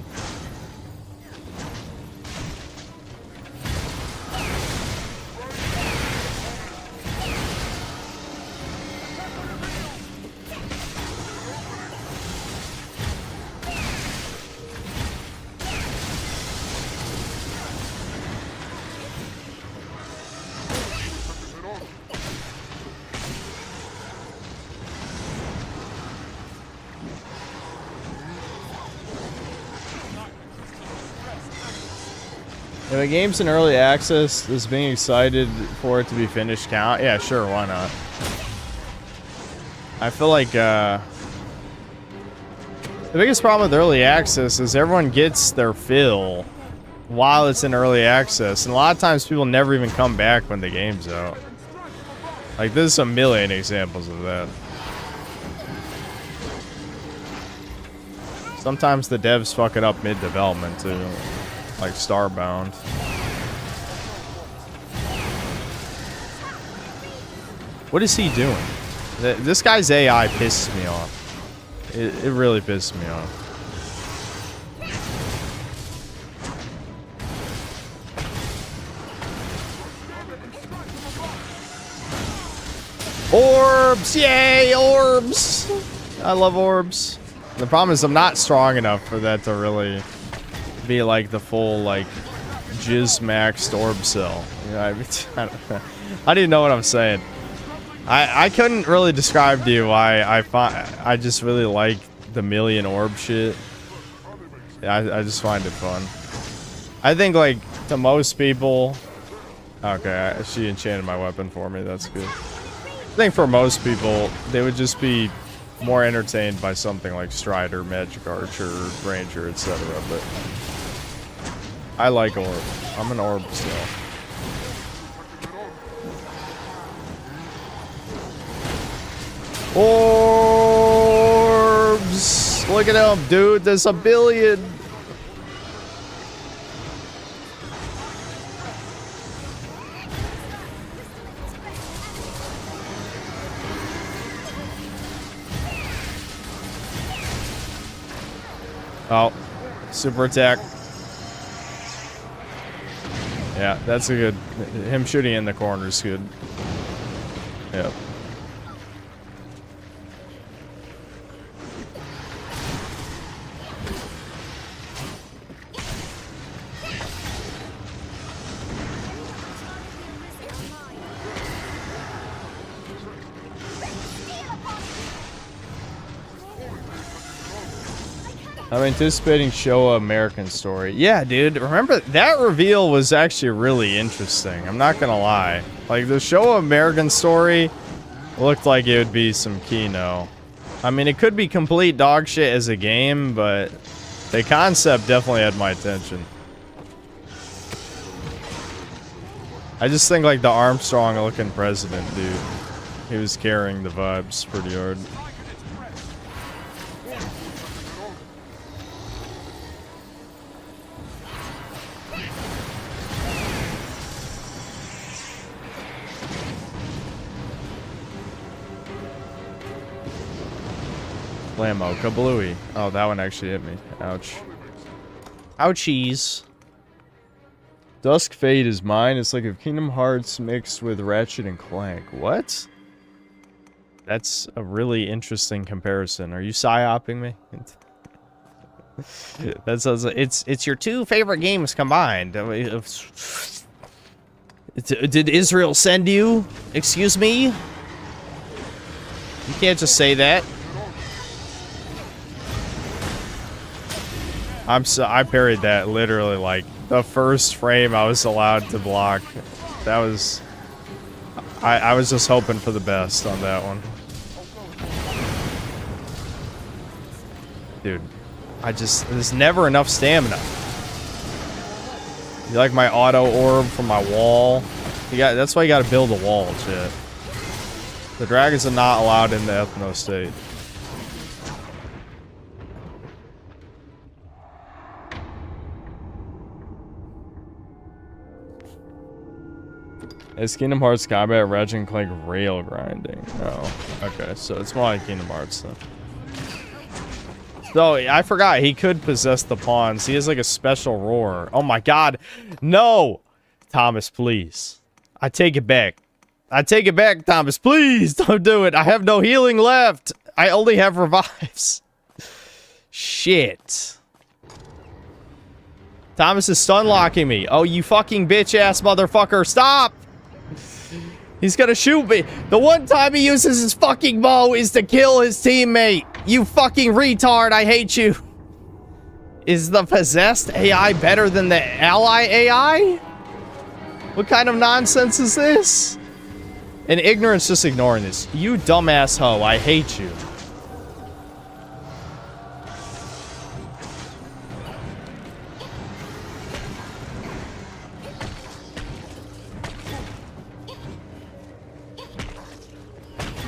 Speaker 1: If a game's in early access, is being excited for it to be finished count? Yeah, sure, why not? I feel like, the biggest problem with early access is everyone gets their fill while it's in early access, and a lot of times people never even come back when the game's out. Like, there's a million examples of that. Sometimes the devs fuck it up mid-development, too. Like Starbound. What is he doing? This guy's AI pisses me off. It really pisses me off. Orbs! Yay! Orbs! I love orbs. The problem is I'm not strong enough for that to really be like the full like jizz maxed orb cell. You know, I don't even know what I'm saying. I couldn't really describe to you why I just really like the million orb shit. Yeah, I just find it fun. I think like to most people, okay, she enchanted my weapon for me. That's good. I think for most people, they would just be more entertained by something like Strider, Magic Archer, Ranger, etc. But I like orb. I'm an orb still. Orbs! Look at him, dude. There's a billion. Oh, super attack. Yeah, that's a good. Him shooting in the corner is good. Yep. I'm anticipating Showa American Story. Yeah, dude. Remember, that reveal was actually really interesting. I'm not gonna lie. Like, the Showa American Story looked like it would be some Kino. I mean, it could be complete dog shit as a game, but the concept definitely had my attention. I just think, like, the Armstrong-looking president, dude. He was carrying the vibes pretty hard. Blammo, kablooey. Oh, that one actually hit me. Ouch. Ouchies. Dusk Fate is mine. It's like if Kingdom Hearts mixed with Ratchet and Clank. What? That's a really interesting comparison. Are you psyoping me? That sounds like it's your two favorite games combined. Did Israel send you? Excuse me? You can't just say that. I parried that literally like the first frame I was allowed to block. That was I was just hoping for the best on that one. Dude, there's never enough stamina. You like my auto orb from my wall? That's why you gotta build a wall, shit. The dragons are not allowed in the Ethno state. Is Kingdom Hearts combat Ratchet and Clank rail grinding? Oh, okay, so it's more like Kingdom Hearts then. So, I forgot he could possess the pawns. He has like a special roar. Oh my god. No! Thomas, please. I take it back. I take it back, Thomas. Please don't do it. I have no healing left. I only have revives. Shit. Thomas is stun locking me. Oh, you fucking bitch ass motherfucker. Stop! He's gonna shoot me. The one time he uses his fucking bow is to kill his teammate. You fucking retard. I hate you. Is the possessed AI better than the ally AI? What kind of nonsense is this? And ignorance just ignoring this. You dumbass hoe. I hate you.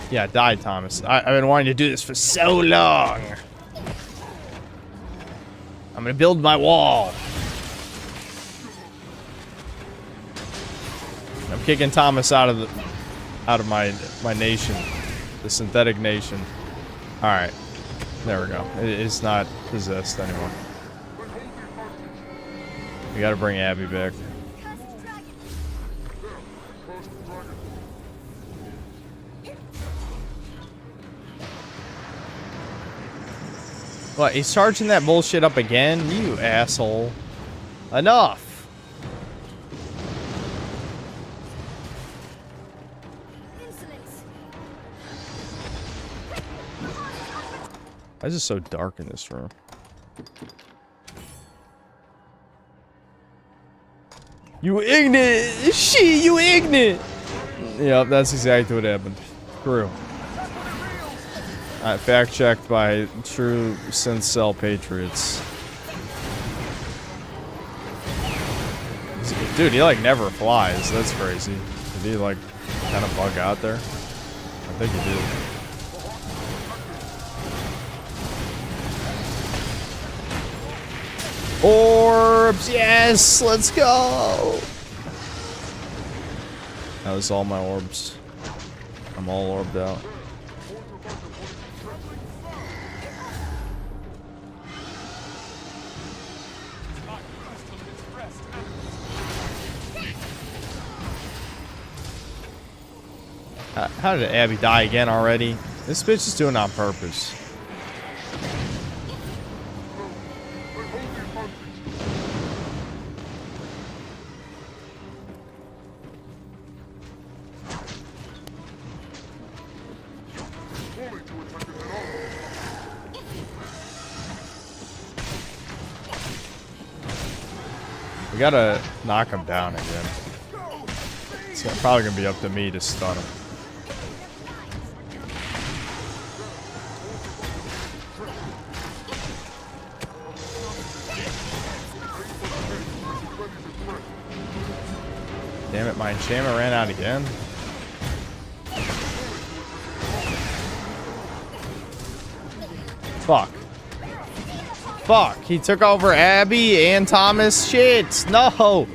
Speaker 1: Yeah, die, Thomas. I've been wanting to do this for so long. I'm gonna build my wall. I'm kicking Thomas out of my nation, the synthetic nation. All right, there we go. It's not possessed anymore. We gotta bring Abby back. What, he's charging that bullshit up again? You asshole. Enough! Why is it so dark in this room? You ignorant! You ignorant! Yep, that's exactly what happened. True. Fact checked by true synth cell patriots. Dude, he like never flies. That's crazy. Did he like kind of bug out there? I think he did. Orbs! Yes! Let's go! That was all my orbs. I'm all orbed out. How did Abby die again already? This bitch is doing it on purpose. We gotta knock him down again. It's probably gonna be up to me to stun him. Damn it, my enchantment ran out again. Fuck. Fuck, he took over Abby and Thomas. Shit, no.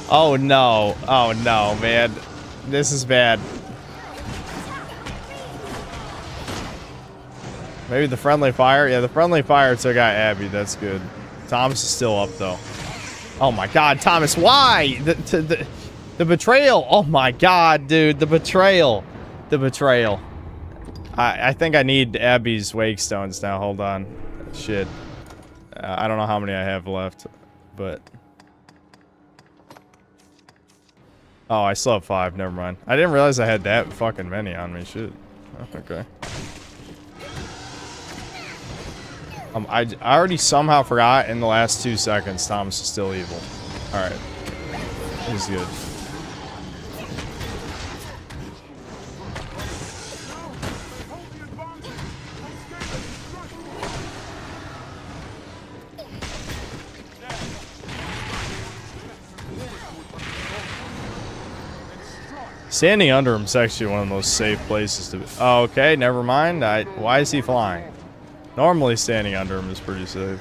Speaker 1: Oh no. Oh no, man. This is bad. Maybe the friendly fire? Yeah, the friendly fire took out Abby. That's good. Thomas is still up though. Oh my god, Thomas, why? The betrayal. Oh my god, dude. The betrayal. The betrayal. I think I need Abby's wake stones now. Hold on. Shit. I don't know how many I have left, but... Oh, I still have 5. Never mind. I didn't realize I had that fucking many on me. Shit. Oh, okay. I already somehow forgot in the last 2 seconds Thomas is still evil. Alright. He's good. Standing under him is actually one of the most safe places to be. Oh, okay, never mind. Why is he flying? Normally standing under him is pretty safe.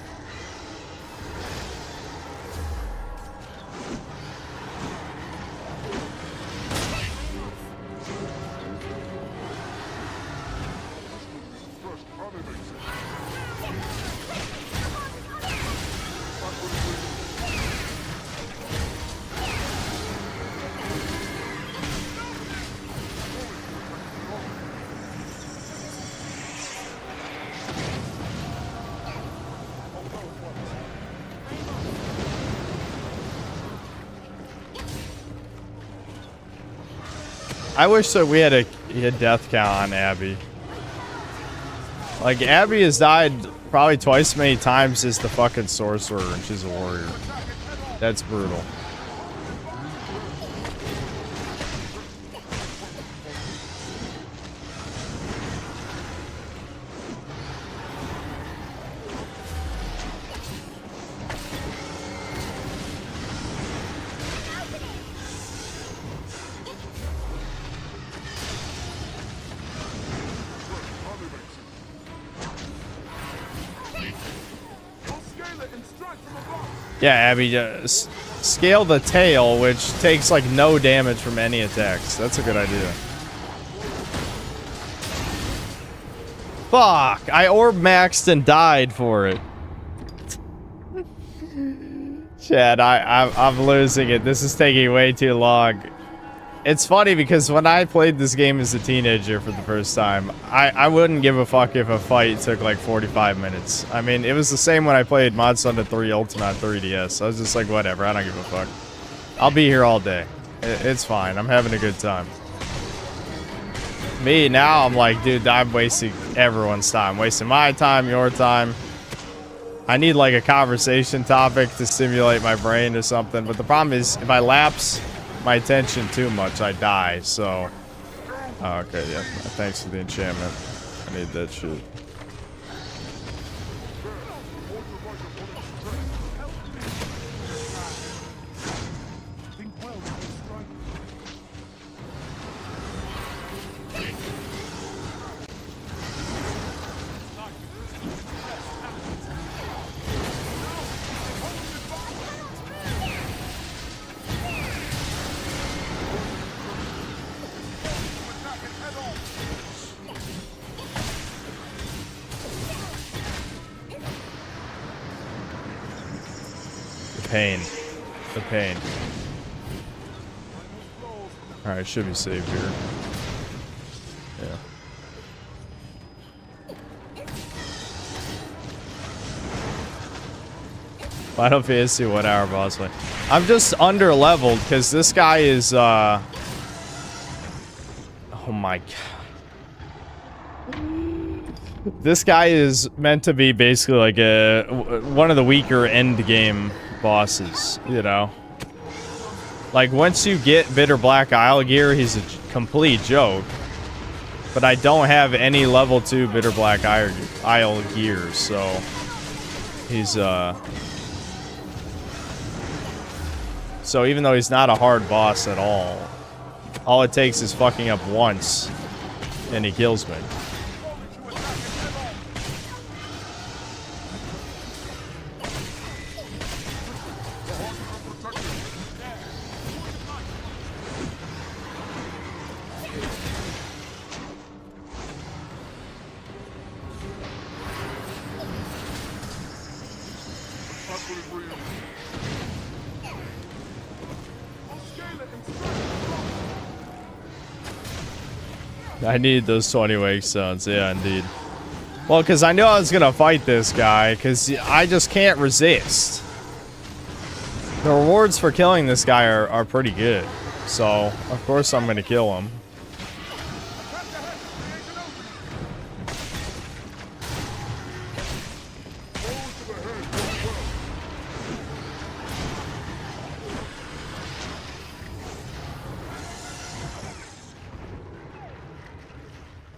Speaker 1: I wish that we had a death count on Abby. Like, Abby has died probably twice as many times as the fucking sorcerer, and she's a warrior. That's brutal. Yeah, Abby, scale the tail, which takes like no damage from any attacks. That's a good idea. Fuck! I orb maxed and died for it. Chad, I'm losing it. This is taking way too long. It's funny because when I played this game as a teenager for the first time, I wouldn't give a fuck if a fight took like 45 minutes. I mean, it was the same when I played Mossad 3 Ultimate on 3DS. I was just like, whatever, I don't give a fuck. I'll be here all day. It's fine. I'm having a good time. Me, now I'm like, dude, I'm wasting everyone's time. Wasting my time, your time. I need like a conversation topic to stimulate my brain or something. But the problem is, if I lapse my attention too much, I die, so... Oh, okay, yeah. Thanks for the enchantment. I need that shit. Pain. The pain. Alright, should be safe here. Yeah. Final Fantasy 1 hour boss fight. I'm just under leveled because this guy is oh my god. This guy is meant to be basically like one of the weaker end game bosses, you know. Like, once you get Bitter Black Isle gear, he's a complete joke. But I don't have any level 2 Bitter Black Isle gear, so he's so even though he's not a hard boss at all it takes is fucking up once and he kills me. I need those 20 wake stones, yeah, indeed. Well, because I knew I was gonna fight this guy, because I just can't resist. The rewards for killing this guy are pretty good, so of course I'm gonna kill him.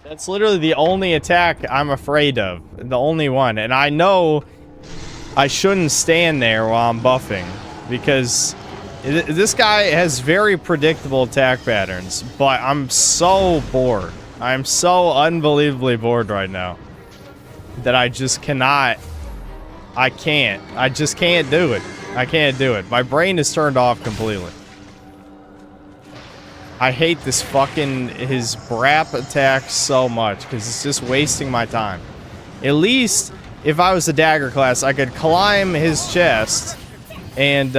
Speaker 1: That's literally the only attack I'm afraid of. The only one. And I know I shouldn't stand there while I'm buffing. Because this guy has very predictable attack patterns. But I'm so bored. I'm so unbelievably bored right now. That I just cannot. I can't. I just can't do it. I can't do it. My brain is turned off completely. I hate this fucking, his brap attack so much, because it's just wasting my time. At least, if I was a dagger class, I could climb his chest and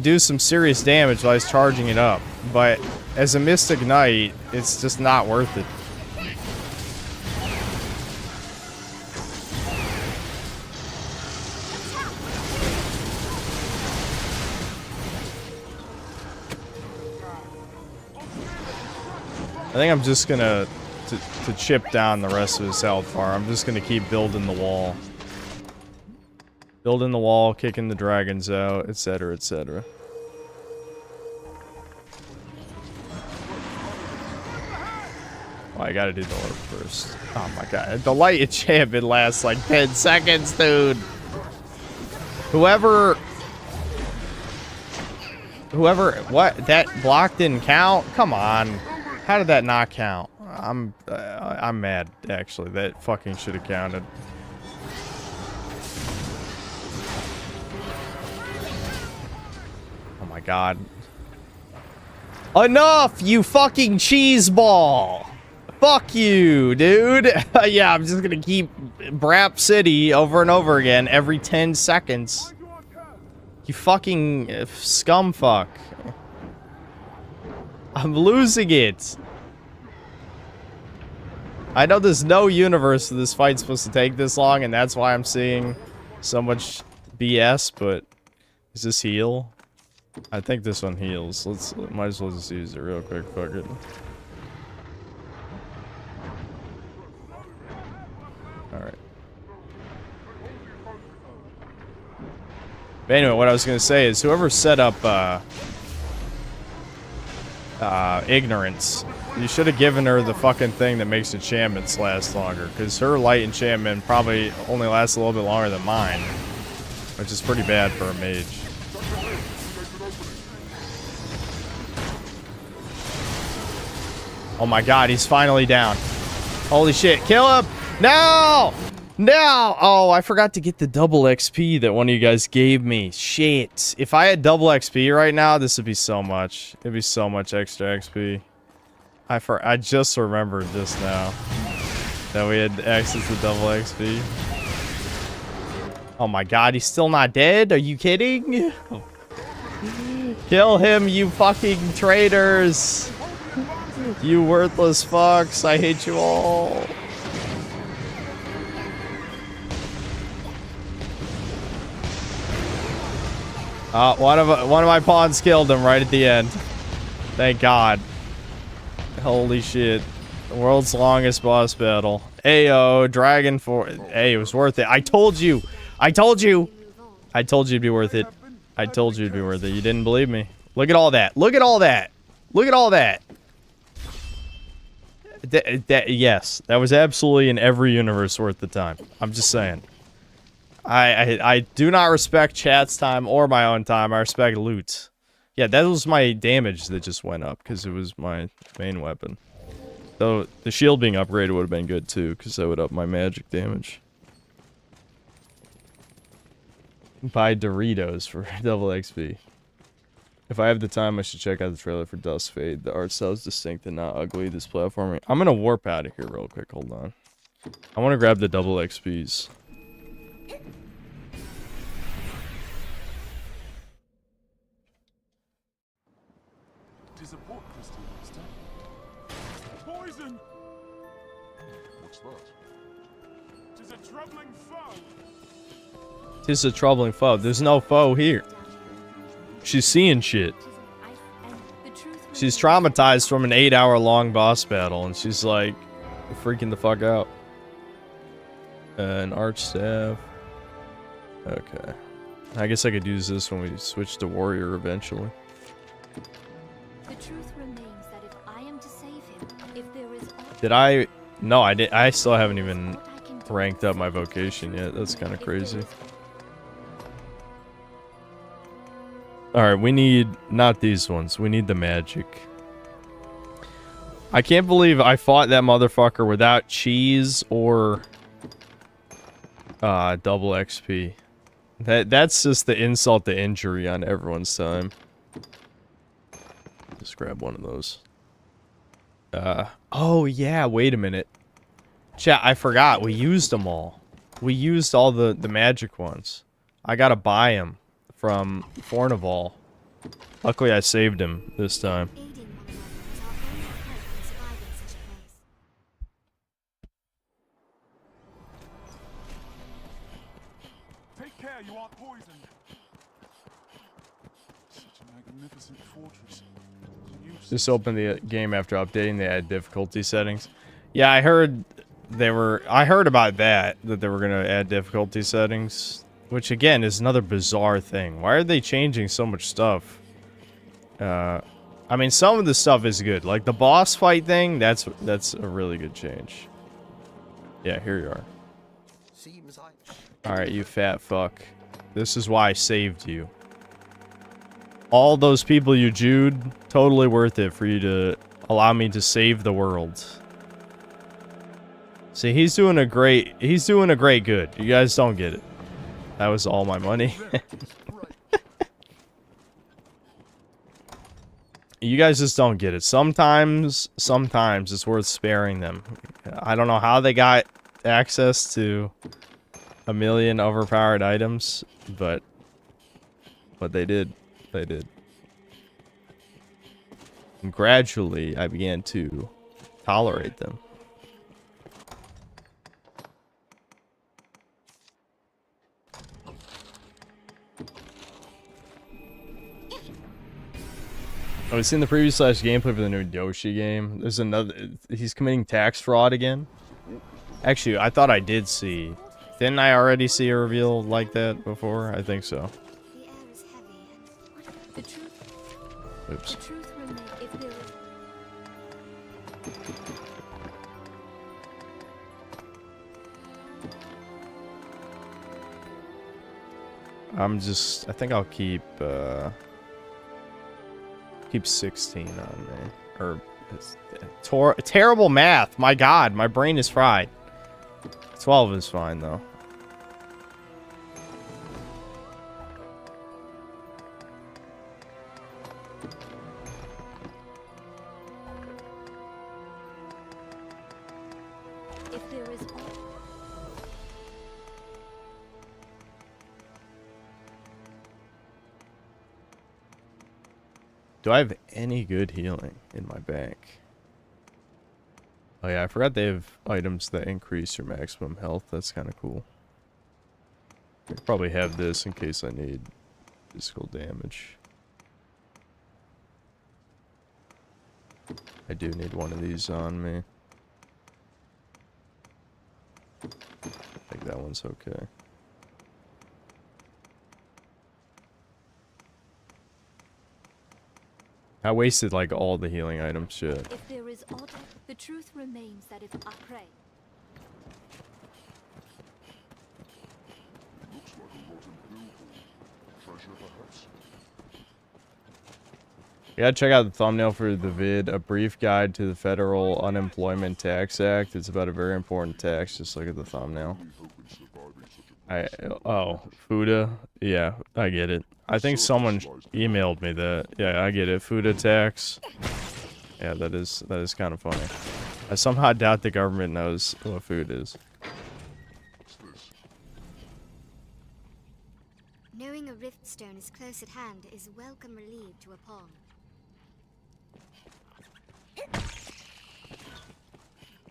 Speaker 1: do some serious damage while he's charging it up. But as a Mystic Knight, it's just not worth it. I think I'm just gonna to chip down the rest of his health bar. I'm just gonna keep building the wall. Building the wall, kicking the dragons out, etc., etc. Oh, I gotta do the orb first. Oh my god. The light enchantment lasts like 10 seconds, dude. Whoever, what? That block didn't count? Come on. How did that not count? I'm mad, actually. That fucking should have counted. Oh my god. Enough, you fucking cheese ball! Fuck you, dude. Yeah, I'm just gonna keep Brap City over and over again every 10 seconds. You fucking scumfuck. I'm losing it. I know there's no universe that this fight's supposed to take this long, and that's why I'm seeing so much BS, but does this heal? I think this one heals. Might as well just use it real quick. Fuck it. Alright. But anyway, what I was gonna say is whoever set up ignorance, you should have given her the fucking thing that makes enchantments last longer, because her light enchantment probably only lasts a little bit longer than mine, which is pretty bad for a mage. Oh my god, he's finally down. Holy shit, kill him! No! No! Oh, I forgot to get the double XP that one of you guys gave me. Shit. If I had double XP right now, this would be so much. It'd be so much extra XP. I just remembered just now that we had access to double XP. Oh my god, he's still not dead? Are you kidding? Kill him, you fucking traitors! You worthless fucks, I hate you all. One of my pawns killed him right at the end. Thank God. Holy shit. The world's longest boss battle. Ayo, Dragon for. Hey, it was worth it. I told you. I told you. I told you it'd be worth it. I told you it'd be worth it. You didn't believe me. Look at all that. Look at all that. Look at all that. Yes, that was absolutely in every universe worth the time. I'm just saying. I do not respect chat's time or my own time. I respect loot. Yeah, that was my damage that just went up because it was my main weapon. Though the shield being upgraded would have been good too, because that would up my magic damage. Buy Doritos for double XP. If I have the time, I should check out the trailer for Dust Fade. The art style is distinct and not ugly. This platforming. I'm gonna warp out of here real quick. Hold on. I want to grab the double XPs.
Speaker 6: Tis a port crystal, master. Poison! What's that? Tis a troubling foe.
Speaker 1: Tis a troubling foe. There's no foe here. She's seeing shit. She's traumatized from an 8-hour-long boss battle, and she's like freaking the fuck out. An arch staff. Okay. I guess I could use this when we switch to warrior eventually.
Speaker 7: The truth remains that if I am to save him, if there is
Speaker 1: Did I? No, I did. I still haven't even ranked up my vocation yet. That's kind of crazy. Alright, we need not these ones. We need the magic. I can't believe I fought that motherfucker without cheese or double XP. That's just the insult to injury on everyone's time. Just grab one of those. Oh yeah, wait a minute. Chat, I forgot. We used them all. We used all the magic ones. I gotta buy them from Fornival. Luckily, I saved him this time.
Speaker 6: Take care, you aren't poisoned. Such a magnificent fortress. To use
Speaker 1: Just open the game after updating. They add difficulty settings. Yeah, I heard about that they were gonna add difficulty settings, which again is another bizarre thing. Why are they changing so much stuff? I mean, some of the stuff is good, like the boss fight thing. That's a really good change. Yeah, here you are. All right, you fat fuck. This is why I saved you. All those people you Jude, totally worth it for you to allow me to save the world. See, he's doing a great good. You guys don't get it. That was all my money. You guys just don't get it. Sometimes it's worth sparing them. I don't know how they got access to a million overpowered items, but they did. They did. And gradually, I began to tolerate them. Oh, we've seen the previous gameplay for the new Yoshi game. There's another. He's committing tax fraud again. Actually, I thought I did see. Didn't I already see a reveal like that before? I think so. Oops. I think I'll keep 16 on me. Or terrible math. My god, my brain is fried. 12 is fine though. Do I have any good healing in my bank? Oh yeah, I forgot they have items that increase your maximum health. That's kind of cool. I probably have this in case I need physical damage. I do need one of these on me. I think that one's okay. I wasted like all the healing items, shit.
Speaker 7: If there is odd, the truth remains that if I pray.
Speaker 1: You gotta check out the thumbnail for the vid, A Brief Guide to the Federal Unemployment Tax Act. It's about a very important tax. Just look at the thumbnail. Oh, Fuda? Yeah, I get it. I think someone emailed me that. Yeah, I get it. Fuda tax. Yeah, that is kind of funny. I somehow doubt the government knows what food is.
Speaker 9: Knowing a rift stone is close at hand is welcome relief to a pawn.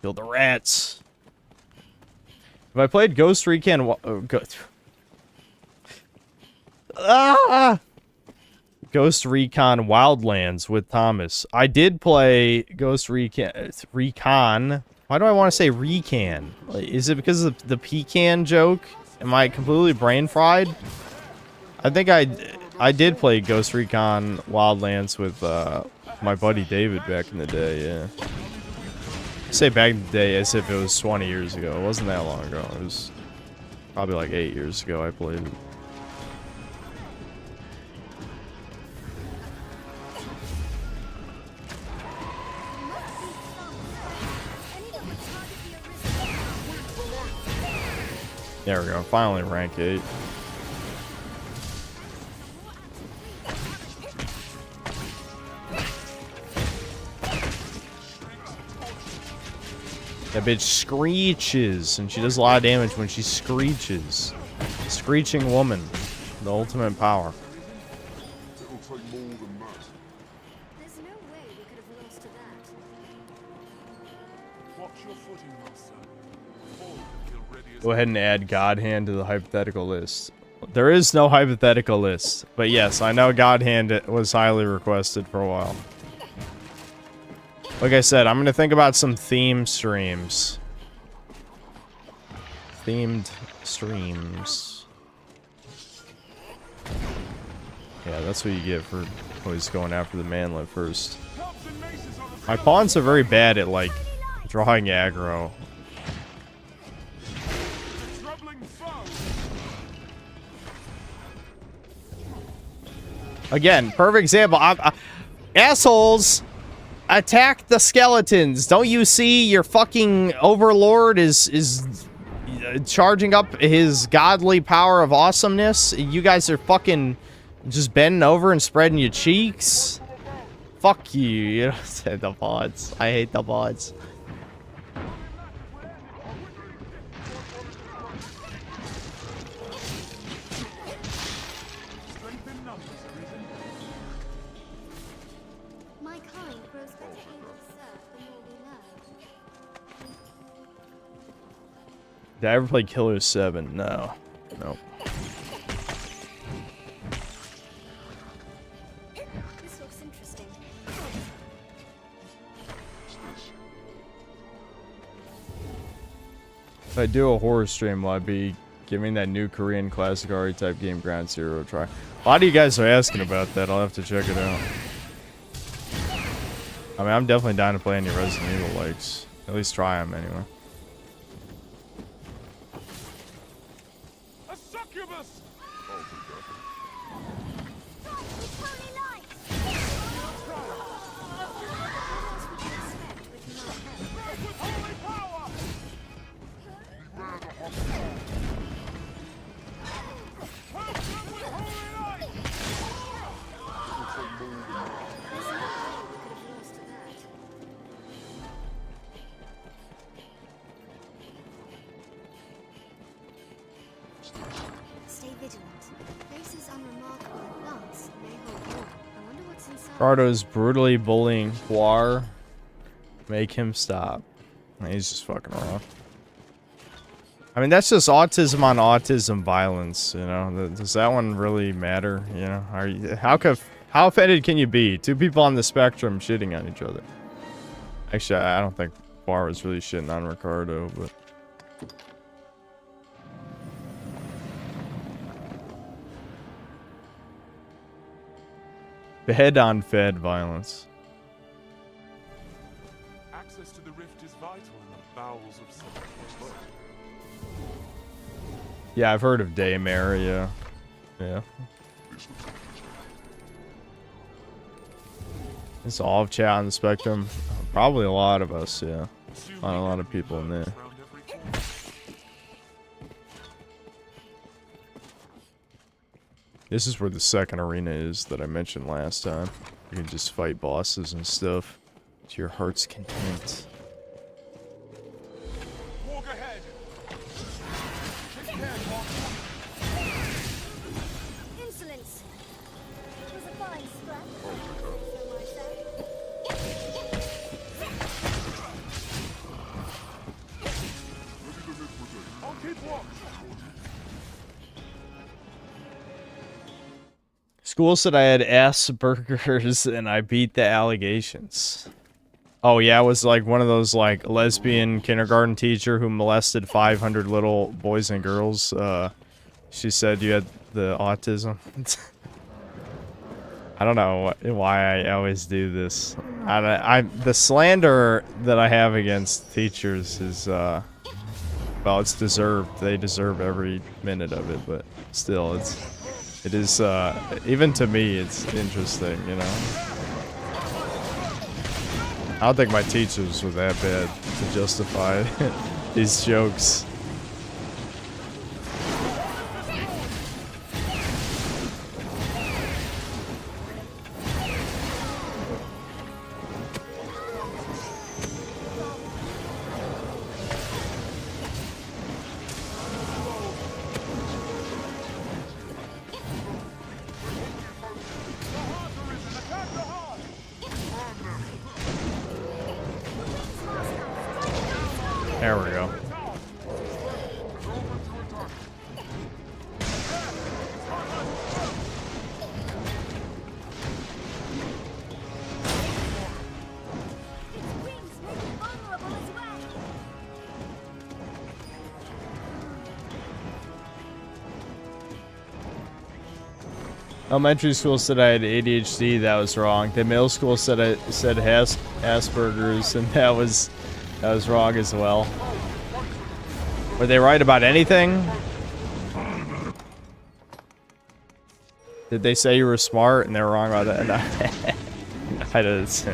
Speaker 1: Kill the rats. If I played Ghost Recon, Ghost Recon Wildlands with Thomas. I did play Ghost Recon. Why do I want to say Recon? Is it because of the pecan joke? Am I completely brain fried? I think I did play Ghost Recon Wildlands with my buddy David back in the day. Yeah. I say back in the day as if it was 20 years ago. It wasn't that long ago. It was probably like 8 years ago I played it. There we go. Finally rank 8. That bitch screeches, and she does a lot of damage when she screeches. Screeching woman. The ultimate power.
Speaker 9: There's no way we could have lost to that.
Speaker 6: Watch your footing, Mossad.
Speaker 1: Go ahead and add God Hand to the hypothetical list. There is no hypothetical list, but yes, I know God Hand was highly requested for a while. Like I said, I'm gonna think about some theme streams. Themed streams. Yeah, that's what you get for always going after the manlet first. My pawns are very bad at, like, drawing aggro. Again, perfect example. Assholes attack the skeletons. Don't you see your fucking overlord is charging up his godly power of awesomeness? You guys are fucking just bending over and spreading your cheeks. Fuck you. You know, the mods. I hate the mods. Did I ever play Killer 7? No. Nope.
Speaker 9: This looks interesting.
Speaker 1: If I do a horror stream, will I be giving that new Korean classic RE type game Ground Zero a try? A lot of you guys are asking about that. I'll have to check it out. I mean, I'm definitely down to play any Resident Evil likes. At least try them anyway. Cardo's brutally bullying Huar. Make him stop. He's just fucking around. I mean, that's just autism on autism violence, you know? Does that one really matter, you know? Are you, how offended can you be? Two people on the spectrum shitting on each other. Actually, I don't think Huar was really shitting on Ricardo, but... Head-on fed violence.
Speaker 6: Access to the rift is vital in the bowels of civilization.
Speaker 1: Yeah, I've heard of Daymare, yeah. Yeah. It's all of chat on the spectrum. Probably a lot of us, yeah. Not a lot of people in there. This is where the second arena is that I mentioned last time. You can just fight bosses and stuff to your heart's content.
Speaker 6: Walk ahead.
Speaker 9: Insolence. It was a fine scrap.
Speaker 6: I'll keep watch.
Speaker 1: School said I had Asperger's and I beat the allegations. Oh yeah, it was like one of those like lesbian kindergarten teacher who molested 500 little boys and girls. She said you had the autism. I don't know why I always do this. The slander that I have against teachers is well, it's deserved. They deserve every minute of it, but still, it is, even to me, it's interesting, you know? I don't think my teachers were that bad to justify these jokes. There we go. Elementary school said I had ADHD. That was wrong. The middle school said I said Asperger's, and that was wrong as well. Were they right about anything? Did they say you were smart and they were wrong about that? No. I didn't.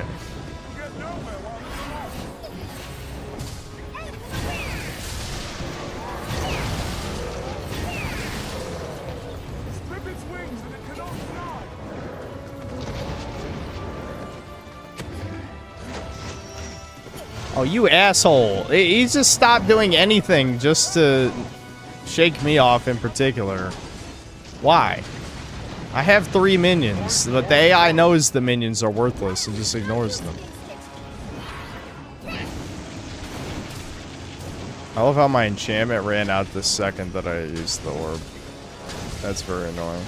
Speaker 1: Oh, you asshole. He just stopped doing anything just to shake me off in particular. Why? I have 3 minions, but the AI knows the minions are worthless and just ignores them. I love how my enchantment ran out the second that I used the orb. That's very annoying.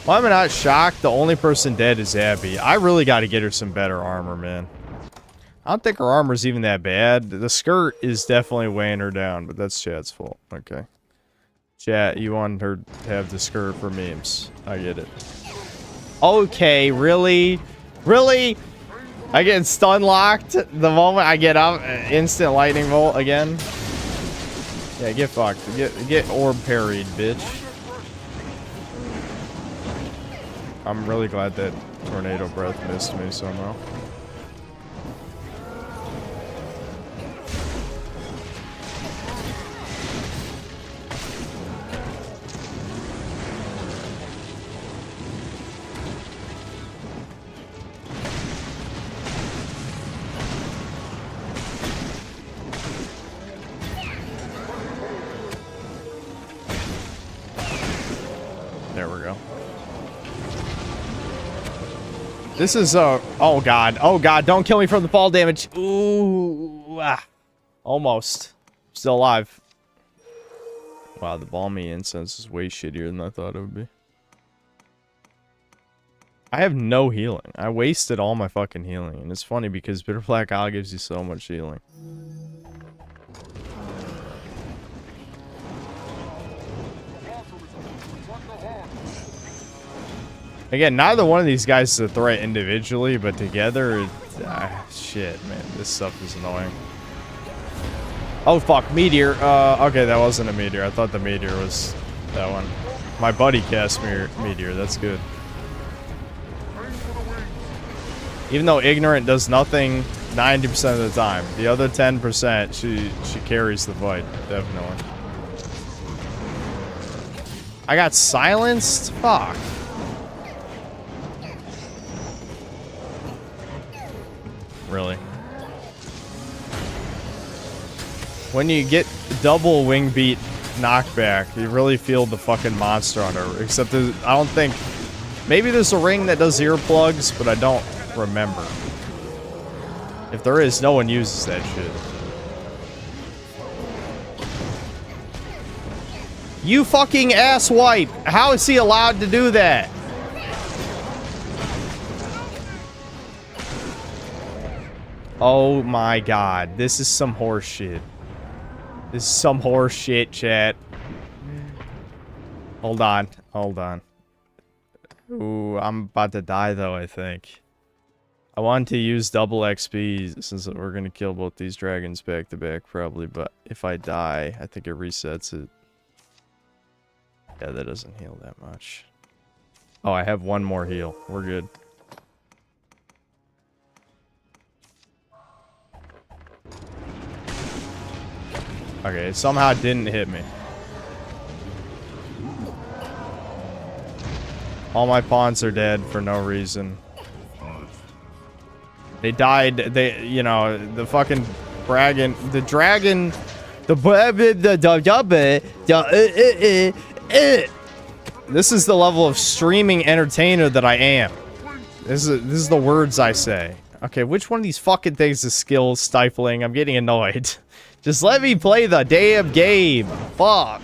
Speaker 1: Why am I not shocked? The only person dead is Abby. I really got to get her some better armor, man. I don't think her armor's even that bad. The skirt is definitely weighing her down, but that's Chat's fault. Okay. Chat, you want her to have the skirt for memes. I get it. Okay, really? Really? I get stun locked the moment I get up. Instant lightning bolt again. Yeah, get fucked. Get orb parried, bitch. I'm really glad that tornado breath missed me somehow. There we go. This is oh god, don't kill me from the fall damage. Ooh, almost. Still alive. Wow, the balmy incense is way shittier than I thought it would be. I have no healing. I wasted all my fucking healing, and it's funny because Bitter Black Isle gives you so much healing. Again, neither one of these guys is a threat individually, but together, shit, man, this stuff is annoying. Oh fuck, meteor. Okay, that wasn't a meteor. I thought the meteor was that one. My buddy cast meteor. That's good. Even though ignorant does nothing 90% of the time, the other 10%, she carries the fight, definitely. I got silenced. Fuck. Really. When you get double wing beat knockback, you really feel the fucking monster on her. Except I don't think... Maybe there's a ring that does earplugs, but I don't remember. If there is, no one uses that shit. You fucking asswipe! How is he allowed to do that? Oh my god, this is some horse shit. This is some horse shit, chat. Hold on, hold on. Ooh, I'm about to die though, I think. I want to use double XP since we're gonna kill both these dragons back to back probably, but if I die, I think it resets it. Yeah, that doesn't heal that much. Oh, I have one more heal. We're good. Okay, it somehow didn't hit me. All my pawns are dead for no reason. They died, you know, the fucking dragon, This is the level of streaming entertainer that I am. This is the words I say. Okay, which one of these fucking things is skill stifling? I'm getting annoyed. Just let me play the damn game. Fuck.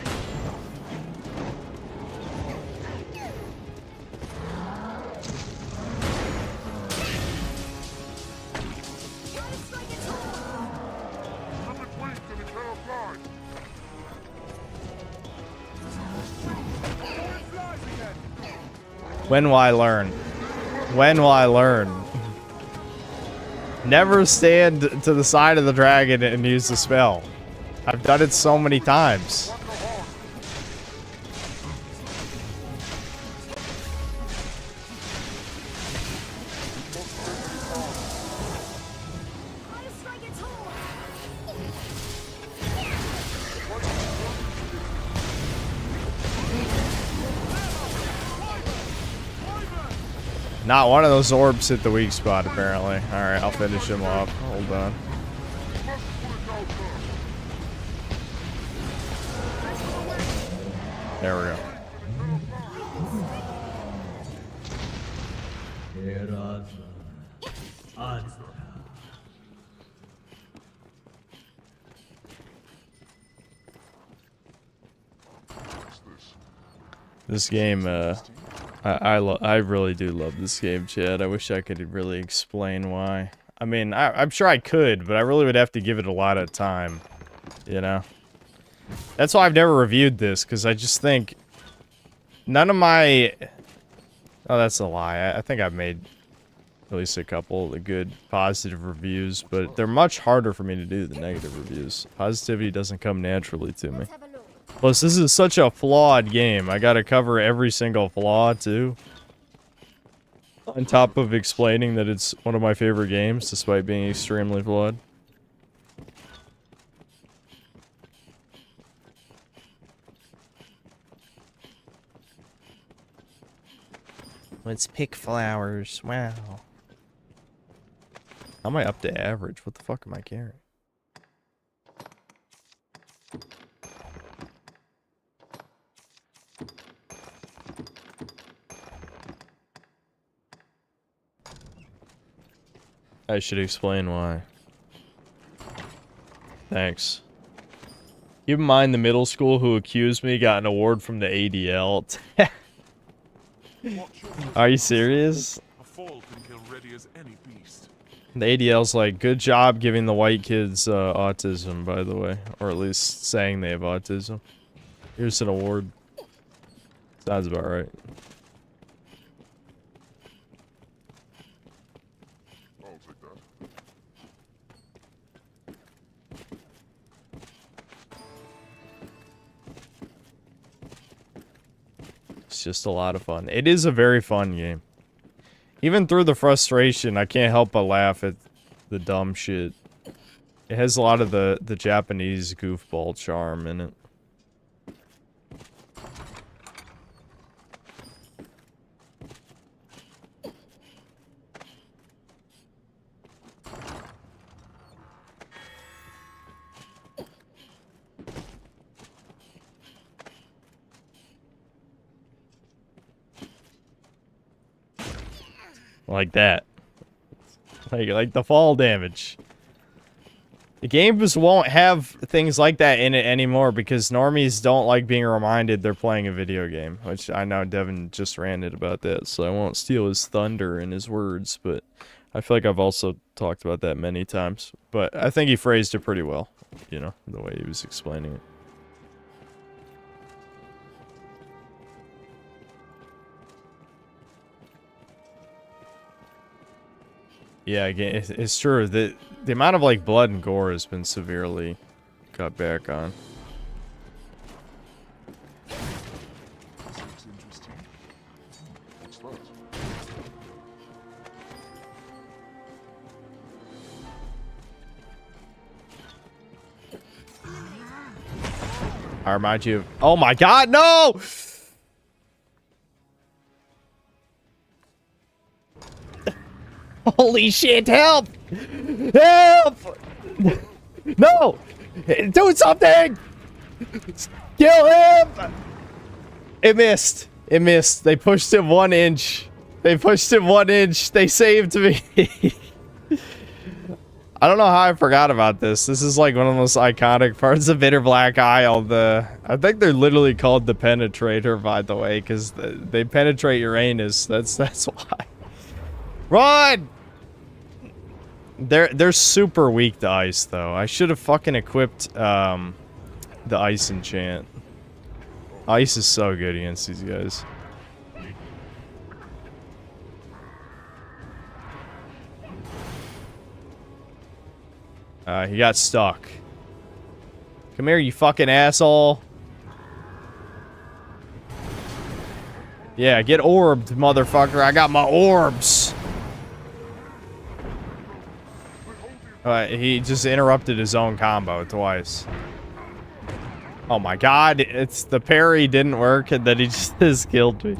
Speaker 1: When will I learn? When will I learn? Never stand to the side of the dragon and use the spell. I've done it so many times. Not one of those orbs hit the weak spot, apparently. Alright, I'll finish him off. Hold on. There we go. This game, I really do love this game, Chad. I wish I could really explain why. I mean, I'm sure I could, but I really would have to give it a lot of time, you know? That's why I've never reviewed this, because I just think none of my... Oh, that's a lie. I think I've made at least a couple of good positive reviews, but they're much harder for me to do than negative reviews. Positivity doesn't come naturally to me. Plus, this is such a flawed game. I gotta cover every single flaw, too. On top of explaining that it's one of my favorite games, despite being extremely flawed. Let's pick flowers. Wow. How am I up to average? What the fuck am I carrying? I should explain why. Thanks. Keep in mind the middle school who accused me got an award from the ADL. Are you serious? The ADL's like, good job giving the white kids autism, by the way. Or at least saying they have autism. Here's an award. Sounds about right. It's just a lot of fun. It is a very fun game. Even through the frustration, I can't help but laugh at the dumb shit. It has a lot of the Japanese goofball charm in it. Like that. Like the fall damage. The games won't have things like that in it anymore because normies don't like being reminded they're playing a video game. Which I know Devin just ranted about that, so I won't steal his thunder in his words, but I feel like I've also talked about that many times. But I think he phrased it pretty well, you know, the way he was explaining it. Yeah, again, it's true. The amount of, like, blood and gore has been severely cut back on. I remind you of... Oh my god, no! Holy shit, help! Help! No! Do something! Kill him! It missed. It missed. They pushed him 1 inch. They pushed him 1 inch. They saved me. I don't know how I forgot about this. This is like one of the most iconic parts of Bitter Black Isle. I think they're literally called the Penetrator, by the way, because they penetrate Uranus. That's why. Run! They're super weak to ice, though. I should have fucking equipped the ice enchant. Ice is so good against these guys. He got stuck. Come here, you fucking asshole. Yeah, get orbed, motherfucker. I got my orbs. He just interrupted his own combo twice. Oh my god, it's the parry didn't work and then he just killed me.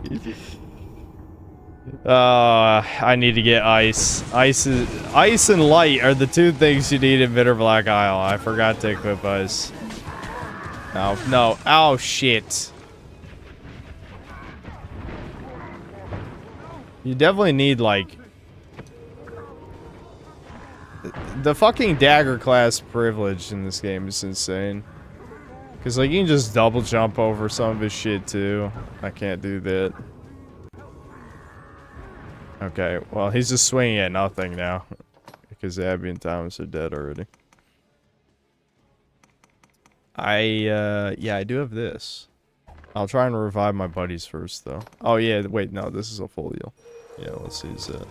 Speaker 1: I need to get ice. Ice and light are the two things you need in Bitter Black Isle. I forgot to equip ice. No, no. Oh shit. You definitely need like the fucking dagger class privilege in this game is insane. Cause like you can just double jump over some of his shit too. I can't do that. Okay, well he's just swinging at nothing now. Because Abby and Thomas are dead already. Yeah, I do have this. I'll try and revive my buddies first though. Oh yeah, wait, no, this is a full heal. Yeah, let's use that.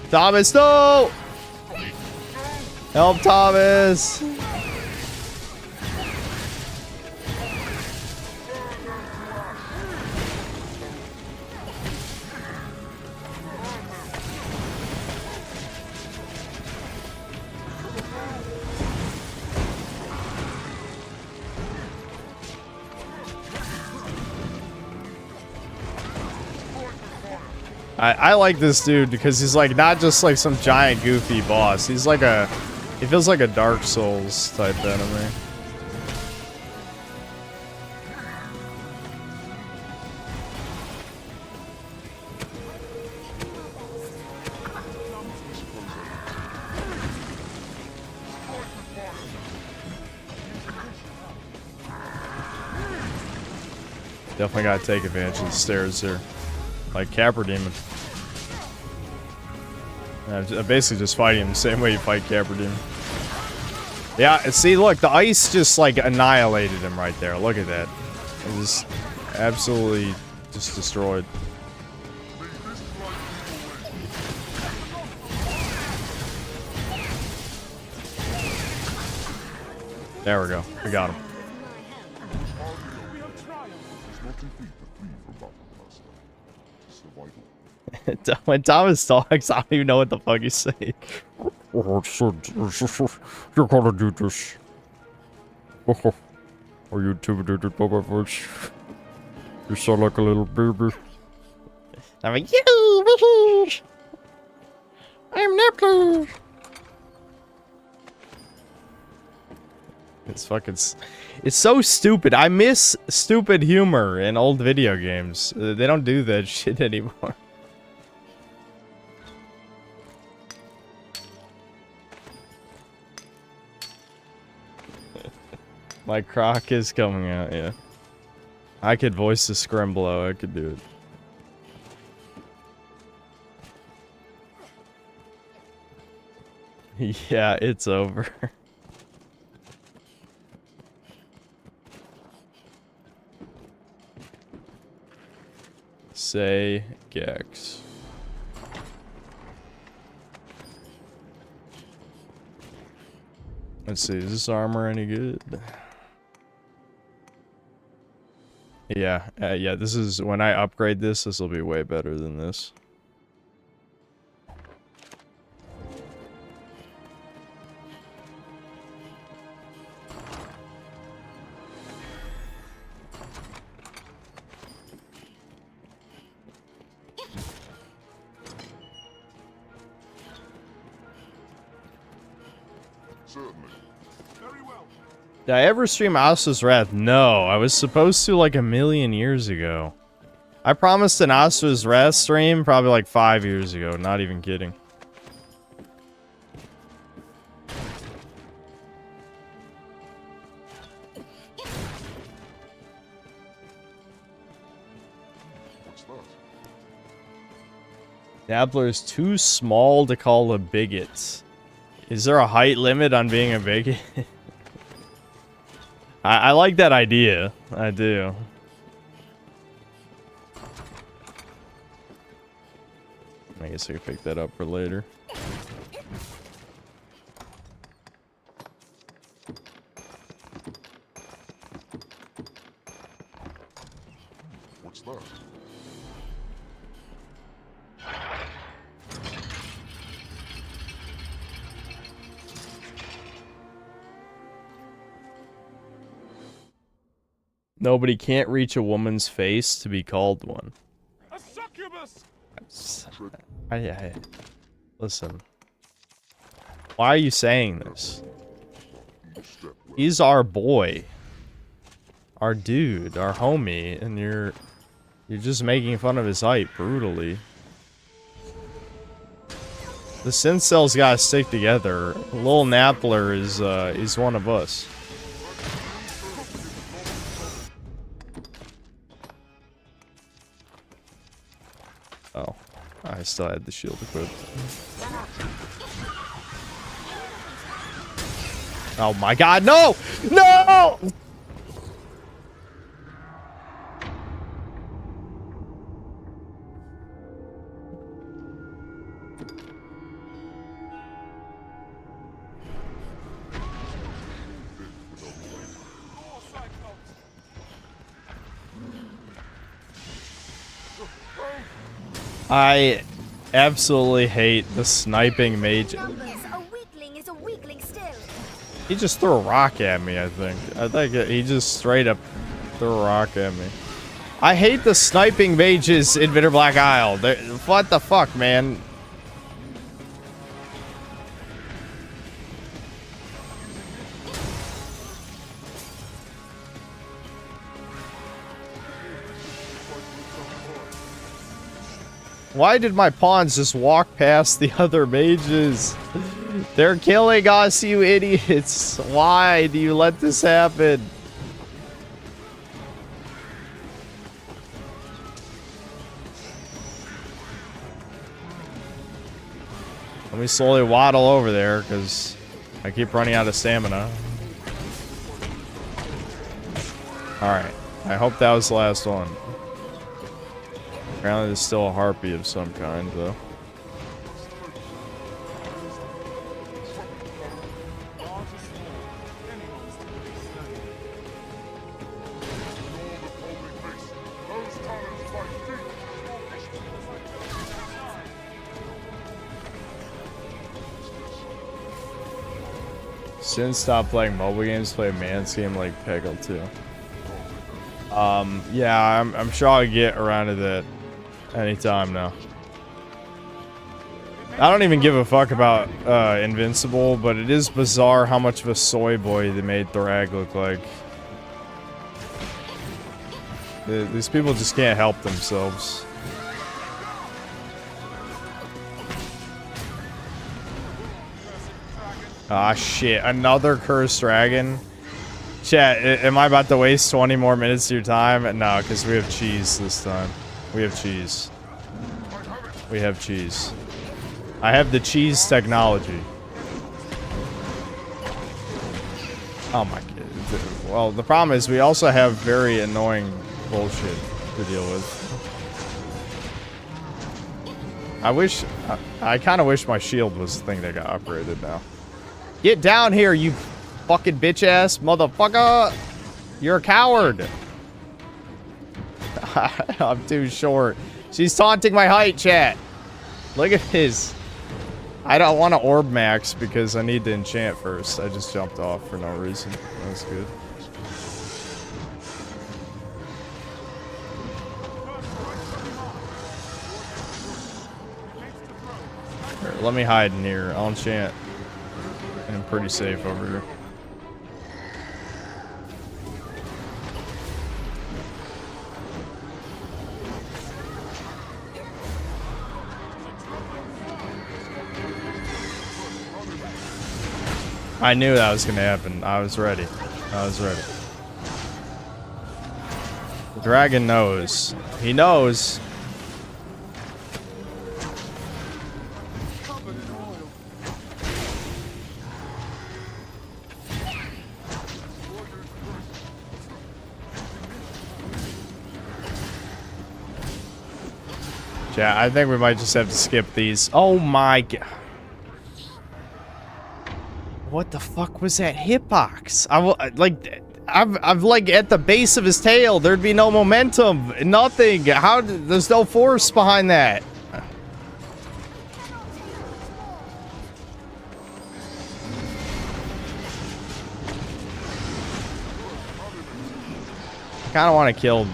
Speaker 1: Thomas, no! Help Thomas! I like this dude because he's like not just like some giant goofy boss. He's like a, he feels like a Dark Souls type enemy. Definitely gotta take advantage of the stairs here. Like Capra Demon. I'm basically just fighting him the same way you fight Capra Demon. Yeah, see, look, the ice just like annihilated him right there. Look at that. It just absolutely just destroyed. There we go. We got him. When Thomas talks, I don't even know what the fuck he's saying. Oh, you're gonna do this. Oh, are you intimidated by my voice? You sound like a little baby. I'm like, you, I'm Neptune. It's fucking, it's so stupid. I miss stupid humor in old video games. They don't do that shit anymore. My croc is coming out, yeah. I could voice the Scrimblow, I could do it. Yeah, it's over. Say Gex. Let's see, is this armor any good? Yeah, yeah, this is, when I upgrade this, this will be way better than this. Did I ever stream Astra's Wrath? No, I was supposed to like 1,000,000 years ago. I promised an Astra's Wrath stream probably like 5 years ago, not even kidding. Dabbler is too small to call a bigot. Is there a height limit on being a bigot? I like that idea. I do. I guess I can pick that up for later.
Speaker 6: What's that?
Speaker 1: Nobody can't reach a woman's face to be called one.
Speaker 6: A succubus!
Speaker 1: Listen. Why are you saying this? He's our boy. Our dude, our homie, and you're just making fun of his height brutally. The synth cells gotta stick together. Lil Nappler is one of us. Oh, I still had the shield equipped. Oh my god, no! No! I absolutely hate the sniping mage.
Speaker 7: A weakling is a weakling still.
Speaker 1: He just threw a rock at me, I think. He just straight up threw a rock at me. I hate the sniping mages in Bitter Black Isle. What the fuck, man? Why did my pawns just walk past the other mages? They're killing us, you idiots. Why do you let this happen? Let me slowly waddle over there, because I keep running out of stamina. Alright. I hope that was the last one. Apparently there's still a harpy of some kind, though. Since stopped playing mobile games, play a man's game like Peggle too. Yeah, I'm sure I'll get around to that anytime now. I don't even give a fuck about Invincible, but it is bizarre how much of a soy boy they made Thrag look like. These people just can't help themselves. Ah, shit. Another cursed dragon. Chat, am I about to waste 20 more minutes of your time? No, because we have cheese this time. We have cheese. We have cheese. I have the cheese technology. Oh my god. Well, the problem is we also have very annoying bullshit to deal with. I kind of wish my shield was the thing that got upgraded now. Get down here, you fucking bitch ass motherfucker! You're a coward! I'm too short. She's taunting my height, chat! Look at this. I don't want to orb max because I need to enchant first. I just jumped off for no reason. That's good. Here, let me hide in here. I'll enchant. I'm pretty safe over here. I knew that was gonna happen. I was ready. I was ready. The dragon knows. He knows. Yeah, I think we might just have to skip these. Oh my god. What the fuck was that hitbox? I've like at the base of his tail. There'd be no momentum, nothing. There's no force behind that. I kind of want to kill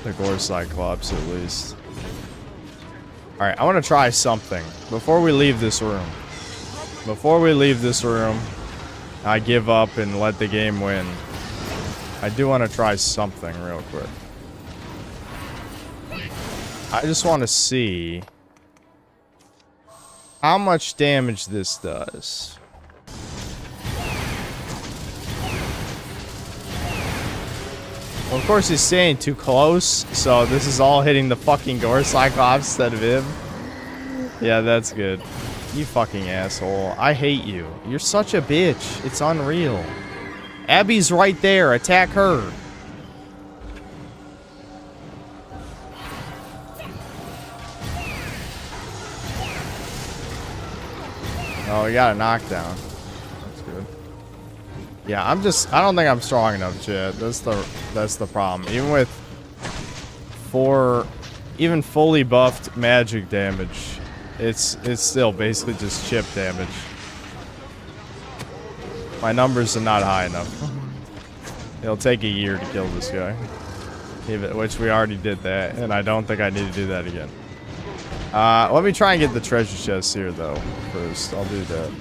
Speaker 1: the 𝐂𝐇𝐀𝐏𝐋 at least. All right, I want to try something before we leave this room. Before we leave this room, I give up and let the game win. I do want to try something real quick. I just want to see how much damage this does. Well, of course, he's staying too close, so this is all hitting the fucking 𝐂𝐇𝐀𝐏𝐋 instead of him. Yeah, that's good. You fucking asshole. I hate you. You're such a bitch. It's unreal. Abby's right there. Attack her. Oh, we got a knockdown. That's good. Yeah, I don't think I'm strong enough, Chad. That's the problem. Even with even fully buffed magic damage, it's still basically just chip damage. My numbers are not high enough. It'll take a year to kill this guy. Which we already did that, and I don't think I need to do that again. Let me try and get the treasure chest here, though, first. I'll do that.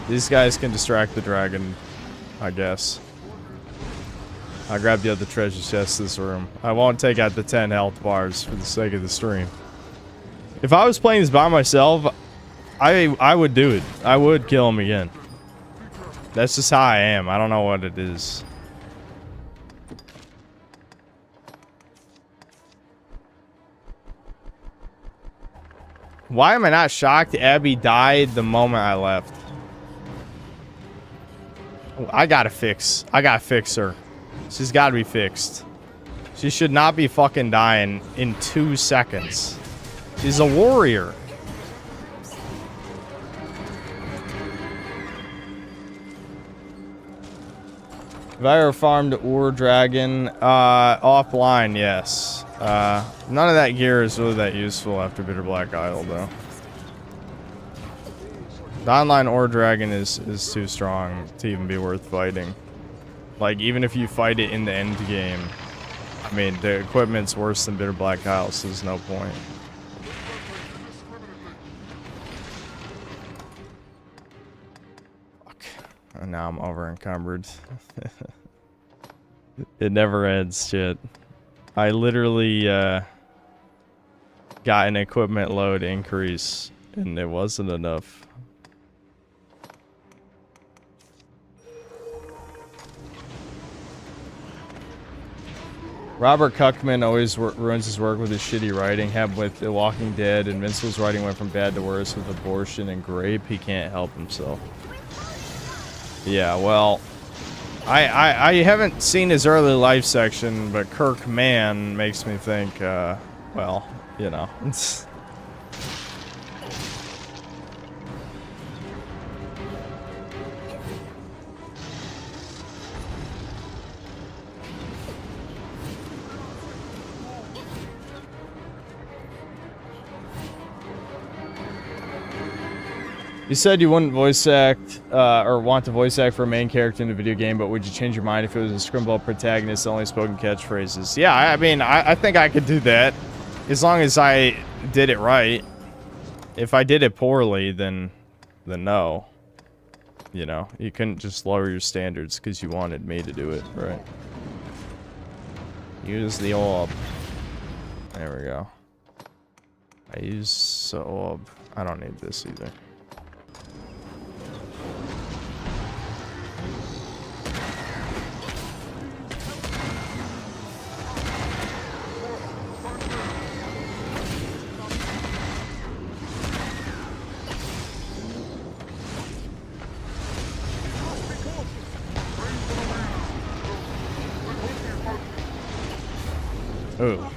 Speaker 1: These guys can distract the dragon, I guess. I'll grab the other treasure chest this room. I won't take out the 10 health bars for the sake of the stream. If I was playing this by myself, I would do it. I would kill him again. That's just how I am. I don't know what it is. Why am I not shocked Abby died the moment I left? I gotta fix her. She's gotta be fixed. She should not be fucking dying in 2 seconds. She's a warrior. Have I ever farmed Ur Dragon? Offline, yes. None of that gear is really that useful after Bitter Black Isle, though. The online Ur Dragon is too strong to even be worth fighting. Like, even if you fight it in the end game, I mean, the equipment's worse than Bitter Black Isle, so there's no point. And now I'm over encumbered. It never ends, shit. I literally got an equipment load increase, and it wasn't enough. Robert 𝐂𝐀𝐏𝐿 always ruins his work with his shitty writing. Happened with The Walking Dead. Invincible's writing went from bad to worse with Abortion and Grape. He can't help himself. Yeah, well, I haven't seen his early life section, but Kirkman makes me think, well, you know. You said you wouldn't voice act, or want to voice act for a main character in a video game, but would you change your mind if it was a scrimball protagonist that only spoken catchphrases? Yeah, I mean, I think I could do that, as long as I did it right. If I did it poorly, then no. You know, you couldn't just lower your standards because you wanted me to do it, right? Use the orb. There we go. I use the orb. I don't need this either. Ooh.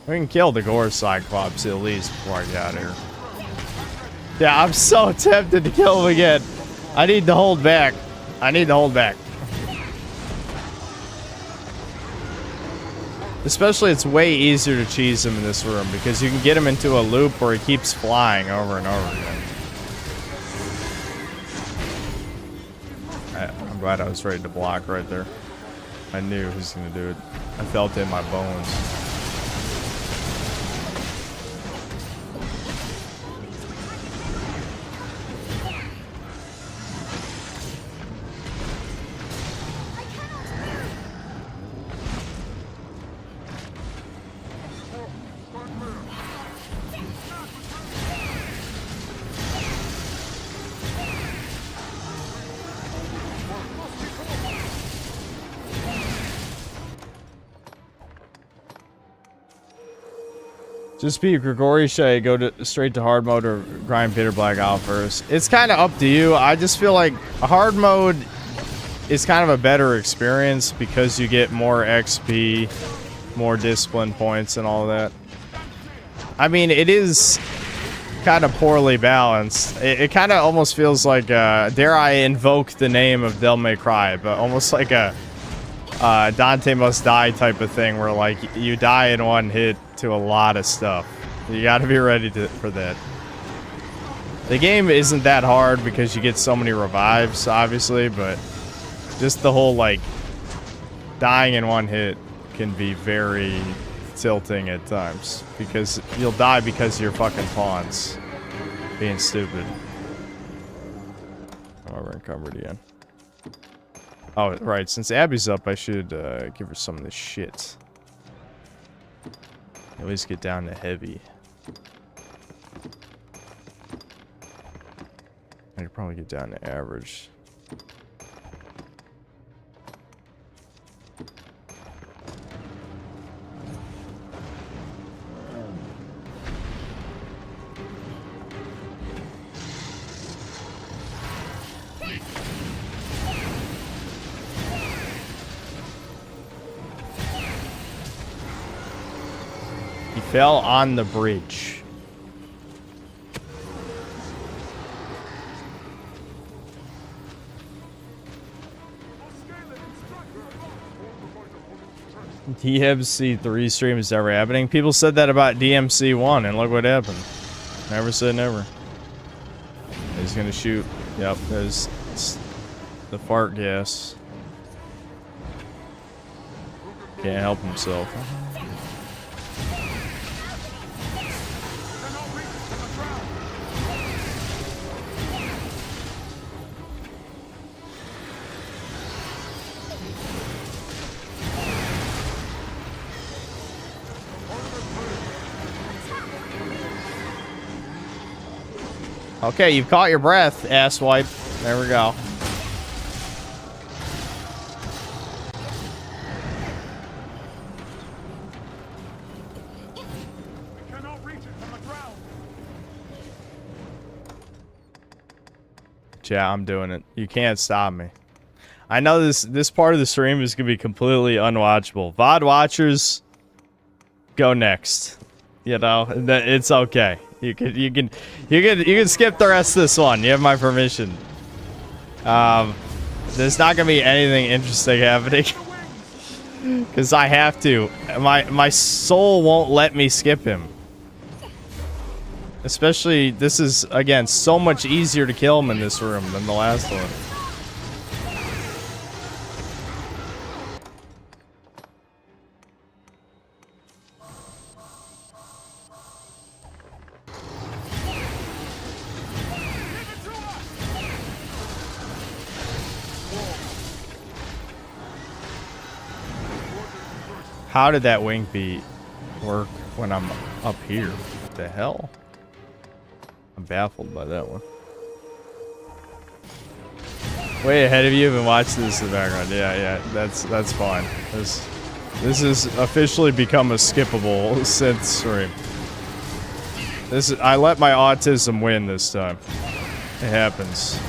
Speaker 1: We can kill the gore Cyclops at least before I get out of here. Yeah, I'm so tempted to kill him again. I need to hold back. I need to hold back. Especially, it's way easier to cheese him in this room because you can get him into a loop where he keeps flying over and over again. I'm glad I was ready to block right there. I knew he was going to do it. I felt it in my bones. Just beat Grigori. Should I go straight to hard mode or grind Bitter Black out first? It's kind of up to you. I just feel like hard mode is kind of a better experience because you get more XP, more discipline points, and all that. I mean, it is kind of poorly balanced. It kind of almost feels like, dare I invoke the name of Devil May Cry, but almost like a Dante Must Die type of thing where, like, you die in one hit to a lot of stuff. You gotta be ready for that. The game isn't that hard because you get so many revives, obviously, but just the whole, like, dying in one hit can be very tilting at times because you'll die because of your fucking pawns being stupid. Oh, we're encumbered again. Oh, right. Since Abby's up, I should give her some of this shit. At least get down to heavy. I could probably get down to average. He fell on the bridge. DMC 3 stream is never happening. People said that about DMC 1, and look what happened. Never said never. He's gonna shoot. Yep, there's the fart gas. Can't help himself. Okay, you've caught your breath, asswipe. There we go. Yeah, I'm doing it. You can't stop me. I know this part of the stream is gonna be completely unwatchable. VOD watchers, go next. You know, it's okay. You can skip the rest of this one. You have my permission. There's not gonna be anything interesting happening because I have to. My soul won't let me skip him. Especially, this is again so much easier to kill him in this room than the last one. How did that wing beat work when I'm up here? What the hell? I'm baffled by that one. Way ahead of you, have been watching this in the background. Yeah, that's fine. This has officially become a skippable synth stream. I let my autism win this time. It happens.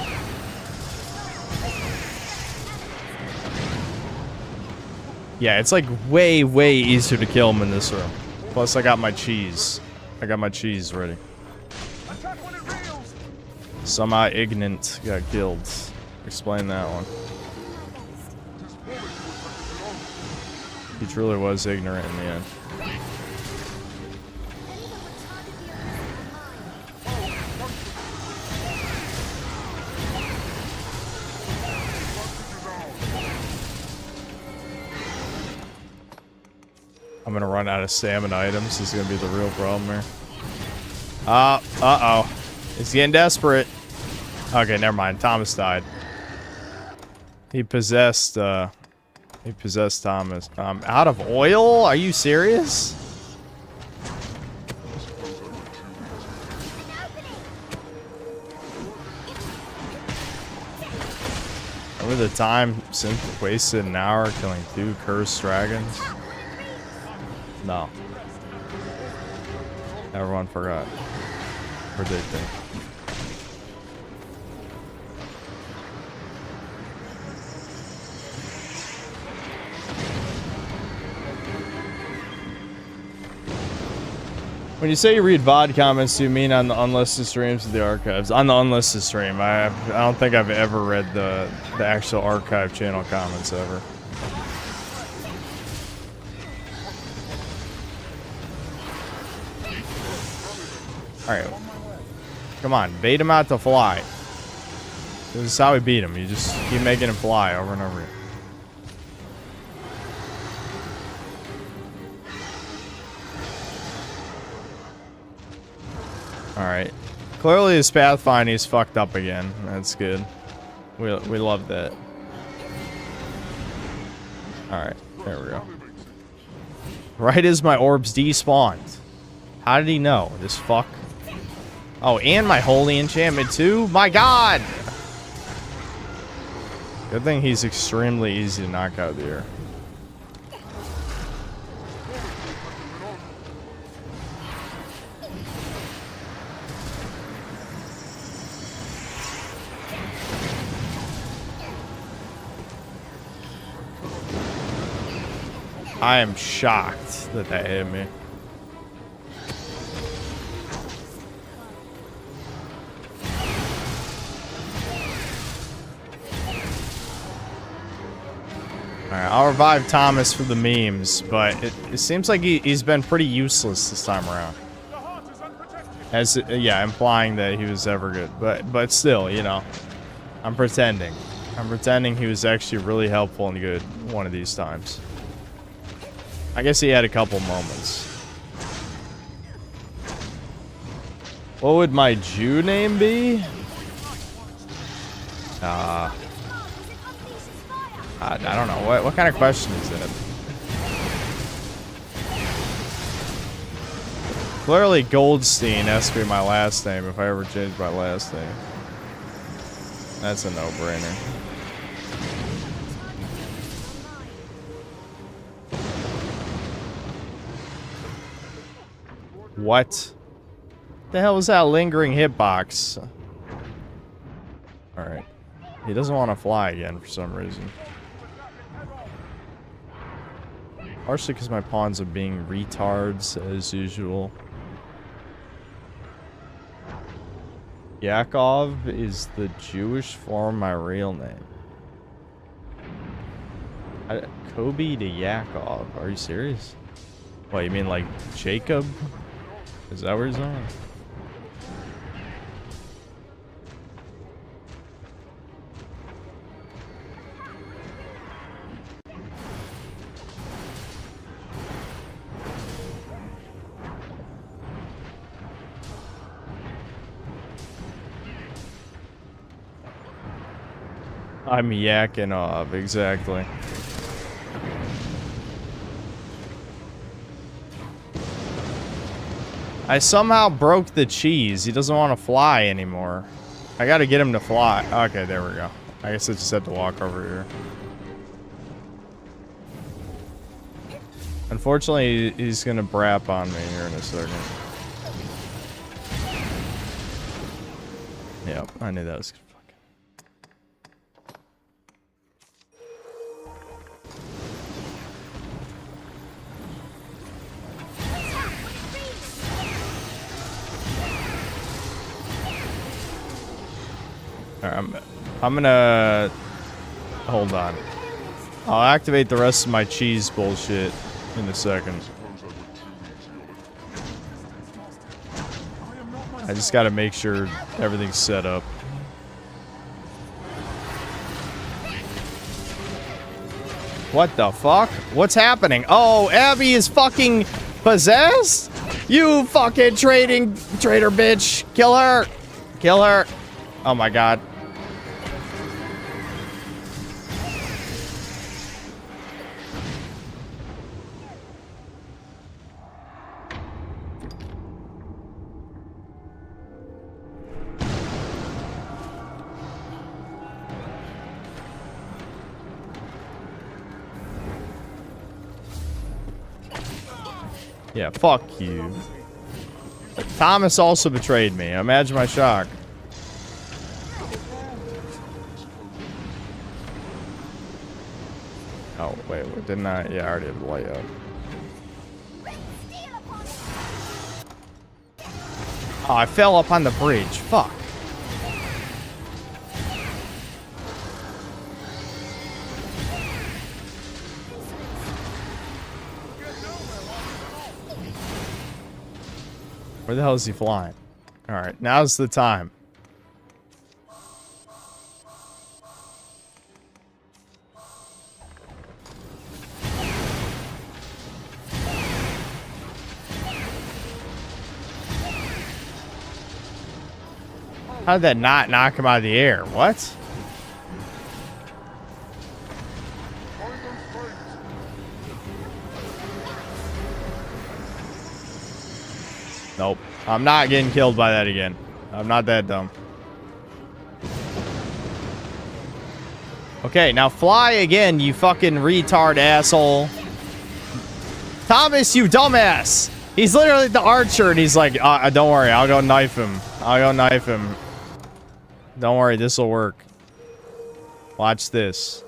Speaker 1: Yeah, it's like way easier to kill him in this room. Plus, I got my cheese. I got my cheese ready. Somehow Ignorant got killed. Explain that one. He truly was ignorant in the end. I'm gonna run out of stamina items. This is gonna be the real problem here. Uh-oh. He's getting desperate. Okay, never mind. Thomas died. He possessed Thomas. Out of oil? Are you serious? Over the time since wasted an hour killing 2 cursed dragons? No. Everyone forgot. Predicting. When you say you read VOD comments, do you mean on the unlisted streams of the archives? On the unlisted stream, I don't think I've ever read the actual archive channel comments ever. Alright. Come on, bait him out to fly. This is how we beat him. You just keep making him fly over and over again. Alright. Clearly his pathfinding is fucked up again. That's good. We love that. Alright, there we go. Right as my orbs despawned. How did he know? This fuck. Oh, and my holy enchantment too? My god! Good thing he's extremely easy to knock out of the air. I am shocked that that hit me. Alright, I'll revive Thomas for the memes, but it seems like he's been pretty useless this time around. As yeah, implying that he was ever good, but still, you know, I'm pretending. I'm pretending he was actually really helpful and good one of these times. I guess he had a couple moments. What would my Jew name be? I don't know. What kind of question is that? Clearly Goldstein has to be my last name if I ever change my last name. That's a no-brainer. What? The hell was that lingering hitbox? Alright. He doesn't want to fly again for some reason. Partially because my pawns are being retards as usual. Yakov is the Jewish form of my real name. Kobe to Yakov. Are you serious? What, you mean like Jacob? Is that where he's on? I'm yakking off, exactly. I somehow broke the cheese. He doesn't want to fly anymore. I gotta get him to fly. Okay, there we go. I guess I just had to walk over here. Unfortunately, he's gonna brap on me here in a second. Yep, I knew that was fucking. Alright, I'm gonna... Hold on. I'll activate the rest of my cheese bullshit in a second. I just gotta make sure everything's set up. What the fuck? What's happening? Oh, Abby is fucking possessed? You fucking traitor bitch. Kill her. Kill her. Oh my god. Yeah, fuck you. Thomas also betrayed me. Imagine my shock. Oh, wait, didn't I? Yeah, I already have the light up. Oh, I fell up on the bridge. Fuck. Where the hell is he flying? Alright, now's the time. How did that not knock him out of the air? What? Nope. I'm not getting killed by that again. I'm not that dumb. Okay, now fly again, you fucking retard asshole. Thomas, you dumbass! He's literally the archer and he's like, don't worry, I'll go knife him. I'll go knife him. Don't worry, this'll work. Watch this.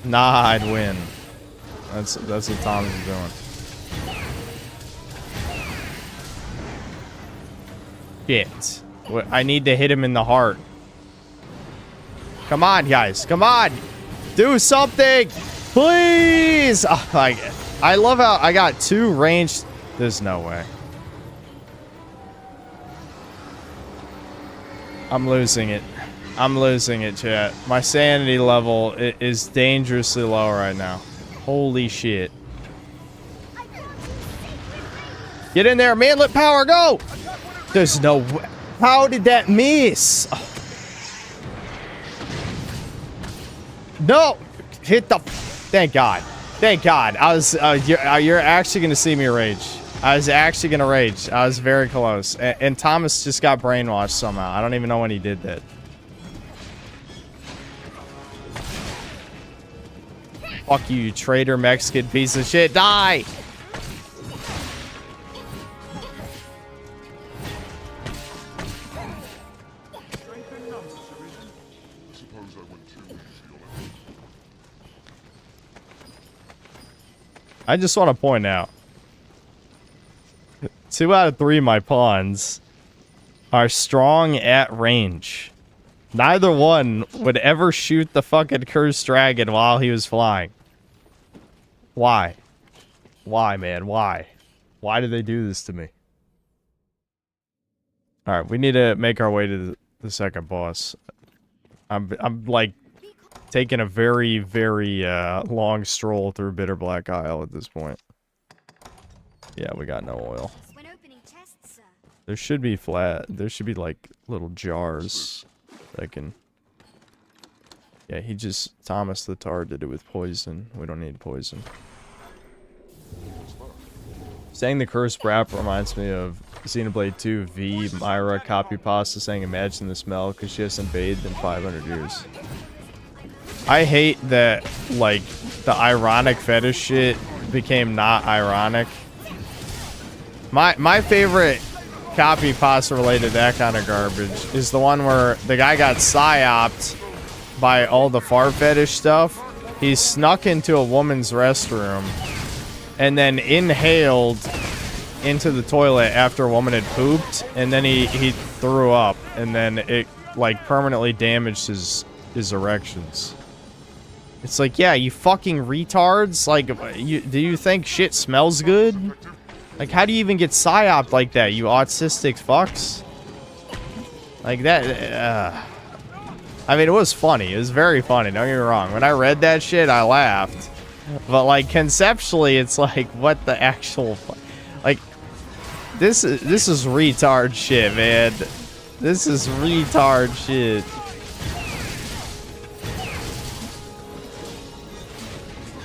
Speaker 1: Nah, I'd win. That's what Thomas is doing. Shit. I need to hit him in the heart. Come on, guys. Come on. Do something. Please. Oh, I love how I got 2 ranged. There's no way. I'm losing it. I'm losing it, chat. My sanity level is dangerously low right now. Holy shit. Get in there, manlet power, go! There's no way. How did that miss? Oh. No! Hit the... Thank God. Thank God. I was... you're actually going to see me rage. I was actually going to rage. I was very close. And Thomas just got brainwashed somehow. I don't even know when he did that. Fuck you, traitor Mexican piece of shit. Die! I just want to point out, 2 out of 3 of my pawns are strong at range. Neither one would ever shoot the fucking cursed dragon while he was flying. Why? Why, man? Why? Why did they do this to me? Alright, we need to make our way to the second boss. I'm like... taking a very, very long stroll through Bitter Black Isle at this point. Yeah, we got no oil. There should be there should be like little jars that can... Yeah, Thomas the Tar did it with poison. We don't need poison. Saying the cursed rap reminds me of Xenoblade 2 V Myra copy pasta saying imagine the smell because she hasn't bathed in 500 years. I hate that, like, the ironic fetish shit became not ironic. My favorite copy pasta related to that kind of garbage is the one where the guy got psyoped by all the fart fetish stuff. He snuck into a woman's restroom and then inhaled into the toilet after a woman had pooped, and then he threw up, and then it like permanently damaged his erections. It's like, yeah, you fucking retards. Like, do you think shit smells good? Like, how do you even get psyoped like that, you autistic fucks? Like that. I mean, it was funny. It was very funny. Don't get me wrong. When I read that shit, I laughed. But like conceptually, it's like, what the actual, like, this is retard shit, man. This is retard shit.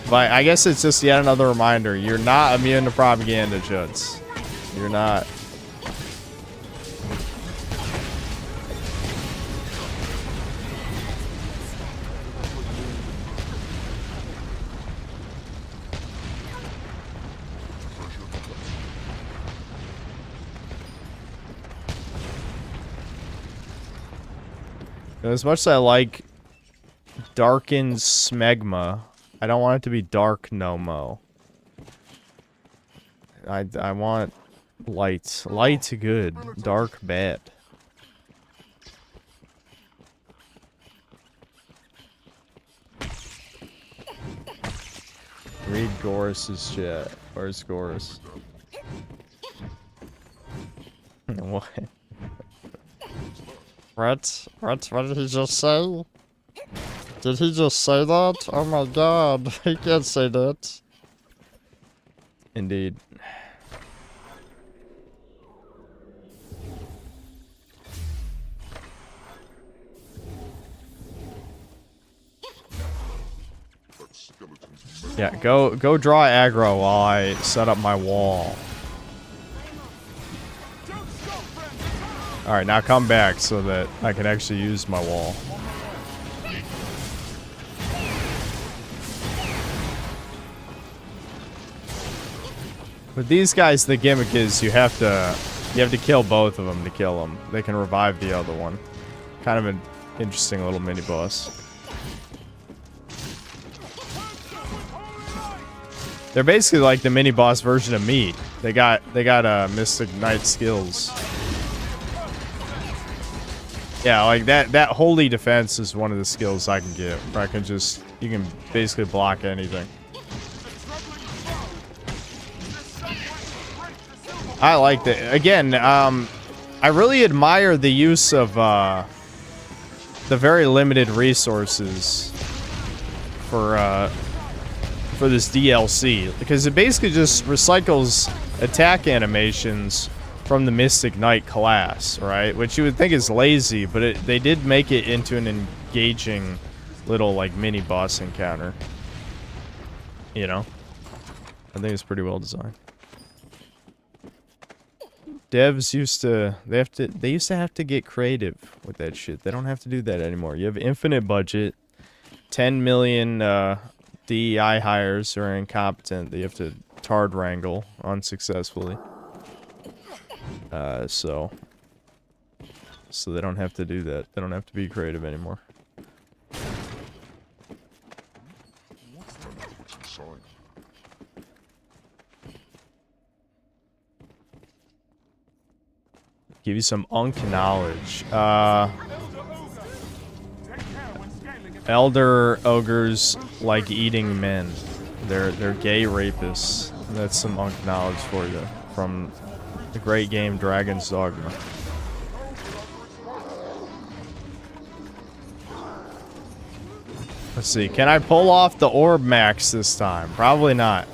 Speaker 1: But I guess it's just yet another reminder. You're not immune to propaganda, Chuds. You're not. As much as I like darkened smegma, I don't want it to be dark no mo. I want light. Light good, dark bad. Read Goris's chat. Where's Goris? What? What did he just say? Did he just say that? Oh my god, he can't say that. Indeed. Yeah, go draw aggro while I set up my wall. Alright, now come back so that I can actually use my wall. With these guys, the gimmick is you have to kill both of them to kill them. They can revive the other one. Kind of an interesting little mini boss. They're basically like the mini boss version of Meat. They got Mystic Knight skills. Yeah, like that holy defense is one of the skills I can get. Where I can just, you can basically block anything. I like that. Again, I really admire the use of the very limited resources for this DLC, because it basically just recycles attack animations from the Mystic Knight class, right? Which you would think is lazy, but they did make it into an engaging little like mini boss encounter. You know, I think it's pretty well designed. Devs used to have to get creative with that shit. They don't have to do that anymore. You have infinite budget, 10 million DEI hires who are incompetent that you have to tard wrangle unsuccessfully. So they don't have to do that. They don't have to be creative anymore. Give you some Unk knowledge. Elder ogres like eating men. They're gay rapists. That's some Unk knowledge for you from the great game Dragon's Dogma. Let's see. Can I pull off the orb max this time? Probably not.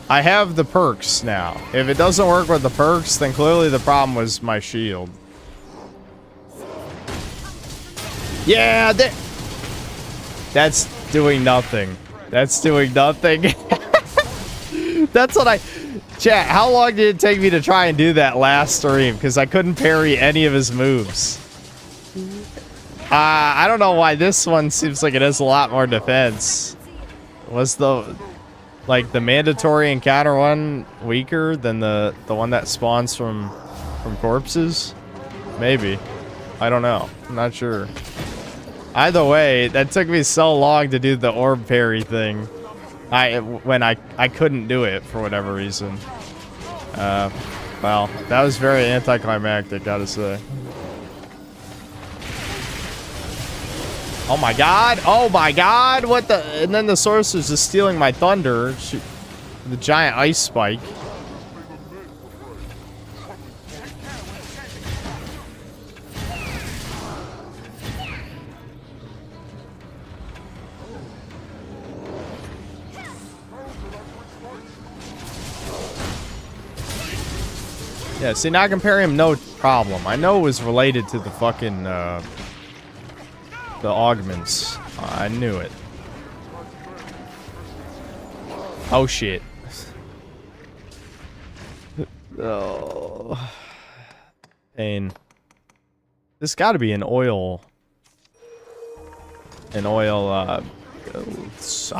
Speaker 1: I have the perks now. If it doesn't work with the perks, then clearly the problem was my shield. Yeah, that's doing nothing. That's doing nothing. That's what I... Chat, how long did it take me to try and do that last stream? Because I couldn't parry any of his moves. I don't know why this one seems like it has a lot more defense. Was the... like the mandatory encounter one weaker than the one that spawns from corpses? Maybe. I don't know. I'm not sure. Either way, that took me so long to do the orb parry thing. When I couldn't do it for whatever reason. Well, that was very anticlimactic, gotta say. Oh my god! Oh my god! What the? And then the sorcerer's just stealing my thunder. Shoot. The giant ice spike. Yeah, see, now Imperium, no problem. I know it was related to the fucking, the augments. I knew it. Oh, shit. Oh. Pain. This gotta be an oil... I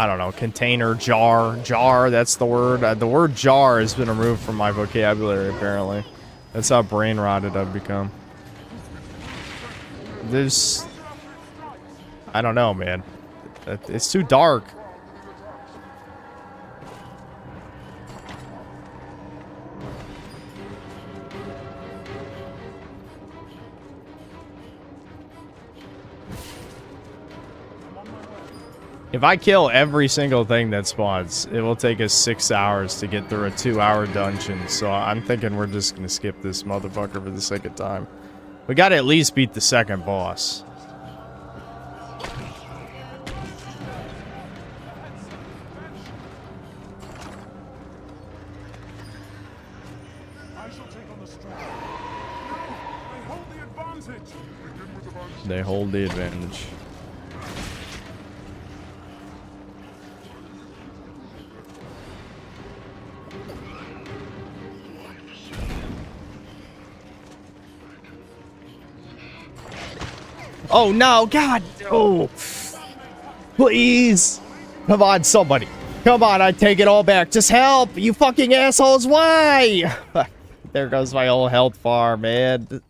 Speaker 1: don't know, container, jar, that's the word. The word jar has been removed from my vocabulary, apparently. That's how brain rotted I've become. There's... I don't know, man. It's too dark. If I kill every single thing that spawns, it will take us 6 hours to get through a 2-hour dungeon. So I'm thinking we're just gonna skip this motherfucker for the sake of time. We gotta at least beat the second boss.
Speaker 6: I shall take on the strength. No! They hold the advantage! Begin with advantage.
Speaker 1: They hold the advantage. Oh no, God! Oh! Please! Come on, somebody! Come on, I take it all back. Just help! You fucking assholes! Why? There goes my whole health bar, man.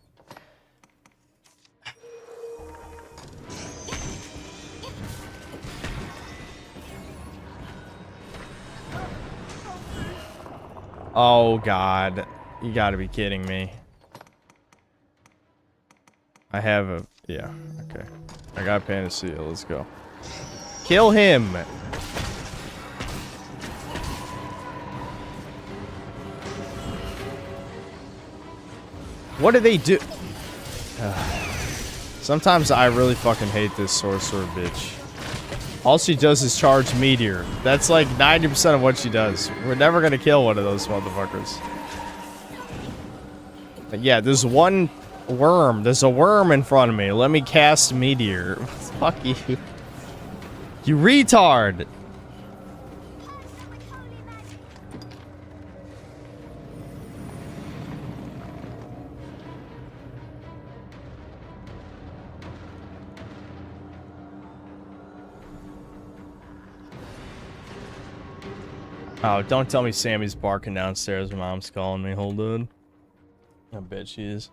Speaker 1: Oh God. You gotta be kidding me. I have a... Yeah, okay. I got Panacea, let's go. Kill him! What do they do? Sometimes I really fucking hate this sorcerer bitch. All she does is charge meteor. That's like 90% of what she does. We're never gonna kill one of those motherfuckers. But yeah, there's one worm. There's a worm in front of me. Let me cast meteor. Fuck you. You retard! Oh, don't tell me Sammy's barking downstairs. Mom's calling me. Hold on. I bet she is.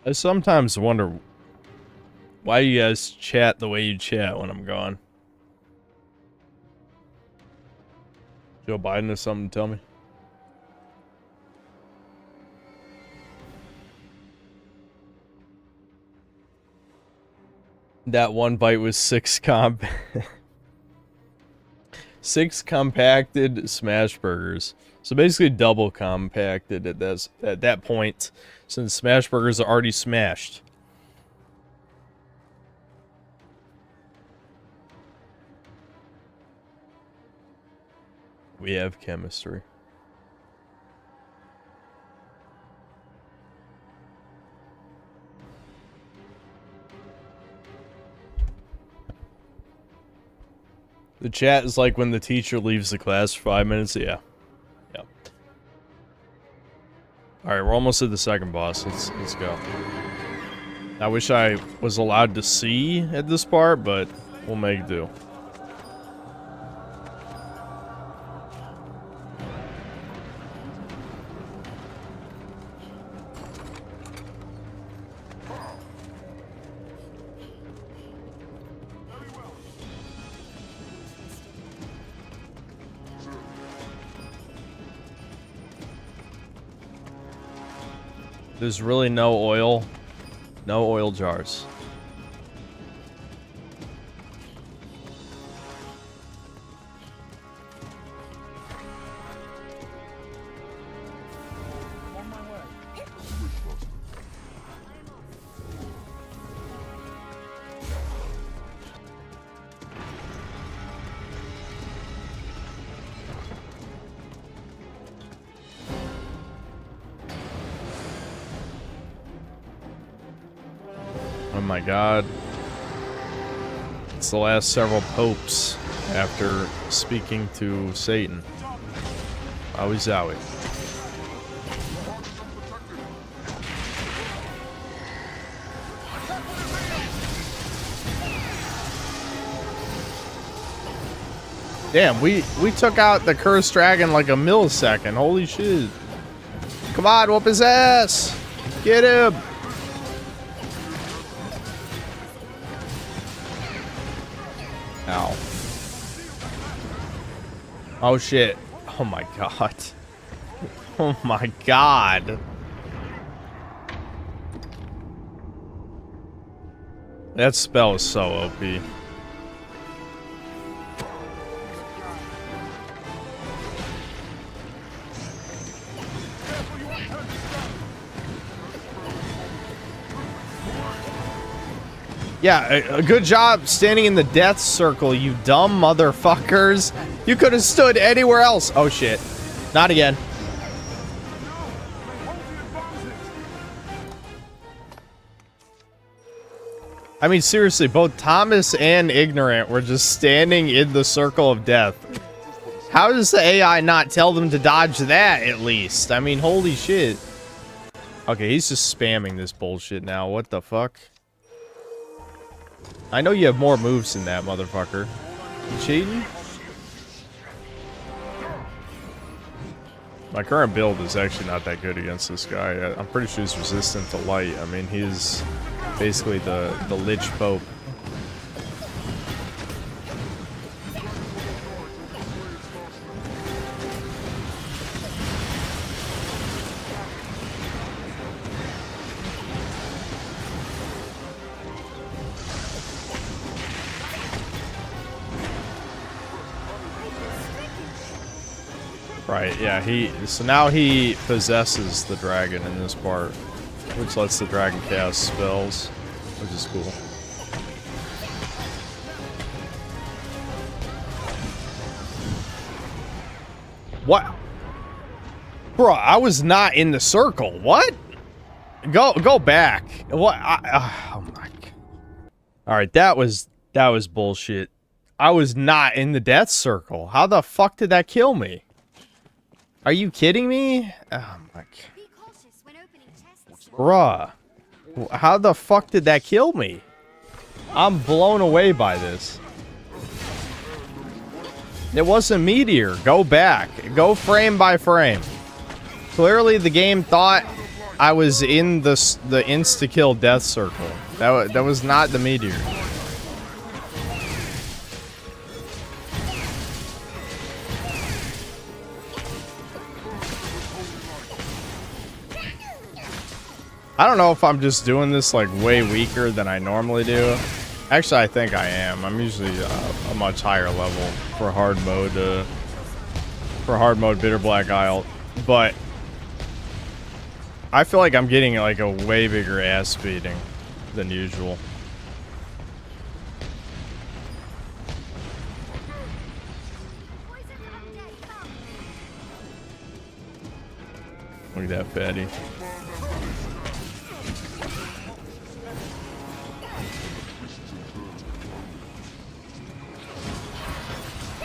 Speaker 1: I sometimes wonder why you guys chat the way you chat when I'm gone. Joe Biden has something to tell me. That one bite was 6 compacted smash burgers. So basically double compacted at that point, since smash burgers are already smashed. We have chemistry. The chat is like when the teacher leaves the class for 5 minutes. Yeah. Yeah. Alright, we're almost at the second boss. Let's go. I wish I was allowed to see at this part, but we'll make do. There's really no oil. No oil jars. Oh my god. It's the last several popes after speaking to Satan. Wowie zowie. Damn, we took out the cursed dragon like a millisecond. Holy shit. Come on, whoop his ass. Get him. Ow. Oh shit. Oh my god. Oh my god. That spell is so OP. Yeah, a good job standing in the death circle, you dumb motherfuckers. You could have stood anywhere else. Oh shit. Not again. I mean, seriously, both Thomas and Ignorant were just standing in the circle of death. How does the AI not tell them to dodge that, at least? I mean, holy shit. Okay, he's just spamming this bullshit now. What the fuck? I know you have more moves than that, motherfucker. You cheating? My current build is actually not that good against this guy. I'm pretty sure he's resistant to light. I mean, he's basically the Lich Pope. Right, yeah, so now he possesses the dragon in this part, which lets the dragon cast spells, which is cool. What? Bro, I was not in the circle. What? Go back. What? Oh my god. Alright, that was bullshit. I was not in the death circle. How the fuck did that kill me? Are you kidding me? Oh my god. Bruh. How the fuck did that kill me? I'm blown away by this. It wasn't Meteor. Go back. Go frame by frame. Clearly the game thought I was in the insta-kill death circle. That was not the meteor. I don't know if I'm just doing this like way weaker than I normally do. Actually, I think I am. I'm usually a much higher level for hard mode Bitter Black Isle, but I feel like I'm getting like a way bigger ass beating than usual. Look at that fatty.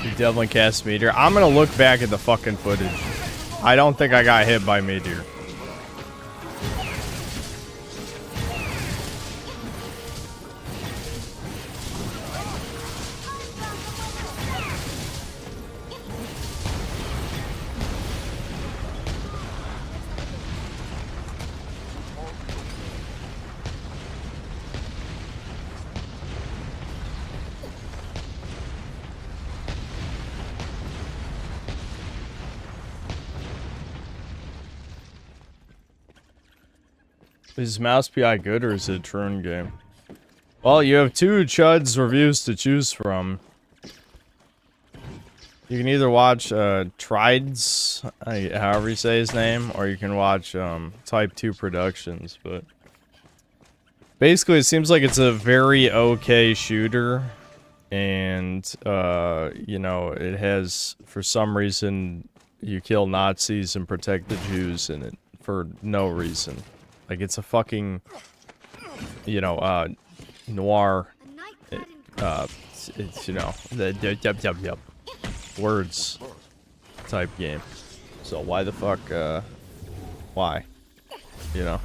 Speaker 1: You definitely cast Meteor. I'm gonna look back at the fucking footage. I don't think I got hit by Meteor. Is Mouse PI good or is it a turn game? Well, you have two Chud's reviews to choose from. You can either watch Tride's, however you say his name, or you can watch Type 2 Productions, but basically it seems like it's a very okay shooter, and you know, it has, for some reason, you kill Nazis and protect the Jews in it for no reason. Like, it's a fucking, you know, noir, it's, you know, the words type game. So why the fuck, why? You know?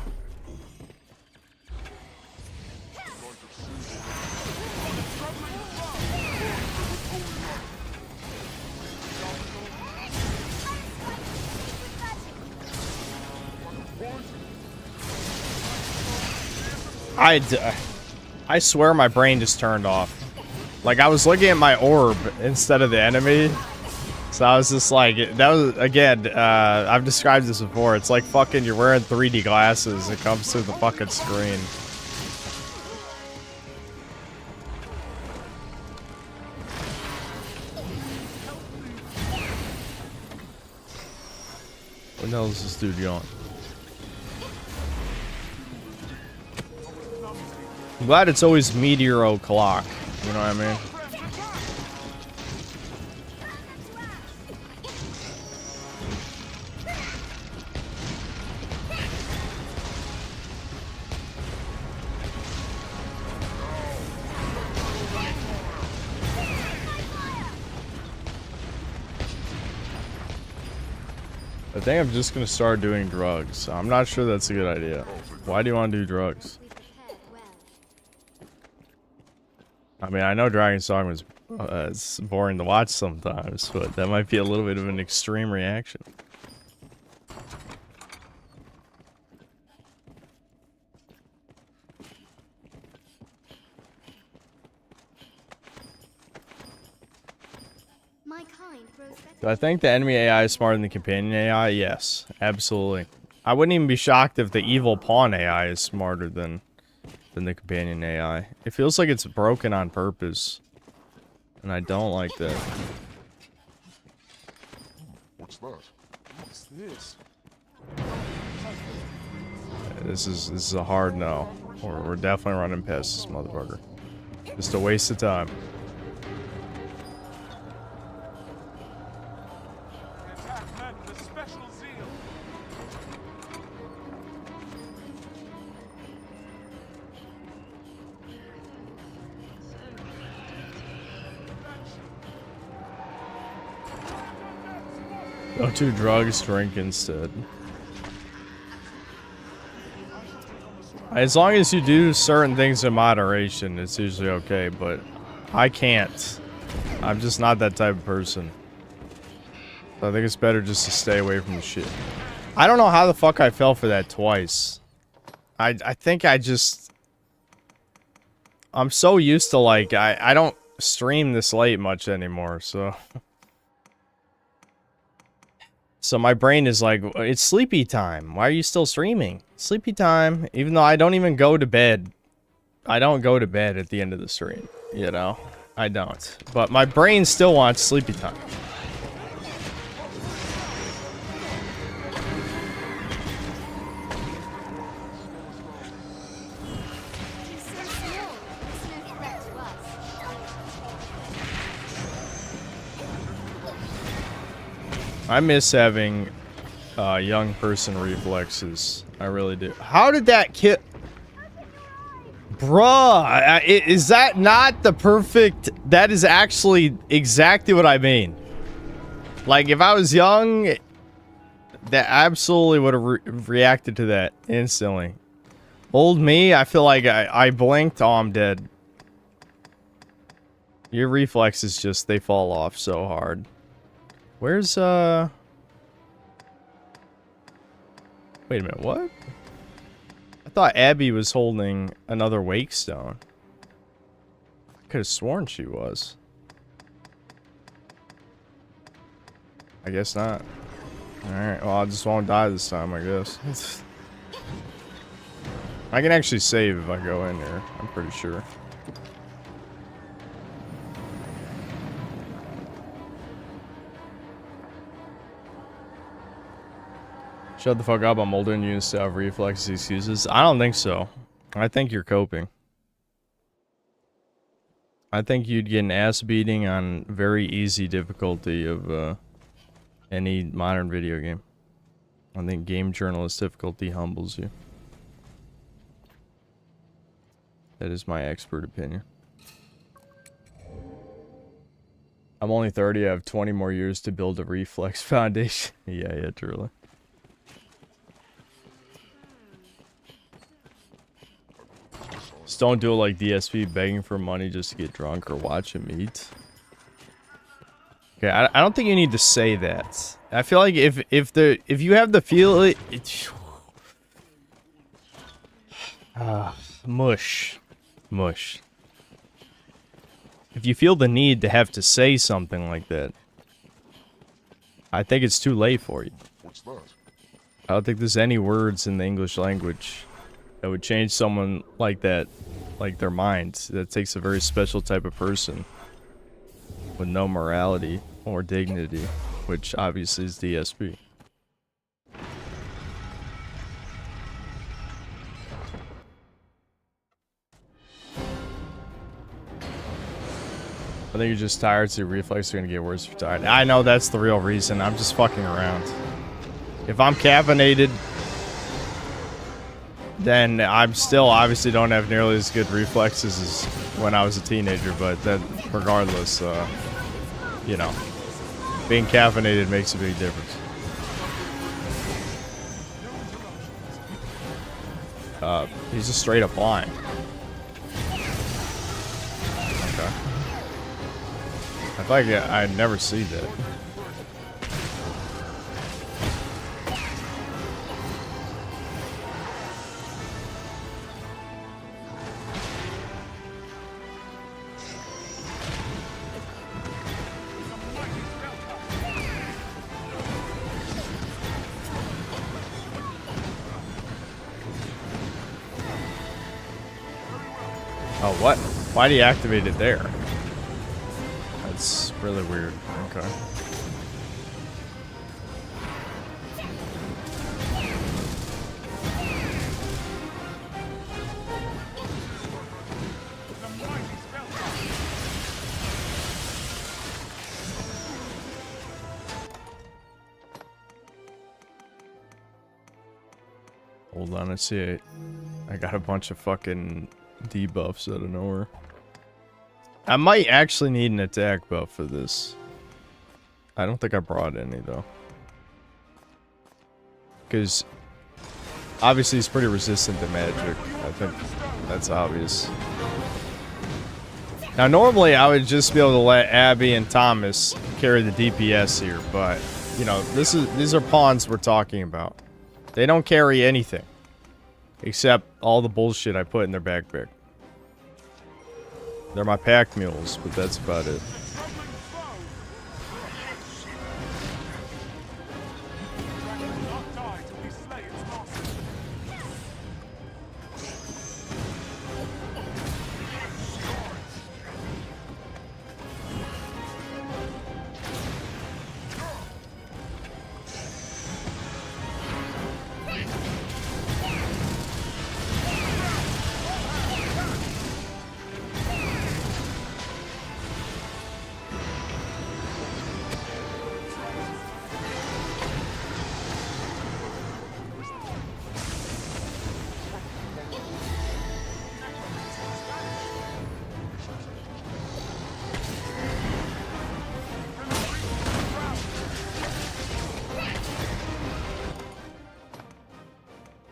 Speaker 1: I swear my brain just turned off. Like, I was looking at my orb instead of the enemy. So I was just like, that was, again, I've described this before. It's like fucking you're wearing 3D glasses. It comes through the fucking screen. What the hell is this dude doing? I'm glad it's always meteor o'clock. You know what I mean? I think I'm just gonna start doing drugs. I'm not sure that's a good idea. Why do you want to do drugs? I mean, I know Dragon's Dogma is it's boring to watch sometimes, but that might be a little bit of an extreme reaction. Do I think the enemy AI is smarter than the companion AI? Yes, absolutely. I wouldn't even be shocked if the evil pawn AI is smarter than the companion AI. It feels like it's broken on purpose, and I don't like that.
Speaker 6: What's that? What's this?
Speaker 1: This is a hard no. We're definitely running past this motherfucker. Just a waste of time.
Speaker 6: Attack men with special zeal.
Speaker 1: Go to drugs, drink instead. As long as you do certain things in moderation, it's usually okay, but I can't. I'm just not that type of person. So I think it's better just to stay away from the shit. I don't know how the fuck I fell for that twice. I think I just... I'm so used to, like, I don't stream this late much anymore, so... So my brain is like, it's sleepy time. Why are you still streaming? Sleepy time. Even though I don't even go to bed. I don't go to bed at the end of the stream. You know? I don't. But my brain still wants sleepy time.
Speaker 9: He's so small. It's no threat to us.
Speaker 1: I miss having young person reflexes. I really do. How did that kid... Bruh, is that not the perfect... That is actually exactly what I mean. Like, if I was young, that absolutely would have reacted to that instantly. Old me, I feel like I blinked, oh, I'm dead. Your reflexes just, they fall off so hard. Where's, Wait a minute, what? I thought Abby was holding another Wakestone. I could have sworn she was. I guess not. Alright, well, I just won't die this time, I guess. I can actually save if I go in there, I'm pretty sure. Shut the fuck up, I'm older than you and still have reflex excuses. I don't think so. I think you're coping. I think you'd get an ass beating on very easy difficulty of any modern video game. I think game journalist difficulty humbles you. That is my expert opinion. I'm only 30, I have 20 more years to build a reflex foundation. Yeah, truly. Just don't do it like DSP, begging for money just to get drunk or watch him eat. Okay, I don't think you need to say that. I feel like if you have the feel, mush. If you feel the need to have to say something like that, I think it's too late for you.
Speaker 6: What's that?
Speaker 1: I don't think there's any words in the English language that would change someone like that, like their minds. That takes a very special type of person with no morality or dignity, which obviously is DSP. I think you're just tired, so your reflexes are gonna get worse if you're tired. I know that's the real reason. I'm just fucking around. If I'm caffeinated, then I'm still obviously don't have nearly as good reflexes as when I was a teenager, but that regardless, you know, being caffeinated makes a big difference. He's just straight up lying. Okay. I feel like I never see that. Oh, what? Why do you activate it there? That's really weird. Okay. Hold on, let's see. I got a bunch of fucking debuffs out of nowhere. I might actually need an attack buff for this. I don't think I brought any though. Because obviously he's pretty resistant to magic. I think that's obvious. Now normally I would just be able to let Abby and Thomas carry the DPS here, but you know, these are pawns we're talking about. They don't carry anything. Except all the bullshit I put in their backpack. They're my pack mules, but that's about it.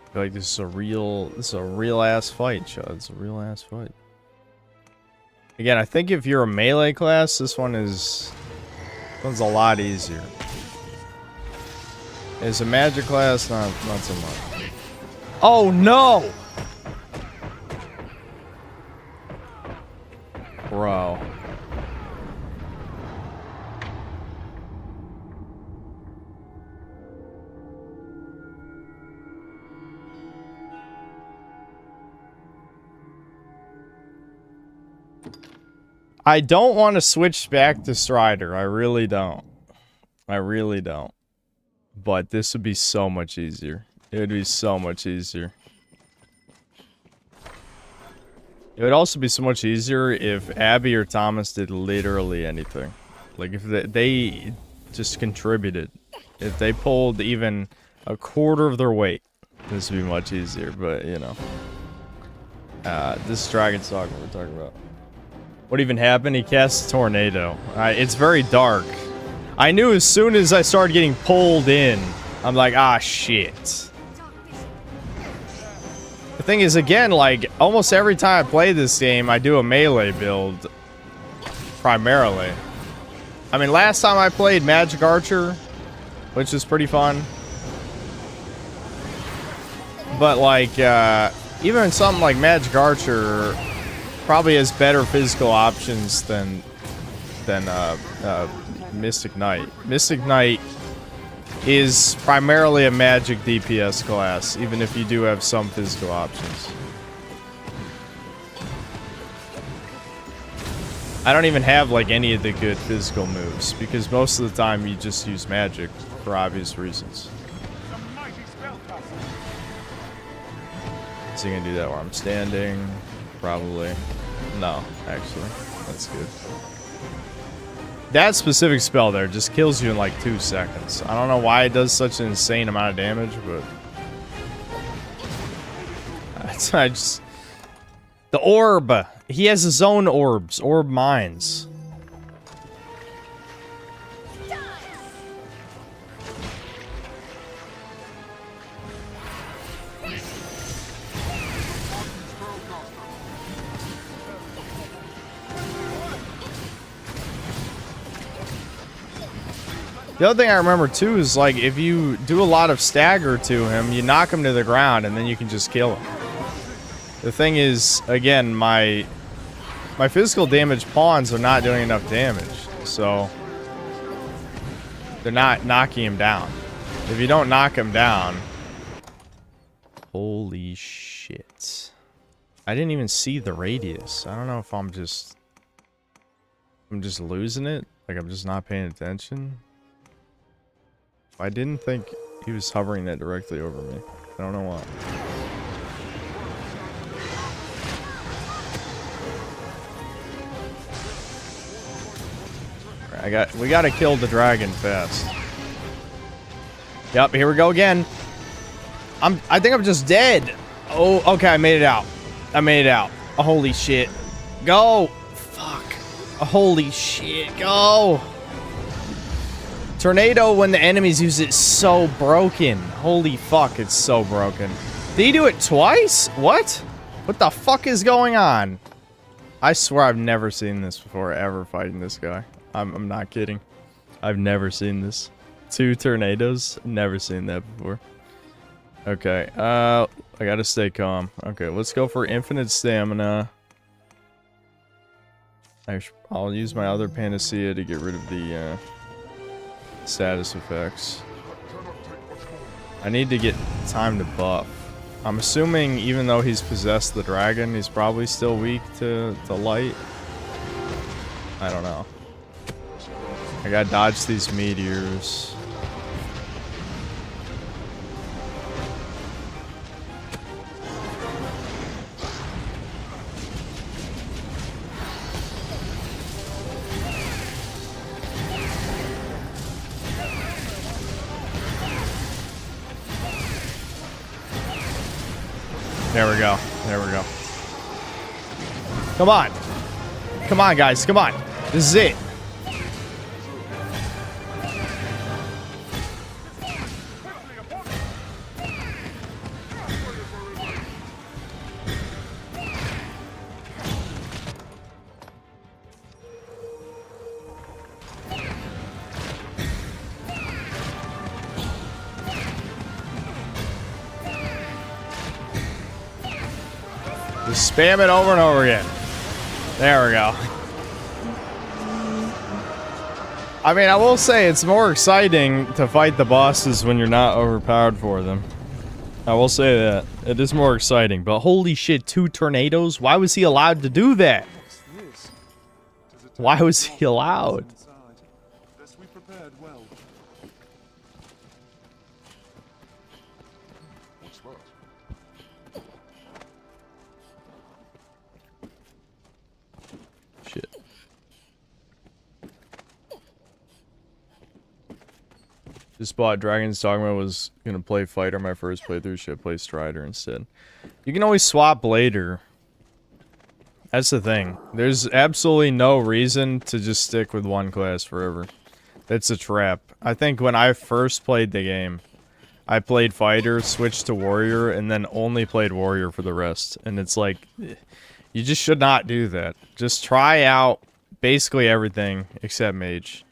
Speaker 1: I feel like this is a real ass fight, Chud. It's a real ass fight. Again, I think if you're a melee class, this one's a lot easier. As a magic class, not so much. Oh no! Bro. I don't want to switch back to Strider. I really don't. I really don't. But this would be so much easier. It would be so much easier. It would also be so much easier if Abby or Thomas did literally anything. Like if they just contributed. If they pulled even a quarter of their weight, this would be much easier. But, you know. This Dragon's Dogma we're talking about. What even happened? He cast a tornado. It's very dark. I knew as soon as I started getting pulled in, I'm like, ah, shit. The thing is, again, like, almost every time I play this game, I do a melee build. Primarily. I mean, last time I played Magic Archer, which is pretty fun. But, like, even something like Magic Archer probably has better physical options than Mystic Knight. Mystic Knight is primarily a magic DPS class, even if you do have some physical options. I don't even have like any of the good physical moves because most of the time you just use magic for obvious reasons. Is he gonna do that while I'm standing? Probably. No, actually. That's good. That specific spell there just kills you in like 2 seconds. I don't know why it does such an insane amount of damage, but... I just... The orb! He has his own orbs. Orb mines. The other thing I remember too is like if you do a lot of stagger to him, you knock him to the ground and then you can just kill him. The thing is, again, my physical damage pawns are not doing enough damage, so they're not knocking him down. If you don't knock him down, holy shit! I didn't even see the radius. I don't know if I'm just losing it, like I'm just not paying attention. I didn't think he was hovering that directly over me. I don't know why. Right, we gotta kill the dragon fast. Yep, here we go again. I think I'm just dead. Oh, okay, I made it out. I made it out. Oh, holy shit. Go! Fuck. Oh, holy shit, go! Tornado, when the enemies use it, is so broken. Holy fuck, it's so broken. Did he do it twice? What? What the fuck is going on? I swear I've never seen this before, ever fighting this guy. I'm not kidding. I've never seen this. 2 tornadoes? Never seen that before. Okay, I gotta stay calm. Okay, let's go for infinite stamina. I'll use my other panacea to get rid of the status effects. I need to get time to buff. I'm assuming even though he's possessed the dragon, he's probably still weak to light. I don't know. I gotta dodge these meteors. There we go. There we go. Come on. Come on, guys. Come on. This is it. Just spam it over and over again. There we go. I mean, I will say it's more exciting to fight the bosses when you're not overpowered for them. I will say that. It is more exciting, but holy shit, 2 tornadoes? Why was he allowed to do that? Why was he allowed? Shit. Just bought Dragon's Dogma, was gonna play Fighter my first playthrough, should play Strider instead. You can always swap later. That's the thing. There's absolutely no reason to just stick with one class forever. That's a trap. I think when I first played the game, I played Fighter, switched to Warrior, and then only played Warrior for the rest. And it's like, you just should not do that. Just try out basically everything except Mage.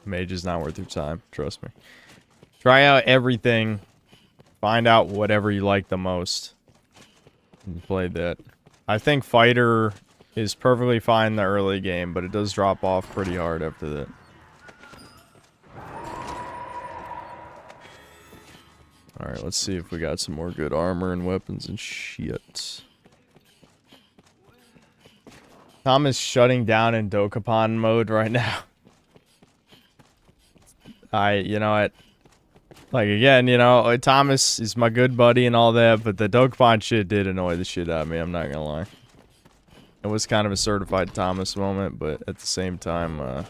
Speaker 1: Mage is not worth your time, trust me. Try out everything. Find out whatever you like the most. And play that. I think Fighter is perfectly fine in the early game, but it does drop off pretty hard after that. Alright, let's see if we got some more good armor and weapons and shit. Tom is shutting down in Dokapon mode right now. You know what? Like, again, you know, Thomas is my good buddy and all that, but the Dokapon shit did annoy the shit out of me, I'm not gonna lie. It was kind of a certified Thomas moment, but at the same time,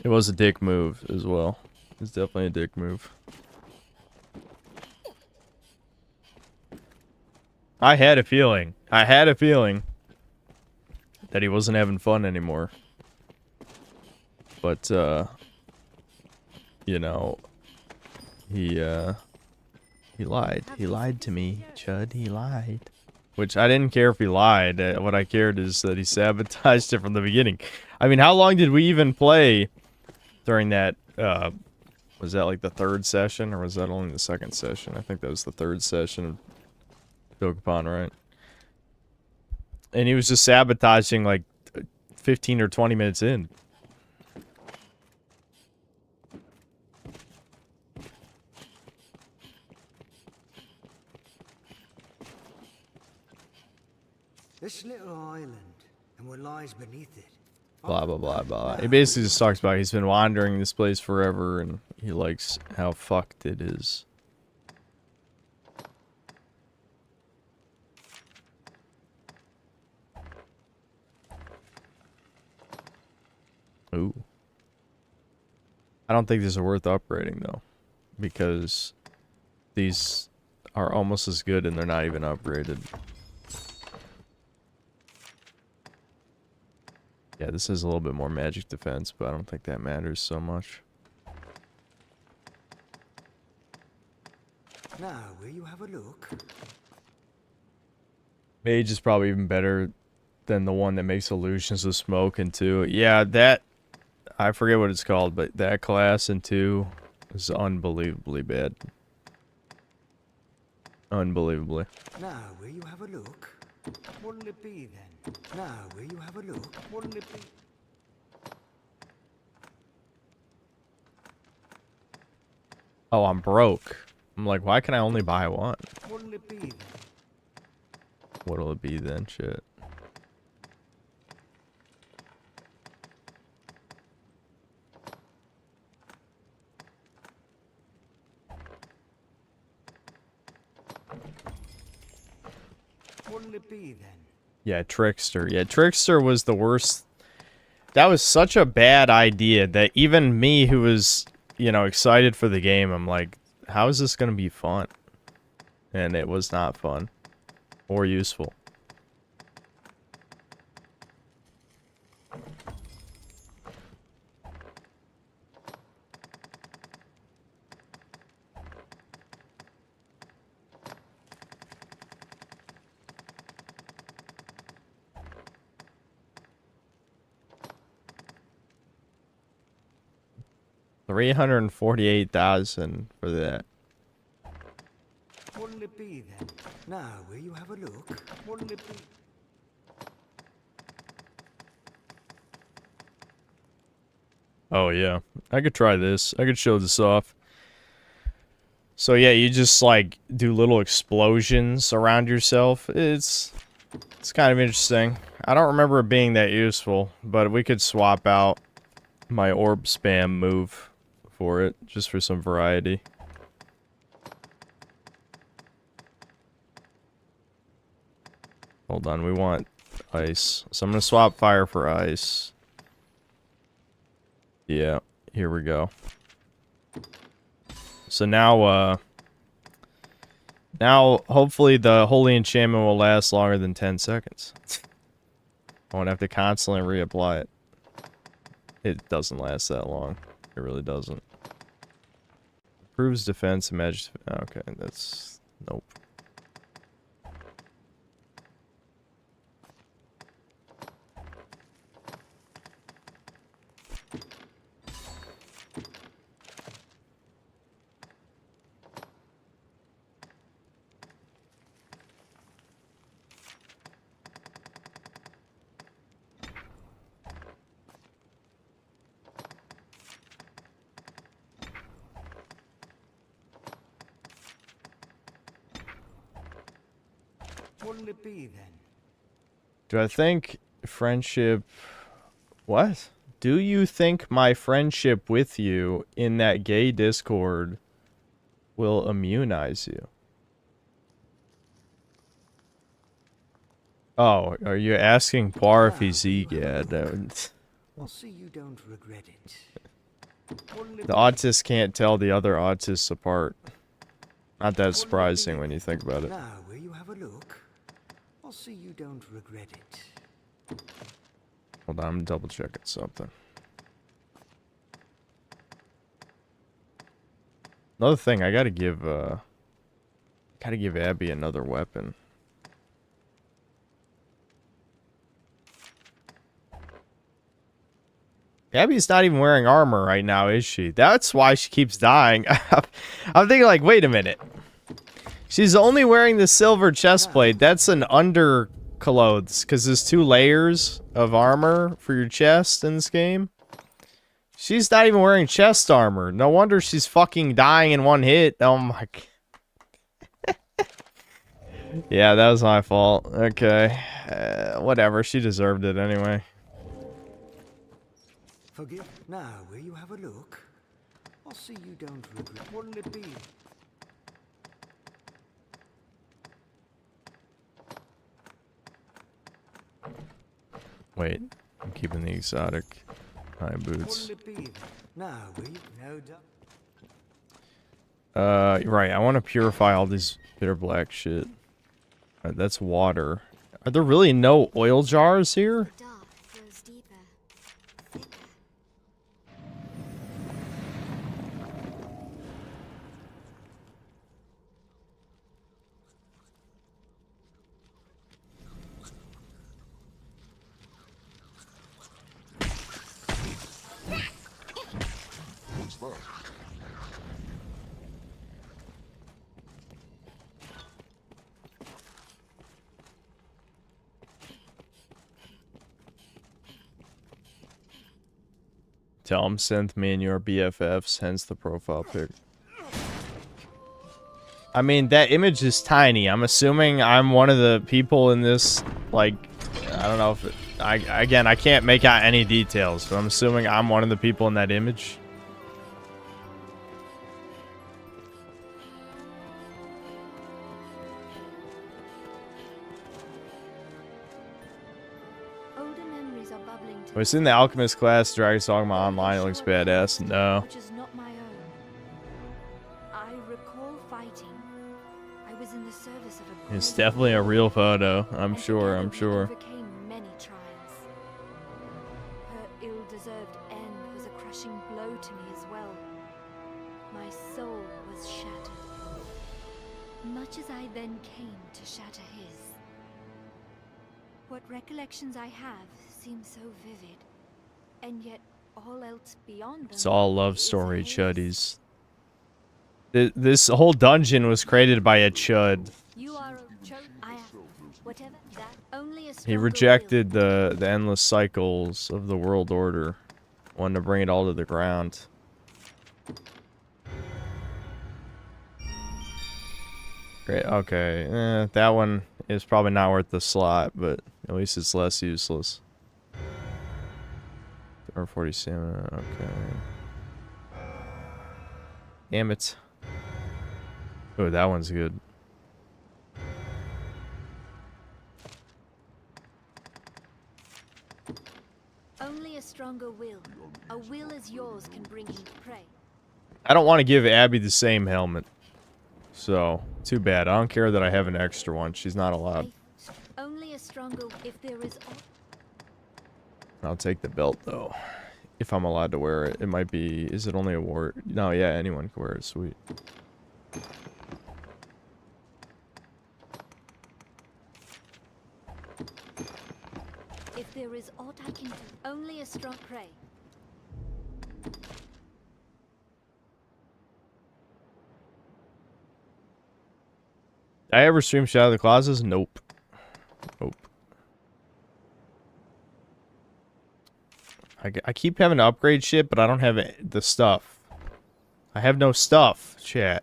Speaker 1: it was a dick move as well. It's definitely a dick move. I had a feeling that he wasn't having fun anymore. But, you know, he lied. He lied to me, Chud. He lied. Which, I didn't care if he lied. What I cared is that he sabotaged it from the beginning. I mean, how long did we even play during that, was that like the 3rd session? Or was that only the 2nd session? I think that was the 3rd session of Dokapon, right? And he was just sabotaging like 15 or 20 minutes in.
Speaker 8: This little island and what lies beneath it.
Speaker 1: Blah, blah, blah, blah. He basically just talks about he's been wandering this place forever and he likes how fucked it is. Ooh. I don't think these are worth upgrading though, because these are almost as good and they're not even upgraded. Yeah, this is a little bit more magic defense, but I don't think that matters so much.
Speaker 8: Now, will you have a look?
Speaker 1: Mage is probably even better than the one that makes illusions of smoke in 2. Yeah, that... I forget what it's called, but that class in 2 is unbelievably bad. Unbelievably.
Speaker 8: Now, will you have a look? What'll it be then? Now, will you have a look? What'll it be?
Speaker 1: Oh, I'm broke. I'm like, why can I only buy one?
Speaker 8: What'll it be then?
Speaker 1: What'll it be then? Shit.
Speaker 8: What'll it be then?
Speaker 1: Yeah, Trickster. Yeah, Trickster was the worst. That was such a bad idea that even me, who was, you know, excited for the game, I'm like, how is this going to be fun? And it was not fun or useful. $348,000 for that.
Speaker 8: What'll it be then? Now, will you have a look? What'll it be?
Speaker 1: Oh yeah, I could try this. I could show this off. So yeah, you just like do little explosions around yourself. It's kind of interesting. I don't remember it being that useful, but we could swap out my orb spam move for it, just for some variety. Hold on, we want ice. So I'm gonna swap fire for ice. Yeah, here we go. So now, now hopefully the holy enchantment will last longer than 10 seconds. I won't have to constantly reapply it. It doesn't last that long. It really doesn't. Improves defense and magic. Okay, that's... Nope.
Speaker 8: What'll it be then?
Speaker 1: Do I think friendship... What? Do you think my friendship with you in that gay Discord will immunize you? Oh, are you asking Poir if he's EGAD?
Speaker 8: I'll see you don't regret it.
Speaker 1: The autists can't tell the other autists apart. Not that surprising when you think about it.
Speaker 8: Now, will you have a look? I'll see you don't regret it.
Speaker 1: Hold on, I'm double checking something. Another thing, I gotta give Abby another weapon. Abby's not even wearing armor right now, is she? That's why she keeps dying. I'm thinking like, wait a minute. She's only wearing the silver chest plate. That's an underclothes, because there's 2 layers of armor for your chest in this game. She's not even wearing chest armor. No wonder she's fucking dying in one hit. Oh my god. Yeah, that was my fault. Okay. Whatever, she deserved it anyway.
Speaker 8: Forgive. Now, will you have a look? I'll see you don't regret. What'll it be?
Speaker 1: Wait, I'm keeping the exotic high boots.
Speaker 8: What'll it be? Now, will you? No doubt.
Speaker 1: Right, I want to purify all this bitter black shit. That's water. Are there really no oil jars here?
Speaker 9: The dark grows deeper, thicker.
Speaker 6: What's that?
Speaker 1: Tell him Synth, me and your BFFs, hence the profile pic. I mean, that image is tiny. I'm assuming I'm one of the people in this, like, I don't know if it, again, I can't make out any details, but I'm assuming I'm one of the people in that image.
Speaker 7: Older memories are bubbling to
Speaker 1: Was in the Alchemist class, Dragon's Dogma Online, it looks badass. No.
Speaker 7: which is not my own. I recall fighting. I was in the service of a
Speaker 1: It's definitely a real photo. I'm
Speaker 7: and
Speaker 1: sure,
Speaker 7: together
Speaker 1: I'm
Speaker 7: we
Speaker 1: sure.
Speaker 7: overcame many trials. Her ill-deserved end was a crushing blow to me as well. My soul was shattered, much as I then came to shatter his. What recollections I have seem so vivid, and yet all else beyond them.
Speaker 1: It's all love
Speaker 7: is
Speaker 1: story,
Speaker 7: haze.
Speaker 1: Chuddies. This whole dungeon was created by a Chud.
Speaker 7: You are a I am whatever that only a
Speaker 1: He
Speaker 7: stronger
Speaker 1: rejected the endless cycles of the world order. Wanted to bring it all to the ground. Great, okay. That one is probably not worth the slot, but at least it's less useless. Or 40 stamina, okay. Damn it. Oh, that one's good.
Speaker 7: Only a stronger will. A will as yours can bring him to prey.
Speaker 1: I don't want to give Abby the same helmet. So, too bad. I don't care that I have an extra one. She's not allowed.
Speaker 7: Only a stronger if there is
Speaker 1: I'll take the belt, though. If I'm allowed to wear it. It might be... Is it only a war... No, yeah, anyone can wear it. Sweet.
Speaker 7: if there is aught I can do. Only a strong prey.
Speaker 1: Did I ever stream Shadow of the Colossus? Nope. Nope. I keep having to upgrade shit, but I don't have the stuff. I have no stuff, chat.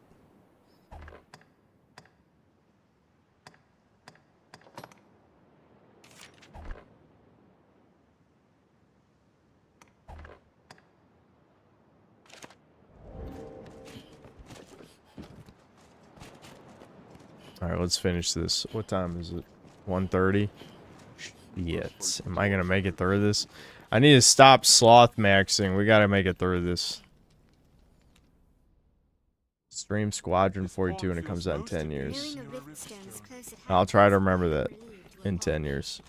Speaker 1: Alright, let's finish this. What time is it? 1:30? Shit. Am I gonna make it through this? I need to stop sloth maxing. We gotta make it through this. Stream Squadron 42 and it comes out in 10 years. I'll try to remember that in 10 years.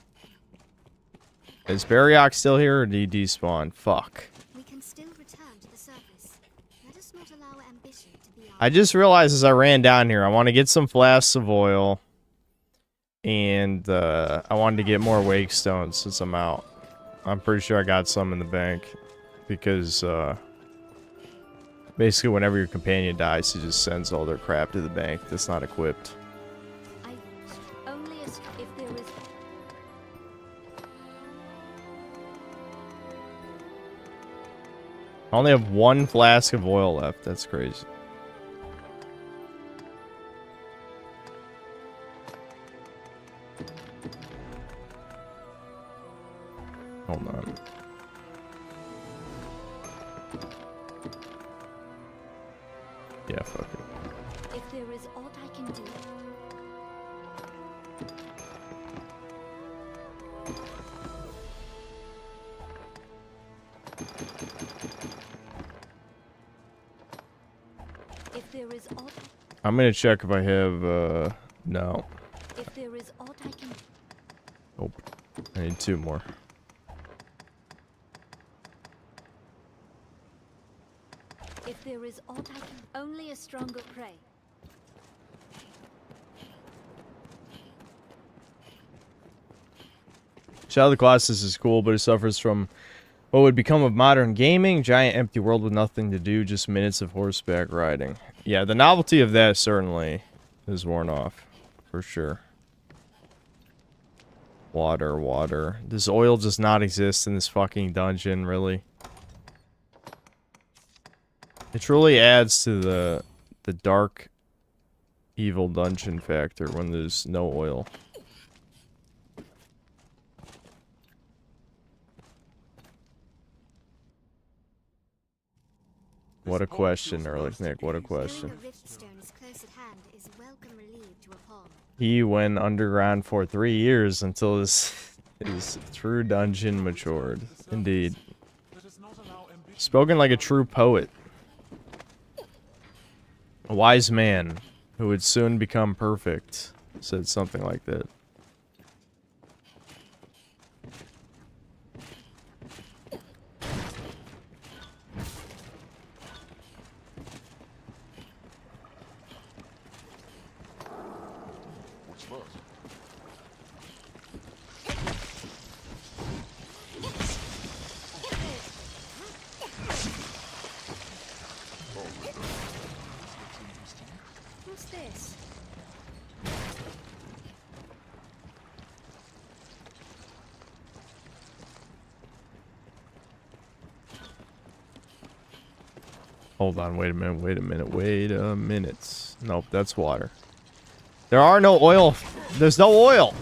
Speaker 1: Is Barryock still here or did he despawn? Fuck.
Speaker 9: We can still return to the surface. Let us not allow ambition to be our
Speaker 1: I just realized as I ran down here, I want to get some flasks of oil. And I wanted to get more wake stones since I'm out. I'm pretty sure I got some in the bank. Because basically whenever your companion dies, he just sends all their crap to the bank that's not equipped.
Speaker 7: Only if there is.
Speaker 1: I only have one flask of oil left. That's crazy. Hold on. Yeah, fuck it.
Speaker 7: If there is aught I can do. If there is aught.
Speaker 1: I'm gonna check if I have, no.
Speaker 7: If there is aught I can.
Speaker 1: Nope. I need 2 more.
Speaker 7: If there is aught I can. Only a stronger prey.
Speaker 1: Shadow of the Colossus is cool, but it suffers from what would become of modern gaming. Giant empty world with nothing to do, just minutes of horseback riding. Yeah, the novelty of that certainly is worn off, for sure. Water, water. Does oil just not exist in this fucking dungeon, really? It truly adds to the dark, evil dungeon factor when there's no oil. What a question, Ehrlich Nick. What a question.
Speaker 9: The riftstone is close at hand is welcome relief to a pawn.
Speaker 1: He went underground for 3 years until his true dungeon matured. Indeed. Spoken like a true poet. A wise man who would soon become perfect said something like that.
Speaker 9: What's this?
Speaker 1: Hold on, wait a minute, wait a minute, wait a minute. Nope, that's water. There are no oil. There's no oil.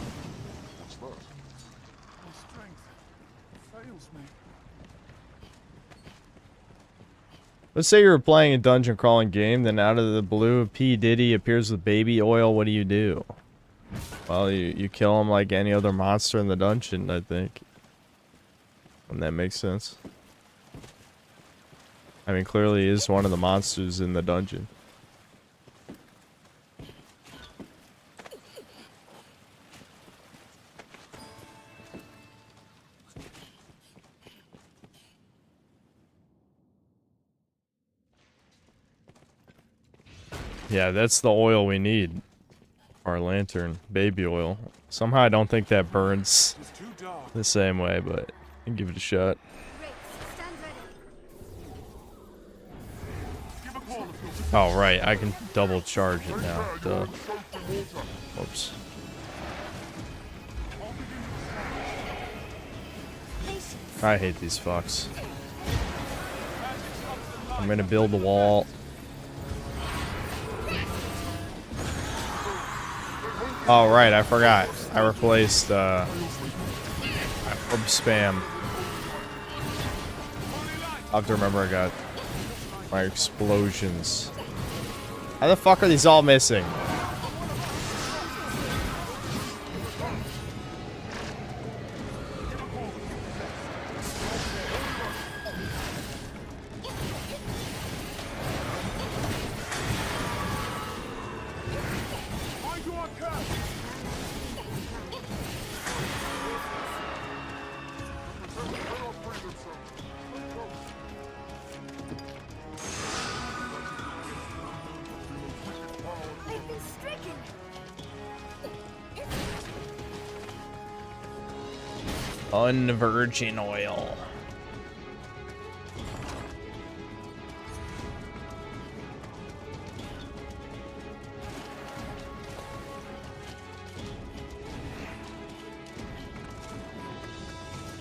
Speaker 6: My strength fails me.
Speaker 1: Let's say you're playing a dungeon crawling game, then out of the blue, P. Diddy appears with baby oil. What do? Well, you kill him like any other monster in the dungeon, I think. And that makes sense. I mean, clearly he is one of the monsters in the dungeon. Yeah, that's the oil we need. Our lantern, baby oil. Somehow I don't think that burns the same way, but I can give it a shot. Oh, right, I can double charge it now. Duh. Whoops. I hate these fucks. I'm gonna build a wall. Oh, right, I forgot. I replaced, orb spam. I'll have to remember I got my explosions. How the fuck are these all missing? Unvirgin oil.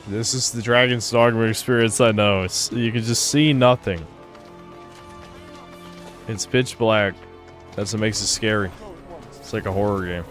Speaker 1: This is the Dragon's Dogma experience, I know. You can just see nothing. It's pitch black. That's what makes it scary. It's like a horror game.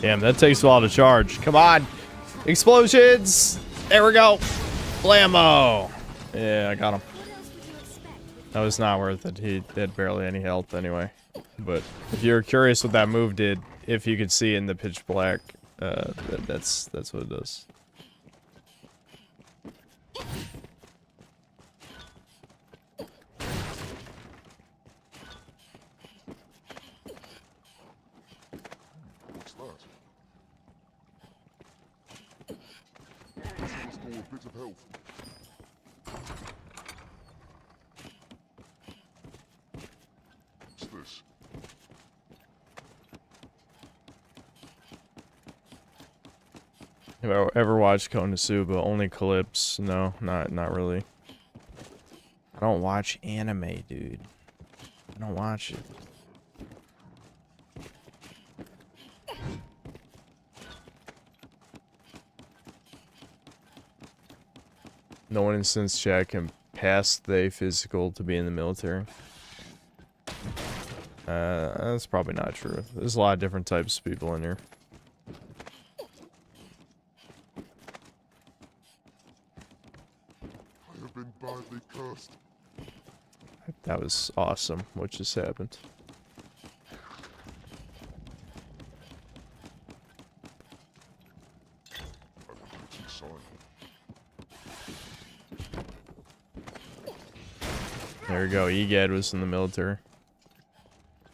Speaker 1: Damn, that takes a while to charge. Come on. Explosions. There we go. Blammo. Yeah, I got him. That was not worth it. He had barely any health anyway. But if you're curious what that move did, if you could see in the pitch black, that's what it does.
Speaker 6: a bit of health. What's this?
Speaker 1: Have I ever watched 𝐂𝐇𝐀𝐏𝐿e? Only clips. No, not really. I don't watch anime, dude. I don't watch it. No one in Since chat can pass the physical to be in the military. That's probably not true. There's a lot of different types of people in here.
Speaker 6: I have been badly cursed.
Speaker 1: That was awesome. What just happened? There we go. 𝐂𝐇𝐀𝐏𝐿 was in the military.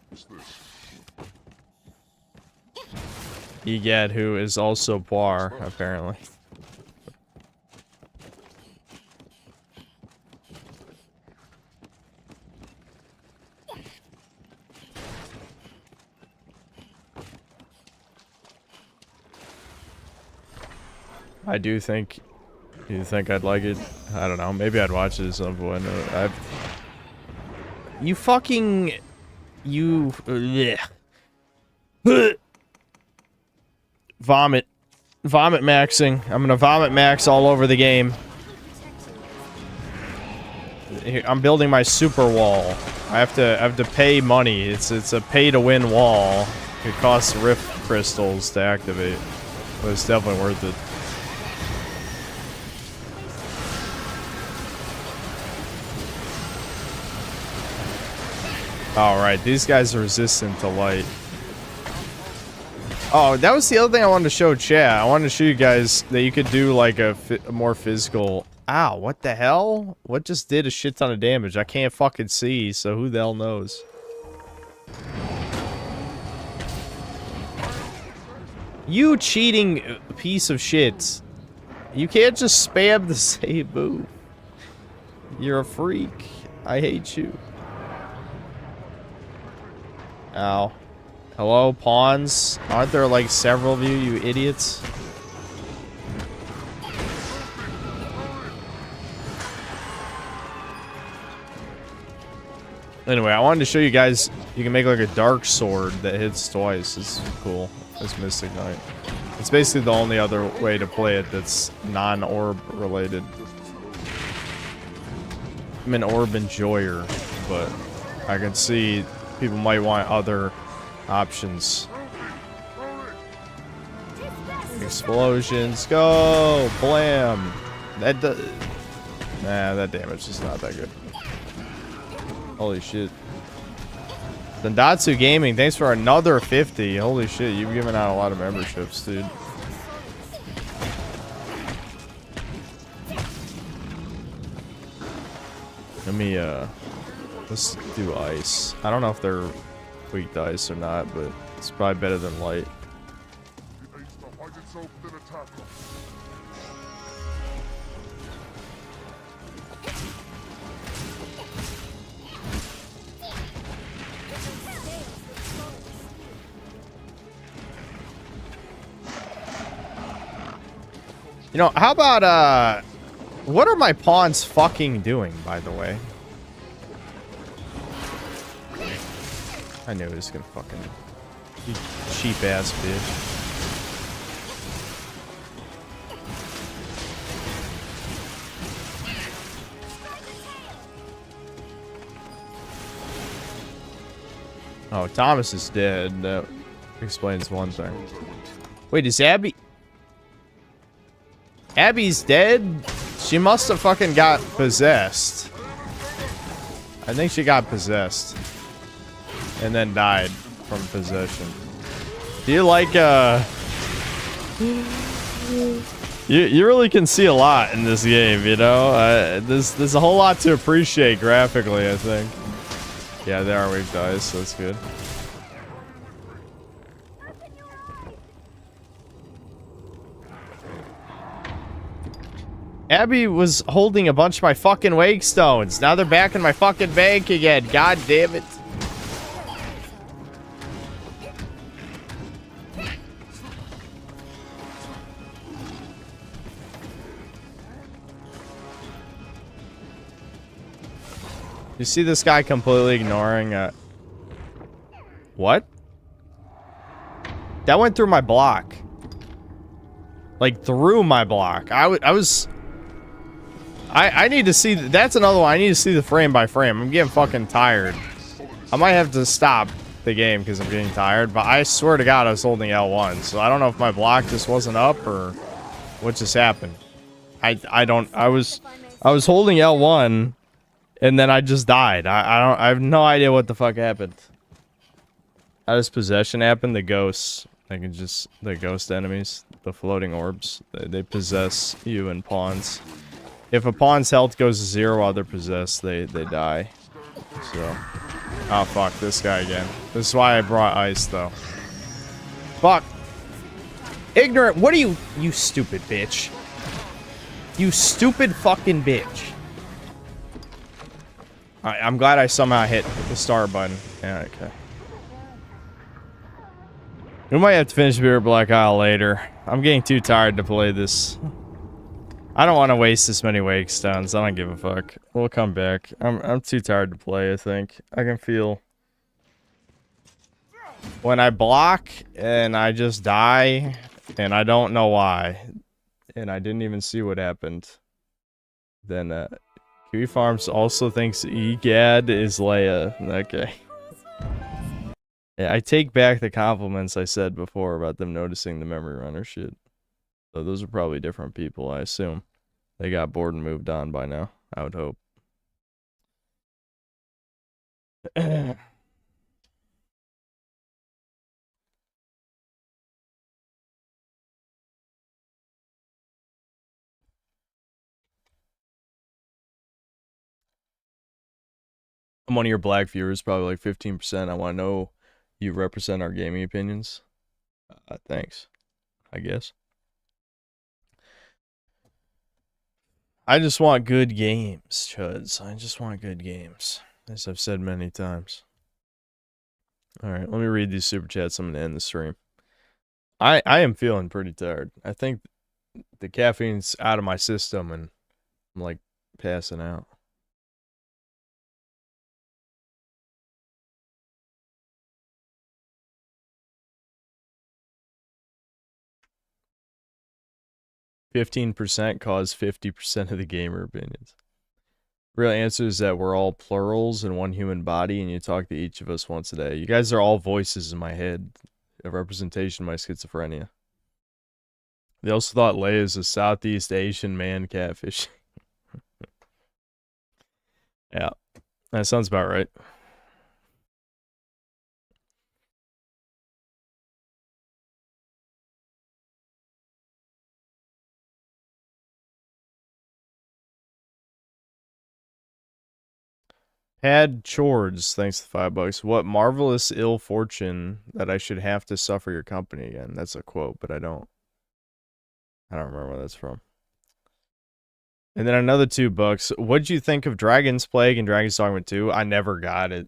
Speaker 6: What's this?
Speaker 1: 𝐂𝐇𝐀𝐏, who is also Poir, apparently. I do think. You think I'd like it? I don't know. Maybe I'd watch it at some point. You fucking. You. Vomit. Vomit maxing. I'm gonna vomit max all over the game. Here, I'm building my super wall. I have to pay money. It's a pay to win wall. It costs rift crystals to activate, but it's definitely worth it. Alright, these guys are resistant to light. Oh, that was the other thing I wanted to show chat. I wanted to show you guys that you could do like a more physical... Ow, what the hell? What just did a shit ton of damage? I can't fucking see, so who the hell knows? You cheating piece of shit. You can't just spam the same move. You're a freak. I hate you. Ow. Hello, pawns? Aren't there like several of you, you idiots? Anyway, I wanted to show you guys, you can make like a dark sword that hits twice. It's cool. It's Mystic Knight. It's basically the only other way to play it that's non-orb related. I'm an orb enjoyer, but I can see people might want other options. Explosions, go! Blam! That nah, that damage is not that good. Holy shit. Dendatsu Gaming, thanks for another 50. Holy shit, you've given out a lot of memberships, dude. Let me, let's do ice. I don't know if they're weak to ice or not, but it's probably better than light. You know, how about, what are my pawns fucking doing, by the way? I knew he was gonna fucking... You cheap-ass bitch. Oh, Thomas is dead. That explains one thing. Wait, is Abby... Abby's dead? She must have fucking got possessed. I think she got possessed. And then died from possession. Do you like, You really can see a lot in this game, you know? There's a whole lot to appreciate graphically, I think. Yeah, they are weak to ice, so that's good. Abby was holding a bunch of my fucking wake stones. Now they're back in my fucking bank again. God damn it. You see this guy completely ignoring what? That went through my block. Like through my block. I need to see, that's another one. I need to see the frame by frame. I'm getting fucking tired. I might have to stop the game because I'm getting tired, but I swear to God I was holding L1, so I don't know if my block just wasn't up or what just happened. I was holding L1 and then I just died. I have no idea what the fuck happened. How does possession happen? The ghosts, the ghost enemies, the floating orbs, they possess you and pawns. If a pawn's health goes to 0 while they're possessed, they die. So, oh fuck, this guy again. This is why I brought ice though. Fuck. Ignorant, what are you stupid bitch. You stupid fucking bitch. Alright, I'm glad I somehow hit the star button. Yeah, okay. We might have to finish Beer Black Isle later. I'm getting too tired to play this. I don't want to waste this many wake stones. I don't give a fuck. We'll come back. I'm too tired to play, I think. I can feel when I block and I just die and I don't know why. And I didn't even see what happened. Then Kiwi Farms also thinks Egad is Leia. Okay. Yeah, I take back the compliments I said before about them noticing the memory runner shit. So those are probably different people, I assume. They got bored and moved on by now, I would hope. I'm one of your black viewers, probably like 15%. I want to know you represent our gaming opinions. Thanks, I guess. I just want good games, Chuds. I just want good games, as I've said many times. Alright, let me read these super chats. I'm going to end the stream. I am feeling pretty tired. I think the caffeine's out of my system and I'm like passing out. %, cause 50% of the gamer opinions. Real answer is that we're all plurals in one human body, and you talk to each of us once a day. You guys are all voices in my head, a representation of my schizophrenia. They also thought Leia is a Southeast Asian man catfish. Yeah, that sounds about right. Had chores, thanks to $5. What marvelous ill fortune that I should have to suffer your company again. That's a quote, but I don't remember where that's from. And then another $2. What'd you think of Dragon's Plague and Dragon's Dogma 2? I never got it.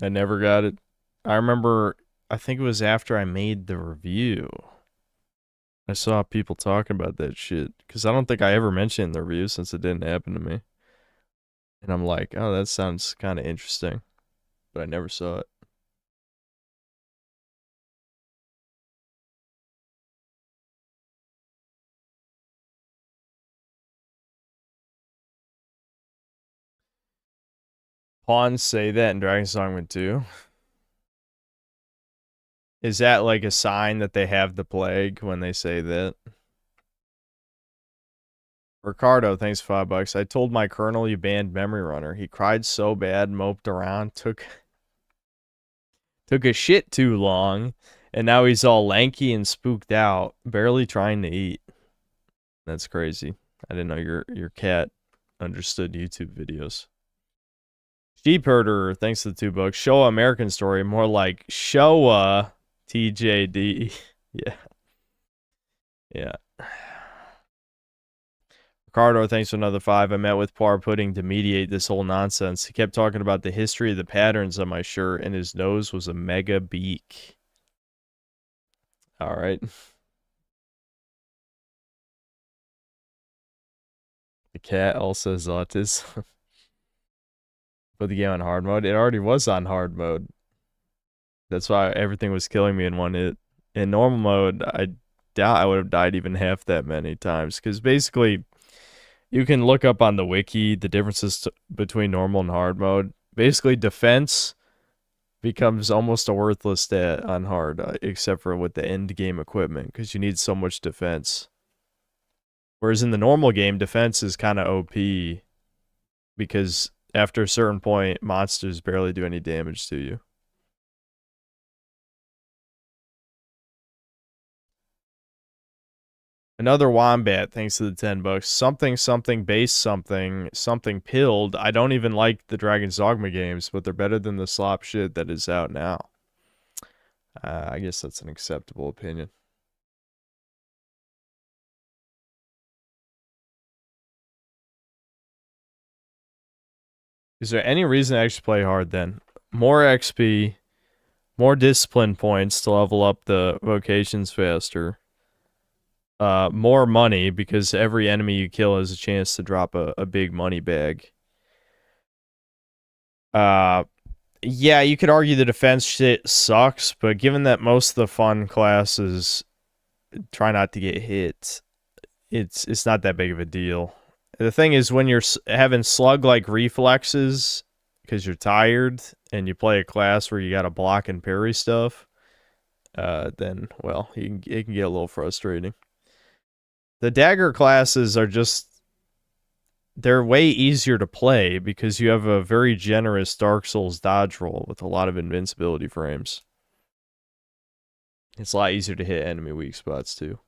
Speaker 1: I remember, I think it was after I made the review. I saw people talking about that shit. Because I don't think I ever mentioned the review since it didn't happen to me. And I'm like, oh, that sounds kind of interesting. But I never saw it. Pawns say that in Dragon's Dogma 2. Is that like a sign that they have the plague when they say that? Ricardo, thanks for $5. I told my colonel you banned Memory Runner. He cried so bad, moped around, took a shit too long, and now he's all lanky and spooked out, barely trying to eat. That's crazy. I didn't know your cat understood YouTube videos. Sheep Herder, thanks to the $2. Showa American Story, more like Showa TJD. Yeah. Yeah. Ricardo, thanks for another 5. I met with Poir Pudding to mediate this whole nonsense. He kept talking about the history of the patterns on my shirt, and his nose was a mega beak. Alright. The cat also has autism. Put the game on hard mode. It already was on hard mode. That's why everything was killing me in one hit. In normal mode, I doubt I would have died even half that many times. Because basically, you can look up on the wiki the differences between normal and hard mode. Basically, defense becomes almost a worthless stat on hard, except for with the end game equipment, because you need so much defense. Whereas in the normal game, defense is kind of OP, because after a certain point, monsters barely do any damage to you. Another wombat, thanks to the $10. Something, something, base something, something pilled. I don't even like the Dragon's Dogma games, but they're better than the slop shit that is out now. I guess that's an acceptable opinion. Is there any reason to actually play hard then? More XP, more discipline points to level up the vocations faster. More money, because every enemy you kill has a chance to drop a big money bag. Yeah, you could argue the defense shit sucks, but given that most of the fun classes try not to get hit, it's not that big of a deal. The thing is, when you're having slug-like reflexes, because you're tired, and you play a class where you gotta block and parry stuff, then, well, it can get a little frustrating. The dagger classes are just... they're way easier to play because you have a very generous Dark Souls dodge roll with a lot of invincibility frames. It's a lot easier to hit enemy weak spots, too.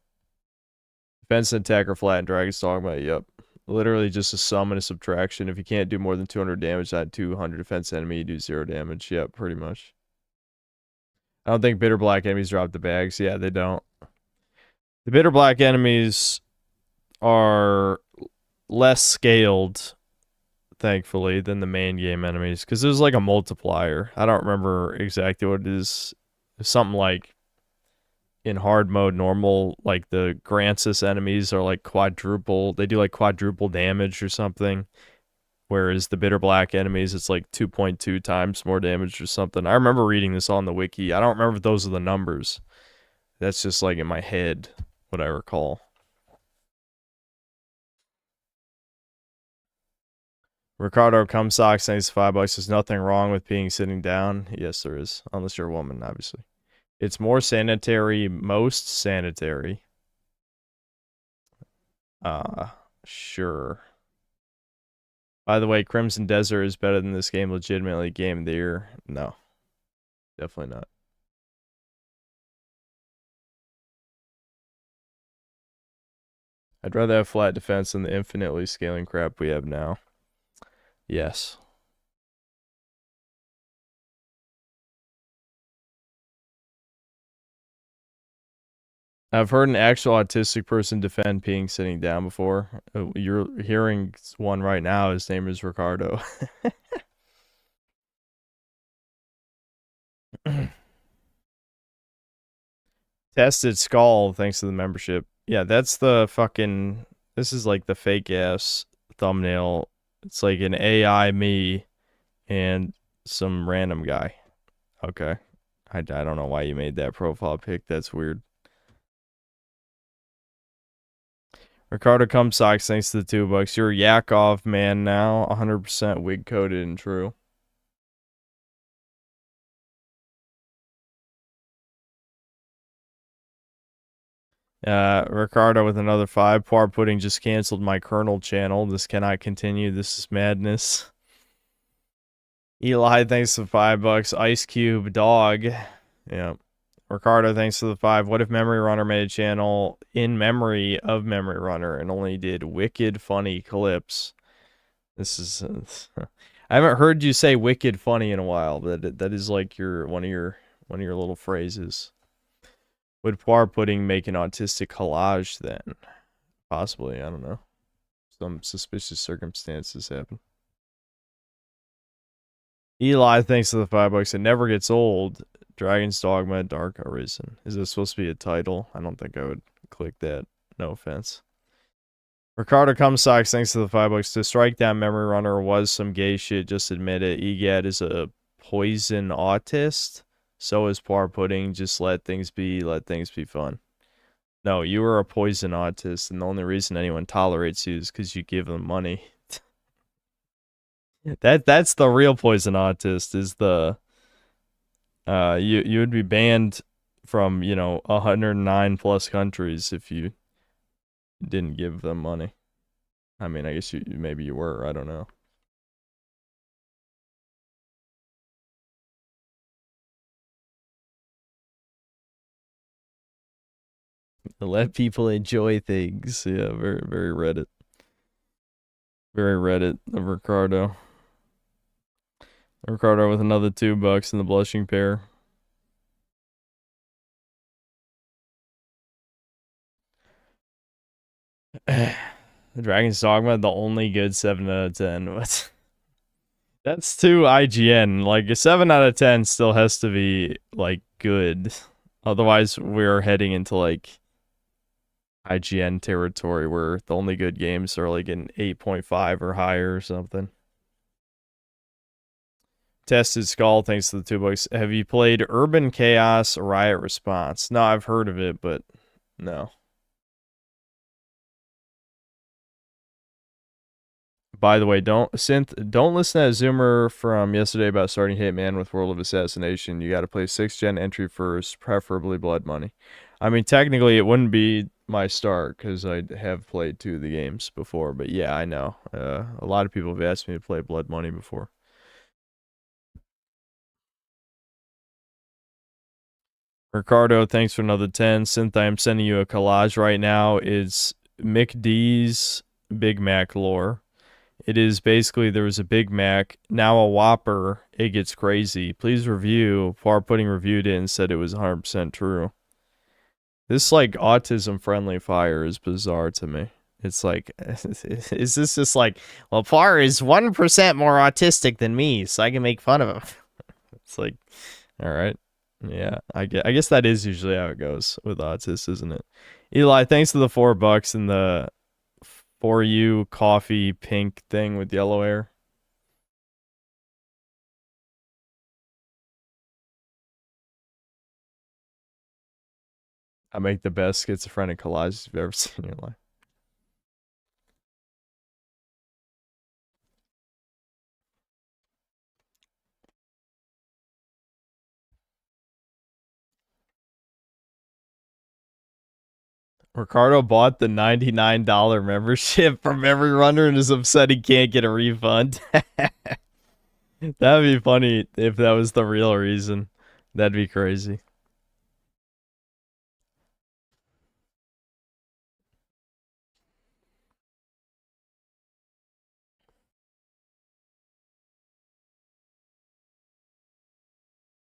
Speaker 1: Defense and attack are flat in Dragon's Dogma, yep. Literally just a sum and a subtraction. If you can't do more than 200 damage on 200 defense enemy, you do 0 damage. Yep, pretty much. I don't think bitter black enemies drop the bags. Yeah, they don't. The bitter black enemies are less scaled, thankfully, than the main game enemies, because there's like a multiplier. I don't remember exactly what it is. It's something like in hard mode normal, like the Grancis enemies are like quadruple, they do like quadruple damage or something, whereas the bitter black enemies, it's like 2.2 times more damage or something. I remember reading this on the wiki. I don't remember if those are the numbers. That's just like in my head what I recall. Ricardo 𝐂𝐀𝐏𝐄𝐈𝐀, thanks $5. There's nothing wrong with being sitting down. Yes, there is. Unless you're a woman, obviously. It's more sanitary, most sanitary. Sure. By the way, Crimson Desert is better than this game, legitimately game of the year. No. Definitely not. I'd rather have flat defense than the infinitely scaling crap we have now. Yes. I've heard an actual autistic person defend being sitting down before. You're hearing one right now. His name is Ricardo. Tested Skull, thanks to the membership. Yeah, that's the fucking... this is like the fake-ass thumbnail. It's like an AI me and some random guy. Okay. I don't know why you made that profile pic. That's weird. Ricardo 𝐂𝐀𝐏𝐄𝐈𝐀, thanks to the $2. You're Yakov man now. 100% wig coded and true. Ricardo with another 5. Poir Pudding just canceled my kernel channel. This cannot continue. This is madness. Eli, thanks for the $5. Ice Cube dog. Yeah. Ricardo, thanks for the 5. What if Memory Runner made a channel in memory of Memory Runner and only did wicked funny clips? This is... I haven't heard you say wicked funny in a while, but that is like one of your little phrases. Would Poir Pudding make an autistic collage then? Possibly, I don't know. some suspicious circumstances happen. Eli, thanks to the $5. It never gets old. Dragon's Dogma, Dark Arisen. Is this supposed to be a title? I don't think I would click that. No offense. Ricardo Cumsocks, thanks to the $5. To strike down Memory Runner was some gay shit. Just admit it. EGAD is a poison autist. So is Poir Pudding. Just let things be. Let things be fun. No, you are a poison autist, and the only reason anyone tolerates you is because you give them money. That's the real poison autist. Is the you would be banned from 109 plus countries if you didn't give them money. I mean, I guess maybe you were. I don't know. Let people enjoy things. Yeah, very, very Reddit. Very Reddit of Ricardo. Ricardo with another $2 in the blushing pair. The Dragon's Dogma, the only good 7 out of 10. What? That's too IGN. Like, a 7 out of 10 still has to be, like, good. Otherwise, we're heading into, like, IGN territory where the only good games are, like, an 8.5 or higher or something. Tested Skull, thanks to the $2. Have you played Urban Chaos Riot Response? No, I've heard of it, but no. By the way, don't listen to that Zoomer from yesterday about starting Hitman with World of Assassination. You got to play 6th gen entry first, preferably Blood Money. I mean, technically, it wouldn't be my start because I have played 2 of the games before. But yeah, I know. A lot of people have asked me to play Blood Money before. Ricardo, thanks for another 10. Synth, I'm sending you a collage right now. It's McD's Big Mac lore. It is basically there was a Big Mac, now a Whopper. It gets crazy. Please review. Far Pudding reviewed it and said it was 100% true. This, like, autism-friendly fire is bizarre to me. It's like, is this just like, well, Far is 1% more autistic than me, so I can make fun of him. It's like, all right. Yeah, I guess that is usually how it goes with autists, isn't it? Eli, thanks to the $4 and the For You coffee pink thing with yellow hair. I make the best schizophrenic collages you've ever seen in your life. Ricardo bought the $99 membership from every runner and is upset he can't get a refund. That'd be funny if that was the real reason. That'd be crazy.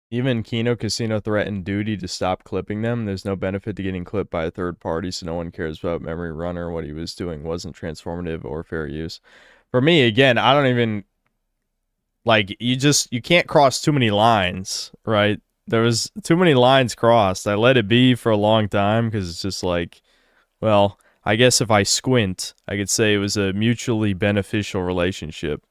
Speaker 1: Even Kino Casino threatened Duty to stop clipping them. There's no benefit to getting clipped by a third party, so no one cares about Memory Runner. What he was doing wasn't transformative or fair use. For me, again, I don't even... Like, you can't cross too many lines, right? There was too many lines crossed. I let it be for a long time because it's just like, well, I guess if I squint, I could say it was a mutually beneficial relationship.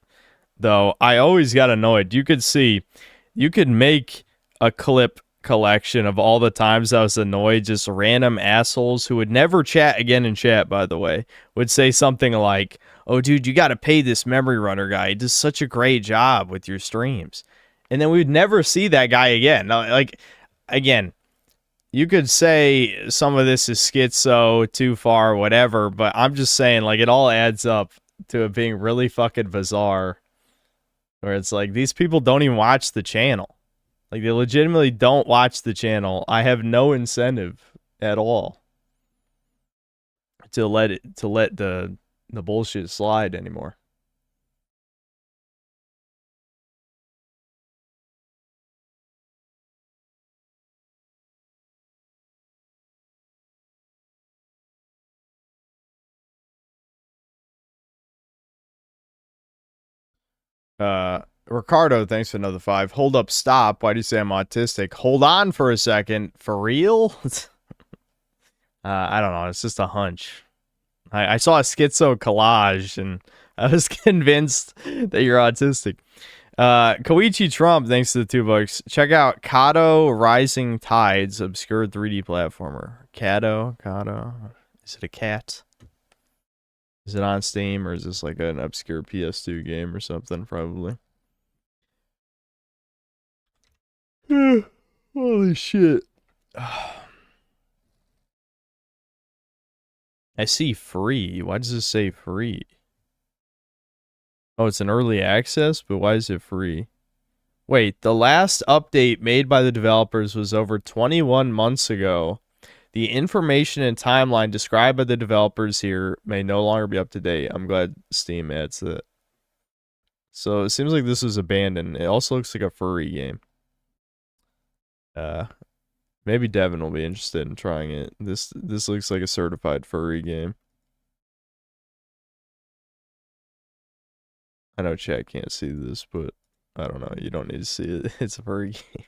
Speaker 1: Though, I always got annoyed. You could make a clip collection of all the times I was annoyed, just random assholes who would never chat again in chat, by the way, would say something like, oh, dude, you got to pay this Memory Runner guy. He does such a great job with your streams. And then we'd never see that guy again. Like, again, you could say some of this is schizo, too far, whatever, but I'm just saying, like, it all adds up to it being really fucking bizarre. Where it's like, these people don't even watch the channel. Like, they legitimately don't watch the channel. I have no incentive at all to let the bullshit slide anymore. Ricardo, thanks for another 5. Hold up, stop. Why do you say I'm autistic? Hold on for a second. For real? I don't know. It's just a hunch. I saw a schizo collage and I was convinced that you're autistic. Koichi Trump, thanks to the $2. Check out 𝐂𝐇𝐀𝐏 Rising Tides, obscure 3D platformer. 𝐂𝐇𝐀𝐏. Is it a cat? Is it on Steam or is this like an obscure PS2 game or something? Probably. Holy shit. I see free. Why does this say free? Oh, it's an early access, but why is it free? Wait, the last update made by the developers was over 21 months ago. The information and timeline described by the developers here may no longer be up to date. I'm glad Steam adds that. So it seems like this was abandoned. It also looks like a furry game. Maybe Devin will be interested in trying it. This looks like a certified furry game. I know chat can't see this, but I don't know. You don't need to see it. It's a furry game.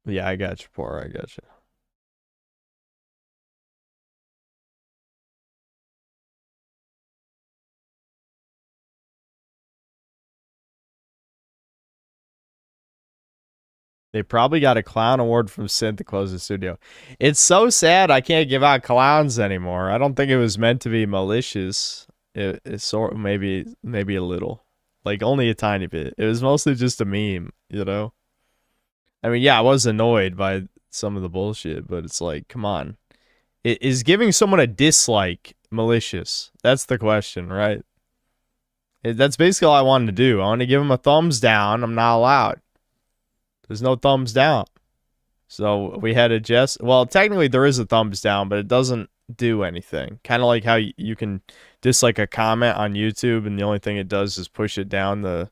Speaker 1: Yeah, I got you, Poor. I got you. They probably got a clown award from Sid to close the studio. It's so sad I can't give out clowns anymore. I don't think it was meant to be malicious. It's sort of maybe a little. Like only a tiny bit. It was mostly just a meme, you know? I mean, yeah, I was annoyed by some of the bullshit, but it's like, come on. Is giving someone a dislike malicious? That's the question, right? That's basically all I wanted to do. I want to give him a thumbs down. I'm not allowed. There's no thumbs down. So we had a well, technically there is a thumbs down, but it doesn't do anything. Kind of like how you can dislike a comment on YouTube and the only thing it does is push it down the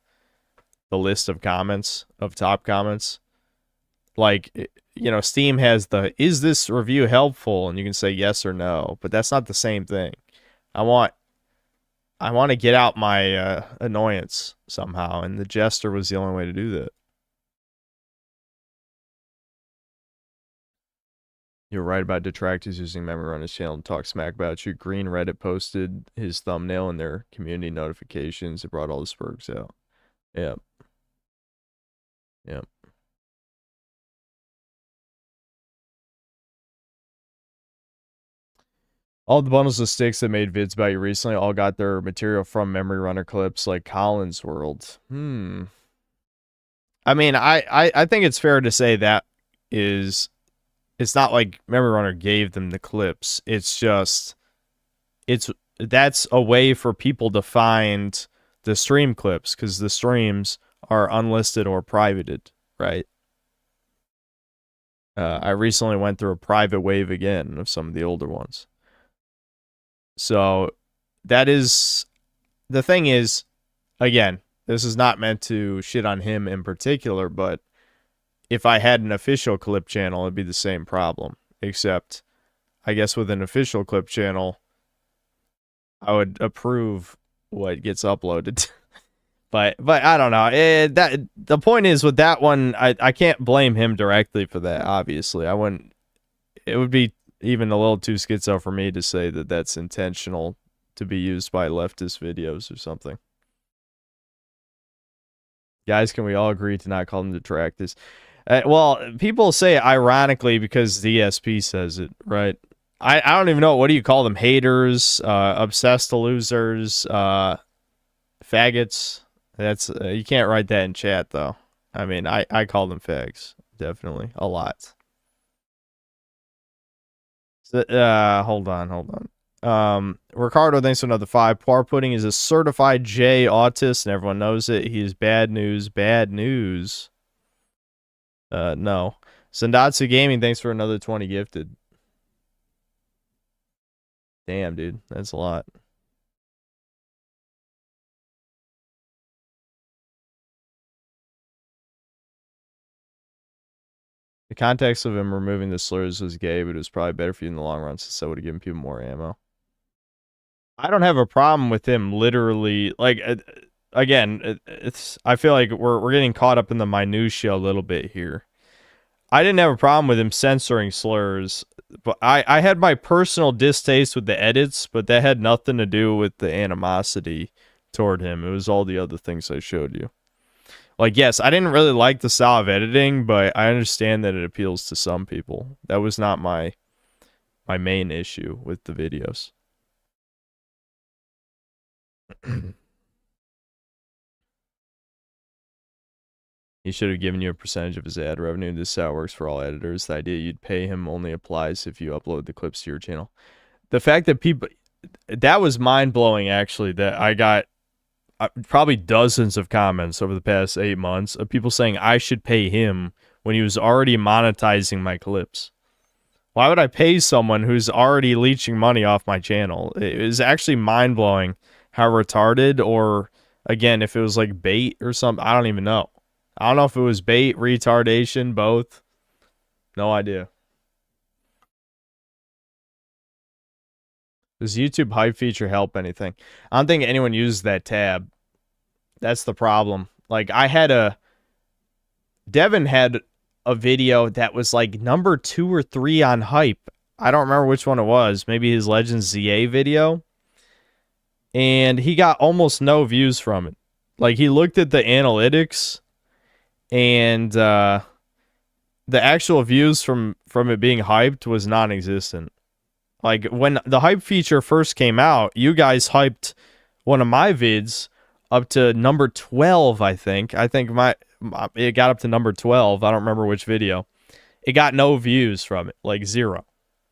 Speaker 1: list of comments, of top comments. Like, you know, Steam has the, is this review helpful? And you can say yes or no, but that's not the same thing. I want to get out my annoyance somehow, and the gesture was the only way to do that. You're right about detractors using memory on his channel to talk smack about you. Green Reddit posted his thumbnail in their community notifications. It brought all the spurgs out. Yep. Yep. All the bundles of sticks that made vids about you recently all got their material from memory runner clips like Colin's World. I mean, I think it's fair to say that is, it's not like memory runner gave them the clips. It's just, that's a way for people to find the stream clips because the streams are unlisted or privated, right? I recently went through a private wave again of some of the older ones. So that is, the thing is, again, this is not meant to shit on him in particular, but if I had an official clip channel, it'd be the same problem. Except, I guess with an official clip channel, I would approve what gets uploaded. but I don't know. The point is with that one, I can't blame him directly for that, obviously. I wouldn't, it would be even a little too schizo for me to say that that's intentional to be used by leftist videos or something. Guys, can we all agree to not call them detractors? Well, people say it ironically because the ESP says it, right? I don't even know. What do you call them? Haters, obsessed losers, faggots. That's you can't write that in chat, though. I mean, I call them fags, definitely, a lot. So, hold on. Ricardo, thanks for another 5. Poir Pudding is a certified J autist, and everyone knows it. He is bad news. Bad news. No. Sendatsu Gaming, thanks for another 20 gifted. Damn, dude. That's a lot. The context of him removing the slurs was gay, but it was probably better for you in the long run, since that would have given people more ammo. I don't have a problem with him literally, like, again, it's, I feel like we're getting caught up in the minutia a little bit here. I didn't have a problem with him censoring slurs, but I had my personal distaste with the edits, but that had nothing to do with the animosity toward him. It was all the other things I showed you. Like, yes, I didn't really like the style of editing, but I understand that it appeals to some people. That was not my main issue with the videos. He should have given you a percentage of his ad revenue. This is how it works for all editors. The idea you'd pay him only applies if you upload the clips to your channel. The fact that people... That was mind-blowing, actually, that I got probably dozens of comments over the past 8 months of people saying I should pay him when he was already monetizing my clips. Why would I pay someone who's already leeching money off my channel? It was actually mind-blowing how retarded, or, again, if it was like bait or something. I don't even know. I don't know if it was bait, retardation, both. No idea. Does YouTube hype feature help anything? I don't think anyone uses that tab. That's the problem. Like, Devin had a video that was like number 2 or 3 on hype. I don't remember which one it was. Maybe his Legends ZA video. And he got almost no views from it. Like, he looked at the analytics, and the actual views from it being hyped was non-existent. Like, when the hype feature first came out, you guys hyped one of my vids up to number 12, I think. I think it got up to number 12. I don't remember which video. It got no views from it, like 0.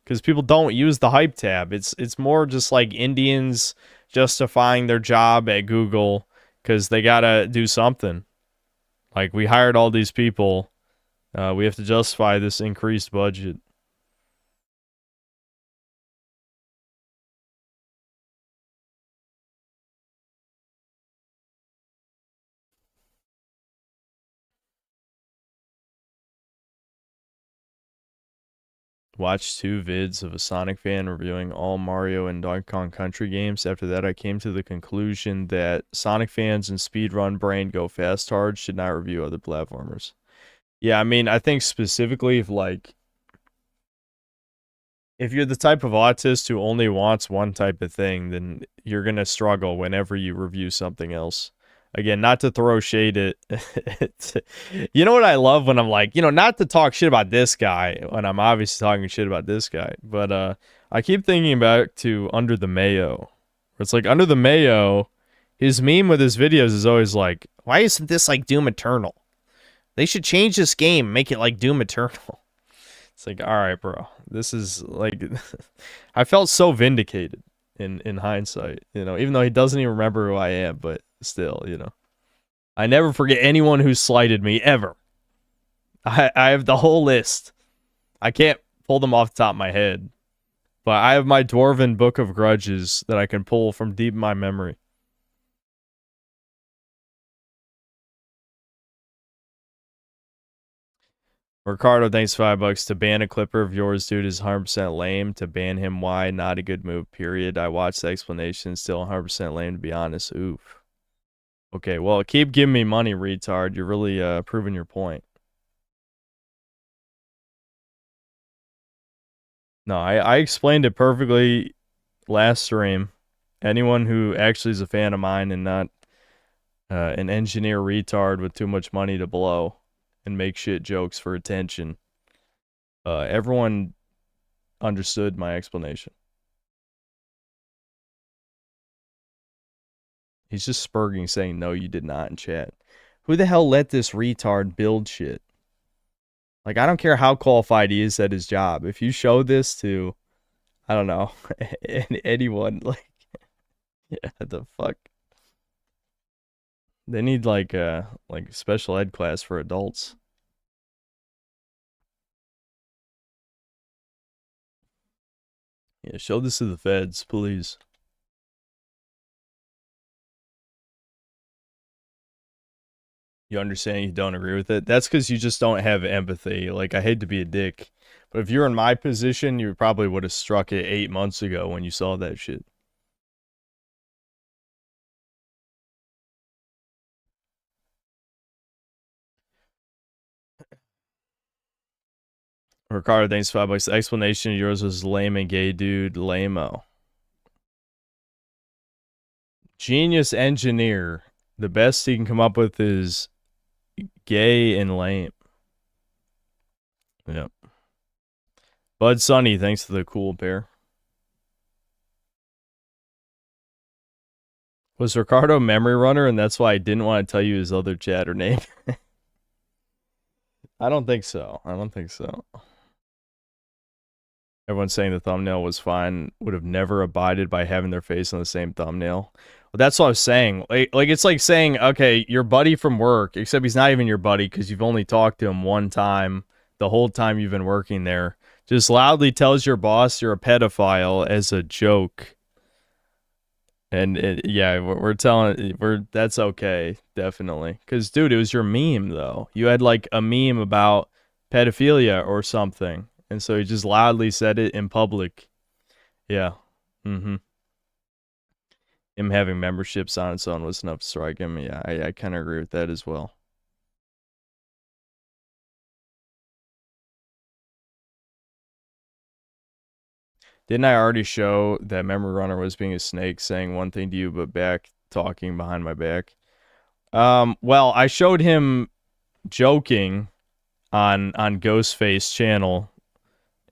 Speaker 1: Because people don't use the hype tab. It's more just like Indians justifying their job at Google because they gotta do something. Like, we hired all these people. We have to justify this increased budget. Watched 2 vids of a Sonic fan reviewing all Mario and Donkey Kong Country games. After that, I came to the conclusion that Sonic fans and speedrun brain go fast hard should not review other platformers. Yeah, I mean, I think specifically if you're the type of autist who only wants one type of thing, then you're going to struggle whenever you review something else. Again, not to throw shade at... You know what I love when I'm like, not to talk shit about this guy, when I'm obviously talking shit about this guy, but I keep thinking back to Under the Mayo. Where it's like, Under the Mayo, his meme with his videos is always like, why isn't this like Doom Eternal? They should change this game, make it like Doom Eternal. It's like, alright, bro. This is like... I felt so vindicated in hindsight, even though he doesn't even remember who I am, but still, I never forget anyone who slighted me, ever. I have the whole list. I can't pull them off the top of my head, but I have my Dwarven Book of Grudges that I can pull from deep in my memory. Ricardo, thanks $5 to ban a clipper of yours, dude, is 100% lame. To ban him, why? Not a good move, period. I watched the explanation, still 100% lame, to be honest. Oof. Okay, well, keep giving me money, retard. You're really proving your point. No, I explained it perfectly last stream. Anyone who actually is a fan of mine and not an engineer retard with too much money to blow and make shit jokes for attention, everyone understood my explanation. He's just spurging saying, no, you did not in chat. Who the hell let this retard build shit? Like, I don't care how qualified he is at his job. If you show this to, I don't know, anyone, like, yeah, the fuck? They need, like special ed class for adults. Yeah, show this to the feds, please. You understand you don't agree with it. That's because you just don't have empathy. Like, I hate to be a dick, but if you're in my position, you probably would have struck it 8 months ago when you saw that shit. Ricardo, thanks for $5. The explanation of yours was lame and gay, dude. Lame-o. Genius engineer. The best he can come up with is gay and lame. Yep. Bud Sunny, thanks for the cool pair. Was Ricardo memory runner, and that's why I didn't want to tell you his other chatter name? I don't think so. I don't think so. Everyone's saying the thumbnail was fine. Would have never abided by having their face on the same thumbnail. Well, that's what I was saying. Like it's like saying, okay, your buddy from work, except he's not even your buddy because you've only talked to him one time the whole time you've been working there. Just loudly tells your boss you're a pedophile as a joke. And yeah, that's okay, definitely. Because, dude, it was your meme, though. You had, like, a meme about pedophilia or something. And so he just loudly said it in public. Yeah. Mm-hmm. Him having memberships on its own was enough to strike him. Yeah, I kind of agree with that as well. Didn't I already show that Memory Runner was being a snake, saying one thing to you, but back talking behind my back? Well, I showed him joking on Ghostface channel,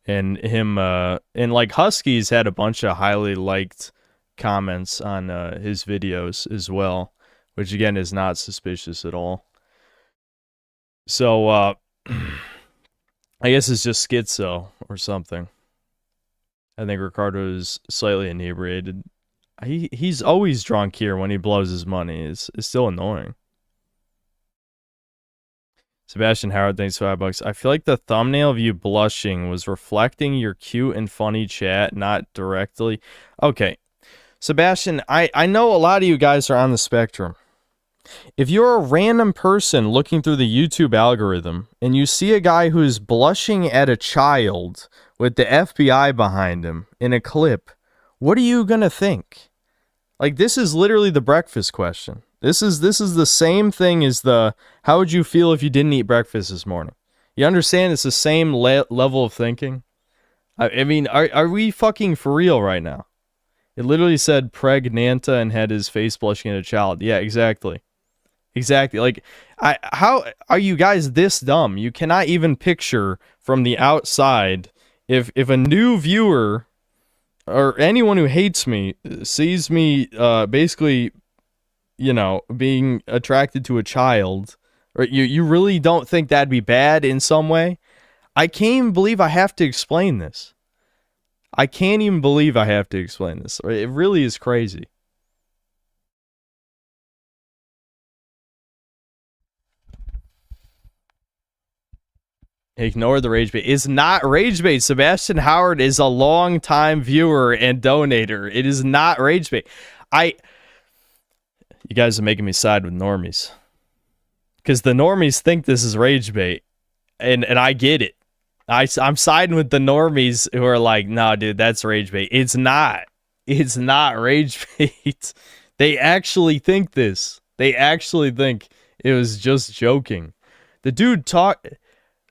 Speaker 1: and him and like Huskies had a bunch of highly liked comments on his videos as well, which again is not suspicious at all. So I guess it's just schizo or something. I think Ricardo is slightly inebriated. He's always drunk here when he blows his money. It's still annoying. Sebastian Howard, thanks for $5. I feel like the thumbnail of you blushing was reflecting your cute and funny chat, not directly. Okay. Sebastian, I know a lot of you guys are on the spectrum. If you're a random person looking through the YouTube algorithm and you see a guy who's blushing at a child with the FBI behind him in a clip, what are you gonna think? Like, this is literally the breakfast question. This is the same thing as the how would you feel if you didn't eat breakfast this morning? You understand? It's the same level of thinking. I mean, are we fucking for real right now? It literally said pregnanta and had his face blushing at a child. Yeah, exactly. Exactly. Like, how are you guys this dumb? You cannot even picture from the outside if a new viewer or anyone who hates me sees me basically, you know, being attracted to a child, or you really don't think that'd be bad in some way? I can't even believe I have to explain this. I can't even believe I have to explain this. It really is crazy. Ignore the rage bait. It's not rage bait. Sebastian Howard is a long-time viewer and donator. It is not rage bait. You guys are making me side with normies. Because the normies think this is rage bait. And I get it. I'm siding with the normies who are like, nah, dude, that's rage bait. It's not. It's not rage bait. They actually think this. They actually think it was just joking. The dude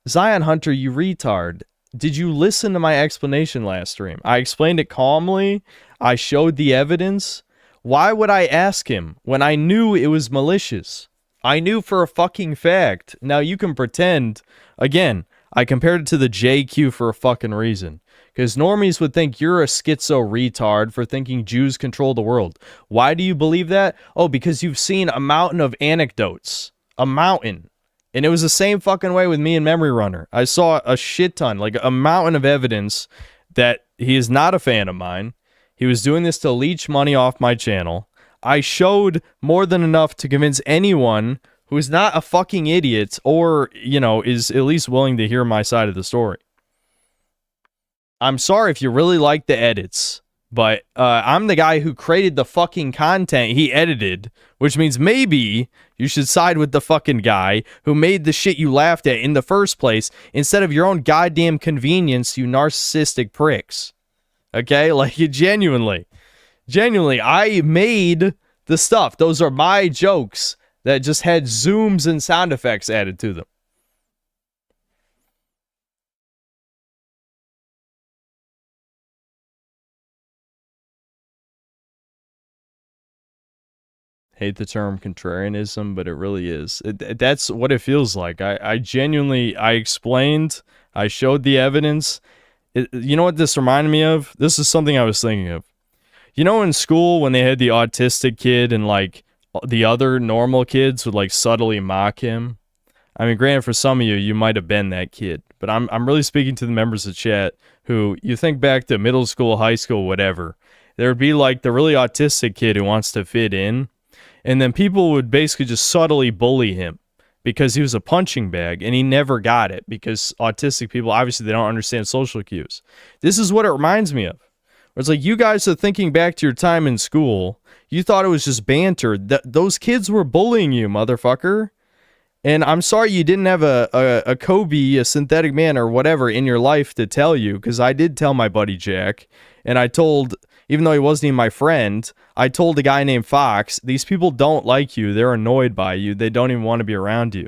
Speaker 1: Zion Hunter, you retard. Did you listen to my explanation last stream? I explained it calmly. I showed the evidence. Why would I ask him when I knew it was malicious? I knew for a fucking fact. Now you can pretend. Again, I compared it to the JQ for a fucking reason. Because normies would think you're a schizo retard for thinking Jews control the world. Why do you believe that? Oh, because you've seen a mountain of anecdotes. A mountain. And it was the same fucking way with me and Memory Runner. I saw a shit ton, like a mountain of evidence that he is not a fan of mine. He was doing this to leech money off my channel. I showed more than enough to convince anyone who is not a fucking idiot or, you know, is at least willing to hear my side of the story. I'm sorry if you really like the edits. But I'm the guy who created the fucking content he edited, which means maybe you should side with the fucking guy who made the shit you laughed at in the first place instead of your own goddamn convenience, you narcissistic pricks. Okay? Like, genuinely, I made the stuff. Those are my jokes that just had zooms and sound effects added to them. Hate the term contrarianism, but it really is. That's what it feels like. I genuinely, I explained, I showed the evidence. You know what this reminded me of? This is something I was thinking of. You know, in school when they had the autistic kid and like the other normal kids would like subtly mock him. I mean, granted, for some of you, you might have been that kid, but I'm really speaking to the members of chat who you think back to middle school, high school, whatever. There would be like the really autistic kid who wants to fit in. And then people would basically just subtly bully him because he was a punching bag and he never got it because autistic people, obviously, they don't understand social cues. This is what it reminds me of. Where it's like, you guys are thinking back to your time in school. You thought it was just banter. Those kids were bullying you, motherfucker. And I'm sorry you didn't have a 𝐂𝐊𝐃𝐈𝐀, a synthetic man or whatever in your life to tell you, because I did tell my buddy Jack, and I told, even though he wasn't even my friend, I told a guy named Fox, these people don't like you, they're annoyed by you, they don't even want to be around you.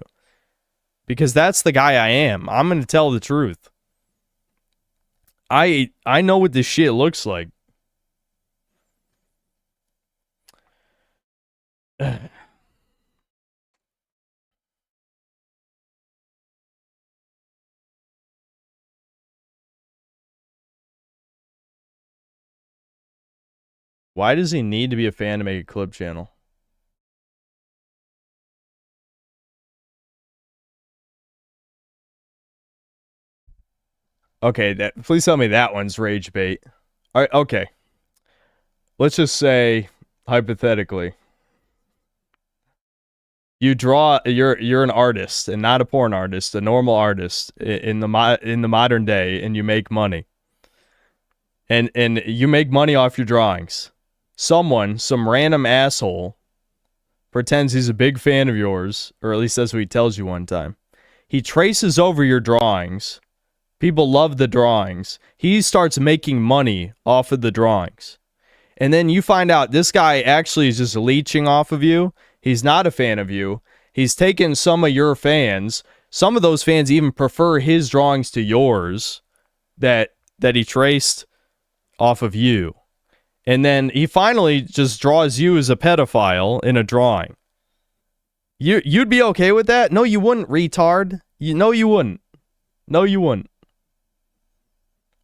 Speaker 1: Because that's the guy I am. I'm going to tell the truth. I know what this shit looks like. Why does he need to be a fan to make a clip channel? Okay, please tell me that one's rage bait. All right, okay. Let's just say, hypothetically, you draw. You're an artist and not a porn artist, a normal artist in the modern day, and you make money. And you make money off your drawings. Some random asshole, pretends he's a big fan of yours, or at least that's what he tells you one time. He traces over your drawings. People love the drawings. He starts making money off of the drawings. And then you find out this guy actually is just leeching off of you. He's not a fan of you. He's taken some of your fans. Some of those fans even prefer his drawings to yours that he traced off of you. And then he finally just draws you as a pedophile in a drawing. You'd be okay with that? No, you wouldn't, retard. No, you wouldn't. No, you wouldn't.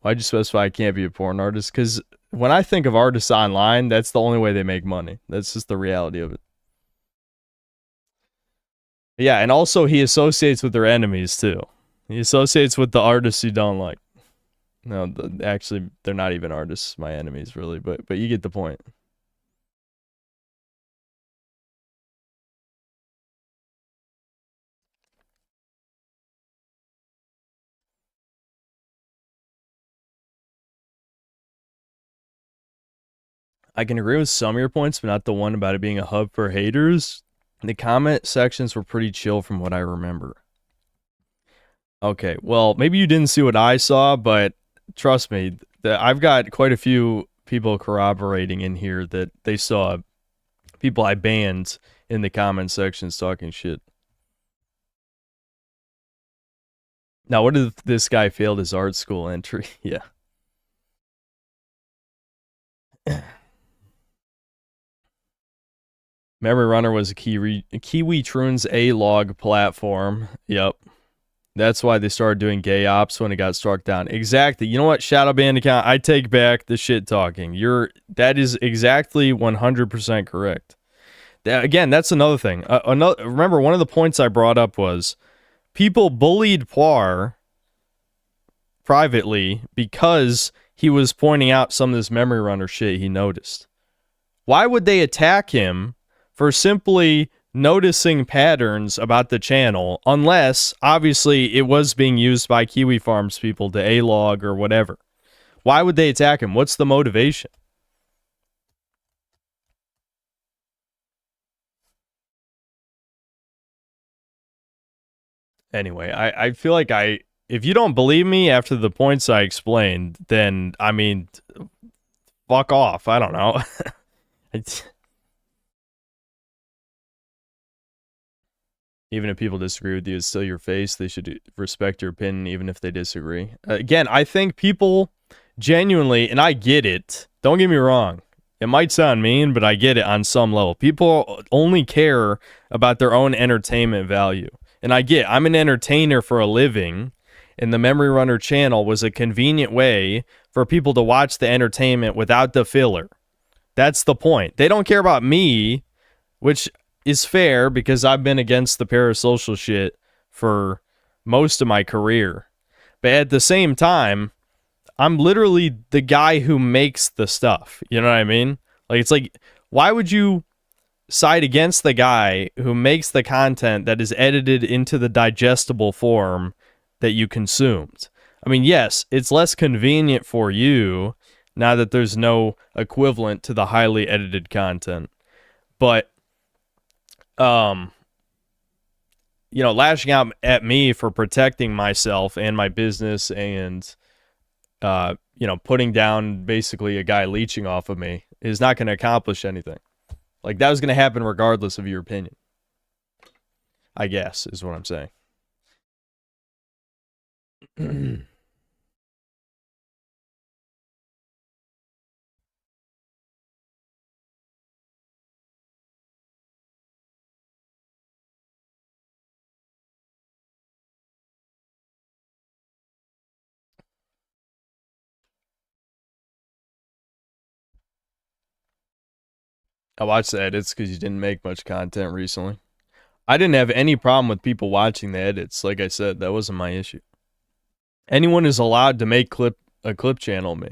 Speaker 1: Why'd you specify I can't be a porn artist? Because when I think of artists online, that's the only way they make money. That's just the reality of it. Yeah, and also he associates with their enemies, too. He associates with the artists you don't like. No, actually, they're not even artists, my enemies, really, but you get the point. I can agree with some of your points, but not the one about it being a hub for haters. The comment sections were pretty chill from what I remember. Okay, well, maybe you didn't see what I saw, but trust me, I've got quite a few people corroborating in here that they saw people I banned in the comment sections talking shit. Now, what if this guy failed his art school entry? Yeah. Memory Runner was a Kiwi Troon's A-log platform. Yep. That's why they started doing gay ops when it got struck down. Exactly. You know what, Shadow Band account? I take back the shit talking. That is exactly 100% correct. Again, that's another thing. Remember, one of the points I brought up was people bullied Poir privately because he was pointing out some of this Memory Runner shit he noticed. Why would they attack him for simply noticing patterns about the channel, unless, obviously, it was being used by Kiwi Farms people to A-log or whatever? Why would they attack him? What's the motivation? Anyway, I feel like if you don't believe me after the points I explained, then, I mean, fuck off. I don't know. Even if people disagree with you, it's still your face. They should respect your opinion, even if they disagree. Again, I think people genuinely, and I get it, don't get me wrong, it might sound mean, but I get it on some level. People only care about their own entertainment value. And I'm an entertainer for a living, and the Memory Runner channel was a convenient way for people to watch the entertainment without the filler. That's the point. They don't care about me, which is fair because I've been against the parasocial shit for most of my career. But at the same time, I'm literally the guy who makes the stuff. You know what I mean? Like, it's like, why would you side against the guy who makes the content that is edited into the digestible form that you consumed? I mean, yes, it's less convenient for you now that there's no equivalent to the highly edited content. But you know, lashing out at me for protecting myself and my business and, you know, putting down basically a guy leeching off of me is not going to accomplish anything. Like, that was going to happen regardless of your opinion, I guess, is what I'm saying. I watched the edits because you didn't make much content recently. I didn't have any problem with people watching the edits. Like I said, that wasn't my issue. Anyone is allowed to make a clip channel me.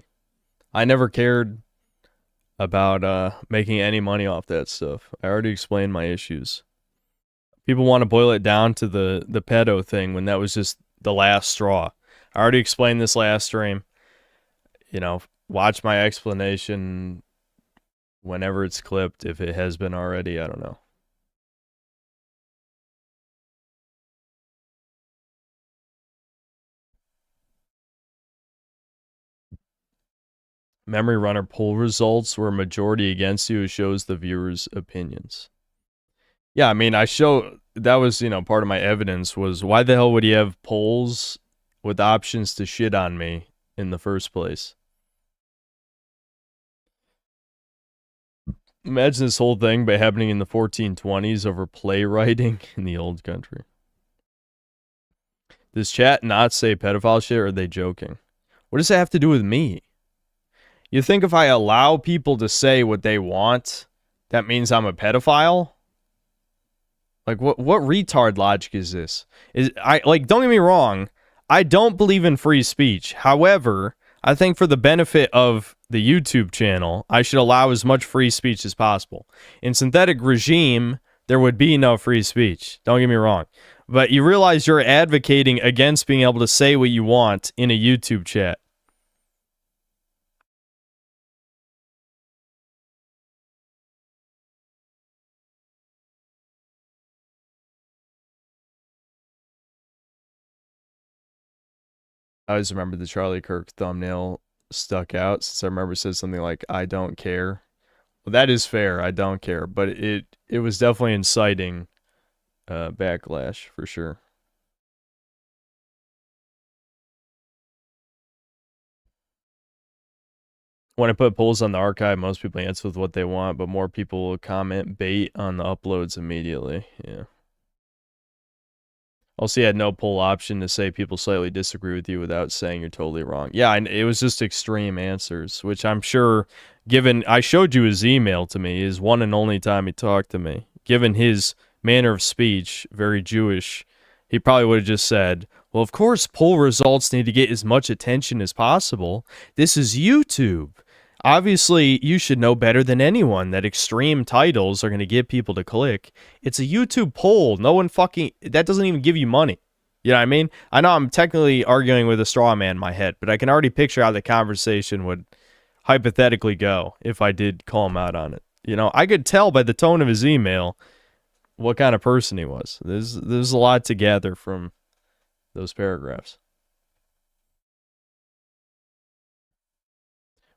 Speaker 1: I never cared about making any money off that stuff. I already explained my issues. People want to boil it down to the pedo thing when that was just the last straw. I already explained this last stream. You know, watch my explanation whenever it's clipped, if it has been already, I don't know. Memory Runner poll results were a majority against you. It shows the viewers' opinions. Yeah, I mean, that was, you know, part of my evidence was why the hell would he have polls with options to shit on me in the first place? Imagine this whole thing but happening in the 1420s over playwriting in the old country. Does chat not say pedophile shit, or are they joking? What does that have to do with me? You think if I allow people to say what they want, that means I'm a pedophile? Like, what retard logic is this? Don't get me wrong, I don't believe in free speech. However, I think for the benefit of the YouTube channel, I should allow as much free speech as possible. In Synthetic Regime, there would be no free speech. Don't get me wrong. But you realize you're advocating against being able to say what you want in a YouTube chat. I always remember the Charlie Kirk thumbnail stuck out since I remember it said something like, I don't care. Well, that is fair. I don't care. But it was definitely inciting backlash for sure. When I put polls on the archive, most people answer with what they want, but more people will comment bait on the uploads immediately. Yeah. Also, you had no poll option to say people slightly disagree with you without saying you're totally wrong. Yeah, it was just extreme answers, which I'm sure, given I showed you his email to me, his one and only time he talked to me, given his manner of speech, very Jewish, he probably would have just said, well, of course, poll results need to get as much attention as possible. This is YouTube. Obviously, you should know better than anyone that extreme titles are going to get people to click. It's a YouTube poll. No one that doesn't even give you money. You know what I mean? I know I'm technically arguing with a straw man in my head, but I can already picture how the conversation would hypothetically go if I did call him out on it. You know, I could tell by the tone of his email what kind of person he was. There's a lot to gather from those paragraphs.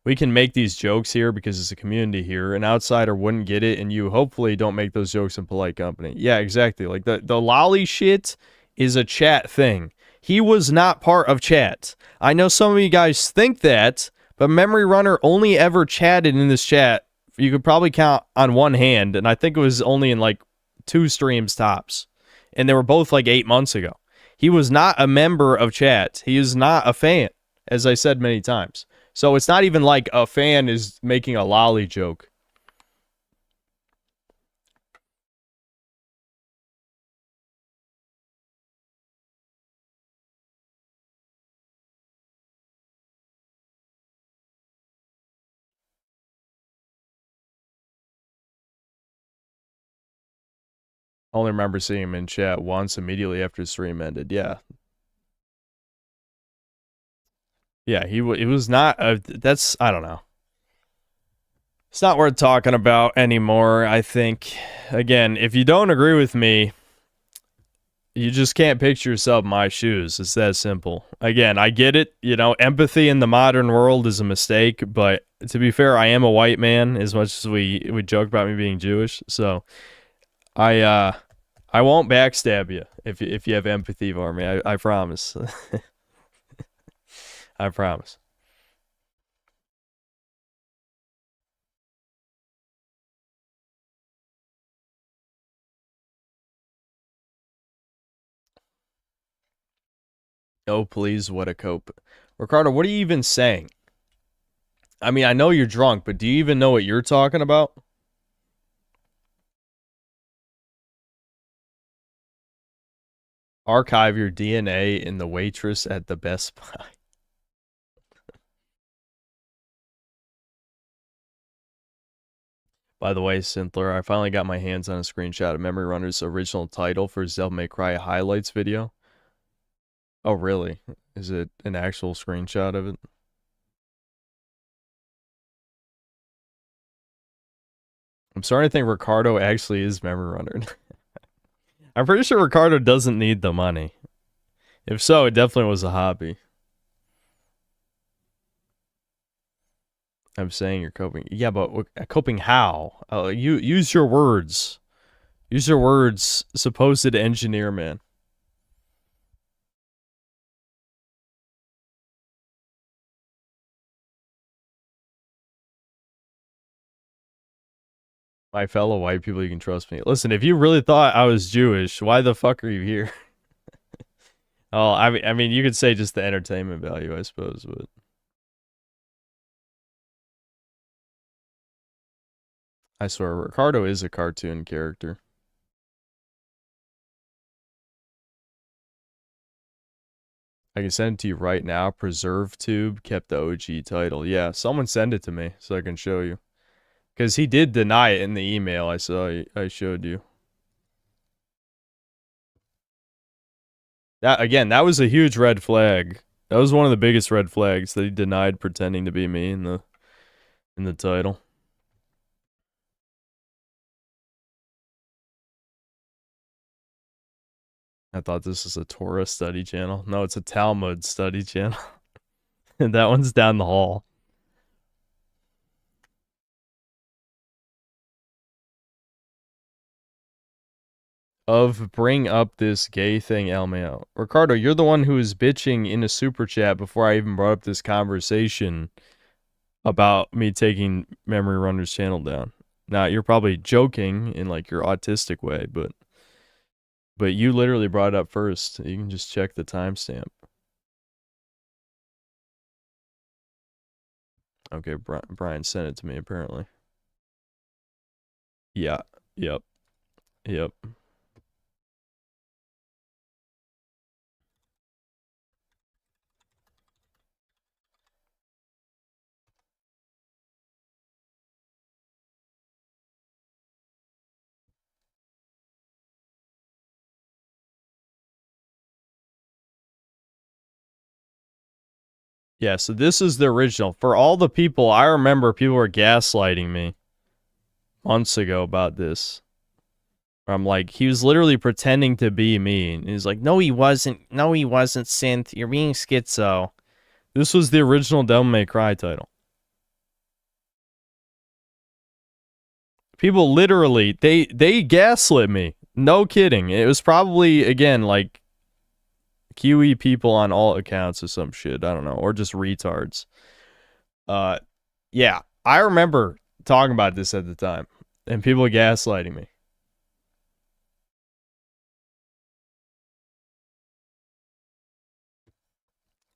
Speaker 1: We can make these jokes here because it's a community here. An outsider wouldn't get it, and you hopefully don't make those jokes in polite company. Yeah, exactly. Like, the lolly shit is a chat thing. He was not part of chat. I know some of you guys think that, but Memory Runner only ever chatted in this chat. You could probably count on one hand, and I think it was only in, like, 2 streams tops. And they were both, like, 8 months ago. He was not a member of chat. He is not a fan, as I said many times. So it's not even like a fan is making a lolly joke. I only remember seeing him in chat once immediately after the stream ended. Yeah. Yeah, it was not that's, I don't know. It's not worth talking about anymore, I think. Again, if you don't agree with me, you just can't picture yourself in my shoes. It's that simple. Again, I get it. You know, empathy in the modern world is a mistake, but to be fair, I am a white man as much as we joke about me being Jewish. So I won't backstab you if you have empathy for me. I promise. I promise. Oh, please, what a cope. Ricardo, what are you even saying? I mean, I know you're drunk, but do you even know what you're talking about? Archive your DNA in the waitress at the Best Buy. By the way, Synthler, I finally got my hands on a screenshot of Memory Runner's original title for his Devil May Cry highlights video. Oh, really? Is it an actual screenshot of it? I'm starting to think Ricardo actually is Memory Runner. I'm pretty sure Ricardo doesn't need the money. If so, it definitely was a hobby. I'm saying you're coping. Yeah, but coping how? You use your words. Use your words, supposed engineer man. My fellow white people, you can trust me. Listen, if you really thought I was Jewish, why the fuck are you here? Oh, I mean, you could say just the entertainment value, I suppose, but I swear, Ricardo is a cartoon character. I can send it to you right now. Preserve Tube kept the OG title. Yeah, someone send it to me so I can show you. Because he did deny it in the email I showed you. That was a huge red flag. That was one of the biggest red flags that he denied pretending to be me in the title. I thought this was a Torah study channel. No, it's a Talmud study channel. And that one's down the hall. Bring up this gay thing, LMAO. Ricardo, you're the one who was bitching in a super chat before I even brought up this conversation about me taking Memory Runner's channel down. Now, you're probably joking in like your autistic way, but you literally brought it up first. You can just check the timestamp. Okay, Brian sent it to me apparently. Yeah. Yep. Yeah, so this is the original. For all the people, I remember people were gaslighting me months ago about this. I'm like, he was literally pretending to be me. And he's like, no, he wasn't. No, he wasn't, Synth. You're being schizo. This was the original Devil May Cry title. People literally, they gaslit me. No kidding. It was probably, again, like, QE people on all accounts or some shit. I don't know. Or just retards. Yeah. I remember talking about this at the time. And people gaslighting me.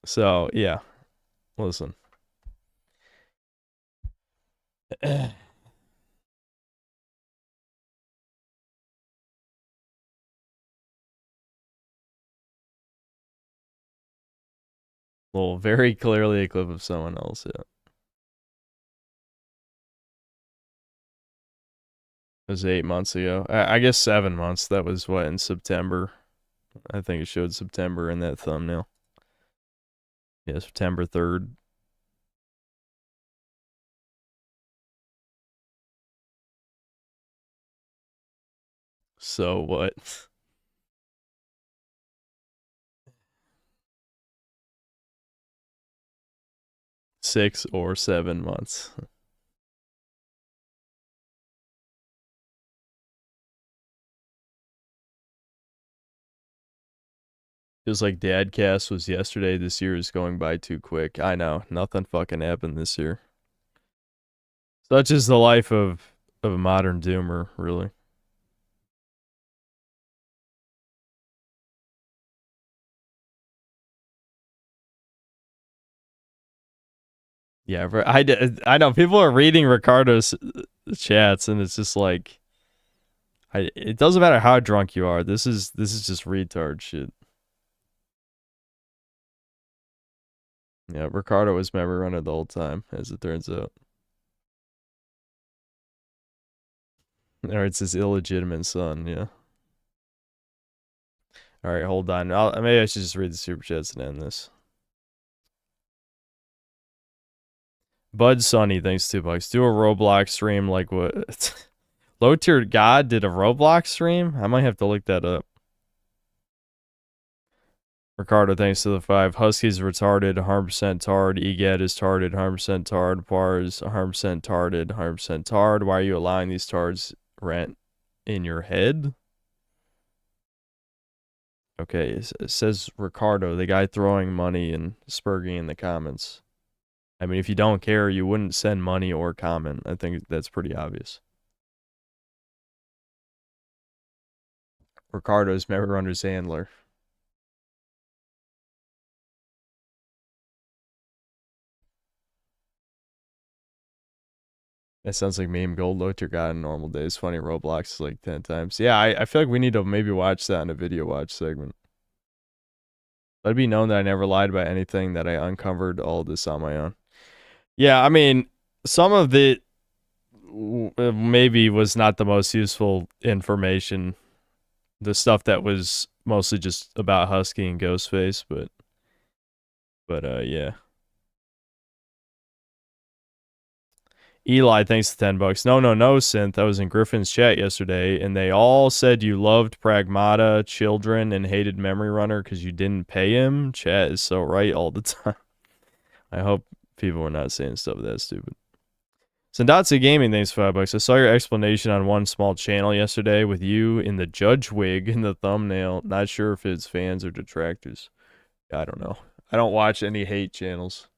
Speaker 1: So, yeah. Listen. Well, very clearly a clip of someone else, yeah. It was 8 months ago. I guess 7 months. That was what, in September? I think it showed September in that thumbnail. Yeah, September 3rd. So what? 6 or 7 months. Feels like Dadcast was yesterday. This year is going by too quick. I know. Nothing fucking happened this year. Such is the life of a modern doomer, really. Yeah, I know people are reading Ricardo's chats, and it's just like, it doesn't matter how drunk you are. This is just retard shit. Yeah, Ricardo was memory runner the whole time, as it turns out. Or it's his illegitimate son, yeah. Alright, hold on. Maybe I should just read the super chats and end this. Bud Sunny, thanks $2. Do a Roblox stream like what? Low Tier God did a Roblox stream? I might have to look that up. Ricardo, thanks to the 5. Husky's retarded, 100% tard. EGAD is tarded, 100% tard. Par is 100% tarded, 100% tard. Why are you allowing these tards rent in your head? Okay, it says Ricardo, the guy throwing money and spurging in the comments. I mean, if you don't care, you wouldn't send money or comment. I think that's pretty obvious. Ricardo's memory runner's handler. That sounds like meme gold. Low Tier God in normal days. Funny Roblox like 10 times. Yeah, I feel like we need to maybe watch that in a video watch segment. Let it be known that I never lied about anything, that I uncovered all this on my own. Yeah, I mean, some of it maybe was not the most useful information. The stuff that was mostly just about Husky and Ghostface, but yeah. Eli, thanks to $10. No, Synth. I was in Griffin's chat yesterday, and they all said you loved Pragmata, Children, and hated Memory Runner because you didn't pay him. Chat is so right all the time. I hope people were not saying stuff that stupid. Sandatsu Gaming, thanks for $5. I saw your explanation on one small channel yesterday with you in the judge wig in the thumbnail. Not sure if it's fans or detractors. I don't know. I don't watch any hate channels.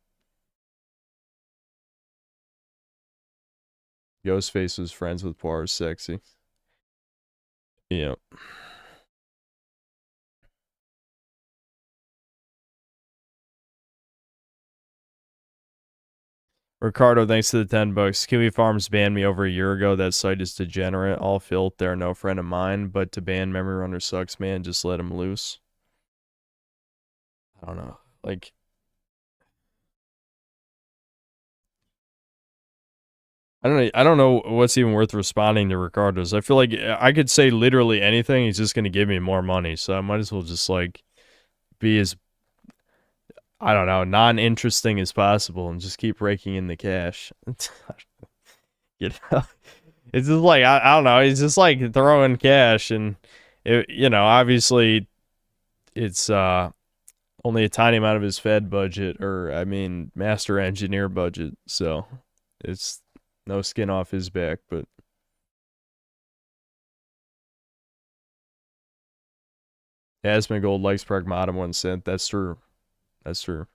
Speaker 1: Ghostface was friends with Poir's sexy. Yeah. Ricardo, thanks to the $10. Kiwi Farms banned me over a year ago. That site is degenerate. All filth. They're no friend of mine. But to ban Memory Runner sucks, man. Just let him loose. I don't know. Like, I don't know what's even worth responding to Ricardo's. I feel like I could say literally anything. He's just going to give me more money. So I might as well just, like, be as, I don't know, non-interesting as possible and just keep raking in the cash. You know? It's just like, I don't know, he's just like throwing cash, and, you know, obviously it's only a tiny amount of his Fed budget, or, I mean, master engineer budget, so it's no skin off his back, but... Asmongold likes Pragmata 1 cent, that's true. That's true.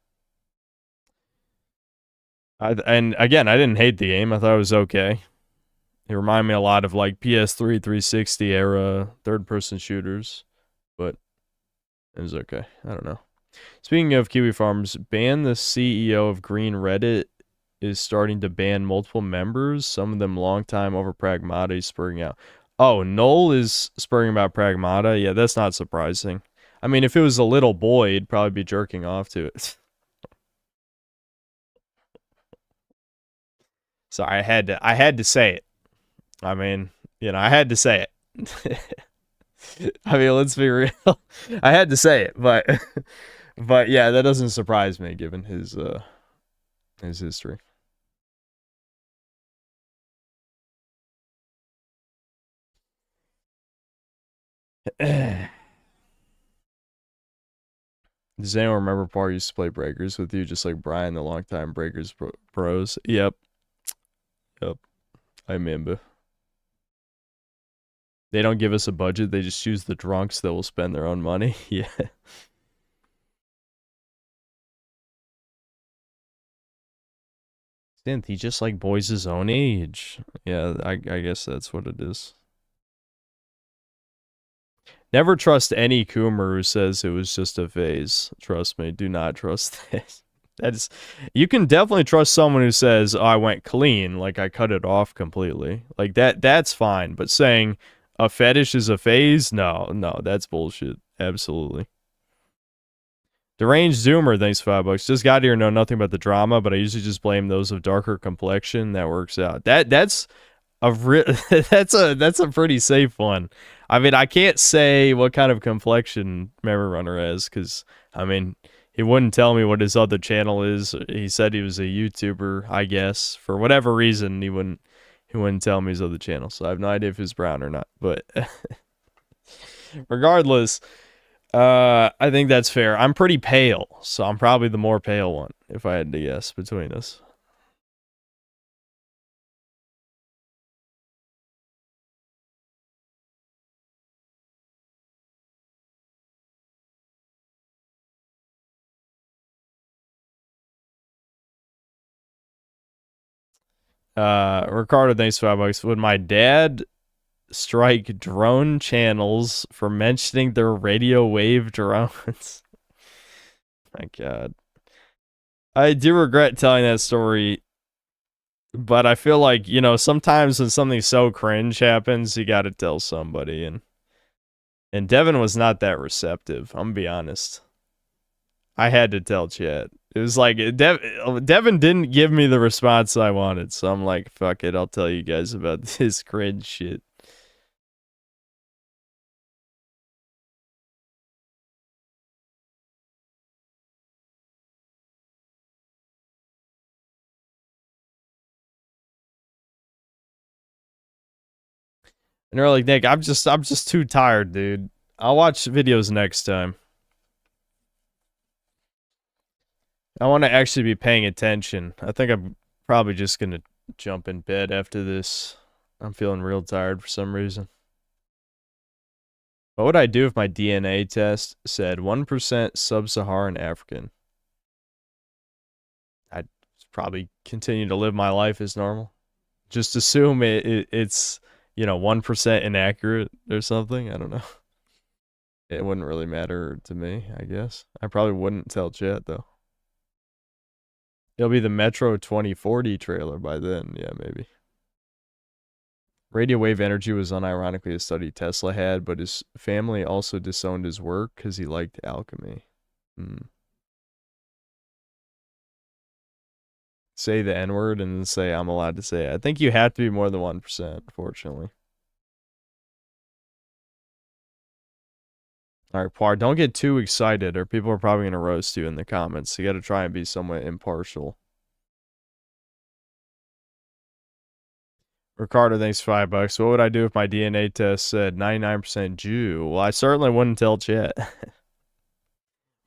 Speaker 1: And again, I didn't hate the game, I thought it was okay. It reminded me a lot of like PS3 360 era third-person shooters, but it was okay. I don't know. Speaking of Kiwi Farms, ban the CEO of Green Reddit is starting to ban multiple members, some of them long time over Pragmata. He's spurring out. Oh, Noel is spurring about Pragmata? Yeah, that's not surprising. I mean, if it was a little boy, he'd probably be jerking off to it. So I had to say it. I mean, you know, I had to say it. I mean, let's be real. I had to say it, but but yeah, that doesn't surprise me given his history. Does anyone remember Paul used to play Breakers with you, just like Brian, the longtime Breakers pros? Yep. Yep. I remember. They don't give us a budget. They just choose the drunks that will spend their own money. Yeah. Synth, he just like boys his own age. Yeah, I guess that's what it is. Never trust any Coomer who says it was just a phase. Trust me, do not trust this. That's, you can definitely trust someone who says, oh, I went clean, like I cut it off completely. Like that's fine, but saying a fetish is a phase? No, that's bullshit. Absolutely. Deranged Zoomer, thanks for $5. Just got here, know nothing about the drama, but I usually just blame those of darker complexion. That works out. That's a that's a pretty safe one. I mean, I can't say what kind of complexion Memory Runner has, because I mean, he wouldn't tell me what his other channel is. He said he was a YouTuber, I guess. For whatever reason, he wouldn't tell me his other channel. So I have no idea if he's brown or not. But regardless, I think that's fair. I'm pretty pale, so I'm probably the more pale one, if I had to guess between us. Ricardo, thanks for $5. Would my dad strike drone channels for mentioning their radio wave drones? My God. I do regret telling that story, but I feel like, you know, sometimes when something so cringe happens, you gotta tell somebody, and Devin was not that receptive, I'm gonna be honest. I had to tell Chad. It was like, Devin didn't give me the response I wanted, so I'm like, fuck it, I'll tell you guys about this cringe shit. And they're like, Nick, I'm just too tired, dude. I'll watch videos next time. I want to actually be paying attention. I think I'm probably just going to jump in bed after this. I'm feeling real tired for some reason. What would I do if my DNA test said 1% sub-Saharan African? I'd probably continue to live my life as normal. Just assume it's, you know, 1% inaccurate or something. I don't know. It wouldn't really matter to me, I guess. I probably wouldn't tell Chat, though. It'll be the Metro 2040 trailer by then. Yeah, maybe. Radio wave energy was unironically a study Tesla had, but his family also disowned his work because he liked alchemy. Say the N-word and then say I'm allowed to say it. I think you have to be more than 1%, fortunately. Alright, Poir, don't get too excited or people are probably going to roast you in the comments. You got to try and be somewhat impartial. Ricardo, thanks for $5. What would I do if my DNA test said 99% Jew? Well, I certainly wouldn't tell chat.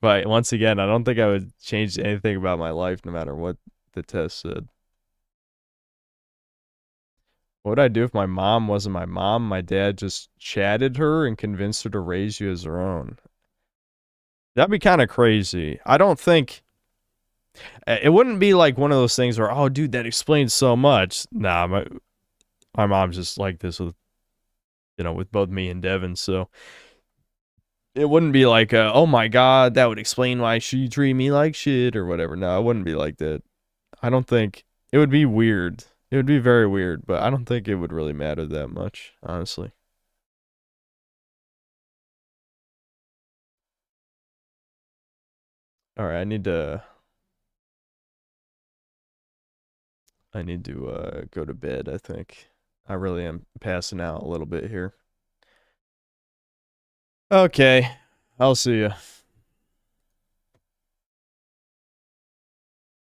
Speaker 1: But once again, I don't think I would change anything about my life no matter what the test said. What would I do if my mom wasn't my mom? My dad just chatted her and convinced her to raise you as her own. That'd be kind of crazy. I don't think... It wouldn't be like one of those things where, oh, dude, that explains so much. Nah, my mom's just like this with, with both me and Devin, so... It wouldn't be like, oh my god, that would explain why she treated me like shit or whatever. No, it wouldn't be like that. I don't think... It would be weird. It would be very weird, but I don't think it would really matter that much, honestly. Alright, I need to go to bed, I think. I really am passing out a little bit here. Okay, I'll see you.